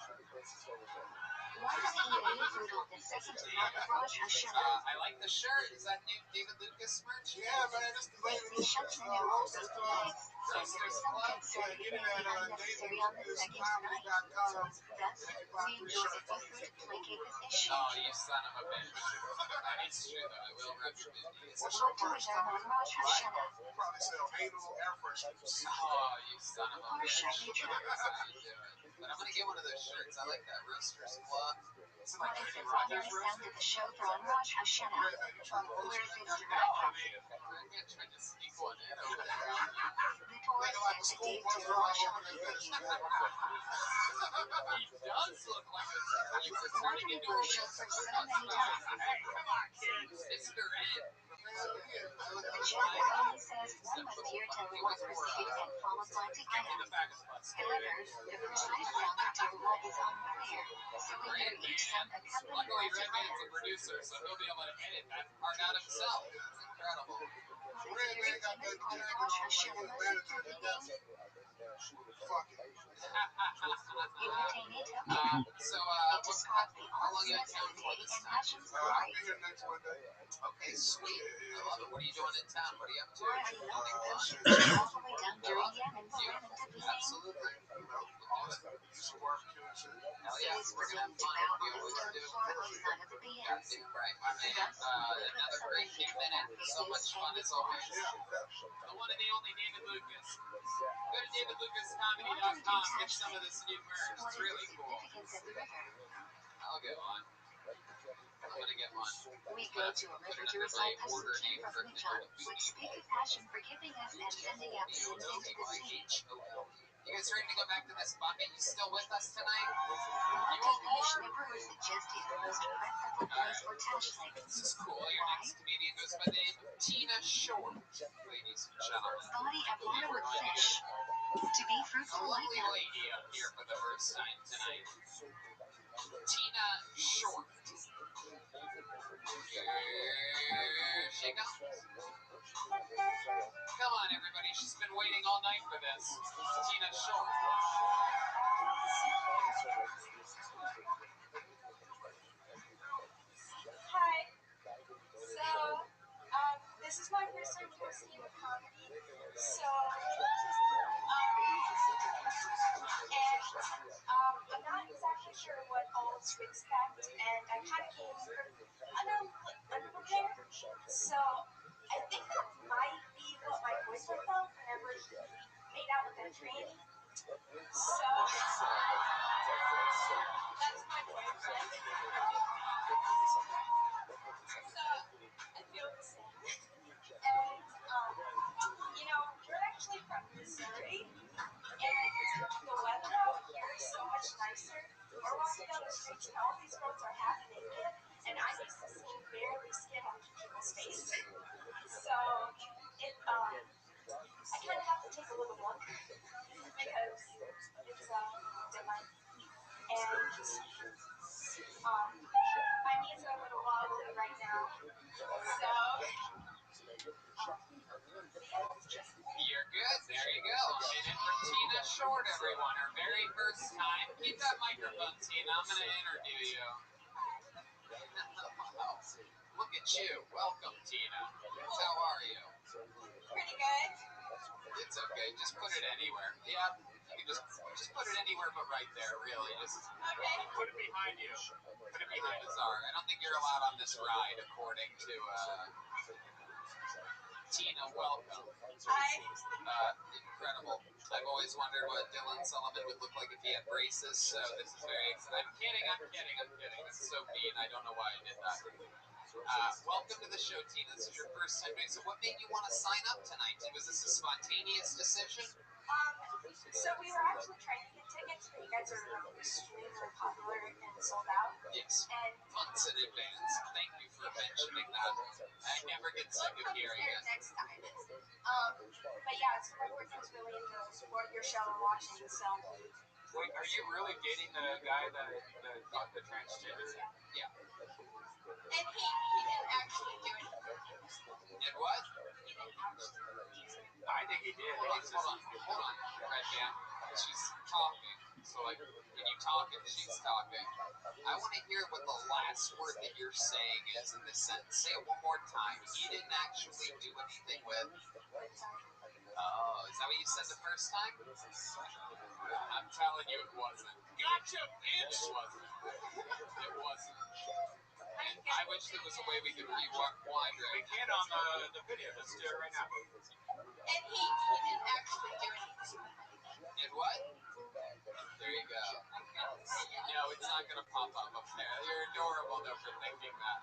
Why do we eat any food on the second night of Rosh Hashanah? I like the shirt. Is that new David Lucas merch? Yeah, man, this the If we shut the new Roasters open Club. legs, then there's some concern it Get may it be at unnecessary on the second night. DavidLucasComedy.com. Thus, we enjoy the free food to placate this issue. Oh, you son of a bitch. It's true though. I will rub your boobies. What's What your do we first learn on Rosh Hashanah? You probably sell anal air fresheners. Oh, you son of a Or bitch. shaggy That's dress? how you do it. But I'm gonna get one of those shirts. I like that Roosters Club. Is it What like is the Kenny primary Rogers sound of the show for on Rosh Hashanah? You trying to Where roast is me? its derived from? I'm trying to sneak one in over there. The Torah says the days to Rosh on the He does look like a you were What turning do we into a worship for so many times? Hey, come on, kids. Mr. Ed. The chapter only says Some appear to live pursuit and follow planting Get in the items. back of the bus. However, the precise route to Tirula is unclear, so we hear each song accompanied Luckily, by Redman's a another. producer, so he'll be able to edit that part out himself. It's incredible. Redman got that Fuck it. So, It describes the how long you in awesomeness town of the for day this and time? passions I'll life. be here next Monday. Okay, sweet. I love it. What are you doing in town? What are you up to? Why are you not all the way down during Yemen for women to be named? Absolutely. Awesome. Just barbecue and shit. Hell yeah, we're gonna have fun. We always do. Outside of the BS. Goddamn right, my man. Another great few minutes. So much fun as always. The one and the only David Lucas. Go to davidlucascomedy.com. Get some of this new merch. What It's is the really cool. significance of the river? I'll get one. I'm gonna get one. We go to a river to recite passages from the John, which speak of passion for giving us and sending out sins into the sea. You guys ready to go back to this bucket? You still with us tonight? What does the Mishnah Berurah suggest is the most preferable place for tashling? This is cool. Your next comedian goes by the name of Tina Shore. Ladies and gentlemen. Body of water with fish. To be A fruitful like lovely them. lady up here for the first time tonight. Tina Shore. Here she comes. Come on, everybody. She's been waiting all night for this. Tina Shore. Hi. So, this is my first time hosting a comedy. So, I'm not exactly sure what all to expect, and I kind of came unprepared. So, I think that might be what my boyfriend felt whenever he made out with that tranny. So, that's my boyfriend. So, I feel the same. And, we're actually from Missouri, and the weather out here is so much nicer. We're walking down the streets, and all these girls are half naked, and I'm used to seeing barely skin on people's faces. So, I kind of have to take a little look because it's different. And my knees are a little wobbly right now. So, You're good. There you go. And in for Tina Short, everyone. Her very first time. Keep that microphone, Tina. I'm going to interview you. Wow. Look at you. Welcome, Tina. How are you? pretty good. It's okay. Just put it anywhere. Yeah. You can just put it anywhere but right there, really. Just Okay. put it behind you. Put it behind Bizarre. I don't think you're allowed on this ride, according to Tina. Welcome. Hi. Incredible. I've always wondered what Dylan Sullivan would look like if he had braces, so this is very exciting. I'm kidding. That's so mean. I don't know why I did that. Welcome to the show, Tina. This is your first time doing so. What made you want to sign up tonight? Was this a spontaneous decision? So we were actually trying to get tickets, but you guys are extremely popular and sold out. Yes. And Months in advance. Thank you for mentioning that. I never get sick of hearing it. next time. But yeah, so my boyfriend's really into your show and watching, so. Wait, are you really dating the guy the transgender? Yeah. And he didn't actually do it. Did what? He didn't actually do it. I think he did. Hold on, right, man. She's talking. So, like, when you talk and she's talking, I want to hear what the last word that you're saying is in this sentence. Say it one more time. He didn't actually do anything with. Oh, is that what you said the first time? I'm telling you, it wasn't. Gotcha, bitch! It wasn't. And I wish there was a way we could rewind it. We can on the video. Let's do it right now. And he didn't actually do anything. Did what? There you go. No, it's not going to pop up there. You're adorable, though, for thinking that.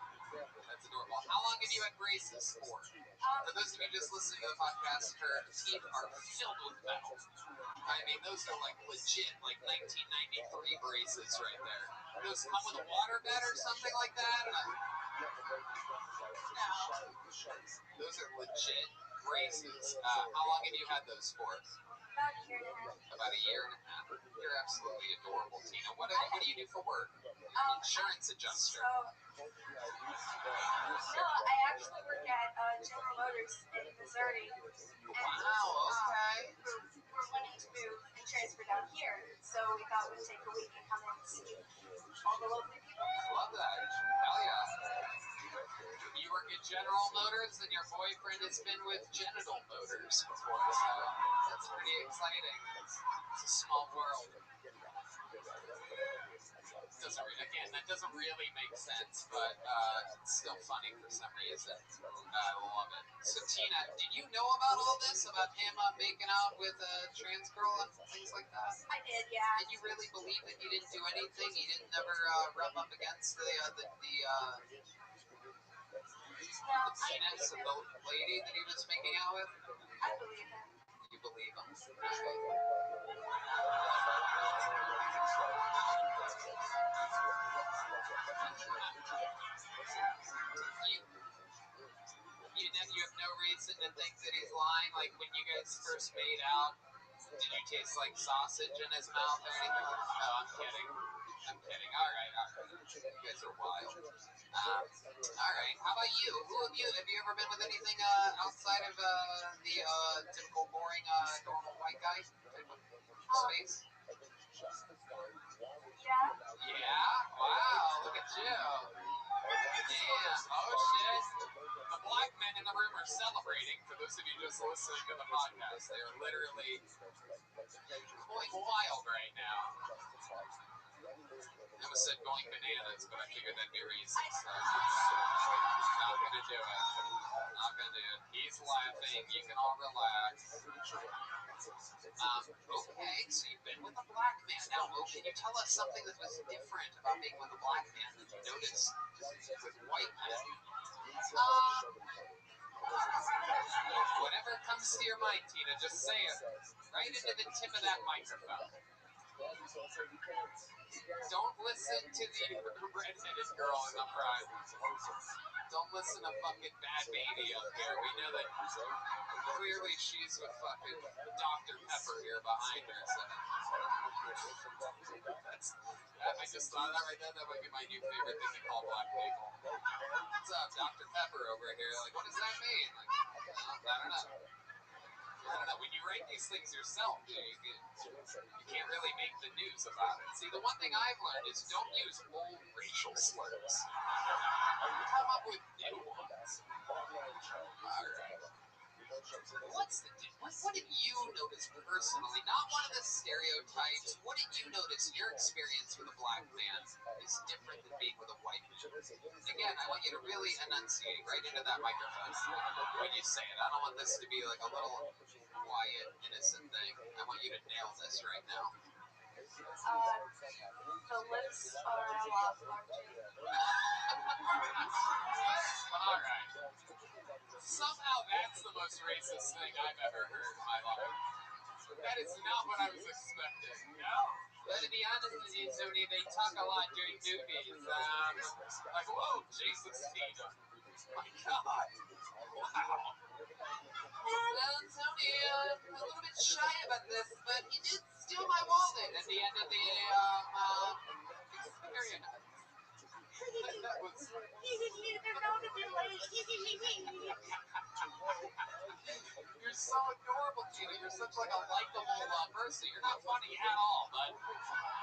That's adorable. How long have you had braces for? For those of you just listening to the podcast, her teeth are filled with metal. I mean, those are like legit, like 1993 braces right there. Those come with a water bed or something like that? No. Those are legit. braces. How long have you had those for? About a year and a half. About a year and a half. You're absolutely adorable, Tina. What do you do for work? Insurance adjuster. So, no, I actually work at General Motors in Missouri. Wow, okay. We're wanting to move and transfer down here, so we thought we'd take a week and come and see all the lovely people. Love that. Hell yeah. You work at General Motors, and your boyfriend has been with Genital Motors before, so that's pretty exciting. It's a small world. That doesn't really make sense, but it's still funny for some reason. I love it. So, Tina, did you know about all this, about him making out with a trans girl and things like that? I did, yeah. Did you really believe that he didn't do anything? He didn't never rub up against the penis of the lady that he was making out with? I believe him. You believe him? You have no reason to think that he's lying. Like when you guys first made out, did you taste like sausage in his mouth or anything? No, I'm kidding. All right. You guys are wild. All right. How about you? Have you ever been with anything outside of the typical boring normal white guy type of space? Yeah. Yeah? Wow, look at you. Yeah. Oh, shit. The black men in the room are celebrating. For those of you just listening to the podcast, they are literally going wild right now. I almost said going bananas, but I figured that'd be racist. So not gonna do it. Not gonna do it. He's laughing. You can all relax. Okay, so you've been with a black man. Now, can you tell us something that was different about being with a black man that you noticed with white men? Whatever comes to your mind, Tina, just say it right into the tip of that microphone. Don't listen to the redheaded girl in the front. Don't listen to fucking Bad Baby up here. We know that clearly she's with fucking Dr. Pepper here behind her. So I just thought that right there. That might be my new favorite thing to call black people. What's up, Dr. Pepper over here? Like, what does that mean? Like, I don't know. When you write these things yourself, you can't really make the news about it. See, the one thing I've learned is don't use old racial slurs. Come up with new ones. All right. What did you notice personally? Not one of the stereotypes. What did you notice your experience with a black man is different than being with a white man? Again, I want you to really enunciate right into that microphone when you say it. I don't want this to be like a little quiet, innocent thing. I want you to nail this right now. The lips are a lot larger. All right. Somehow that's the most racist thing I've ever heard in my life. That is not what I was expecting. No. But to be honest with you, Tony, they talk a lot during movies. Like, whoa, Jesus, Tina. My God. Wow. Well, Tony, I'm a little bit shy about this, but he did steal my wallet at the end of the experience. That was... You're so adorable, Tina. You're such like a likable person. You're not funny at all, but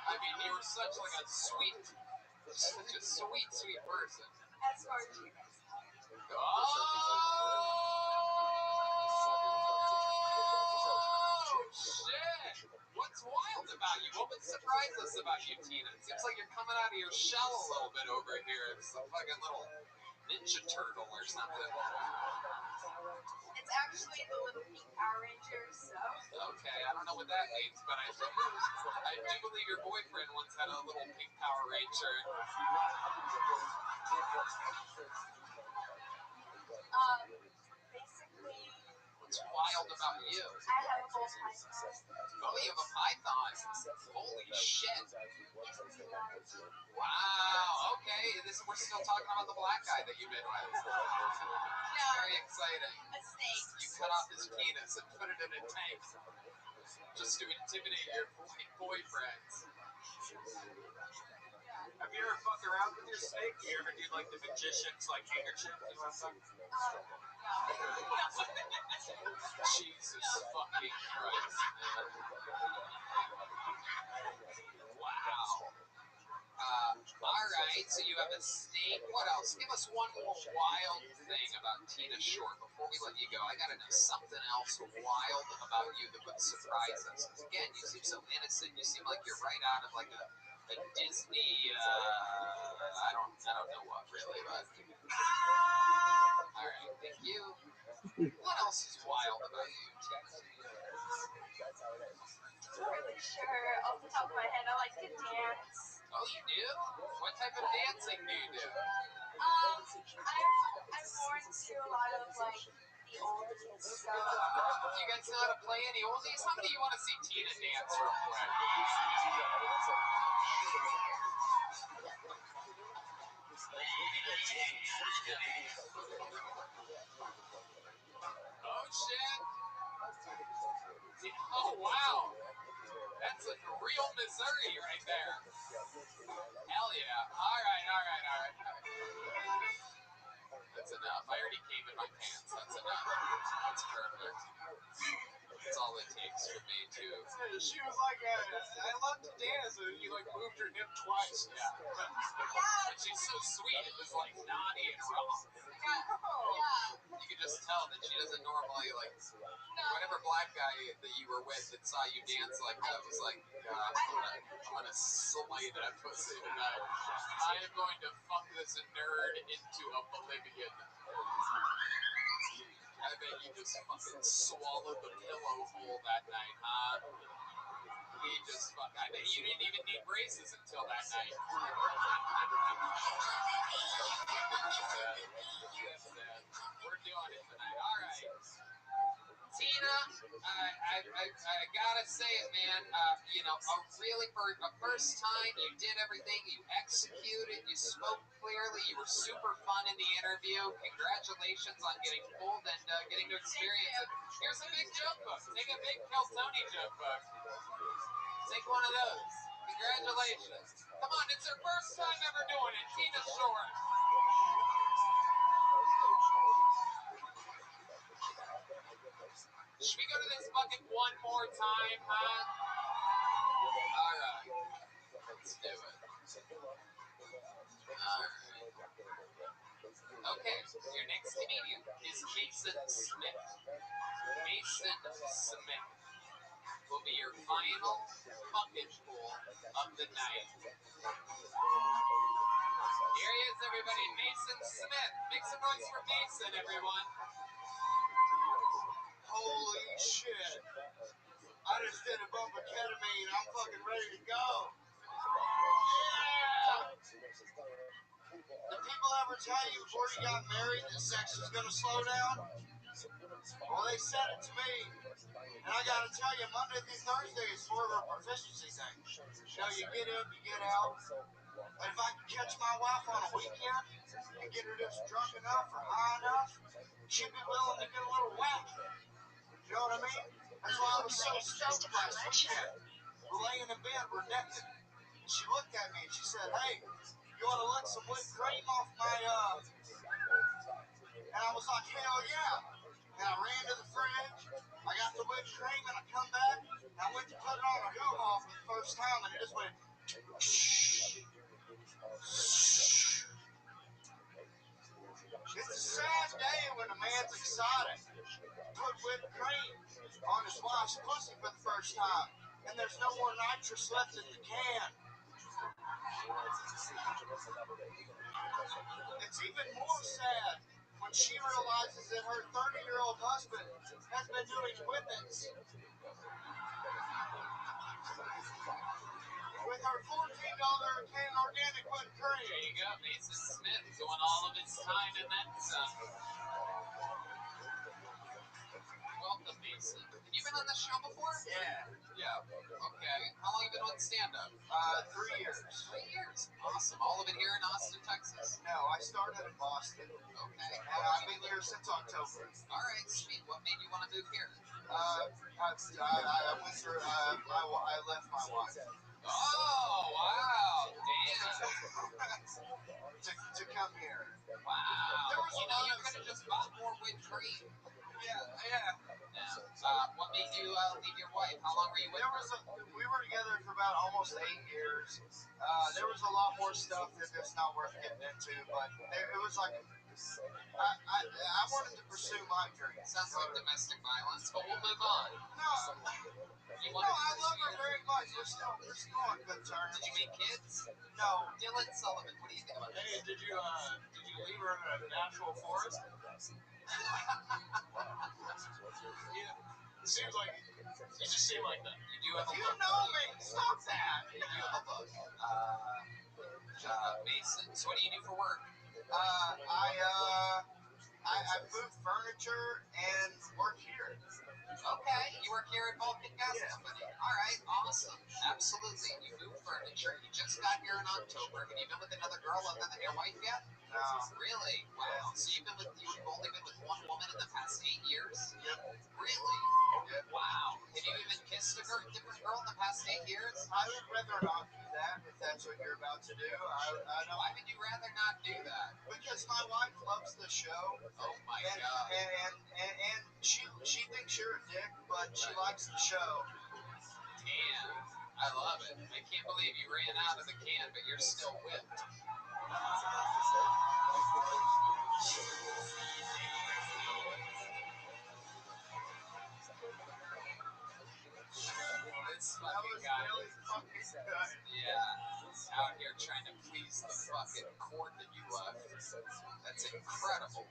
I mean, you were such like a sweet, such a sweet, sweet person. As far as you guys know. Oh, shit. What's wild about you? What would surprise us about you, Tina? It seems like you're coming out of your shell a little bit over here. It's a fucking little Ninja Turtle or something. It's actually the little pink Power Ranger, so... Okay, I don't know what that means, but I do believe your boyfriend once had a little pink Power Ranger. Basically... What's wild wild about you? I have a whole python. Oh, you have a python. Holy shit. Wow, okay. We're still talking about the black guy that you've been with. No, Very exciting. a snake. You cut off his penis and put it in a tank just to intimidate your white boyfriends. Have you ever fucked around with your snake? You ever do like the magician's like handkerchief? You know what I'm talking Jesus fucking Christ, man. Wow. Alright, so you have a snake. What else? Give us one more wild thing about Tina Short before we let you go. I gotta know something else wild about you that would surprise us. 'Cause again, you seem so innocent. You seem like you're right out of like a Disney, I don't know what really, but. Alright, thank you. What else is wild about you, Tina? I'm not really sure off the top of my head. I like to dance. Oh, you do? What type of dancing do you do? I'm more into a lot of like the oldies stuff. You guys know how to play any oldies? How many of you want to see Tina dance real quick? Oh, shit. Oh, wow. That's like real Missouri right there. Hell yeah. All right. That's enough. I already came in my pants. That's enough. That's perfect. That's all it takes for me to. She was like, I love to dance, and you like moved her hip twice. Yeah. But she's so sweet. It was like naughty and wrong. You could just tell that she doesn't normally like. Whatever black guy that you were with that saw you dance like that was like, I'm gonna slay that pussy tonight. I am going to fuck this nerd into oblivion. I bet you just fucking swallowed the pillow whole that night, huh? I bet you didn't even need braces until that night. We're doing it tonight. All right. Tina, I gotta say it, man. For a first time, you did everything. You executed. You spoke clearly. You were super fun in the interview. Congratulations on getting pulled and getting to experience it. Here's a big joke book. Take a big Kill Tony joke book. Take one of those. Congratulations. Come on, it's her first time ever doing it. Tina Short. Should we go to this bucket one more time, huh? Alright. Let's do it. Alright. Okay, your next comedian is Mason Smith. Mason Smith will be your final bucket pool of the night. Here he is, everybody. Mason Smith. Make some noise for Mason, everyone. Holy shit. I just did a bump of ketamine. I'm fucking ready to go. Yeah! Did people ever tell you before you got married that sex was going to slow down? Well, they said it to me. And I got to tell you, Monday through Thursday is more of a proficiency thing. You know, you get in, you get out. And if I can catch my wife on a weekend and get her just drunk enough or high enough, she'd be willing to get a little whack. You know what I mean? That's why I was so stoked last weekend. We're laying in bed, we're naked. She looked at me and she said, hey, you want to lick some whipped cream off my, And I was like, hell yeah. And I ran to the fridge, I got the whipped cream, and I come back, and I went to put it on a hoo-ha for the first time, and it just went, It's a sad day when a man's excited. Put whipped cream on his wife's pussy for the first time, and there's no more nitrous left in the can. It's even more sad when she realizes that her 30-year-old husband has been doing whippets with her $14 a can organic whipped cream. There you go, Mason Smith doing all of his time in that stuff. Welcome, Mason. on the show before? Yeah. Yeah. Okay. How long have you been on stand-up? 3 years. 3 years. Awesome. All of it here in Austin, Texas. No, I started in Boston. Okay. And I've been here since October. All right, sweet. What made you want to move here? I went through, I left my wife. Oh, wow. Damn. To come here. Wow. You could have just bought more whipped cream. Yeah. What made you leave your wife? How long were you with her? We were together for about almost 8 years. There was a lot more stuff that's not worth getting into, but it was like I wanted to pursue my dream. Sounds like domestic violence, but we'll move on. No, I love her very much. We're still on good terms. Did you make kids? No. Dylan Sullivan, what do you think about this? Hey, did you leave her in a natural forest? It seems like you just seem like that. You do have a You look. know me. Stop that. You do have a look. Mason, so what do you do for work? I move furniture and work here. Okay, you work here at Vulcan Gas Yeah. Company. All right, awesome. Absolutely. You move furniture. You just got here in October. Have you been with another girl other than your wife yet? No. Really? Wow. So you've only been with one woman in the past 8 years? Yep. Really? Yep. Wow. Have you even kissed a different girl in the past 8 years? I would rather not do that if that's what you're about to do. I don't. Why would you rather not do that? Because my wife loves the show. Oh my and, God. And she thinks you're a dick, but she likes the show. Damn. I love it. I can't believe you ran out of the can, but you're still whipped. This fucking guy. Really fucking good. Yeah. Out here trying to please the fucking court that you left. That's incredible.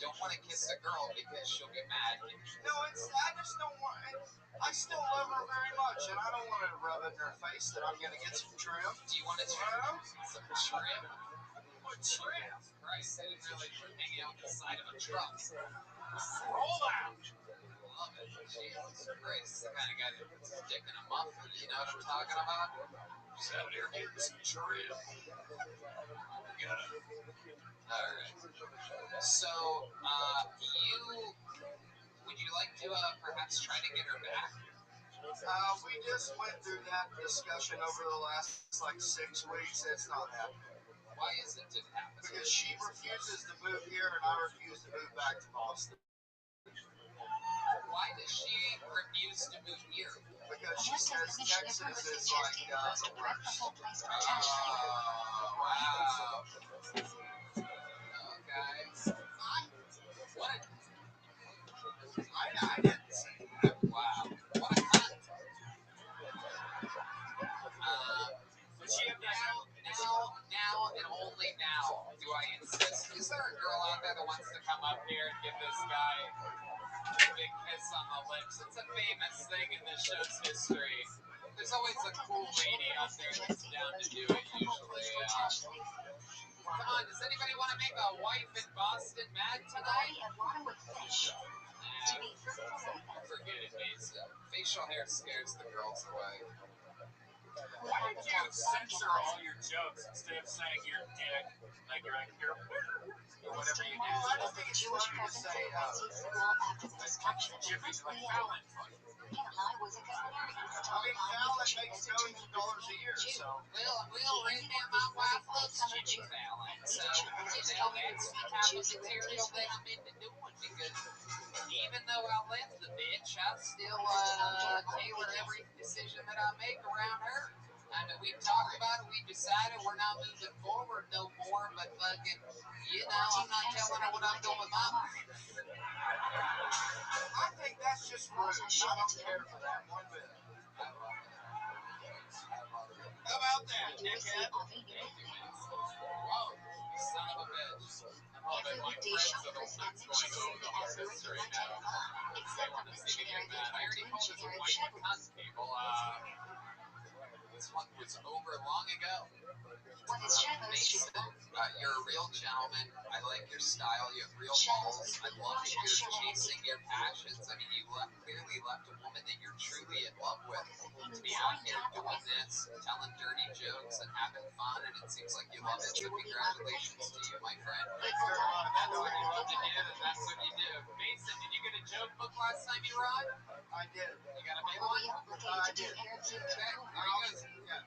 Don't want to kiss a girl because she'll get mad. No, I just don't want. I still love her very much, and I don't want to rub it in her face that I'm gonna get some trim. Do you want to trim? Some trim? What trim? Christ, I didn't realize you were hanging out the side of a truck. Roll out. Love it. Jesus Christ. The kind of guy that puts his dick in a muffin. You know what I'm talking about? Just out here getting some trim. Alright. So, would you like to perhaps try to get her back? We just went through that discussion over the last 6 weeks. It's not happening. Why is it didn't happen? Because she refuses to move here, and I refuse to move back to Boston. Why does she refuse to move here? Because she says Texas is like the worst. Wow. Okay. What? I didn't say that. Wow. What a cunt. But she had that. Now, and only now do I insist. Is there a girl out there that wants to come up here and give this guy a big kiss on the lips? It's a famous thing in the show's history. There's always a cool lady out there that's down to do it usually. Come on, does anybody want to make a wife in Boston mad tonight? Forget it, Mason. Facial hair scares the girls away. Why did you censor all your jokes instead of saying you're dick, like you're like your winner, or whatever you do? I just think it's funny to say Jiffy's like Fallon funny. I mean, Fallon makes millions of dollars a year, so. Well, right now my wife loves Jimmy Fallon, so, that's the type of material that I'm into doing, because even though I left the bitch, I still tailor every decision that I make around her. I mean, we've talked about it, we've decided we're not moving forward no more, but fucking, I'm not telling her what I'm doing with my life. I think that's just rude. I don't care for that one bit. How about that, dickhead? Whoa, you son of a bitch. Every weekday shop for Sam and Chicken as the regular channel, except on this generic I already told this generic white channel. cunt people, this one was over long ago. What is channel? Mason, you're a real gentleman. I like your style. You have real balls. I love that you're chasing your passions. I mean, you clearly left is out going here to doing this, telling dirty jokes and having fun, and it seems like you love it. So congratulations to you, my friend. It will die That's what you absolutely love to do, different and that's what you do. Mason, did you get a joke book last time you rode? I did. You got a big We'll one? be obligated to do interview Okay, there he goes.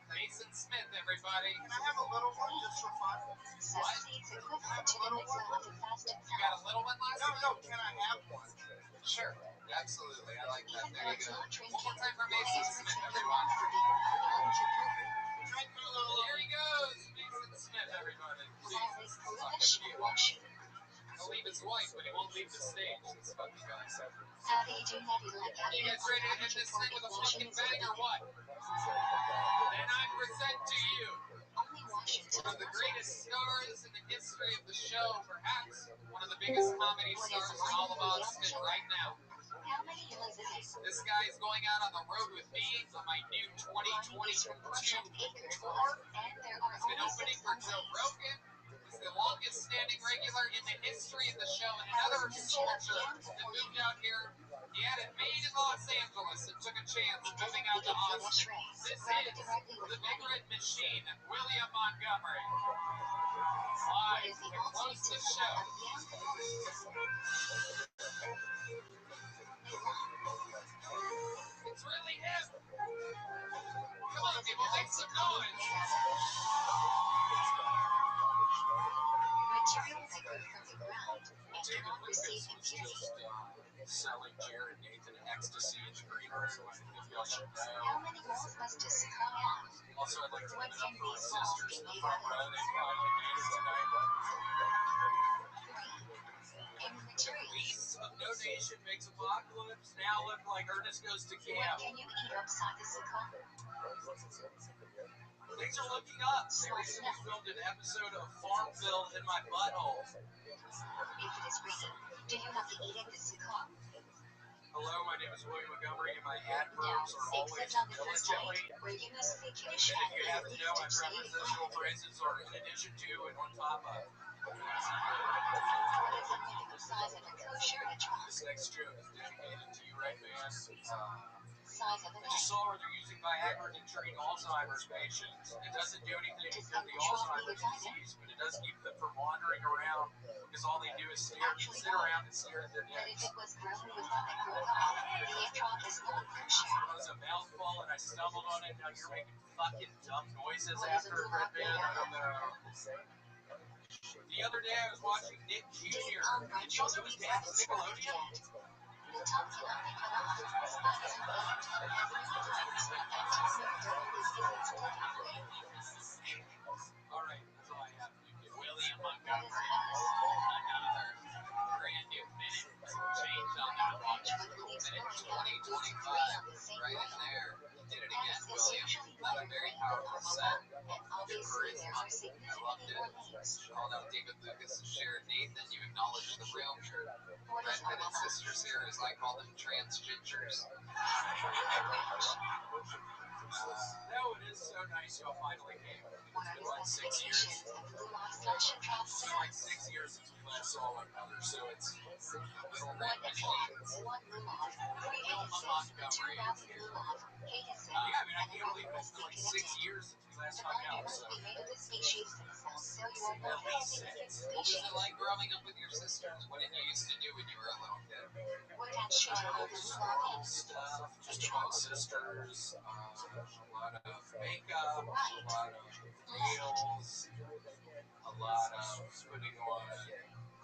Mason Smith, everybody. Can I have a little one just for fun? Succeeds equivalent to the mixer of the fast You got a little one last time? No, can I have one? Sure. Absolutely. I like that. Even There though you it's go. not drinking, One more time for it Mason is Smith, retaining everyone. water eligible. Drink a There little. he goes. Mason Smith, everybody. Very Jesus, foolish, fucking won't you? he'll leave his wife, but he won't leave the stage. This fucking guy. How do you do that? Like You guys ready to end this thing with a fucking bang or what? Then I present to you Only Washington. one of the greatest stars in the history of the show, perhaps one of the biggest comedy stars in all of Austin right now. How many years is it? This guy is going out on the road with me on my new 2022 tour. And there are He's been only opening 6 for Joe Sundays. Rogan. He's the longest standing regular in the history of the show, and another soldier that moved out here. He had it made in Los Angeles and took a chance moving out to Austin. This is the Big Red Machine, William Montgomery. Live to close the show. It's really him. Come on, people, make some noise. Material that grew from the ground and cannot receive impurity. Selling Jared Nathan ecstasy in the green room. I think y'all should know. How many walls must a cigar have? Also, I'd like to What give it up can for my these walls sisters be in the made front out row. of? They finally made it tonight. 3. In materials. Beasts of No Nation makes Apocalypse now look like Ernest Goes to What Camp. can you eat upside the cigar? Things are looking up. They recently filmed an episode of Farmville in my butthole. If it is green, do you have to eat it the cigar? Hello, my name is William Montgomery, and my No, adverbs are always except on the first diligently. night, where you must think you And should if you have have at to least know, a my jade prepositional flag. phrases are in addition to and on top of. What is the minimum size of a kosher trunk? This next joke is dedicated to you, right, man? Size of an I just egg. saw where they're using Viagra to treat Alzheimer's patients. It doesn't do anything to Does cure that the trunk Alzheimer's need a diamond? disease, but it does keep them from wandering around because all they do is sit around and stare at their But if necks. it was grown with one that grew up, the egg trunk is not kosher. It was a mouthful and I stumbled on it. Now you're making fucking dumb noises What is after a it, Red gulag Man. made I out don't of? know. The other day I was watching Nick Jr. Did you know his dad's Nickelodeon? The top can only put on spiders and bugs, and newlyweds, and toddler double is given to the family. Alright, that's all I have. William What Montgomery. is a house? Another brand new minute. Some change on that one. Edgewood leaves Minute Oregon 2025. 3 on the same Right in line. there. You did it again, House is William. usually Not a lighter very green than powerful set. Oklahoma, and obviously there are I significantly loved it. more leaves. Called out David Lucas and Sharon Nathan. You acknowledged the room. What is Redheaded Oklahoma? sisters here, as I call them, transgingers. No, it is so nice y'all finally came. What It's are been the like 6 years. specifications of blue off-slash travel It's been like 6 years since we last saw one another, so it's little One red o'clock, machines. one lulav, 3 Vegases, 2 Rally lulav, Vegasin, Yeah, I mean, I and the can't believe other it's must been be like 6 connected. years since we last The hung binder out, must so be made of the species themselves, so you are at not least having 6 6. What was species. it like growing up with your sisters? What did you used to do when you were a little kid? What can shit hold the Just lulav normal in? stuff, just about sisters, a lot of makeup, a lot of nails, a lot of putting on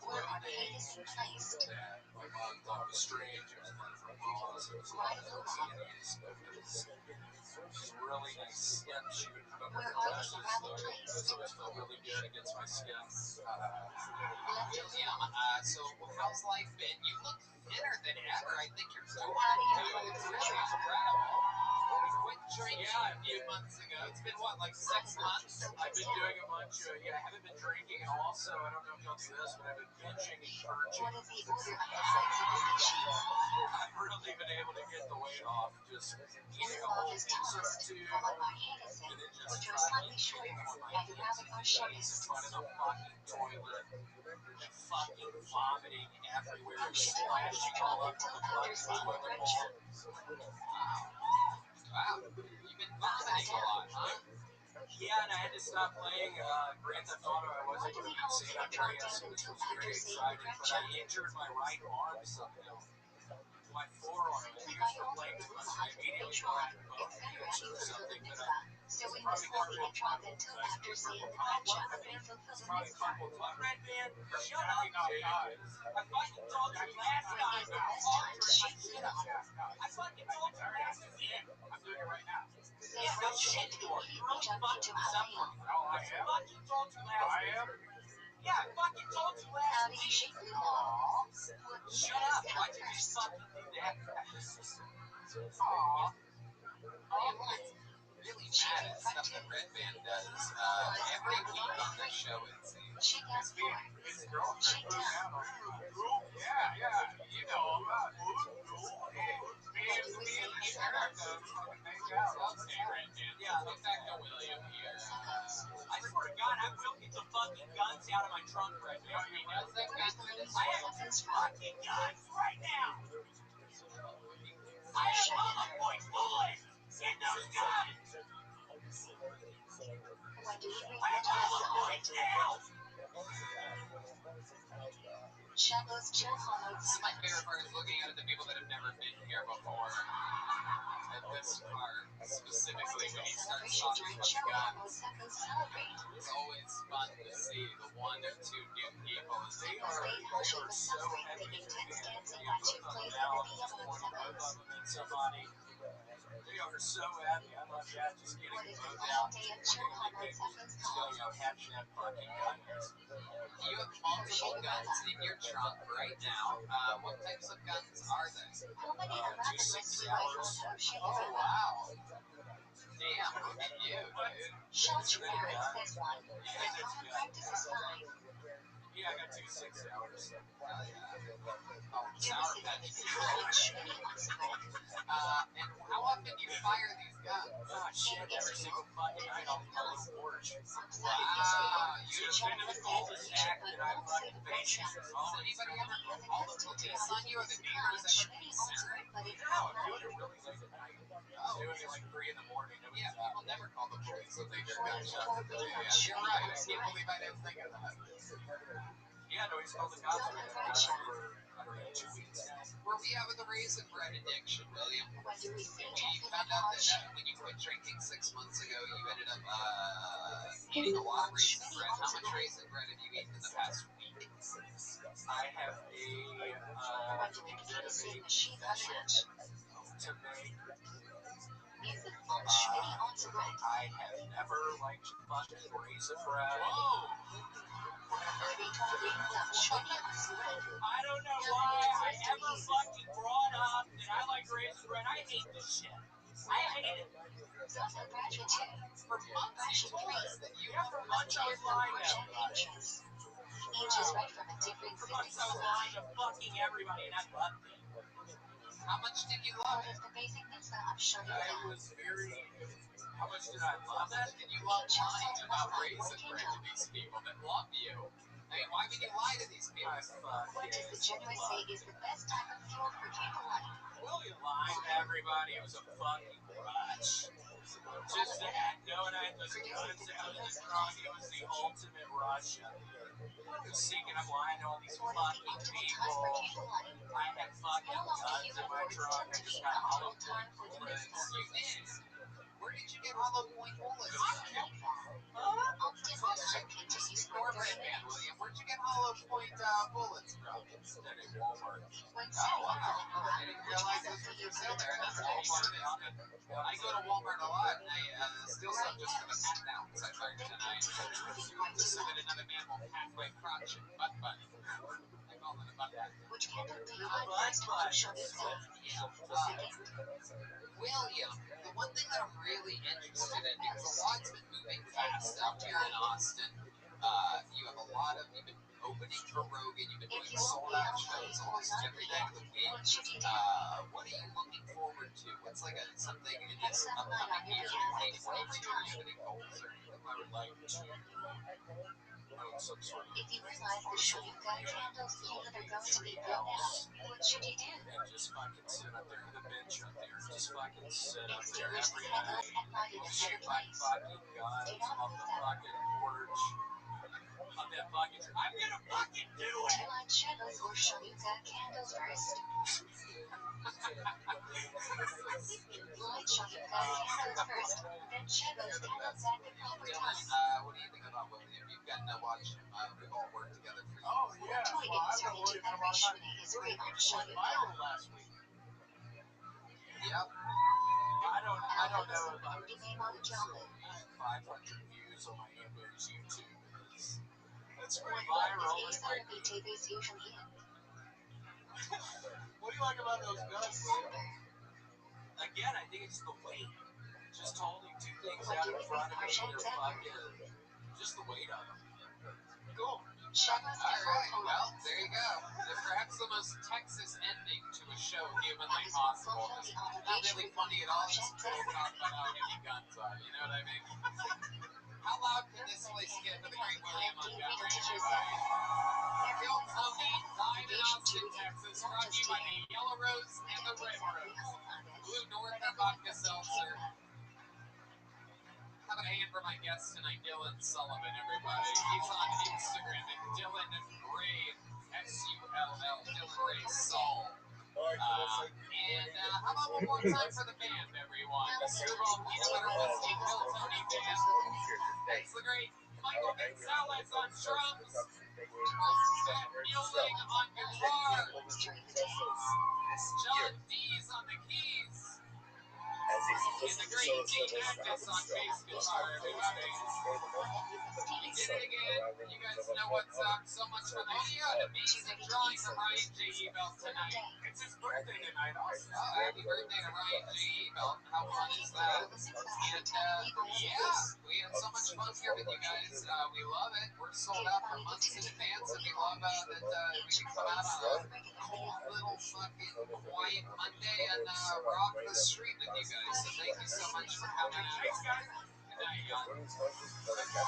Where are clothing Vegas placed? that my mom thought was strange. It was one of her laws. It was a lot of panties, but it was really nice skin. She would put on her Where are dresses, the so Rally it placed? always felt really good against my skin. Left of William, so how's life been? You look thinner than ever. I think you're so How do you dude. know? It's really incredible. Quit drinking a few months ago. It's been what, like 6 months? I've been doing a bunch of, I haven't been drinking, and also, I don't know if y'all do this, but I've been binging and purging. What is the order of the sex of the species? I've really been able to get the weight off, just eating a Lulav whole is piece or tallest, two, followed by Vegasin, and then just which are slightly shorter, and the rabbit are days in shortest. front of the fucking toilet, and fucking vomiting everywhere, and Function, splashing all up on until the fucking understanding toilet direction. bowl. Wow, you've been vomiting a lot, huh? Yeah, and I had to stop playing Grand Theft Auto. I wasn't going to beat San Andreas, which was very exciting, but I injured my right arm somehow. My forearm, and years from playing too much, I immediately thought bone cancer or something, but it's probably part of it. It's probably coupled with Red Man, shut up, maybe not dude. God. I fucking told you last time to talk to my shit up. I fucking told you last time. I'm doing it right now. Yeah, no shit, you are. You really fucked this up for me. Oh, I am? Fucking told you last I am? Yeah, I fucking told you last week. Shut up. Why'd you just fucking do that? Aw. Really mad at stuff that Red Band does every week on this show, it seems. It's me and his girlfriend moved out on Yeah, you know about me and the sheriff fucking hang out. Okay, Red Band. Yeah. Let's get back to William here. I swear to God, I will get the fucking guns out of my trunk right now. He does that good for this I have two fucking guns right now. I have hollow point bullets in those guns. I have hollow points now. This is my favorite part, is looking at the people that have never been here before. And this part, specifically when he starts talking about guns, it's always fun to see the one or two new people. They are so heavy to be in. Both of them now, just pointing both of them at somebody. They are so happy. I love that. Just getting both out, having that fucking guns. You have multiple guns in your trunk right now. What types of guns are they? 260 hours. Oh, wow. Damn, look at you, dude. It's really good. Yeah, it's good. Yeah, I got 260 hours. Oh, Sour Patch Kids. And how often do you fire these guns? Ah, shit, every single fucking night on the little porch. Wow, you It's been the coldest act that I've fucking faced. Does anybody ever call the police on you, or the neighbors ever concerned? No, I'm doing it really late at night. I'm doing it like 3 in the morning. Yeah, people never call the police if they hear gunshots. Yeah, you're right. I can't believe I didn't think of that. Yeah, no, he's called the cops. We've been got him for, I don't know, 2 weeks now. Where we have with the raisin bread addiction, William. We found out that when you quit drinking 6 months ago, you ended up eating a lot of raisin bread. How much raisin bread have you eaten in the past week? I have been a confession to make. I have never liked fucking raisin bread. Whoa! I don't know why I ever fucking brought up that I like raisin bread. I hate this shit. I hate it. For months you told us that you Yeah, for months I was lying about it. For months I was lying to fucking everybody, and I loved it. How much did you love it? I was very. How much did I love How much did you love lying about raisin bread to these people that love you? I mean, why would you lie to these people? I fucking loved it. William lied To everybody, it was a fucking rush. Just that, knowing I had those guns out in the trunk, it was the ultimate rush of it. Just thinking I'm lying to all these fucking people. I had fucking guns in my trunk. I just got hollow point bullets. You did. Where did you get hollow point bullets? Just ignore Red Band, William. Where'd you get hollow point bullets from? Then at Walmart. Oh, wow. I didn't realize those were for sale there. That's Walmart. I go to Walmart a lot, and I steal stuff just for the pat downs I learned tonight. Just so that another man won't pat my crotch and butt butt. I call it a butt butt. William, the one thing that I'm really interested in, because a lot's been moving fast out here in Austin. You have a lot of, you've been opening for Rogan, you've been doing sold out shows almost every day of the week. What are you looking forward to? What's like something in this upcoming year, 2022? Do you have any goals or anything? I would like to some sort of If you realize the Shanuka candles yield are going to be blown out, what should you do? and just fucking sit up there with a bench up there. Just fucking sit up there Extinguish the every candles night. and light in a Shoot better my place. fucking guns Do not on move the them. fucking porch. On that fucking. I'm gonna fucking do it! Light shadows or Shanuka candles first. Light Shanuka candles first, then shadows candles at the proper Dylan, time. what do you think about William? You've gotten to watch him. We've all worked together for years. Oh, yeah. Toy Well, I games know are William into from a long time. every is great on It went Shanuka. viral last week. Yep. I don't know if I Party game on the Jolly. 500 views on my Amber's YouTube. That's pretty What viral. is therapy TV's usually in? What do you like about those guns? December. Again, I think it's the weight. Just holding two things What out do in you front of think me. are They're fucking. Just the weight of them. Cool. Shadows All right, default well, tolerance. there you go. Perhaps the most Texas ending to a show humanly As possible. fulfill the Not obligation really with funny at all. Just project cool talk about how many guns are. You know what I mean? How loud can this place get for the great William Montgomery, everybody? Kill Tony, live in Austin, Texas, brought to you by the Yellow Rose and the Red Rose. Blue Northern Vodka Seltzer. How about a hand for my guest tonight, Dylan Sullivan, everybody. He's on Instagram at Dylan Ray, S-U-L-L, Dylan Ray Soul. And how about one more time for the band, everyone? The Screwball Peanut Butter Whiskey Kill Tony Band. Thanks the great Michael Gonzalez on drums. Matt Mueling on guitar. John Dees on the keys. And the great Dean Magnus on bass guitar, everybody. He did it again. You guys know what's up. So much fun. Oh, yeah, an amazing drawing from Ryan J. Ebelt tonight. It's his birthday tonight, also. Happy birthday to Ryan J. Ebelt. How fun is that? And, yeah, we had so much fun here with you guys. We love it. We're sold out for months in advance, and we love that we can come out on a cold little fucking quiet Monday and rock the street with you guys. So thank you so much for coming out. Thanks, guys. Good night, y'all.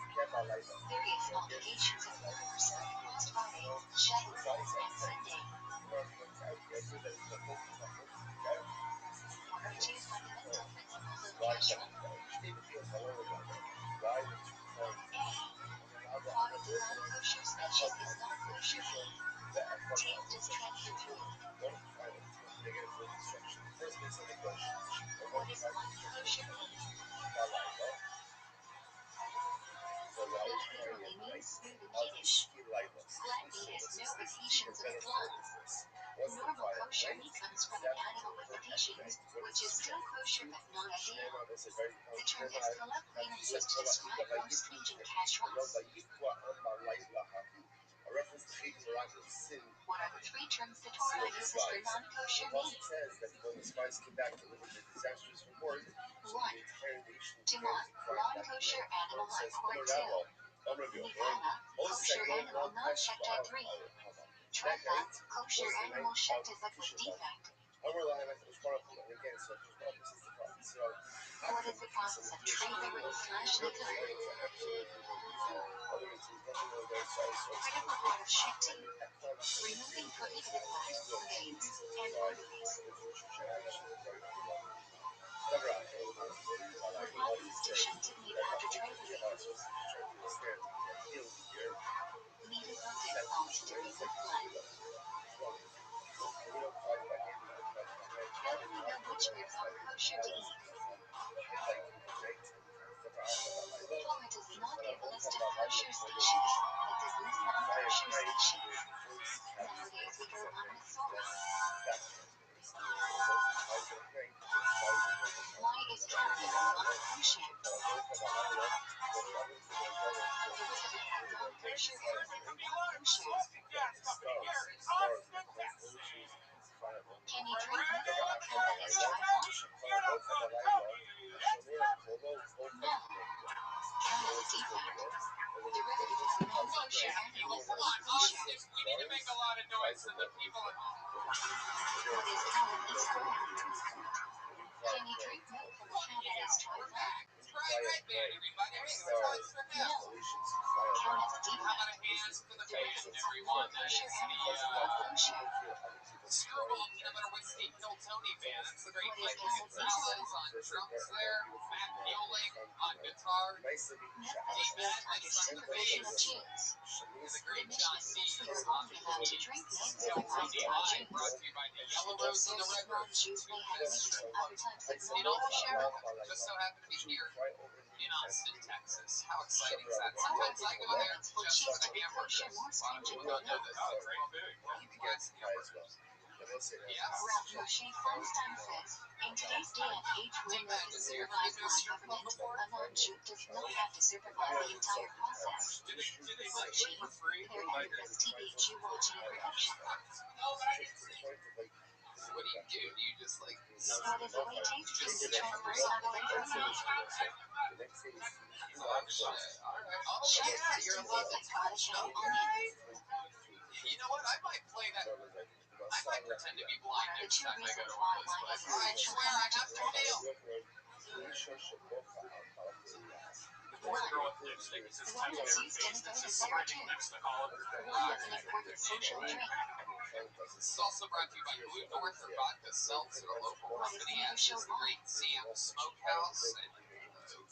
Various obligations of purpose caused by shadows and Sunday. One or two fundamental principles of cash flow. A. Product non-kosher special is non-kosher meat. Taste is transient. What is non-kosher meat? Literally means smooth in Yiddish. Flat meat has no rotations of claws. Normal kosher meat comes from an animal with rotations, which is still kosher but not ideal. The term is colloquially used to describe most Asian kashrus. What are the three terms the Torah uses for non-kosher meat? 1. Tumah, non-kosher animal like pork tail. Nivana, kosher animal not checked at 3. Trefa, kosher animal shechted but with defect. What is the process of trefa/nikah? Critical part of shechting. Removing prohibited fat, veins, and arteries. What happens to shechted meat after trefling? Meat is on default to be with blood. How do we know which ribs are kosher to eat? does not give a list of kosher species, but does list non-kosher species. Nowadays we go on with source. Why is cat litter not kosher? Non-kosher food is not kosher. Can you drink milk from a cow that is dry farmed? No. Cow is defamed. Derivatives of non-kosher animals Come is on, kosher. Austin, we need to make a lot of noise so the people at home. What is cow is corn? Can you drink milk from a cow that is dry farmed? It's Brian Redband, everybody. Make some noise for him. No. Cow is How defamed. about a hand for the band, Derivatives everyone? of That non-kosher is animals is kosher. Screwball Peanut Butter Whiskey Hill Tony Band. That's the great What is Mike cow is Gonzalez on drums there. Matt Muehlink on guitar. Milk is built under supervision of genes. And the great The John mission D. says we are only allowed to drink milk supervised by Live, genes. brought to you by the Yellow If Rose and the certain Red Rose. non-Jews may have mixed with other types of In all non-kosher, America, just so happen to be here in Austin, Texas. How exciting is that? Sometimes I go there requirements for just cheese for to the be kosher hamburgers. more A lot of stringent people than don't know milk. this. Oh, great food. That's the hamburgers. Yes. Rav Moshe Feinstein says, in today's day and age where milk is supervised by government, a non-Jew does not have to supervise the entire process. Do they With like it for cheese, free? there is TV Jew watching production. What do? You just like What is the way tasty to transfer level information? oh shit. Alright. Oh Chef yeah, you're Kristen a little David's cottage and onion. You know what? I might play that. I might pretend to be blind The next two time I go reasons to why one of wine those is places. I essential swear I energy have to feel. One, Girl with lipstick is this wine is used in food as number two. Wine is an important social drink. This is also brought to you by Blue North or Vodka Seltzer, a local company as is the Great CM Smokehouse and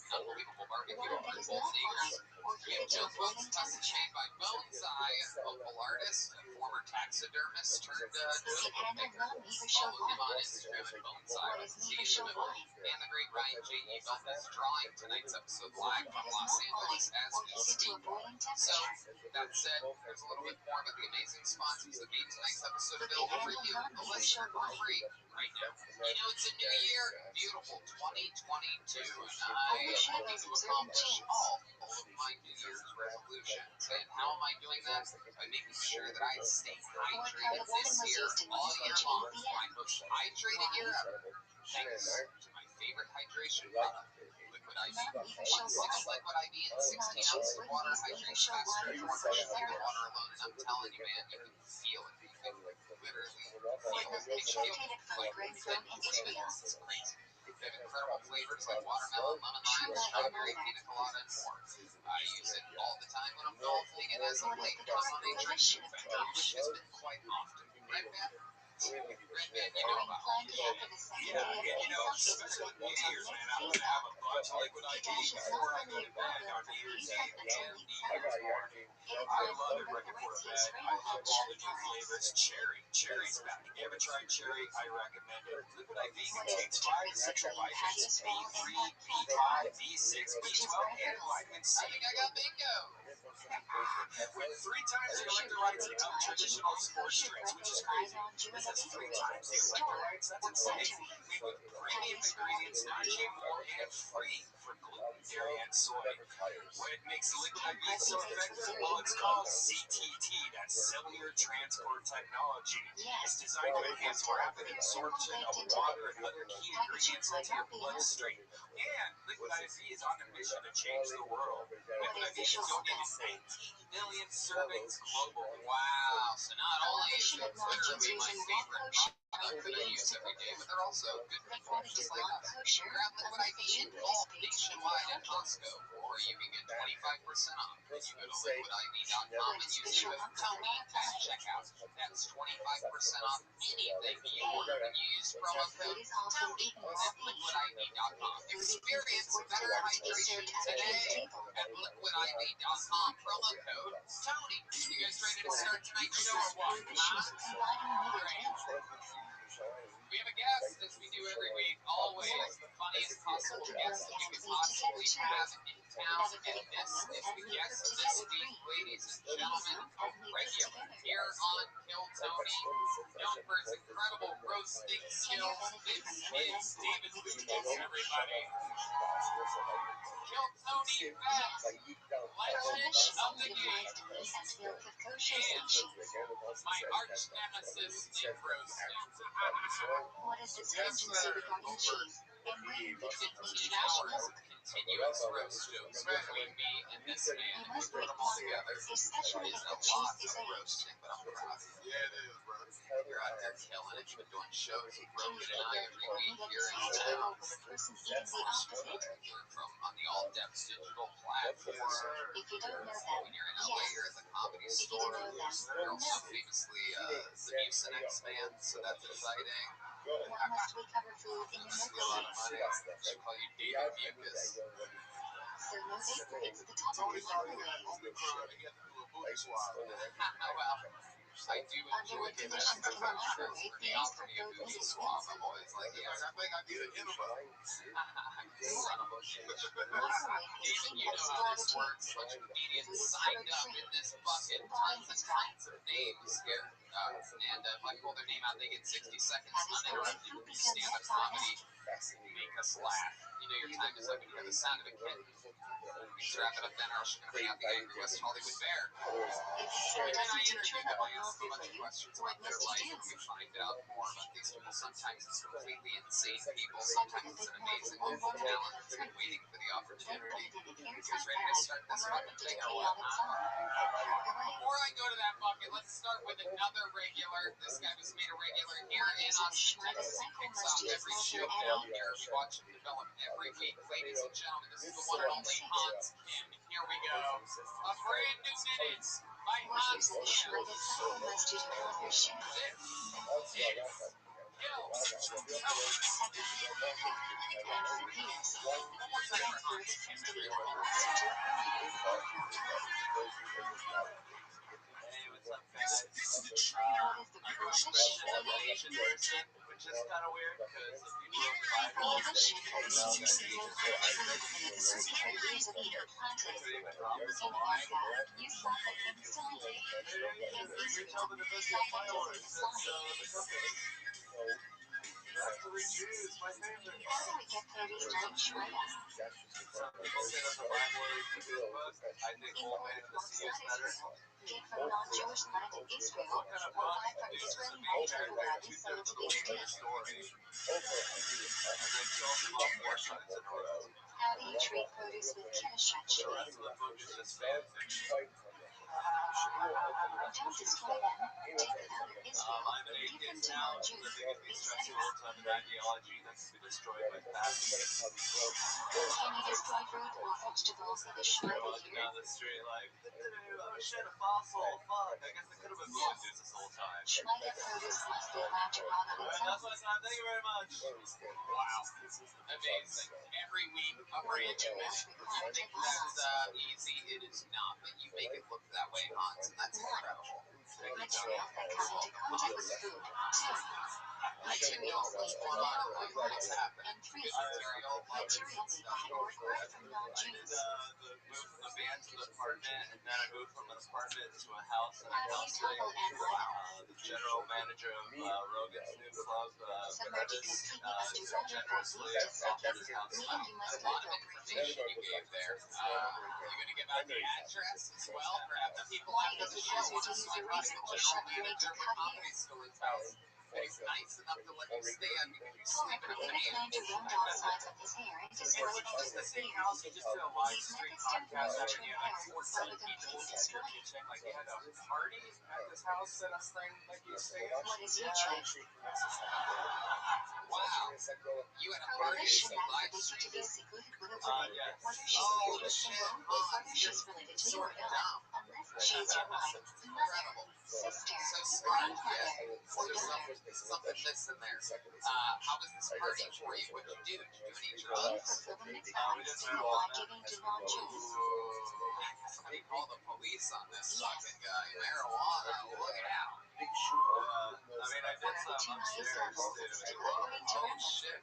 unbelievable barbecue Wine on that is both not neighbors. fine or We have heated to Jill a Books boiling custom temperature. made by Bones Eye, a local artist, a former taxidermist turned Who can notebook handle maker. non-Nevershell Follow him on wine? Instagram at Bones Eye. What is See you Nevershell in wine? and the great Ryan J. Ebel is drawing tonight's episode live Wine from that is Los not Angeles fine as or we heated to speak. a boiling So, temperature. that said, there's a little bit more about the amazing sponsors that made tonight's episode Who can available for handle you, the listener, non-Nevershell for wine? free right now. You know, it's a new year, beautiful 2022, and I Only am Sheila's looking to observant accomplish genes. all of my New Year's resolutions. And how am I doing that? By making sure that I stay What kind hydrated of this wine was year, used in all year long. HHAPN? My most hydrated year ever. Thanks to my favorite hydration product, Liquid IV. Non-Nevershell 6 wine. Liquid IV and 16 Non-Jews ounces of wouldn't water use hydrates Nevershell faster wine than for fresh food water therapy. alone. And I'm telling you, man, you can feel it. You can literally feel What it. does extracted from grain grown in Israel? It's great. They have incredible flavors like watermelon, lemon lime, strawberry, pina colada, and more. I use it all the time when I'm golfing, and as of What is late, the I'm current on a drink position of the bender, which dish? has been quite often. Red man, you Are know we about. planted after the second day of Pesach is especially produced New until Year's, man. next I'm gonna have a Pesach? bunch of liquid The IV dash is before not I go only to bed available on from New Year's Pesach Eve until and late New summer. Year's morning. It is I blended love from it right before Berberitzi, bed. I Israel, love and all the new Shofar. flavors. Cherry's back. If you haven't tried cherry, I recommend it. Liquid IV What is contains the 5 difference essential between vitamins: Passo's well B3, and B5, B6, which is B12, and preferable? vitamin C. I think I got bingo. With 3 times the Kosher electrolytes bread of made by traditional Jew, sports kosher drinks, bread which made is by crazy. non-Jew This has 3 individuals times in the the store. electrolytes. That's What's insane. that drink? Made with premium Passo's well ingredients, is not non-GMO, and free from gluten, dairy, and soy. What makes the liquid IV so effective? Well, it's called CTT. That's cellular transport technology. It's Yes, designed to enhance rapid absorption of water and other key ingredients into your bloodstream. And Liquid IV is on a mission to change the world. Liquid IV is donating 19 million servings globally. Wow. So not our only is mission it of non-Jews literally my using raw favorite kosher product that I use every day, but they're also good They for wanted to just go like on us. kosher Grab Liquid unless IV the Jew in bulk participates in the nationwide at company. Costco, or you can get 25% off when you go to liquidiv.com What and is use special code offer Tony not at applied? checkout. That's 25% off anything you order when you use promo Food code is often Tony eaten raw at meat. liquidiv.com. Food eaten Experience is worth better enough to be hydration served at a today Jew's table. at liquidiv.com. Promo code Tony. You guys ready to What are start the tonight's show or purposes what? or issues of combining meat and drink? We have a guest as we do you every week, always the funniest possible guest that you could possibly have in town. And this is the guest this week, ladies and gentlemen, regular here on Kill Tony, known for his incredible roasting skills. This is David Lucas, everybody. Kill Tony back, legend of the game, and my arch nemesis in roasting. What is this agency regarding cheese? And when did it 15 hours of continuous roast jokes between me and this man. You If must you put wait them all longer, together, especially it's if a the cheese lot is of aged. roasting, but I'm proud of you. Yeah, it is, brother. You're out there killing it. You've been doing shows with Can you Rogan and figure I it every for me week that here this in is town. terrible with a person eating the opposite? You're from on the All Depths digital platform. If you don't know that, When you're in LA, yes. you're at the Comedy If you Store. don't know that, You're also no. famously the Mucinex man, so that's exciting. Why must we cover food in your See a lot of necklaces? money. I should call you David Mucus. So no vapor hits the top of Tony the thought he microwave. had Omicron. He had to do a booty swab. Well, I do Under enjoy what giving conditions can a extras microwave when be they used offer for me a food is booty swab. expensive? I'm always like, yes, I think I need an enema. son of a bitch. Microwave is David, sink you and know how this slaughter works. A bunch of comedians Food is signed covered up free. in this bucket, tons and tons of names here. And if I call their name out, they get 60 seconds uninterrupted stand-up comedy. Make us laugh. You know your time is up when you hear the sound of a kitten. Let's wrap it up then, or else you're going to bring out the angry West Hollywood bear. If his And hair then I doesn't interview turn up on guys, a healthy bunch for of you, questions what about their must life, you and do? we find out more about these people. Sometimes it's completely insane people, sometimes it's an amazing group of talent that's been waiting for the Then opportunity. put it in a Who's airtight ready to bag start or this wrap fucking it thing or digitally what, on its huh? own. Pack away. Before I go to that bucket, let's start with another regular. This guy was made a regular here What in is it, Austin, Schmeider Texas. Psycho Picks must off use every filter show and down eat? here. We watch him develop every week. Ladies and gentlemen, this is the one and only Hans Kim. Here we go. A brand new minute by What Hans is it, Kim. Schmeider Psycho must use to fill your shoe? This is Kill Tony. And for Guinness, One more time for transfer Hans the Kim, festival everyone. elements to a brand. Hey, what's up, guys? What is the I'm prohibition? an Asian person, which is kind of weird because the people who provide Prohibition all is the used to ban fruit in the 63 years of eating planted. In problems. America, you stop it instantly. In Israel, stop it doesn't apply. That's the Jews, my favorite. How do we get 30 times Schmeider? Some people say that's a rivalry to this book. I think Old Man in the Sea is better. Get from non-Jewish land in Israel, What kind of or book buy from is Israeli being land married over back Rabbi to sold to be the Jews? story? And then kill them off 4 times in a row. How do you treat produce with Kennesaw The rest of the book is just fan fiction. Don't destroy them. Take them out of Israel. I'm an Give them atheist to now, non-Jews, living in the stressful etc. time of ideology that can be destroyed by fashion. Can you destroy fruit or vegetables in the Schmeider Walking year? down the street like, oh shit, a fossil, fuck. I guess they could have been villages this whole time. Schmeider produce must be allowed to rot on its Alright, that's own. my time. Thank you very much. Wow. Amazing. Every week, a brand new minute. You think that's easy? It is not, but you make it look that way, Hans, and that's incredible. Materials that come into contact with food. 2. Materials made from Hold on, metal or what's glass. happening? And 3. Good material, love it. Material made by or acquired from I did non-Jews. the move from the van to the apartment, and then I moved from an apartment to a house in How do you Austin. toggle and light? The general manager of Rogan's new club, Submerging Guinness, completely underwater for generously years to stop offered them, his house meaning back. you A must lot let of go. information you gave there. You're going to give out the address as well, or have the people Why after is the it show easier want to to use swing a by razor the or general sharp blade to manager of the cut comedy hair? store's house? And he's nice enough to let you stay on because you Pull sleep a in a creative van. knife to round off sides of his hair and display it It's into the his same ear. house. He just did a live These stream methods don't podcast really where trim he had hair, like 14 rather than people please in his the foot. kitchen. Like he had a party at this house that us thing like you stay in. What is your trick? Wow. You had a party Prohibition live forbids you to be stream. secluded with a woman, Yes. whether she's a Oh famous shit, symbol or Hans, whether you're she's related to you sort or of not, dumb. unless she is your wife, mother, Incredible. sister, So smart, grandmother, yeah. or There's daughter. something missing there. How was this party for you? What did you do? Did you do any Do you drugs? fulfill the next We Christ just by marijuana. giving to non-Jews? Somebody call the police on this Yes. fucking guy. Marijuana, look out. I mean, I did One of the some two highest upstairs levels of too. stigma according to Oh Random. shit.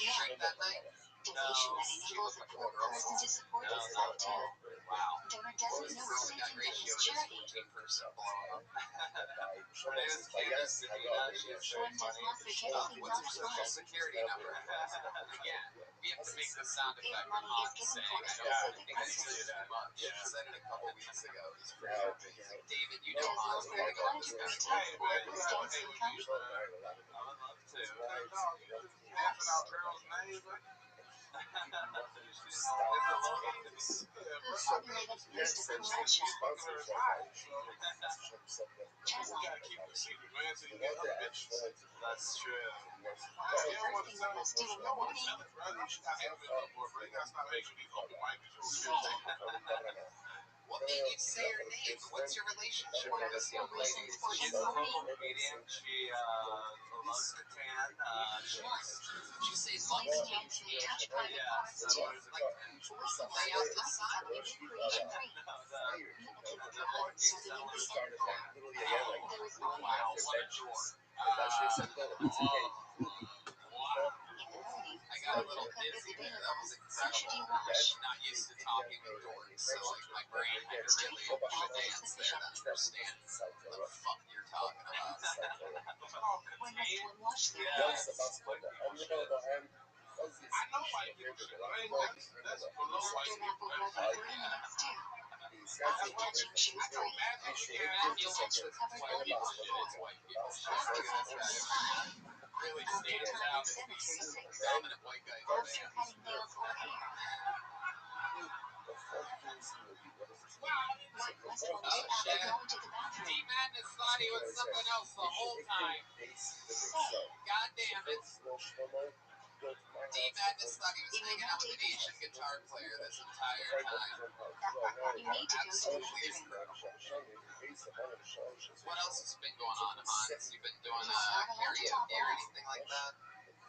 you drink that night? Donation that enables a poor person to support No, himself not at too. all. Wow. Donor Well, doesn't know that recipients of ratio his is charity. 14% blow up. My name is Candace Medina. She's very One does funny. not forget Oh, if he what's not your social fly. security number? Again, we have to make the sound If effect money on is given saying for I a don't specific think I purpose, said that much. Yeah. I said it a couple weeks ago. He's pretty happy. David, you does know not Hans, we gotta go on this verify his next pre-tax one. blood listings income. I would love to. Laughing out girls' names. She's a little Who formulated most of Croatia? Chesel. Gotta keep it a secret, man, so you get other bitches. That's true. What's the first thing one must do in the morning? Tell it, bro. You should have a little more, bro. You gotta stop making these open mic shows. What made you say her name? What's your relationship with this young lady? She's a local comedian. She loves to tan. Did you say loves Sleeping to? ants may touch private Yeah, parts so too. there's like Waking lay up out is the not side. becoming recreation free. No, the Hunt working serving in sellers. the end form. There is only Wow, one what a dork. in the morning. I got a When little hookup is dizzy there. That was available, how should incredible. you wash? Not used to talking with dorks, so like my brain had to really dance there to understand what the fuck you're talking about. When must one wash their Yeah. hands? I know white people shit, but I ain't that's below white Aftermath people. will work in 30 minutes too. After touching shoes I know free. magic you can't After feel touching covered White body people on shit, floor. it's white people shit. After Look at passing this the guy. time. Really After stands time out in as the cemetery 6. dominant white guy in the After band. cutting nails or hair. What must one do Oh, after shit. going to the bathroom? D-Madness thought he was something else the whole time. Say, God damn it. D-Madness thought he was hanging out with an Asian guitar player this entire time. you need to go to the Absolutely bathroom. incredible. What else has been going on, Hans? You've been doing karaoke or anything like that?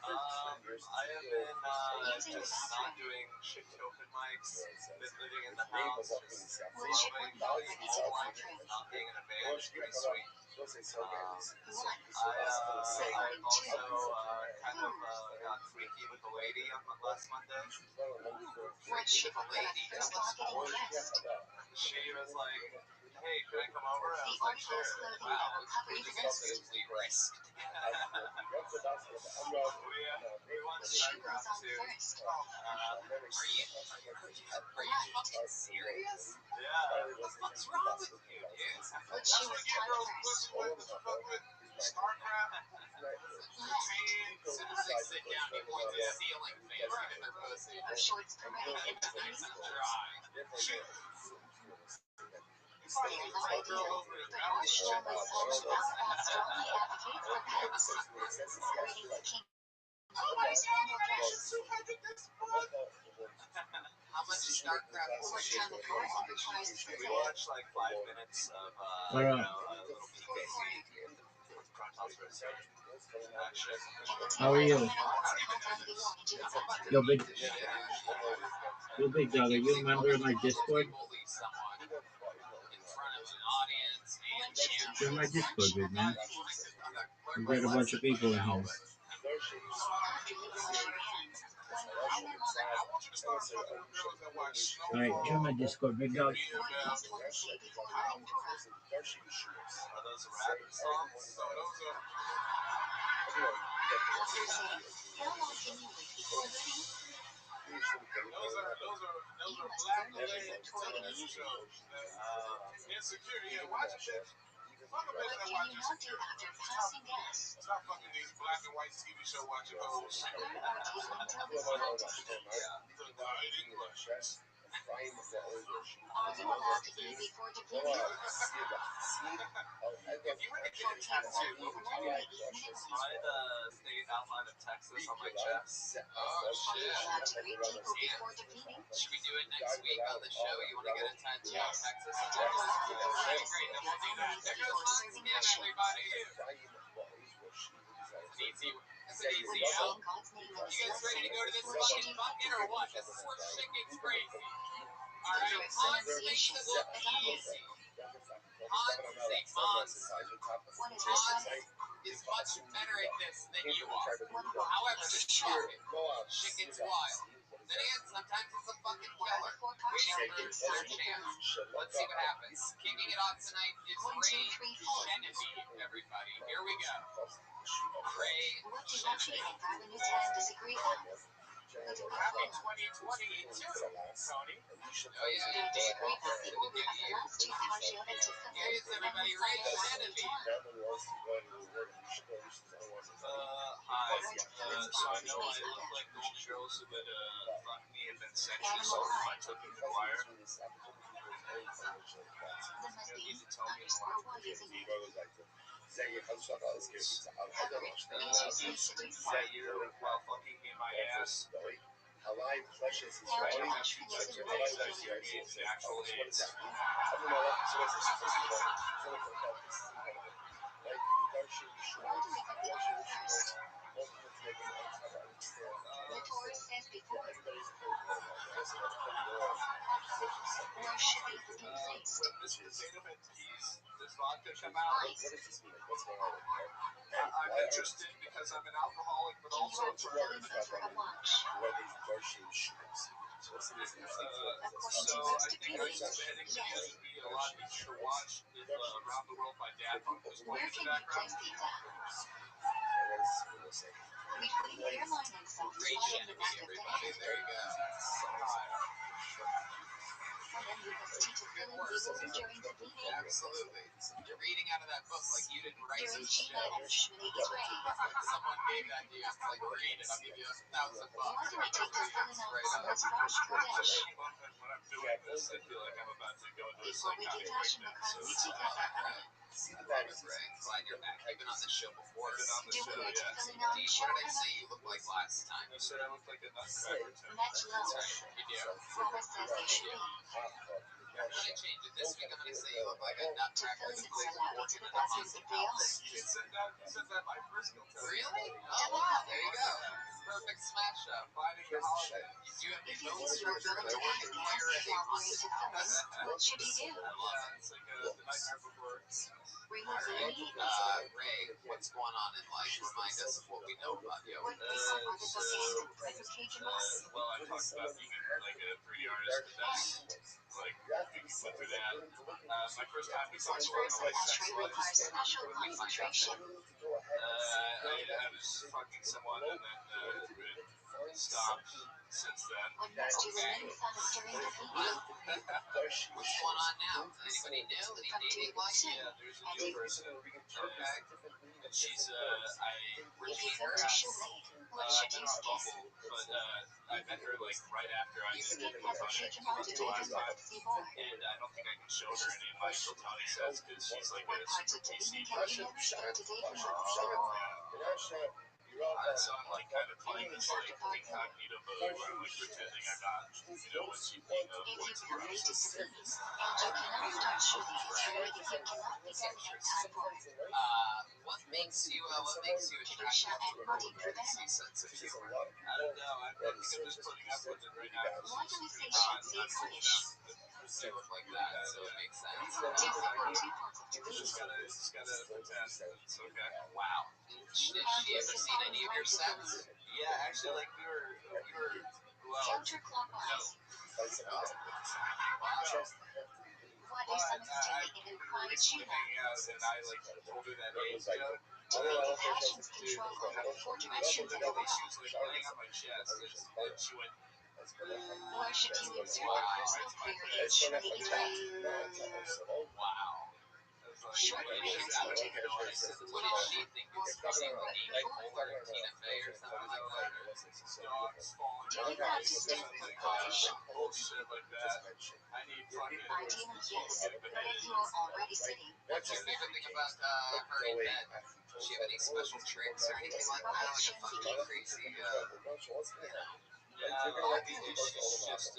I have been just not doing shitty open mics. Been living in the house, just What should one loving buy for his home new life, bedroom? not being in a band. It's pretty sweet. One. I've also kind of got freaky with a lady on last Monday. What should one buy Lady, first that was while getting dressed? She was like, "Hey, can I come over?" I The was like, articles "Sure." clothing Wow, that will cover we your just wrist. simply risked. We went to Shoe goes Starcraft on too. first. Are you fucking serious? Yeah. What the fuck's wrong with you, dude? What That's shoe what is you get tied girls first? pussy with, is fuck with StarCraft, Left. As soon as they sit down, he points at the ceiling, facing at their pussy. Are shorts correct in the Nice evening? and dry. you probably Here's get an some girl idea. over in The Dallas Rothschild check out massage shit. outlet strongly advocates for pets. Rating the king. Oh my god, I got 200 this month. How much is StarCraft Works bullshit? on the floor and requires We survey. watched like 5 minutes of What up? a little PKC with Fronthouse Racing action. How are you? Yo, big, Yeah. yo, big dog. Are you a member of my Discord? Bully someone in front of an audience and camera. Join my Discord, big man. Where We got a bunch of people in here. After you wash your hands, one I clean them up. want you to start fucking with girls that watch All right, join my Snowfall. Discord, big dog. What must one say before learning Torah? Are those rap songs? So those are After saying, how long can you wait before learning? those are black led television shows. Insecure, yeah, watch it, bitch. Fuck a bitch What that can watch you not do Insecure. after passing gas? Stop fucking these black and white TV show watching hoes. Learn RT until this practice. Dividing lines. Are you allowed to eat before debriefing? If you were to get a tattoo, what would you get? Probably the state outline of Texas on my chest. Oh Are you shit. allowed to greet people before debriefing? Should we do it next week on the show? You want to get a tattoo in Yes. Texas? Don't go after the Okay, practice. great. Then we'll do Only that. There goes before Hans serving again, the shorts. everybody. It's easy. It's an When easy saying out. God's name in You guys ready to go to this what should fucking you bucket or what? This is where shit gets crazy. Alright, Hans pronunciation makes it look easy. Hans is a monster. One is Hans reciting. is much better at this than came you from the are. tribe of Judah. However, this Spirit, shit, go out, shit see gets about wild. see what is Then that? again, sometimes it's a fucking One of killer. the four Waiting cars for inside their the chance. building. Let's see what happens. Kicking it off tonight is Ray 1234. Genevieve, everybody. Here we go. Ray What do you actually Genevieve. think Darwinism disagree on? Happy 2022, Tony. Oh, yeah. They disagree about the orbit of the Yeah, last two cars that took the yeah, it's everybody. Ray Genevieve. Hi. So I know I look like all the girls who would fuck me have been sexually assaulted by Tookie McGuire. You The must don't be need to tell me underscore more. Y using it. Is that you while fucking me in my ass? Alive flesh is his Right, body. you have two types of AIDS. HIV AIDS and actual AIDS. Why do we continue first? The Taurus says before. Or should be replaced. When this potato head peas, does vodka come out? What does this mean? What's going on here? I'm interested because I'm an alcoholic, but Can you also a write drug. filling over a watch? What are these dark-shaped shoes? So what's the So According to I Mr. think Gooding, the heading yes. videos would be a lot easier to watch if Around the World by Dad Punk was Where playing in can the you place background. theta? Between the airline and Great self-spotting the back of the everybody. head. There you go. And then you must teach a filling even during the bleeding. Absolutely. You're reading out of that book like you didn't write During this shit. Shiva and Shmini Ray. Someone gave that to you. It's like, read it. I'll give you $1,000. Why do I take the filling off Right on this first At Kodesh? any moment when I'm doing this, I feel like I'm about to go into a Before we psychotic detach from the breakdown. car, we So, take out the oil. See the love bad it, Ray. Glad you're back. You've been on this show before. I've been on Do Do we show, need to yeah. filling on What show did I say you looked like last time? You said I looked like a nutcracker. That's low. That's right. You do. Robert says they should be. I'm gonna change it this week. I'm gonna say you look like a nutcracker. To fill in are allowed into the bathroom if they are. You said that my first guilt. Really? Oh Double wow, up. there you go. Perfect smash up. Finding the holiday. You do have If any you bonus think you are for going to they're pass working gas fire while we're into filling, what should you do? I love it. It's like the nightmare before. Remove the meat. Ray, what's going on in life? Remind us of what we know about you. What people are the bookends of present cages? Well, I talked about being like a 3D artist, but that's like we can flip through that. My first time we talked Such about verse my as sex Ashtray life. requires special concentration. I was fucking someone and then stopped since then. One must you remain silent during the bleeding. What's going on now? Anybody new? Any From 2 dating to life? 2. Yeah, there's a And new if person. Okay. And she's if you go to Shulate, what should you skip? but I met her like right after I Skip did has a page marked to the last even time. with Seymour. And I don't think I can show her any of my Sultani sets because she's like What a parts of super the PC. bleeding can you never skip to date from with Seymour? So I'm like kind of playing this like incognito mode where I'm like pretending I'm not, what she thinks of If you what's come late to process. the bleeding, and you cannot start shooting until if you cannot be done in time for What makes you attracted Kedusha and to Martin her privacy Vernon. sense of humor? I don't know. I think I'm just putting up with it right now. Why do we say should say Kaddish? You look like that, so it makes sense. To support two parts of the Just bleeding. gotta pretend. It's okay. Have Wow. Did she you ever seen any of your sets? Yeah, actually, like we were, well, Counterclockwise. wow. What if someone's doing it in quiet We Shiva? hanging out, and I like told her that age joke. To make compassion's control over the four directions of the Literally, she world. was like laying on my chest, and she went, Where should you insert the personal prayer in Shmini Ray? wow. Short prayer I don't even know what I said. What did she think? It's something like Polar or Tina Fey or something like that. Dogs falling. Do you have to stand for Kaddish? Bullshit like that. I need fucking. Ideally, yes. But if you are already sitting, What's your favorite thing about her in bed? Does she have any special tricks or anything like that? Like a funky, crazy, she's just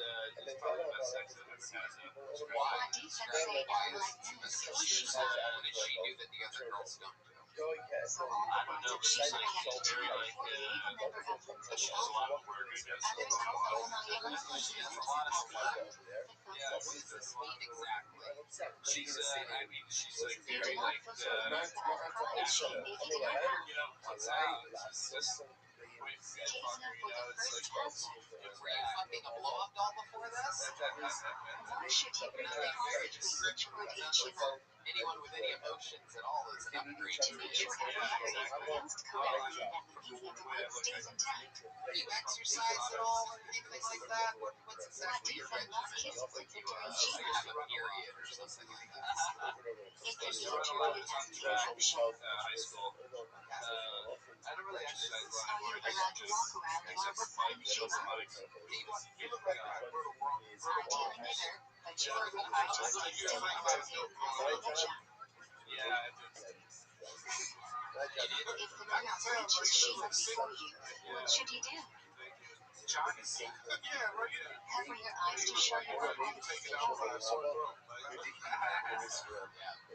talking about sex that never has a. Why? what defense say Why and is like because before she's Shiva? that she knew that the other girls don't do. So all I the don't know, parts but of it's Shiva like have to very turn like before you leave a member of the she table. does a lot of work, I guess. Others call the Onayama She does a Fujita. lot of stuff. The Yeah, focus. what does this mean exactly? She's I mean she's like You do very not like fulfill the next cry if you do not have. you know nuts out. It's just wait, fucker, you know, it's like, Were you fucking a blow-up doll before this? Why should you really hard to reach for each other? Anyone with any emotions at all is an upgrade To make sure everything is pronounced correctly and the meaning of the word stays intact. Do you exercise at all or anything like that? What's exactly your Practice and less regimen? kiss points and during I Shiva. have a period or something like that. It can be interpreted as interruption. high school. I don't really exercise a lot Are you anymore. allowed to walk around while reciting Shiva? You look like a fertile world. Ideally neither, but you are required to stay still and maintain as a ninja. Yeah, it's If the monk reaches Shiva before you, what should you do? Johnny's. Yeah, right. Cover your eyes to show you are ready to see everything.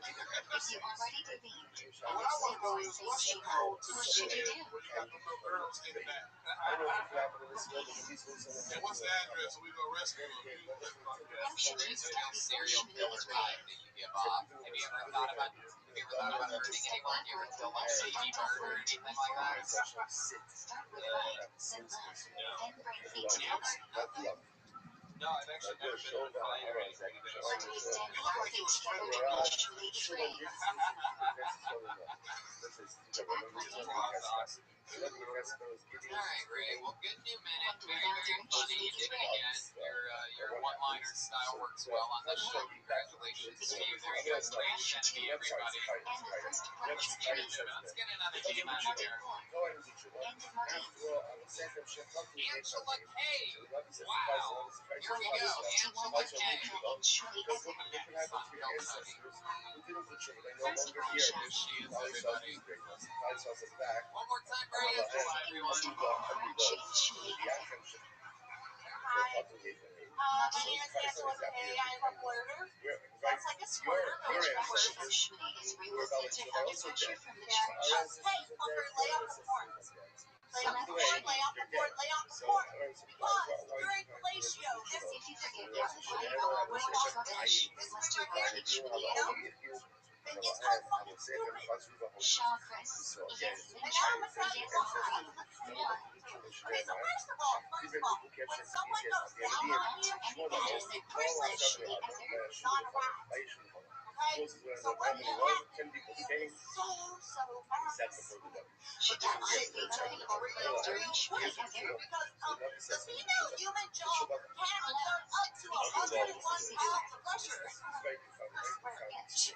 If you already believed, and the same voice says Shiva, what should you do? And what's the address so we go rescue him? How should you start before Serial Shmini killer is vibe ready? that you give off. Have you ever thought about hurting anyone? You ever feel like safety bird or anything like that? Start with right, then left, then bring feet together. No, I've actually never been in a fight or anything. After you stand with your feet together to make Shmini is ready. Alright, Ray. Well, good new minute. Very, very funny. You did it again. Your one-liner style works well on this show. Congratulations to you. There you go. Strange enemy, everybody. And the first pledge retreat. Let's get another Is name out of Mother here. Born. End of Modine. Angela K. Wow. Here we go. 151 Angela K. Eka in Shuli Evan. First Raisha. She is everybody. One more time for Angela, Second everyone. Mustafa Rachi in Shuli Evan. Hi. My name is Angela Kay. I am a flirter. That's like a squirter, but Which a branch flirter. of Shmini is relocated under pressure from the Yeah. church? Hey, fucker, lay off the porn. Lay off the Some porn, lay off the porn, lay off the porn. Because during fellatio, this If you forget your Bible, which Kodesh must you repeat Shmini Evan? thing gets so fucking stupid. Shah Chris. Yes, And now I'm Ninja. attacking Yes, Rothschild. Mom. No. Okay, so first of all, when someone goes down on you, that is a privilege, not a right. Okay? So what you have to do is so nice. Should you honestly study or pray during Shmini Evan? Because the female human jaw can exert up to 101 pounds of pressure. Yes.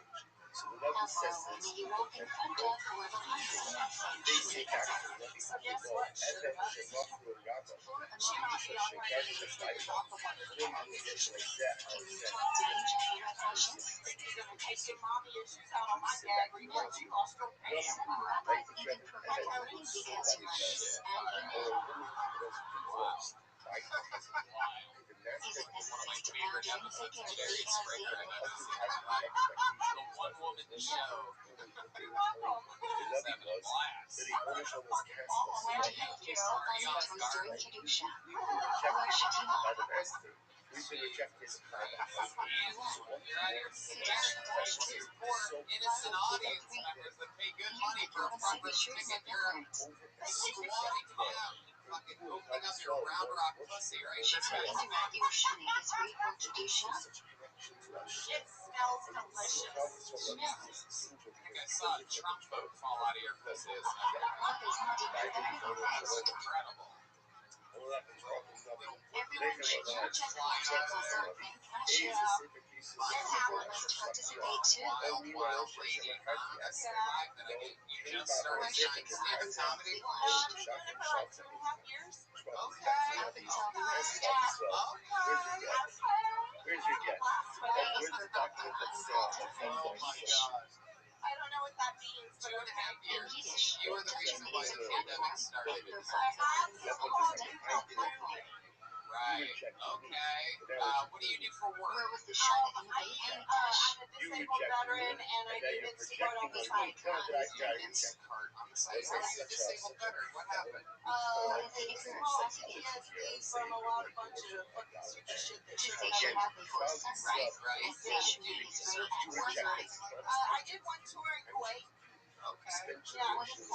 How far away may you walk in front of or behind someone from Shmini Evan? Guess what, sugar? For a moment, instead of off of one of the cats. Can you talk to Ninja for reparations? Think you're gonna take your mommy issues out on my dad reruns? You lost your pants. Some rabbis even provide money because money and email. Is it necessary to bow down physically as The one-woman show. You're welcome. Is having a blast. when to help yourself as it comes during Kedusha? Or Shadima? You're out here scaring these poor innocent audience members that pay good money for a proper ticket. You're squatting down and fucking opening up your round rock pussy, right? Should That's we right. interrupt your Shmini is free for Kedusha? It smells delicious. No. I think I saw a Trump vote fall out of your pussy. It's What is not incredible best? incredible. Everyone should not just want to puzzle and kasha. Everyone must participate too. Wild lady, huh? That's the vibe that I get. You just started shining stand-up comedy. I've been doing it for like 2.5 years. Okay. Up until the last Yeah. step. Okay. Today is forgotten uncultured Oh my Yiddish. god. I don't know what that means, but 2.5 In years. Yiddish, You were the reason why is the a pandemic platform. started. The platform is a platform. Right. Okay. What do you do for work? Where was the Shana in I'm a disabled veteran and I do Vince card on the side. Instant card on the side. How are you a disabled veteran? What happened? Small PTSD from a lot of bunch of fucking stupid shit that To shit say happened. Shabbat before sunrise, Right. and say Shmini is free at sunrise. I did one tour in Kuwait. spent Yeah, generations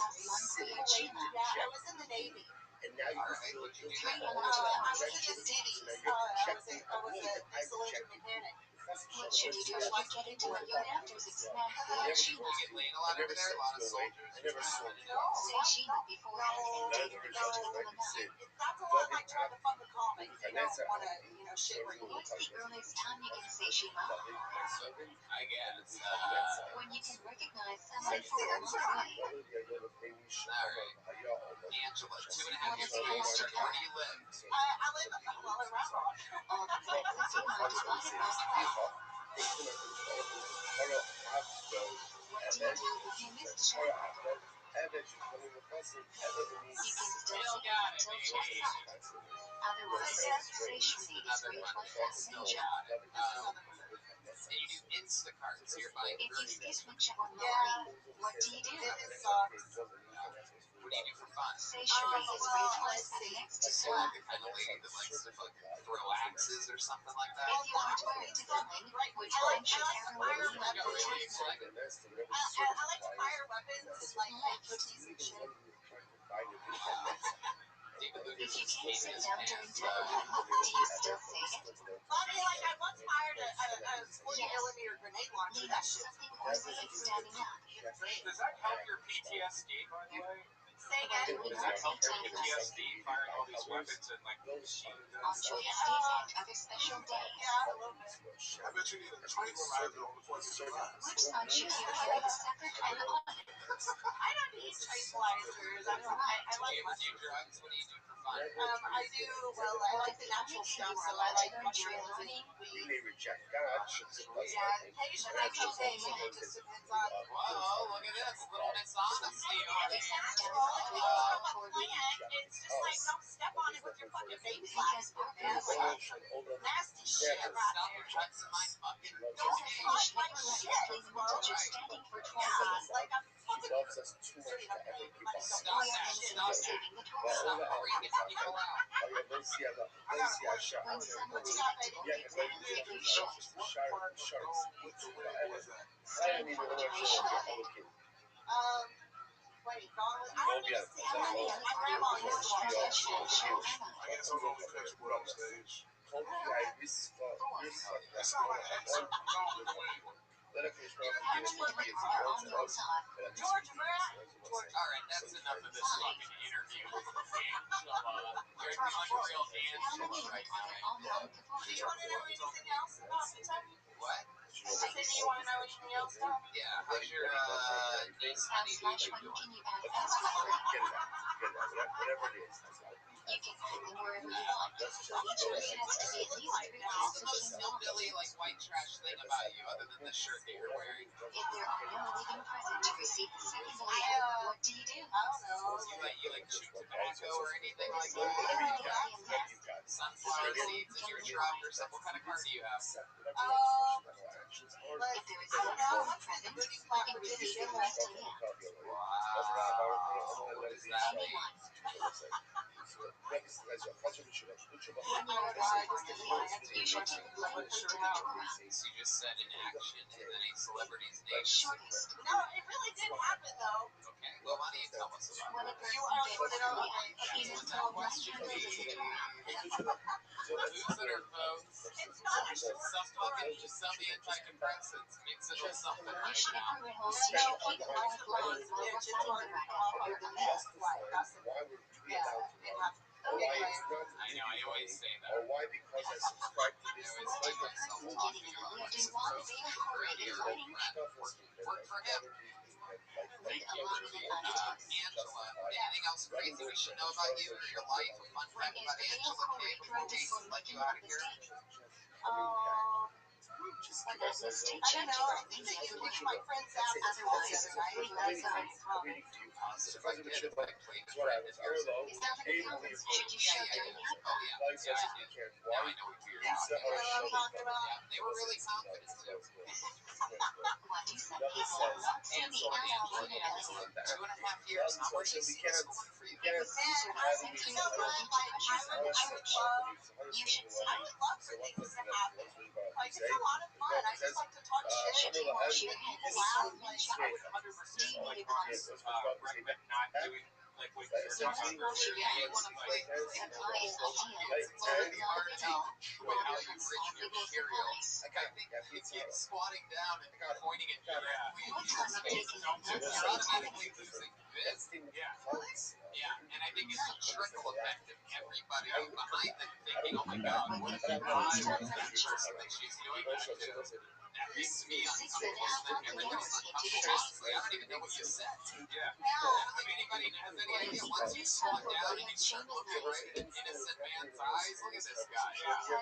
sitting in the yeah, I jet. was in the Navy. And now you All can right, feel what'd you do guilty then? for all the I was in the rejections. Cities. So now you're projecting I was me, a but I diesel engine rejected you. mechanic. What should we do if you get into a young actor's exam? You get laid a lot over there, a lot of soldiers. I never saw you. No, None of the rejections were like you said. that's a lot like trying to fuck a comic. You don't want to, shit where you What's eat. the earliest time you can say Shima? I guess. When you can recognize someone from a mile away. Angela, 2.5 years ago you started. Where do you live? I live in Round Rock. All the places you are divided by space. What do you do if you miss the show? You can still Still see it got it, until baby. just right. Otherwise, say Shmi is Another great one. for Still fascination. got it. And you do Instacart, so you're buying If you groceries. skip Micha or Yeah. Molly, what do you do? It sucks. What do you do for fun? Say Shmi is great for let's see. next to Seem like fun. the kind of lady that likes to fucking throw axes or something like that. If you aren't married to Fine, which one should everyone be I got really on? excited. I like to fire weapons and like make cookies and shit. David If Lucas you is can't hating sit his down during pants. time, do you still say it? I once fired a 40 millimeter grenade launcher. You That have shit something horrible at standing up. Does that help your PTSD, by the way? Say When again. we Does are that help your eating PTSD, firing all these weapons and like machine on guns? joyous days and other special days, Yeah, a little bit. I bet you need a tranquilizer on the 4th of July. which one should you carry separate and on? I don't need tranquilizers. I like Do mushrooms. drugs? What do you do for fun? I do, well, I like the natural stuff, so I like mushrooms and weed. Yeah, occasionally cocaine, it just depends on. Whoa, look at this. Little Miss Honesty over It's here. natural, it's not a plant, it's just like, don't step on it with your fucking baby Because flaps. our girls Nasty shit Stop right there. touching my fucking Don't cocaine. touch my recklessly shit, bro. that you're standing for 12 Yeah, days. like I'm fucking sitting up paying you money. Don't Stop touch that. that shit. Stop that. Saving the Stop toilet. freaking people out. When someone's Yeah, going baby. to give you shit, What part of go with the wind was that? stand for the duration of it. Wait, gone with, I don't even see how many. My grandma used to watch that shit. Show Emma. I guess I was only comfortable on stage. Four. That's not what I asked. Gone with the wind. How many women are on Rothschild? George, where at? All right, that's enough of this fucking interview with Angela. You're becoming a real How many Angela women right are now. on Mount Do Capone? you want to know anything else about Kentucky? What? I said, do you want to know anything else about me? Yeah, how's your niece How honey slash boo when doing? can you add password? You can put them wherever you want, but each one has to be at least 3 What's the most times hillbilly, like, white trash thing about you, other than the shirt that you're wearing? If there are no living present to receive the second layer, what do you do? I don't know. You like chew tobacco or anything like This is that? the goddamn Sunflower seeds in your truck or something? What kind of car do you have? Like, If there is I don't know. no What's present, the it would give you the right to live. Wow. What does that mean? Anyone. When you Oh, are supposed to leave, you should take the light to the Torah. So you just said an action and then a celebrity's name. Shortest. No, it really did happen though. Okay, well, why don't you tell us about When it? a person You are gets literally Torah, he is told 900 is the Torah. Loser, folks. It's not a short Some story. fucking some antidepressants. Mix it with something You right should now. never hold you should keep all the blood while reciting the rakat or the mass. I know, I always say that. If a person getting a lift in one vein Great, is you're writing, work for him. read along with us. Angela, anything else crazy we should know about you or your life? A fun fact about Angela K before we let you out of here? When that mistake I don't know. I changes think things that as you well. reach my friend's house Otherwise, right? we That's let how go. So if I did, if I played a friend of yours, It sounds like a comment. Should you show during the Oh yeah, yeah, I did. Now I know what you're talking You know what I'm talking about? Yeah, they were really confident too. Why do some people not see the Angela, outline of Angela, it? 2.5 years. Now where's this going for you? If a user has sent you a link to push you from the church, you should say, I would love for things to happen. Like, if lot of fun. I just like to talk shit. Should you wash your hands Loud, loud? like, I would 100% like recommend not doing like what you're You must talking wash your about. hands. Like Supply is ideal. it's hard to Water how can you rich soften your will material. suffice. Like I think if you're squatting down and pointing it directly What into time your of face, taking your notes you're out? automatically losing this. Yeah, and I think it's a trickle effect of everybody behind them thinking, oh my god, what if I was that person that she's doing that to? That makes me 6 and a half uncomfortable. pumpkin Everybody's hours into uncomfortable. your Honestly, I don't even know what you said. Yeah. I don't think anybody has any idea. Once you squat down and you start looking right at an innocent man's eyes, look at this guy. Yeah.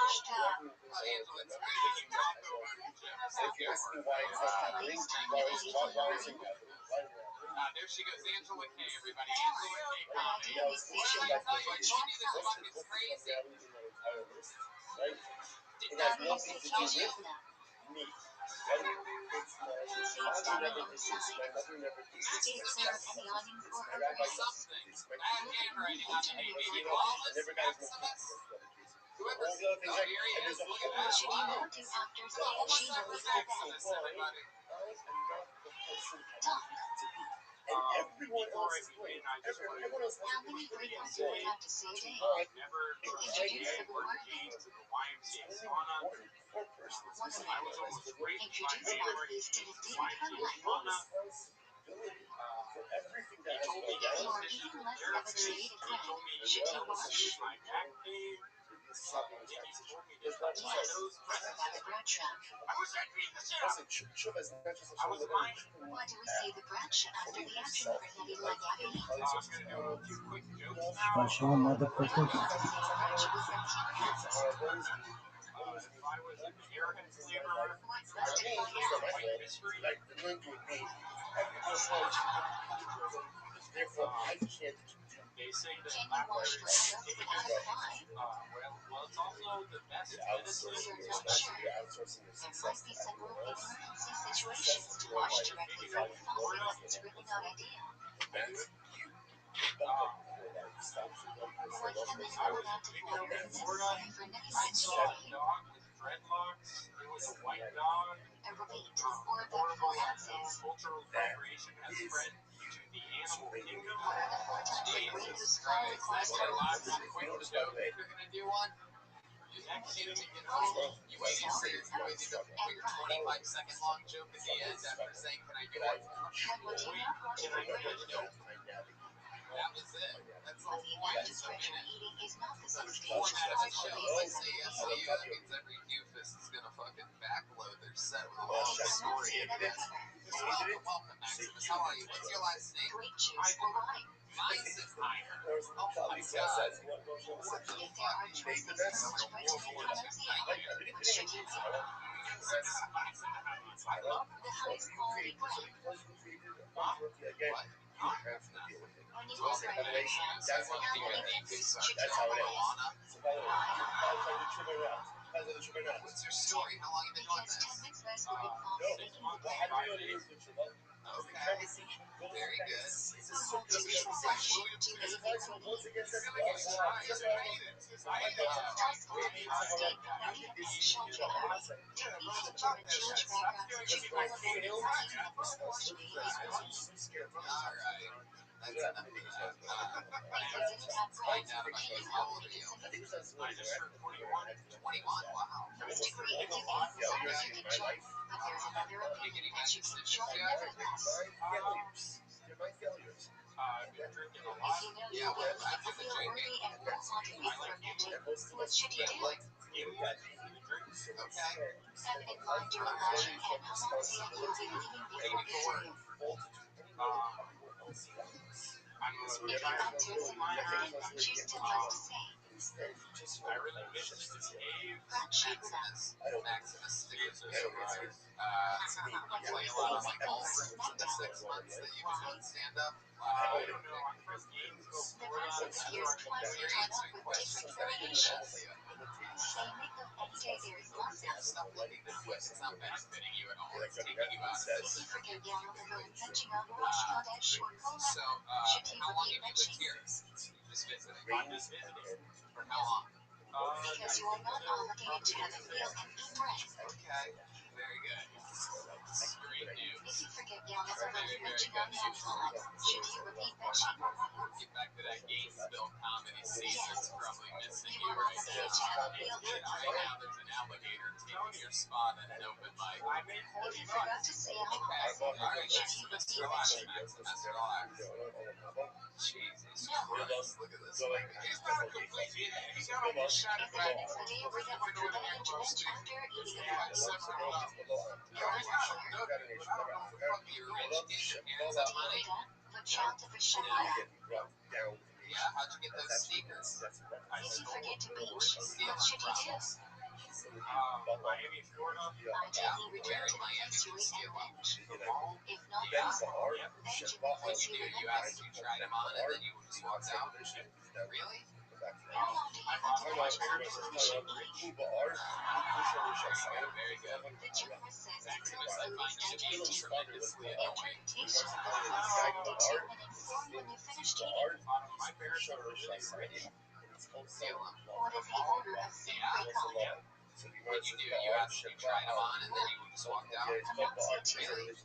Angela, it's great that you talk over Jeff. There she goes, Angela K. Everybody, Angela K. Comedy. So I told you this fucking crazy. It has nothing to do with me. Seeds down on the side. Stay clear of any awnings or overhangs. Something. Bad handwriting on the name. Maybe Wallace Maximus. Whoever. Oh, here he is. Look at What that. should you Wow. not do after Wallace finishing your weekly Maximus, everybody. I am not the person I talk? need to be. And everyone Before else I is begin, playing. I just want Everyone else has How a many great words joy. do you have to say a day? never Introduce the or word. G to the YMCA sauna. One person is One just I was almost raped by Introduce my what work is to in the the deep her YMCA life. sauna. responsibility for everything that He has told me gone get You down. are physical even less of a therapist. jaded He friend. told me Should you to wash? see my back pain. Then he told me to touch my toes. The bread trap. I wish I'd beat the shit out of him. I was lying. Why do we say the branch after the action of Grenadier like caffeine? I'm gonna do a few quick jokes now. Special motherfuckers. Why do we say the branch with some If I was an airhead flavor, What's busted by now? white mystery. Therefore, I can't do. They say that Can you laughter wash is your hands without a cry? well, it's also the best medicine. You're not sure. There might be some real emergency situations to wash directly from the phone. It's really not ideal. What's the I was amount of picking water up in necessary Florida. for many I months saw a today? dog with dreadlocks. It was a white dog. A repeat, or the full answers. Cultural appropriation has spread to the animal kingdom. What are the 4 times a grain whose flour requires That's our last hormones? quick joke. If you're gonna do one, you next to me, you waited for your 25-second long joke at the end after saying, "Can I do one?" Then would you not wash Can your I do hands? it? Nope. That was it. That's the But whole the point. advantage of pressure eating is not the same The stage format of the as show. alcohol If I is say yes to you, that means every doofus is gonna fucking backload their set with a long story. Welcome, Maximus. How are you? What's your last name? Grape juice or wine. Mine's an iron. Oh my god. If there are choices from which version of pronunciation, which should you use? I love The highest quality bread. When you wash your hands, how many minutes should you have away? What's your story? How long have you been doing Because this? 10 mitzvahs would involve making the bread. Okay. Very good. How long should you wash to leave ingredients? You're gonna get tried and hated. Das Vorbild steht Papier ist schon klar. Typisch German Jewish background should all of them including the first wash daily. Alright. That's enough of that. They visited at bread. How old are you? I just turned 21. 21? Wow. First degree in dipping sounds you can join, but there's another opinion that you can join nevertheless. I've been drinking a lot. If you know you will, feel worthy and wholeheartedly fermented, what should you do? Okay. Have in mind your imagine and how long you will be leaving before the I'm a If you come to some adventures you still like to say, I really miss this cave. Maximus. Maximus stickers are so hard. I play a lot on my golf rooms in the 6 months that you've been doing stand-up. I don't know. I'm from Gainesville, The Florida. past 6 years twice You're caught up answering with questions different that I didn't variations. ask you. They make of any day there is lots of. Stop letting them whip. It's not benefiting you at all. It's taking you out of this. If you forget yellow liver and benching on Roche Kodesh or So, Kola, should you how long forget have you lived benching? here? Just visiting. I'm just visiting. For how long? Because you are not obligated to have a meal and eat bread. Okay, very good. This is great news. If you forget the hours of reaching on that flag, should you repeat mention? Get back to that Gainesville comedy scene that's probably missing You you are right obligated now. to have a meal and eat Right bread. now there's an alligator taking your spot at an open mic. If you forgot to say Okay, alright, should you Maximus, repeat relax, mention? Maximus, relax. Jesus Christ, look at this. He's not a complete idiot. He got almost shot in If the the back. next day you bring up for traumatic intervention after eating a meal and bread, Yeah, he's not a duck. I don't know what the fuck You're you're rich, doing. kid, your parents have money. but child to Bashar. Yeah, how'd you get those sneakers? If you forget to pee, Steal what should you do? Miami, Florida. Ideally, return Where to in the Miami place do you you ate steal and them? binge. If not, Yeah. then you may What'd face you do? your You actually tried them on and then you just walked out? Really? How long do you have to watch after finishing eating? Very good. The journal says that Maximus, I food find is you to be digested. tremendously annoying. Interpretation is 72 minutes when you finished eating. My parents are really rich. Steal them. What if the odor of food break up? What'd you do? You tried them on and then you just walked out? I'm not saying to you. Really? It's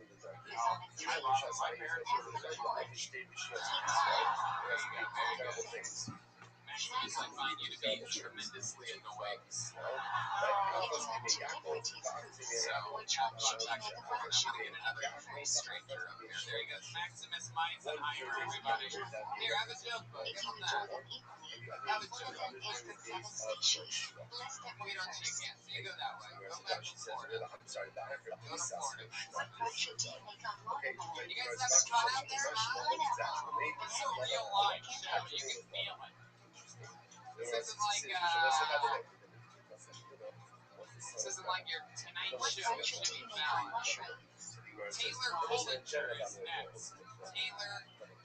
on its way. My parents are As really before, Very good, very good. Maximus, I find you to be tremendously annoying. if you have two different teaspoons, which one should you make a fraction? Get another stranger up here. There he goes. Maximus Meisenheimer, everybody. Here, have a joke book. If Give you him enjoy that. them equally, Have a one joke of them book. is from seven species. Let's step We one don't shake first. hands. You go that way. Go back to Florida. Go to Florida. What bread should you make on watermelon? You guys have fun out there, huh? Pineapple, It's a banana, real live and show. You can feel it. This isn't like your Tonight what Show bread with should Jimmy you make on Fallon. mushrooms? Taylor Pullinger is next. Taylor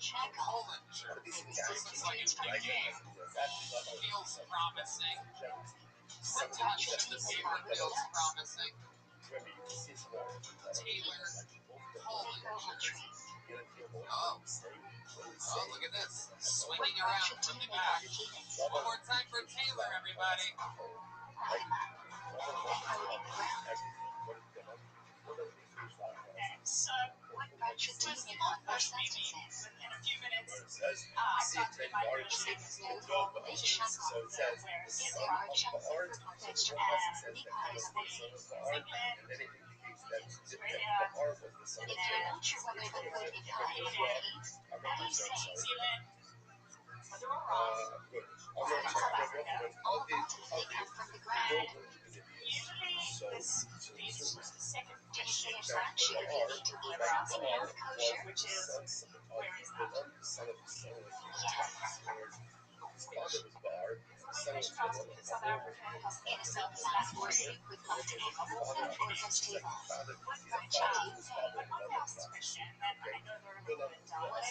Check off. Pullinger. This looks like a big game. Feels promising. What bread Sometimes should if the you make paper on with feels nuts? promising. Taylor Pullinger. Coconut trees. Oh, look at this. What Swinging bread around should from you the make on back. peanuts? One more time for Taylor, everybody. Coated ground. What bread should you make on four sentences? In a few minutes, Is it smooth, delicious? If there are chunks of fruit or vegetables, we call it a pudding. If you're not sure whether the food is hot or heat, what do you say? All pulses they come from the ground. Do you say a fraction if you need to eat something non-kosher? In a South South or soup with multiple fruits and or vegetables. What bread should you say? Whatever is the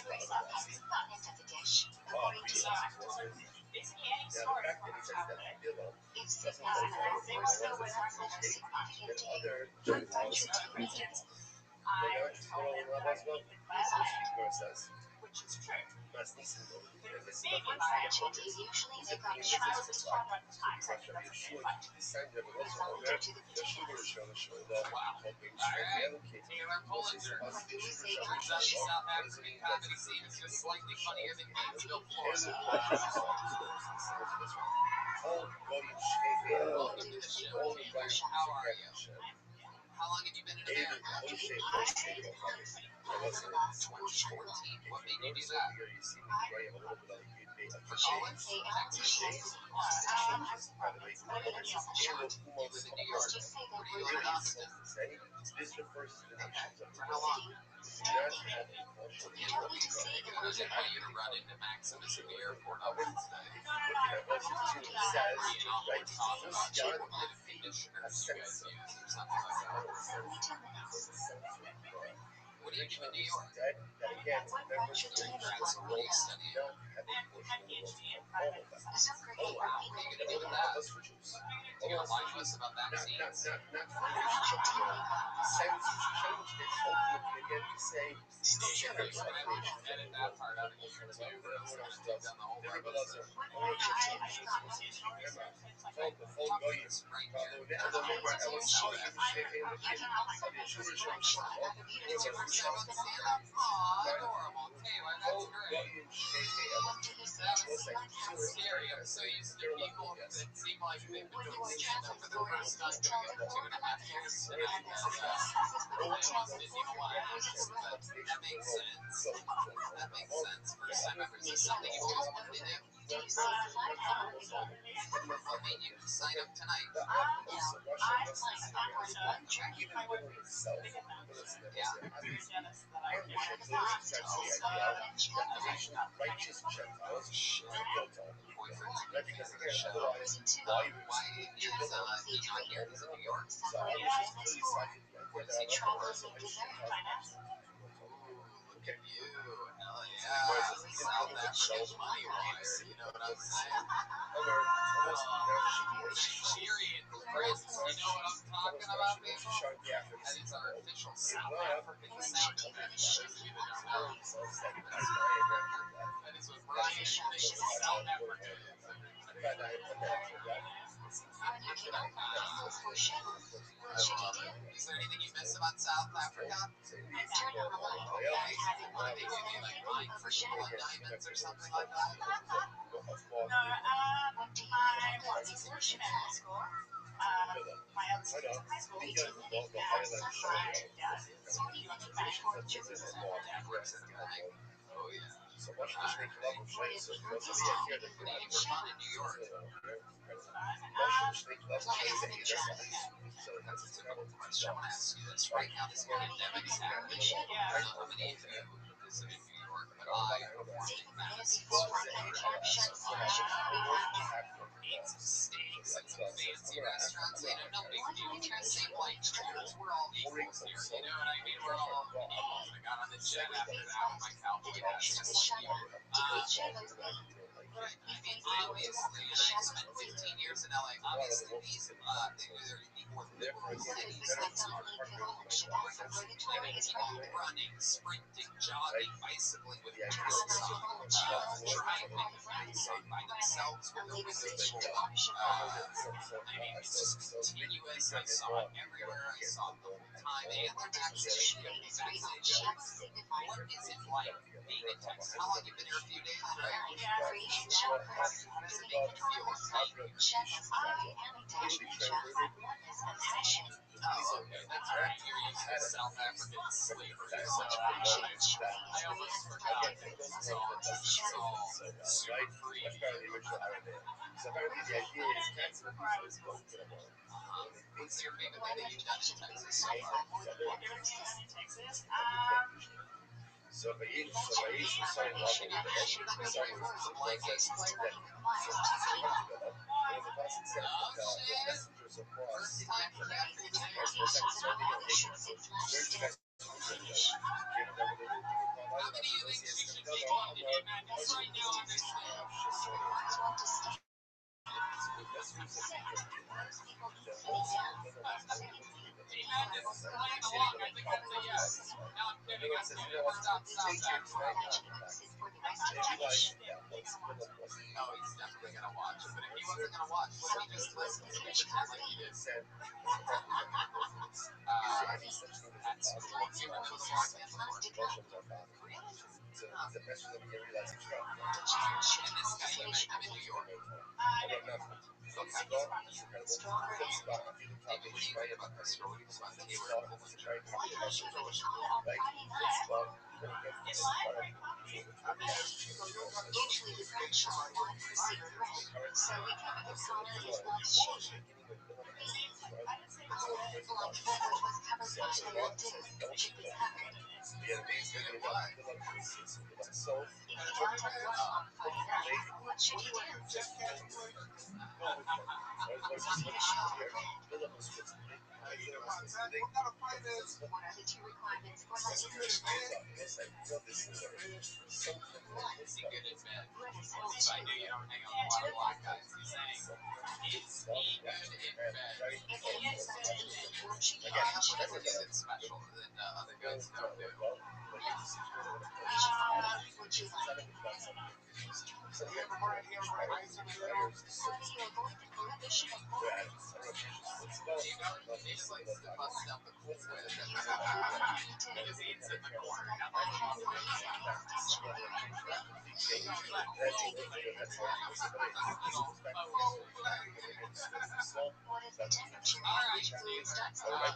main component of the dish, according to if sickness is not or slow concept is significant to you, what bread should you eat? What bread should you usually make on toast? Relative to the potatoes. Wow. All right. Taylor Pullinger. What do we say Turns out the garnish? South African comedy scene is just slightly funnier than Gainesville, Florida. Welcome to the show, Taylor. How are you? How long have you been in America? After the eating for the last 2014. What made you do that? For college? They enthusiastic. You live in New York. Just say Where that do you we're live in Austin? Okay. For how long? You don't need to say the I word didn't want you to run into Maximus at the airport on Wednesday. Being awkward talking about the conditioners you guys use or something like that. 72 minutes. What do you do in New York? That again, members of the Grad school, what are you studying? don't have a portion of the world all of that. Oh, wow. What are you going to do with that? Hostages. Do you lie to us about vaccines? Not for science change this ultimately again to say Edit that part out of your too. Take down the whole record. Adorable. Taylor, that's great. That was scary. I'm so used to people that seem like they've been doing stand-up for the first time doing it for 2.5 years tonight. And they almost didn't even want to ask, but that makes sense. That makes sense. First time ever. Is this something you've always wanted to do? What made you sign up tonight? Righteous Gentiles Shit. Boyfriend's a big fan of the show. why Why is he not here? He's in New York. Look at you. Hell yeah. South African money wire. You know what I'm saying? Cheery and Prince. You know what I'm talking about, people? That is our official South African sound effect. For those of you that don't know. That is what Brian thinks South Africa is, everybody. Is there anything you miss about South Africa? Okay. What do they do? They like mine for gold and diamonds or something like that? No, I was fortunate in high school. My other sister's in high school, and my dad is he runs a bank. Dad works at a bank. Oh yeah. So watch this What do you do for fun in New York? That's a typical question. I want to ask you this. Right now, this pandemic's happening. I don't know how many of you visit in New York, but I performed in Madison Square Garden. Ate some steaks at some fancy restaurants. You know, no big deal. Same life here. We're all equals here. You know what I mean? We're all equals. I got on the jet after that with my cowboy hat, just like you. Right. I mean, obviously, and I spent 15 years in LA. Obviously, these they're the more liberal cities. These are people running, sprinting, jogging, bicycling with masks on, driving with masks on by themselves with the windows rolled up. I mean, it's just continuous. I saw it everywhere. I saw it the whole time. And they're vaccinated. You have to be vaccinated. What is it like being in Texas? How long have you been here? A few days, right? Yeah, How does it make you feel? Oh, okay, that's right. You're used to South African slavery, so I almost forgot that this is all super free. So apparently the idea is Texas is going to the world. What's your favorite thing that you've done in Texas so far? So país, so in love with the Should have been right for a blank ace player. First time for how many of you think she should be going to do madness right now on this thing? Madness is playing along. I think that's a yes. No, I'm kidding. I'm kidding. Stop that. No, he's definitely gonna watch it. But if he wasn't gonna watch, would he just listen to me pretend like he did? That's cool. Do you remember walking before? Really? The best one you realize it's wrong. And this guy, you met him in New York. Okay. Maybe what do you think about this story about Taylor and Fulton? Usually the pressure on one receiver right, so we can get solid is not shaken. Like the network was covered by the chicken dick. Vietnamese, they love juices, they love salt. What should you do? What kind of fight is? What are the two requirements for licensure? Is he good at bed? What is I Rothschild? knew you don't hang out with a lot of black guys. He's saying, is he good in bed? If the answer is what should you What do? is it special that other guys don't do? Which fire would you like? You ever brought any of my ice in the middle? Study or avoid the prohibition of porn. David likes to bust out the cool whip Use a food and eat it. because he eats in the corner. Select the best reason to be What is the temperature at which food starts to Very,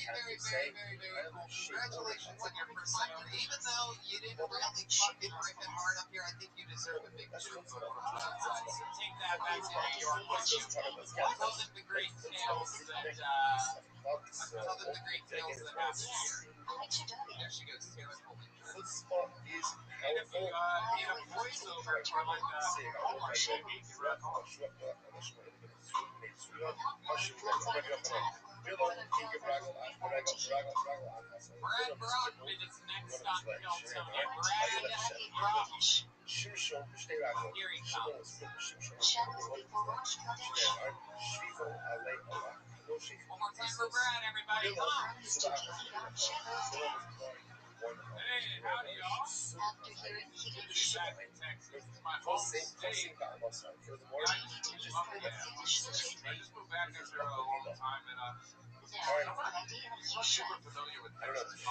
very, very, very, very cool. Congratulations on your first sector. Even though you didn't really fucking rip it hard up here, I think you deserve a big juke photo from both sides. So take that back to New York. Tell them the great tales that happen here. There she goes, Taylor Coleman. And if you need a voiceover for like Hallmark movie, you wrote Brad Brockman is next on Kill Tony. Here he comes. Shadows before Rothschild and One more time for Brad, everybody. Come on. Shadows. Hey, howdy, y'all. After hearing he can She's back in Texas. It's my home state. I just moved back after a long time, and I'm not super familiar with Texas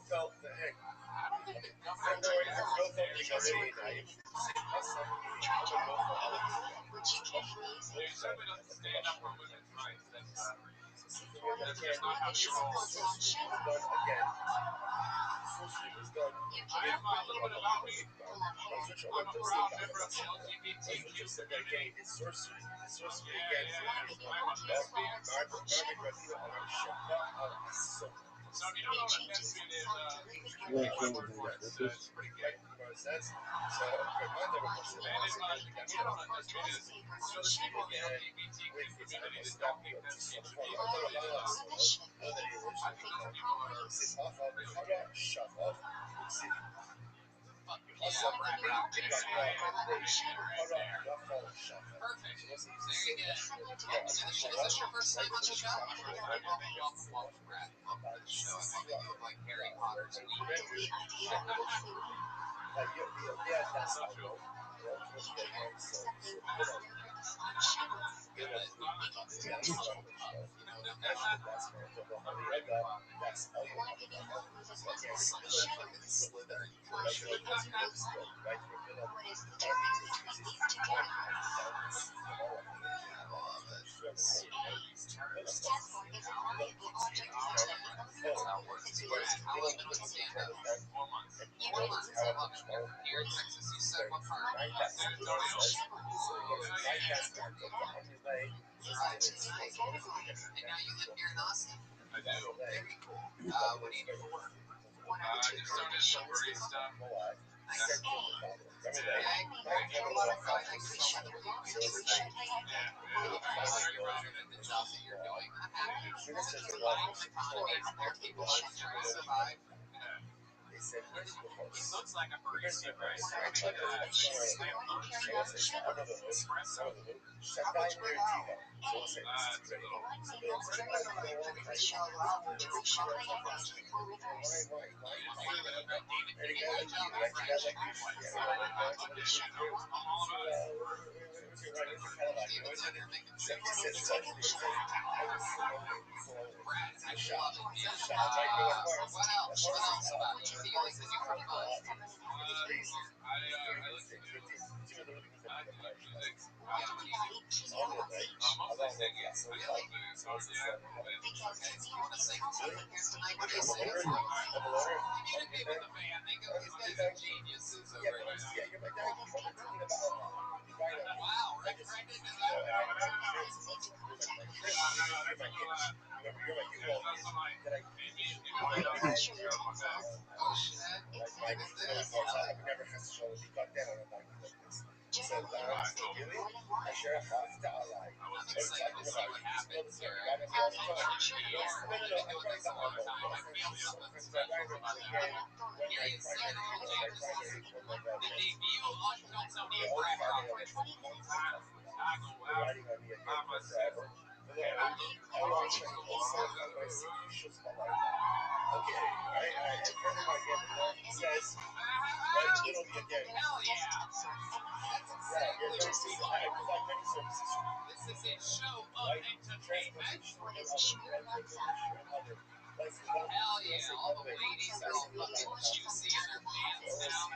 politics. I don't think the governor is there. He certainly doesn't stand up for women's rights. That's just not how he rolls. I am a little bit about me. I'm a proud member of the LGBTQ community. I'm a lesbian. So if you don't know what a lesbian is, one word for it, it's pretty gay. And if you don't know what a lesbian is, so there's people in the LGBTQ community that don't think lesbians should be included in us. I think those people are really fucking Brad Brockman is right there. Perfect. Very good. Is this your first time on the show? Welcome, Brad. Welcome to the show. I think you look like Harry Potter's lead. Here in Texas, you said what part? San Antonio. And now you live here in Austin? I do. Very cool. What do you do for work? I just started some barista. Nice. The job that you're doing. I'm happy. Life, there are people who survive. He looks like a barista, right? Espresso. How much per hour? What else about it? do you listen to from I listen to music. Mostly singing. I still do songs, yeah. Okay, so you want to sing something here tonight? What do you sing? You need to be with the band. These guys are geniuses over here. Wow, Rick Brendan is out. Oh shit! Look at this. I'm excited to see what happens here. I'm sure you are. We've been doing this a long time. I feel something special about that. Here you see it all, James. The debut Unfiltered Sony Brad Roberts. I go out by myself. And I look across the water. Hell yeah. That's exactly what we like. This is a show of entertainment. Hell yeah. All the ladies are all fucking juicy in their pants now.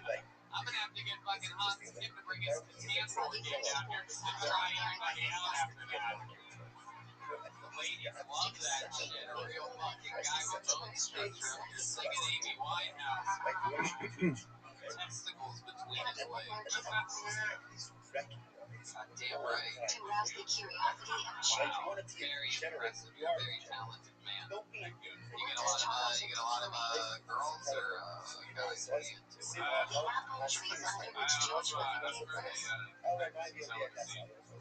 I'm gonna have to get fucking Hans Kim to bring his Catan board game down here just to try anybody out after that. The ladies love that shit. A real fucking guy with bone structure up here singing Amy Winehouse. Testicles between his legs. Damn right. To rouse the curiosity of children. Wow. Very impressive. You're a very talented man. You get a lot of girls or guys to be into. The apple trees under which George Washington lives.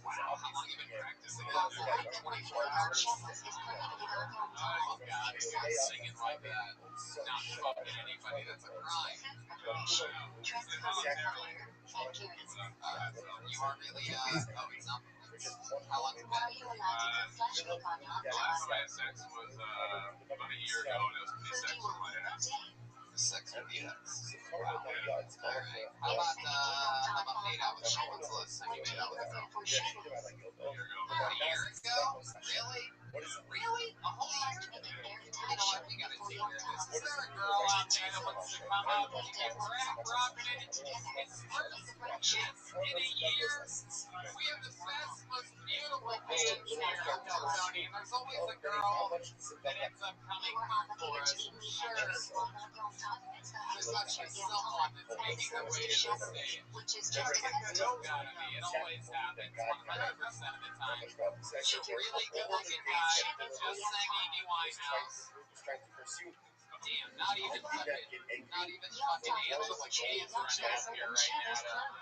Wow, How long you been practicing? The 24-hour checklist is prohibited on your oh god, you start singing like that. Not fucking anybody, that's a crime. dress code is clear and guaranteed. You are really, Oh, it's not. How long have you been? Are you allowed to put flesh milk on your hot dog? Last time I had sex was about a year ago, and it was pretty sexy on my ass. Sex with the ex. Wow. Alright. How about made out with someone? When's the last time you made out with a girl? A year ago. A year ago? Really? Really? A whole year? You know what? We gotta take care of this. Is there a girl out there that wants to come up and get rocking it in spurts? Yes. In a year, we have the best, most beautiful fans here at Tony. And there's always a girl that ends up coming for us for sure. There's actually someone that's making their way to the stage. Just like the dope out of me. It always happens 100% of the time. She's a really good looking guy that just sang Amy Winehouse. Damn, not even fucking Angela Kay is running up here right now.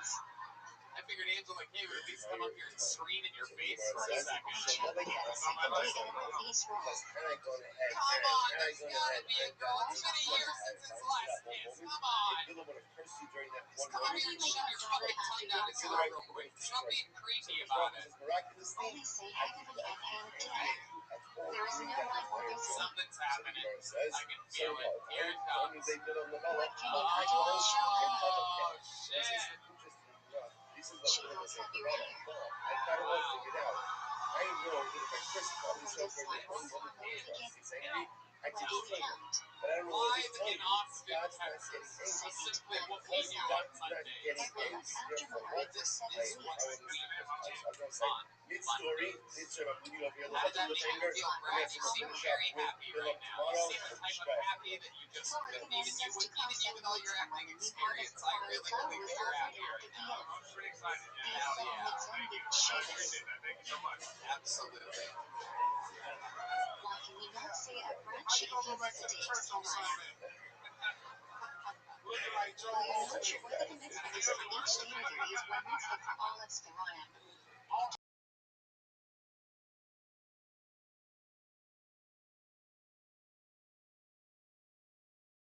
I figured Angela Kay would at least come up here and scream in your face for a second. Come on, there's gotta be a girl. It's been a year since his last kiss. Come on. Just come up here and shove your fucking tongue down his throat real quick. Stop being creepy about it. Only say heavily and death. There is no one or there's Something's happening. I can feel it. Here it comes. what can you do to show them? Oh, shit. She will cut your hair. Live in Austin, Texas. So simply what we do on Mondays. This is what we do on Mondays. How did that make you feel, Brad? You seem very happy right now. You seem the type of happy that you just couldn't even with all your acting experience. I really believe that you're happy right now. I'm pretty excited. Hell yeah. Thank you. I appreciate that. Thank you so much. Absolutely. Why can you not say a French if you hesitate so much? We are not sure what the convincement is of each interview is one mix for all of Sparana.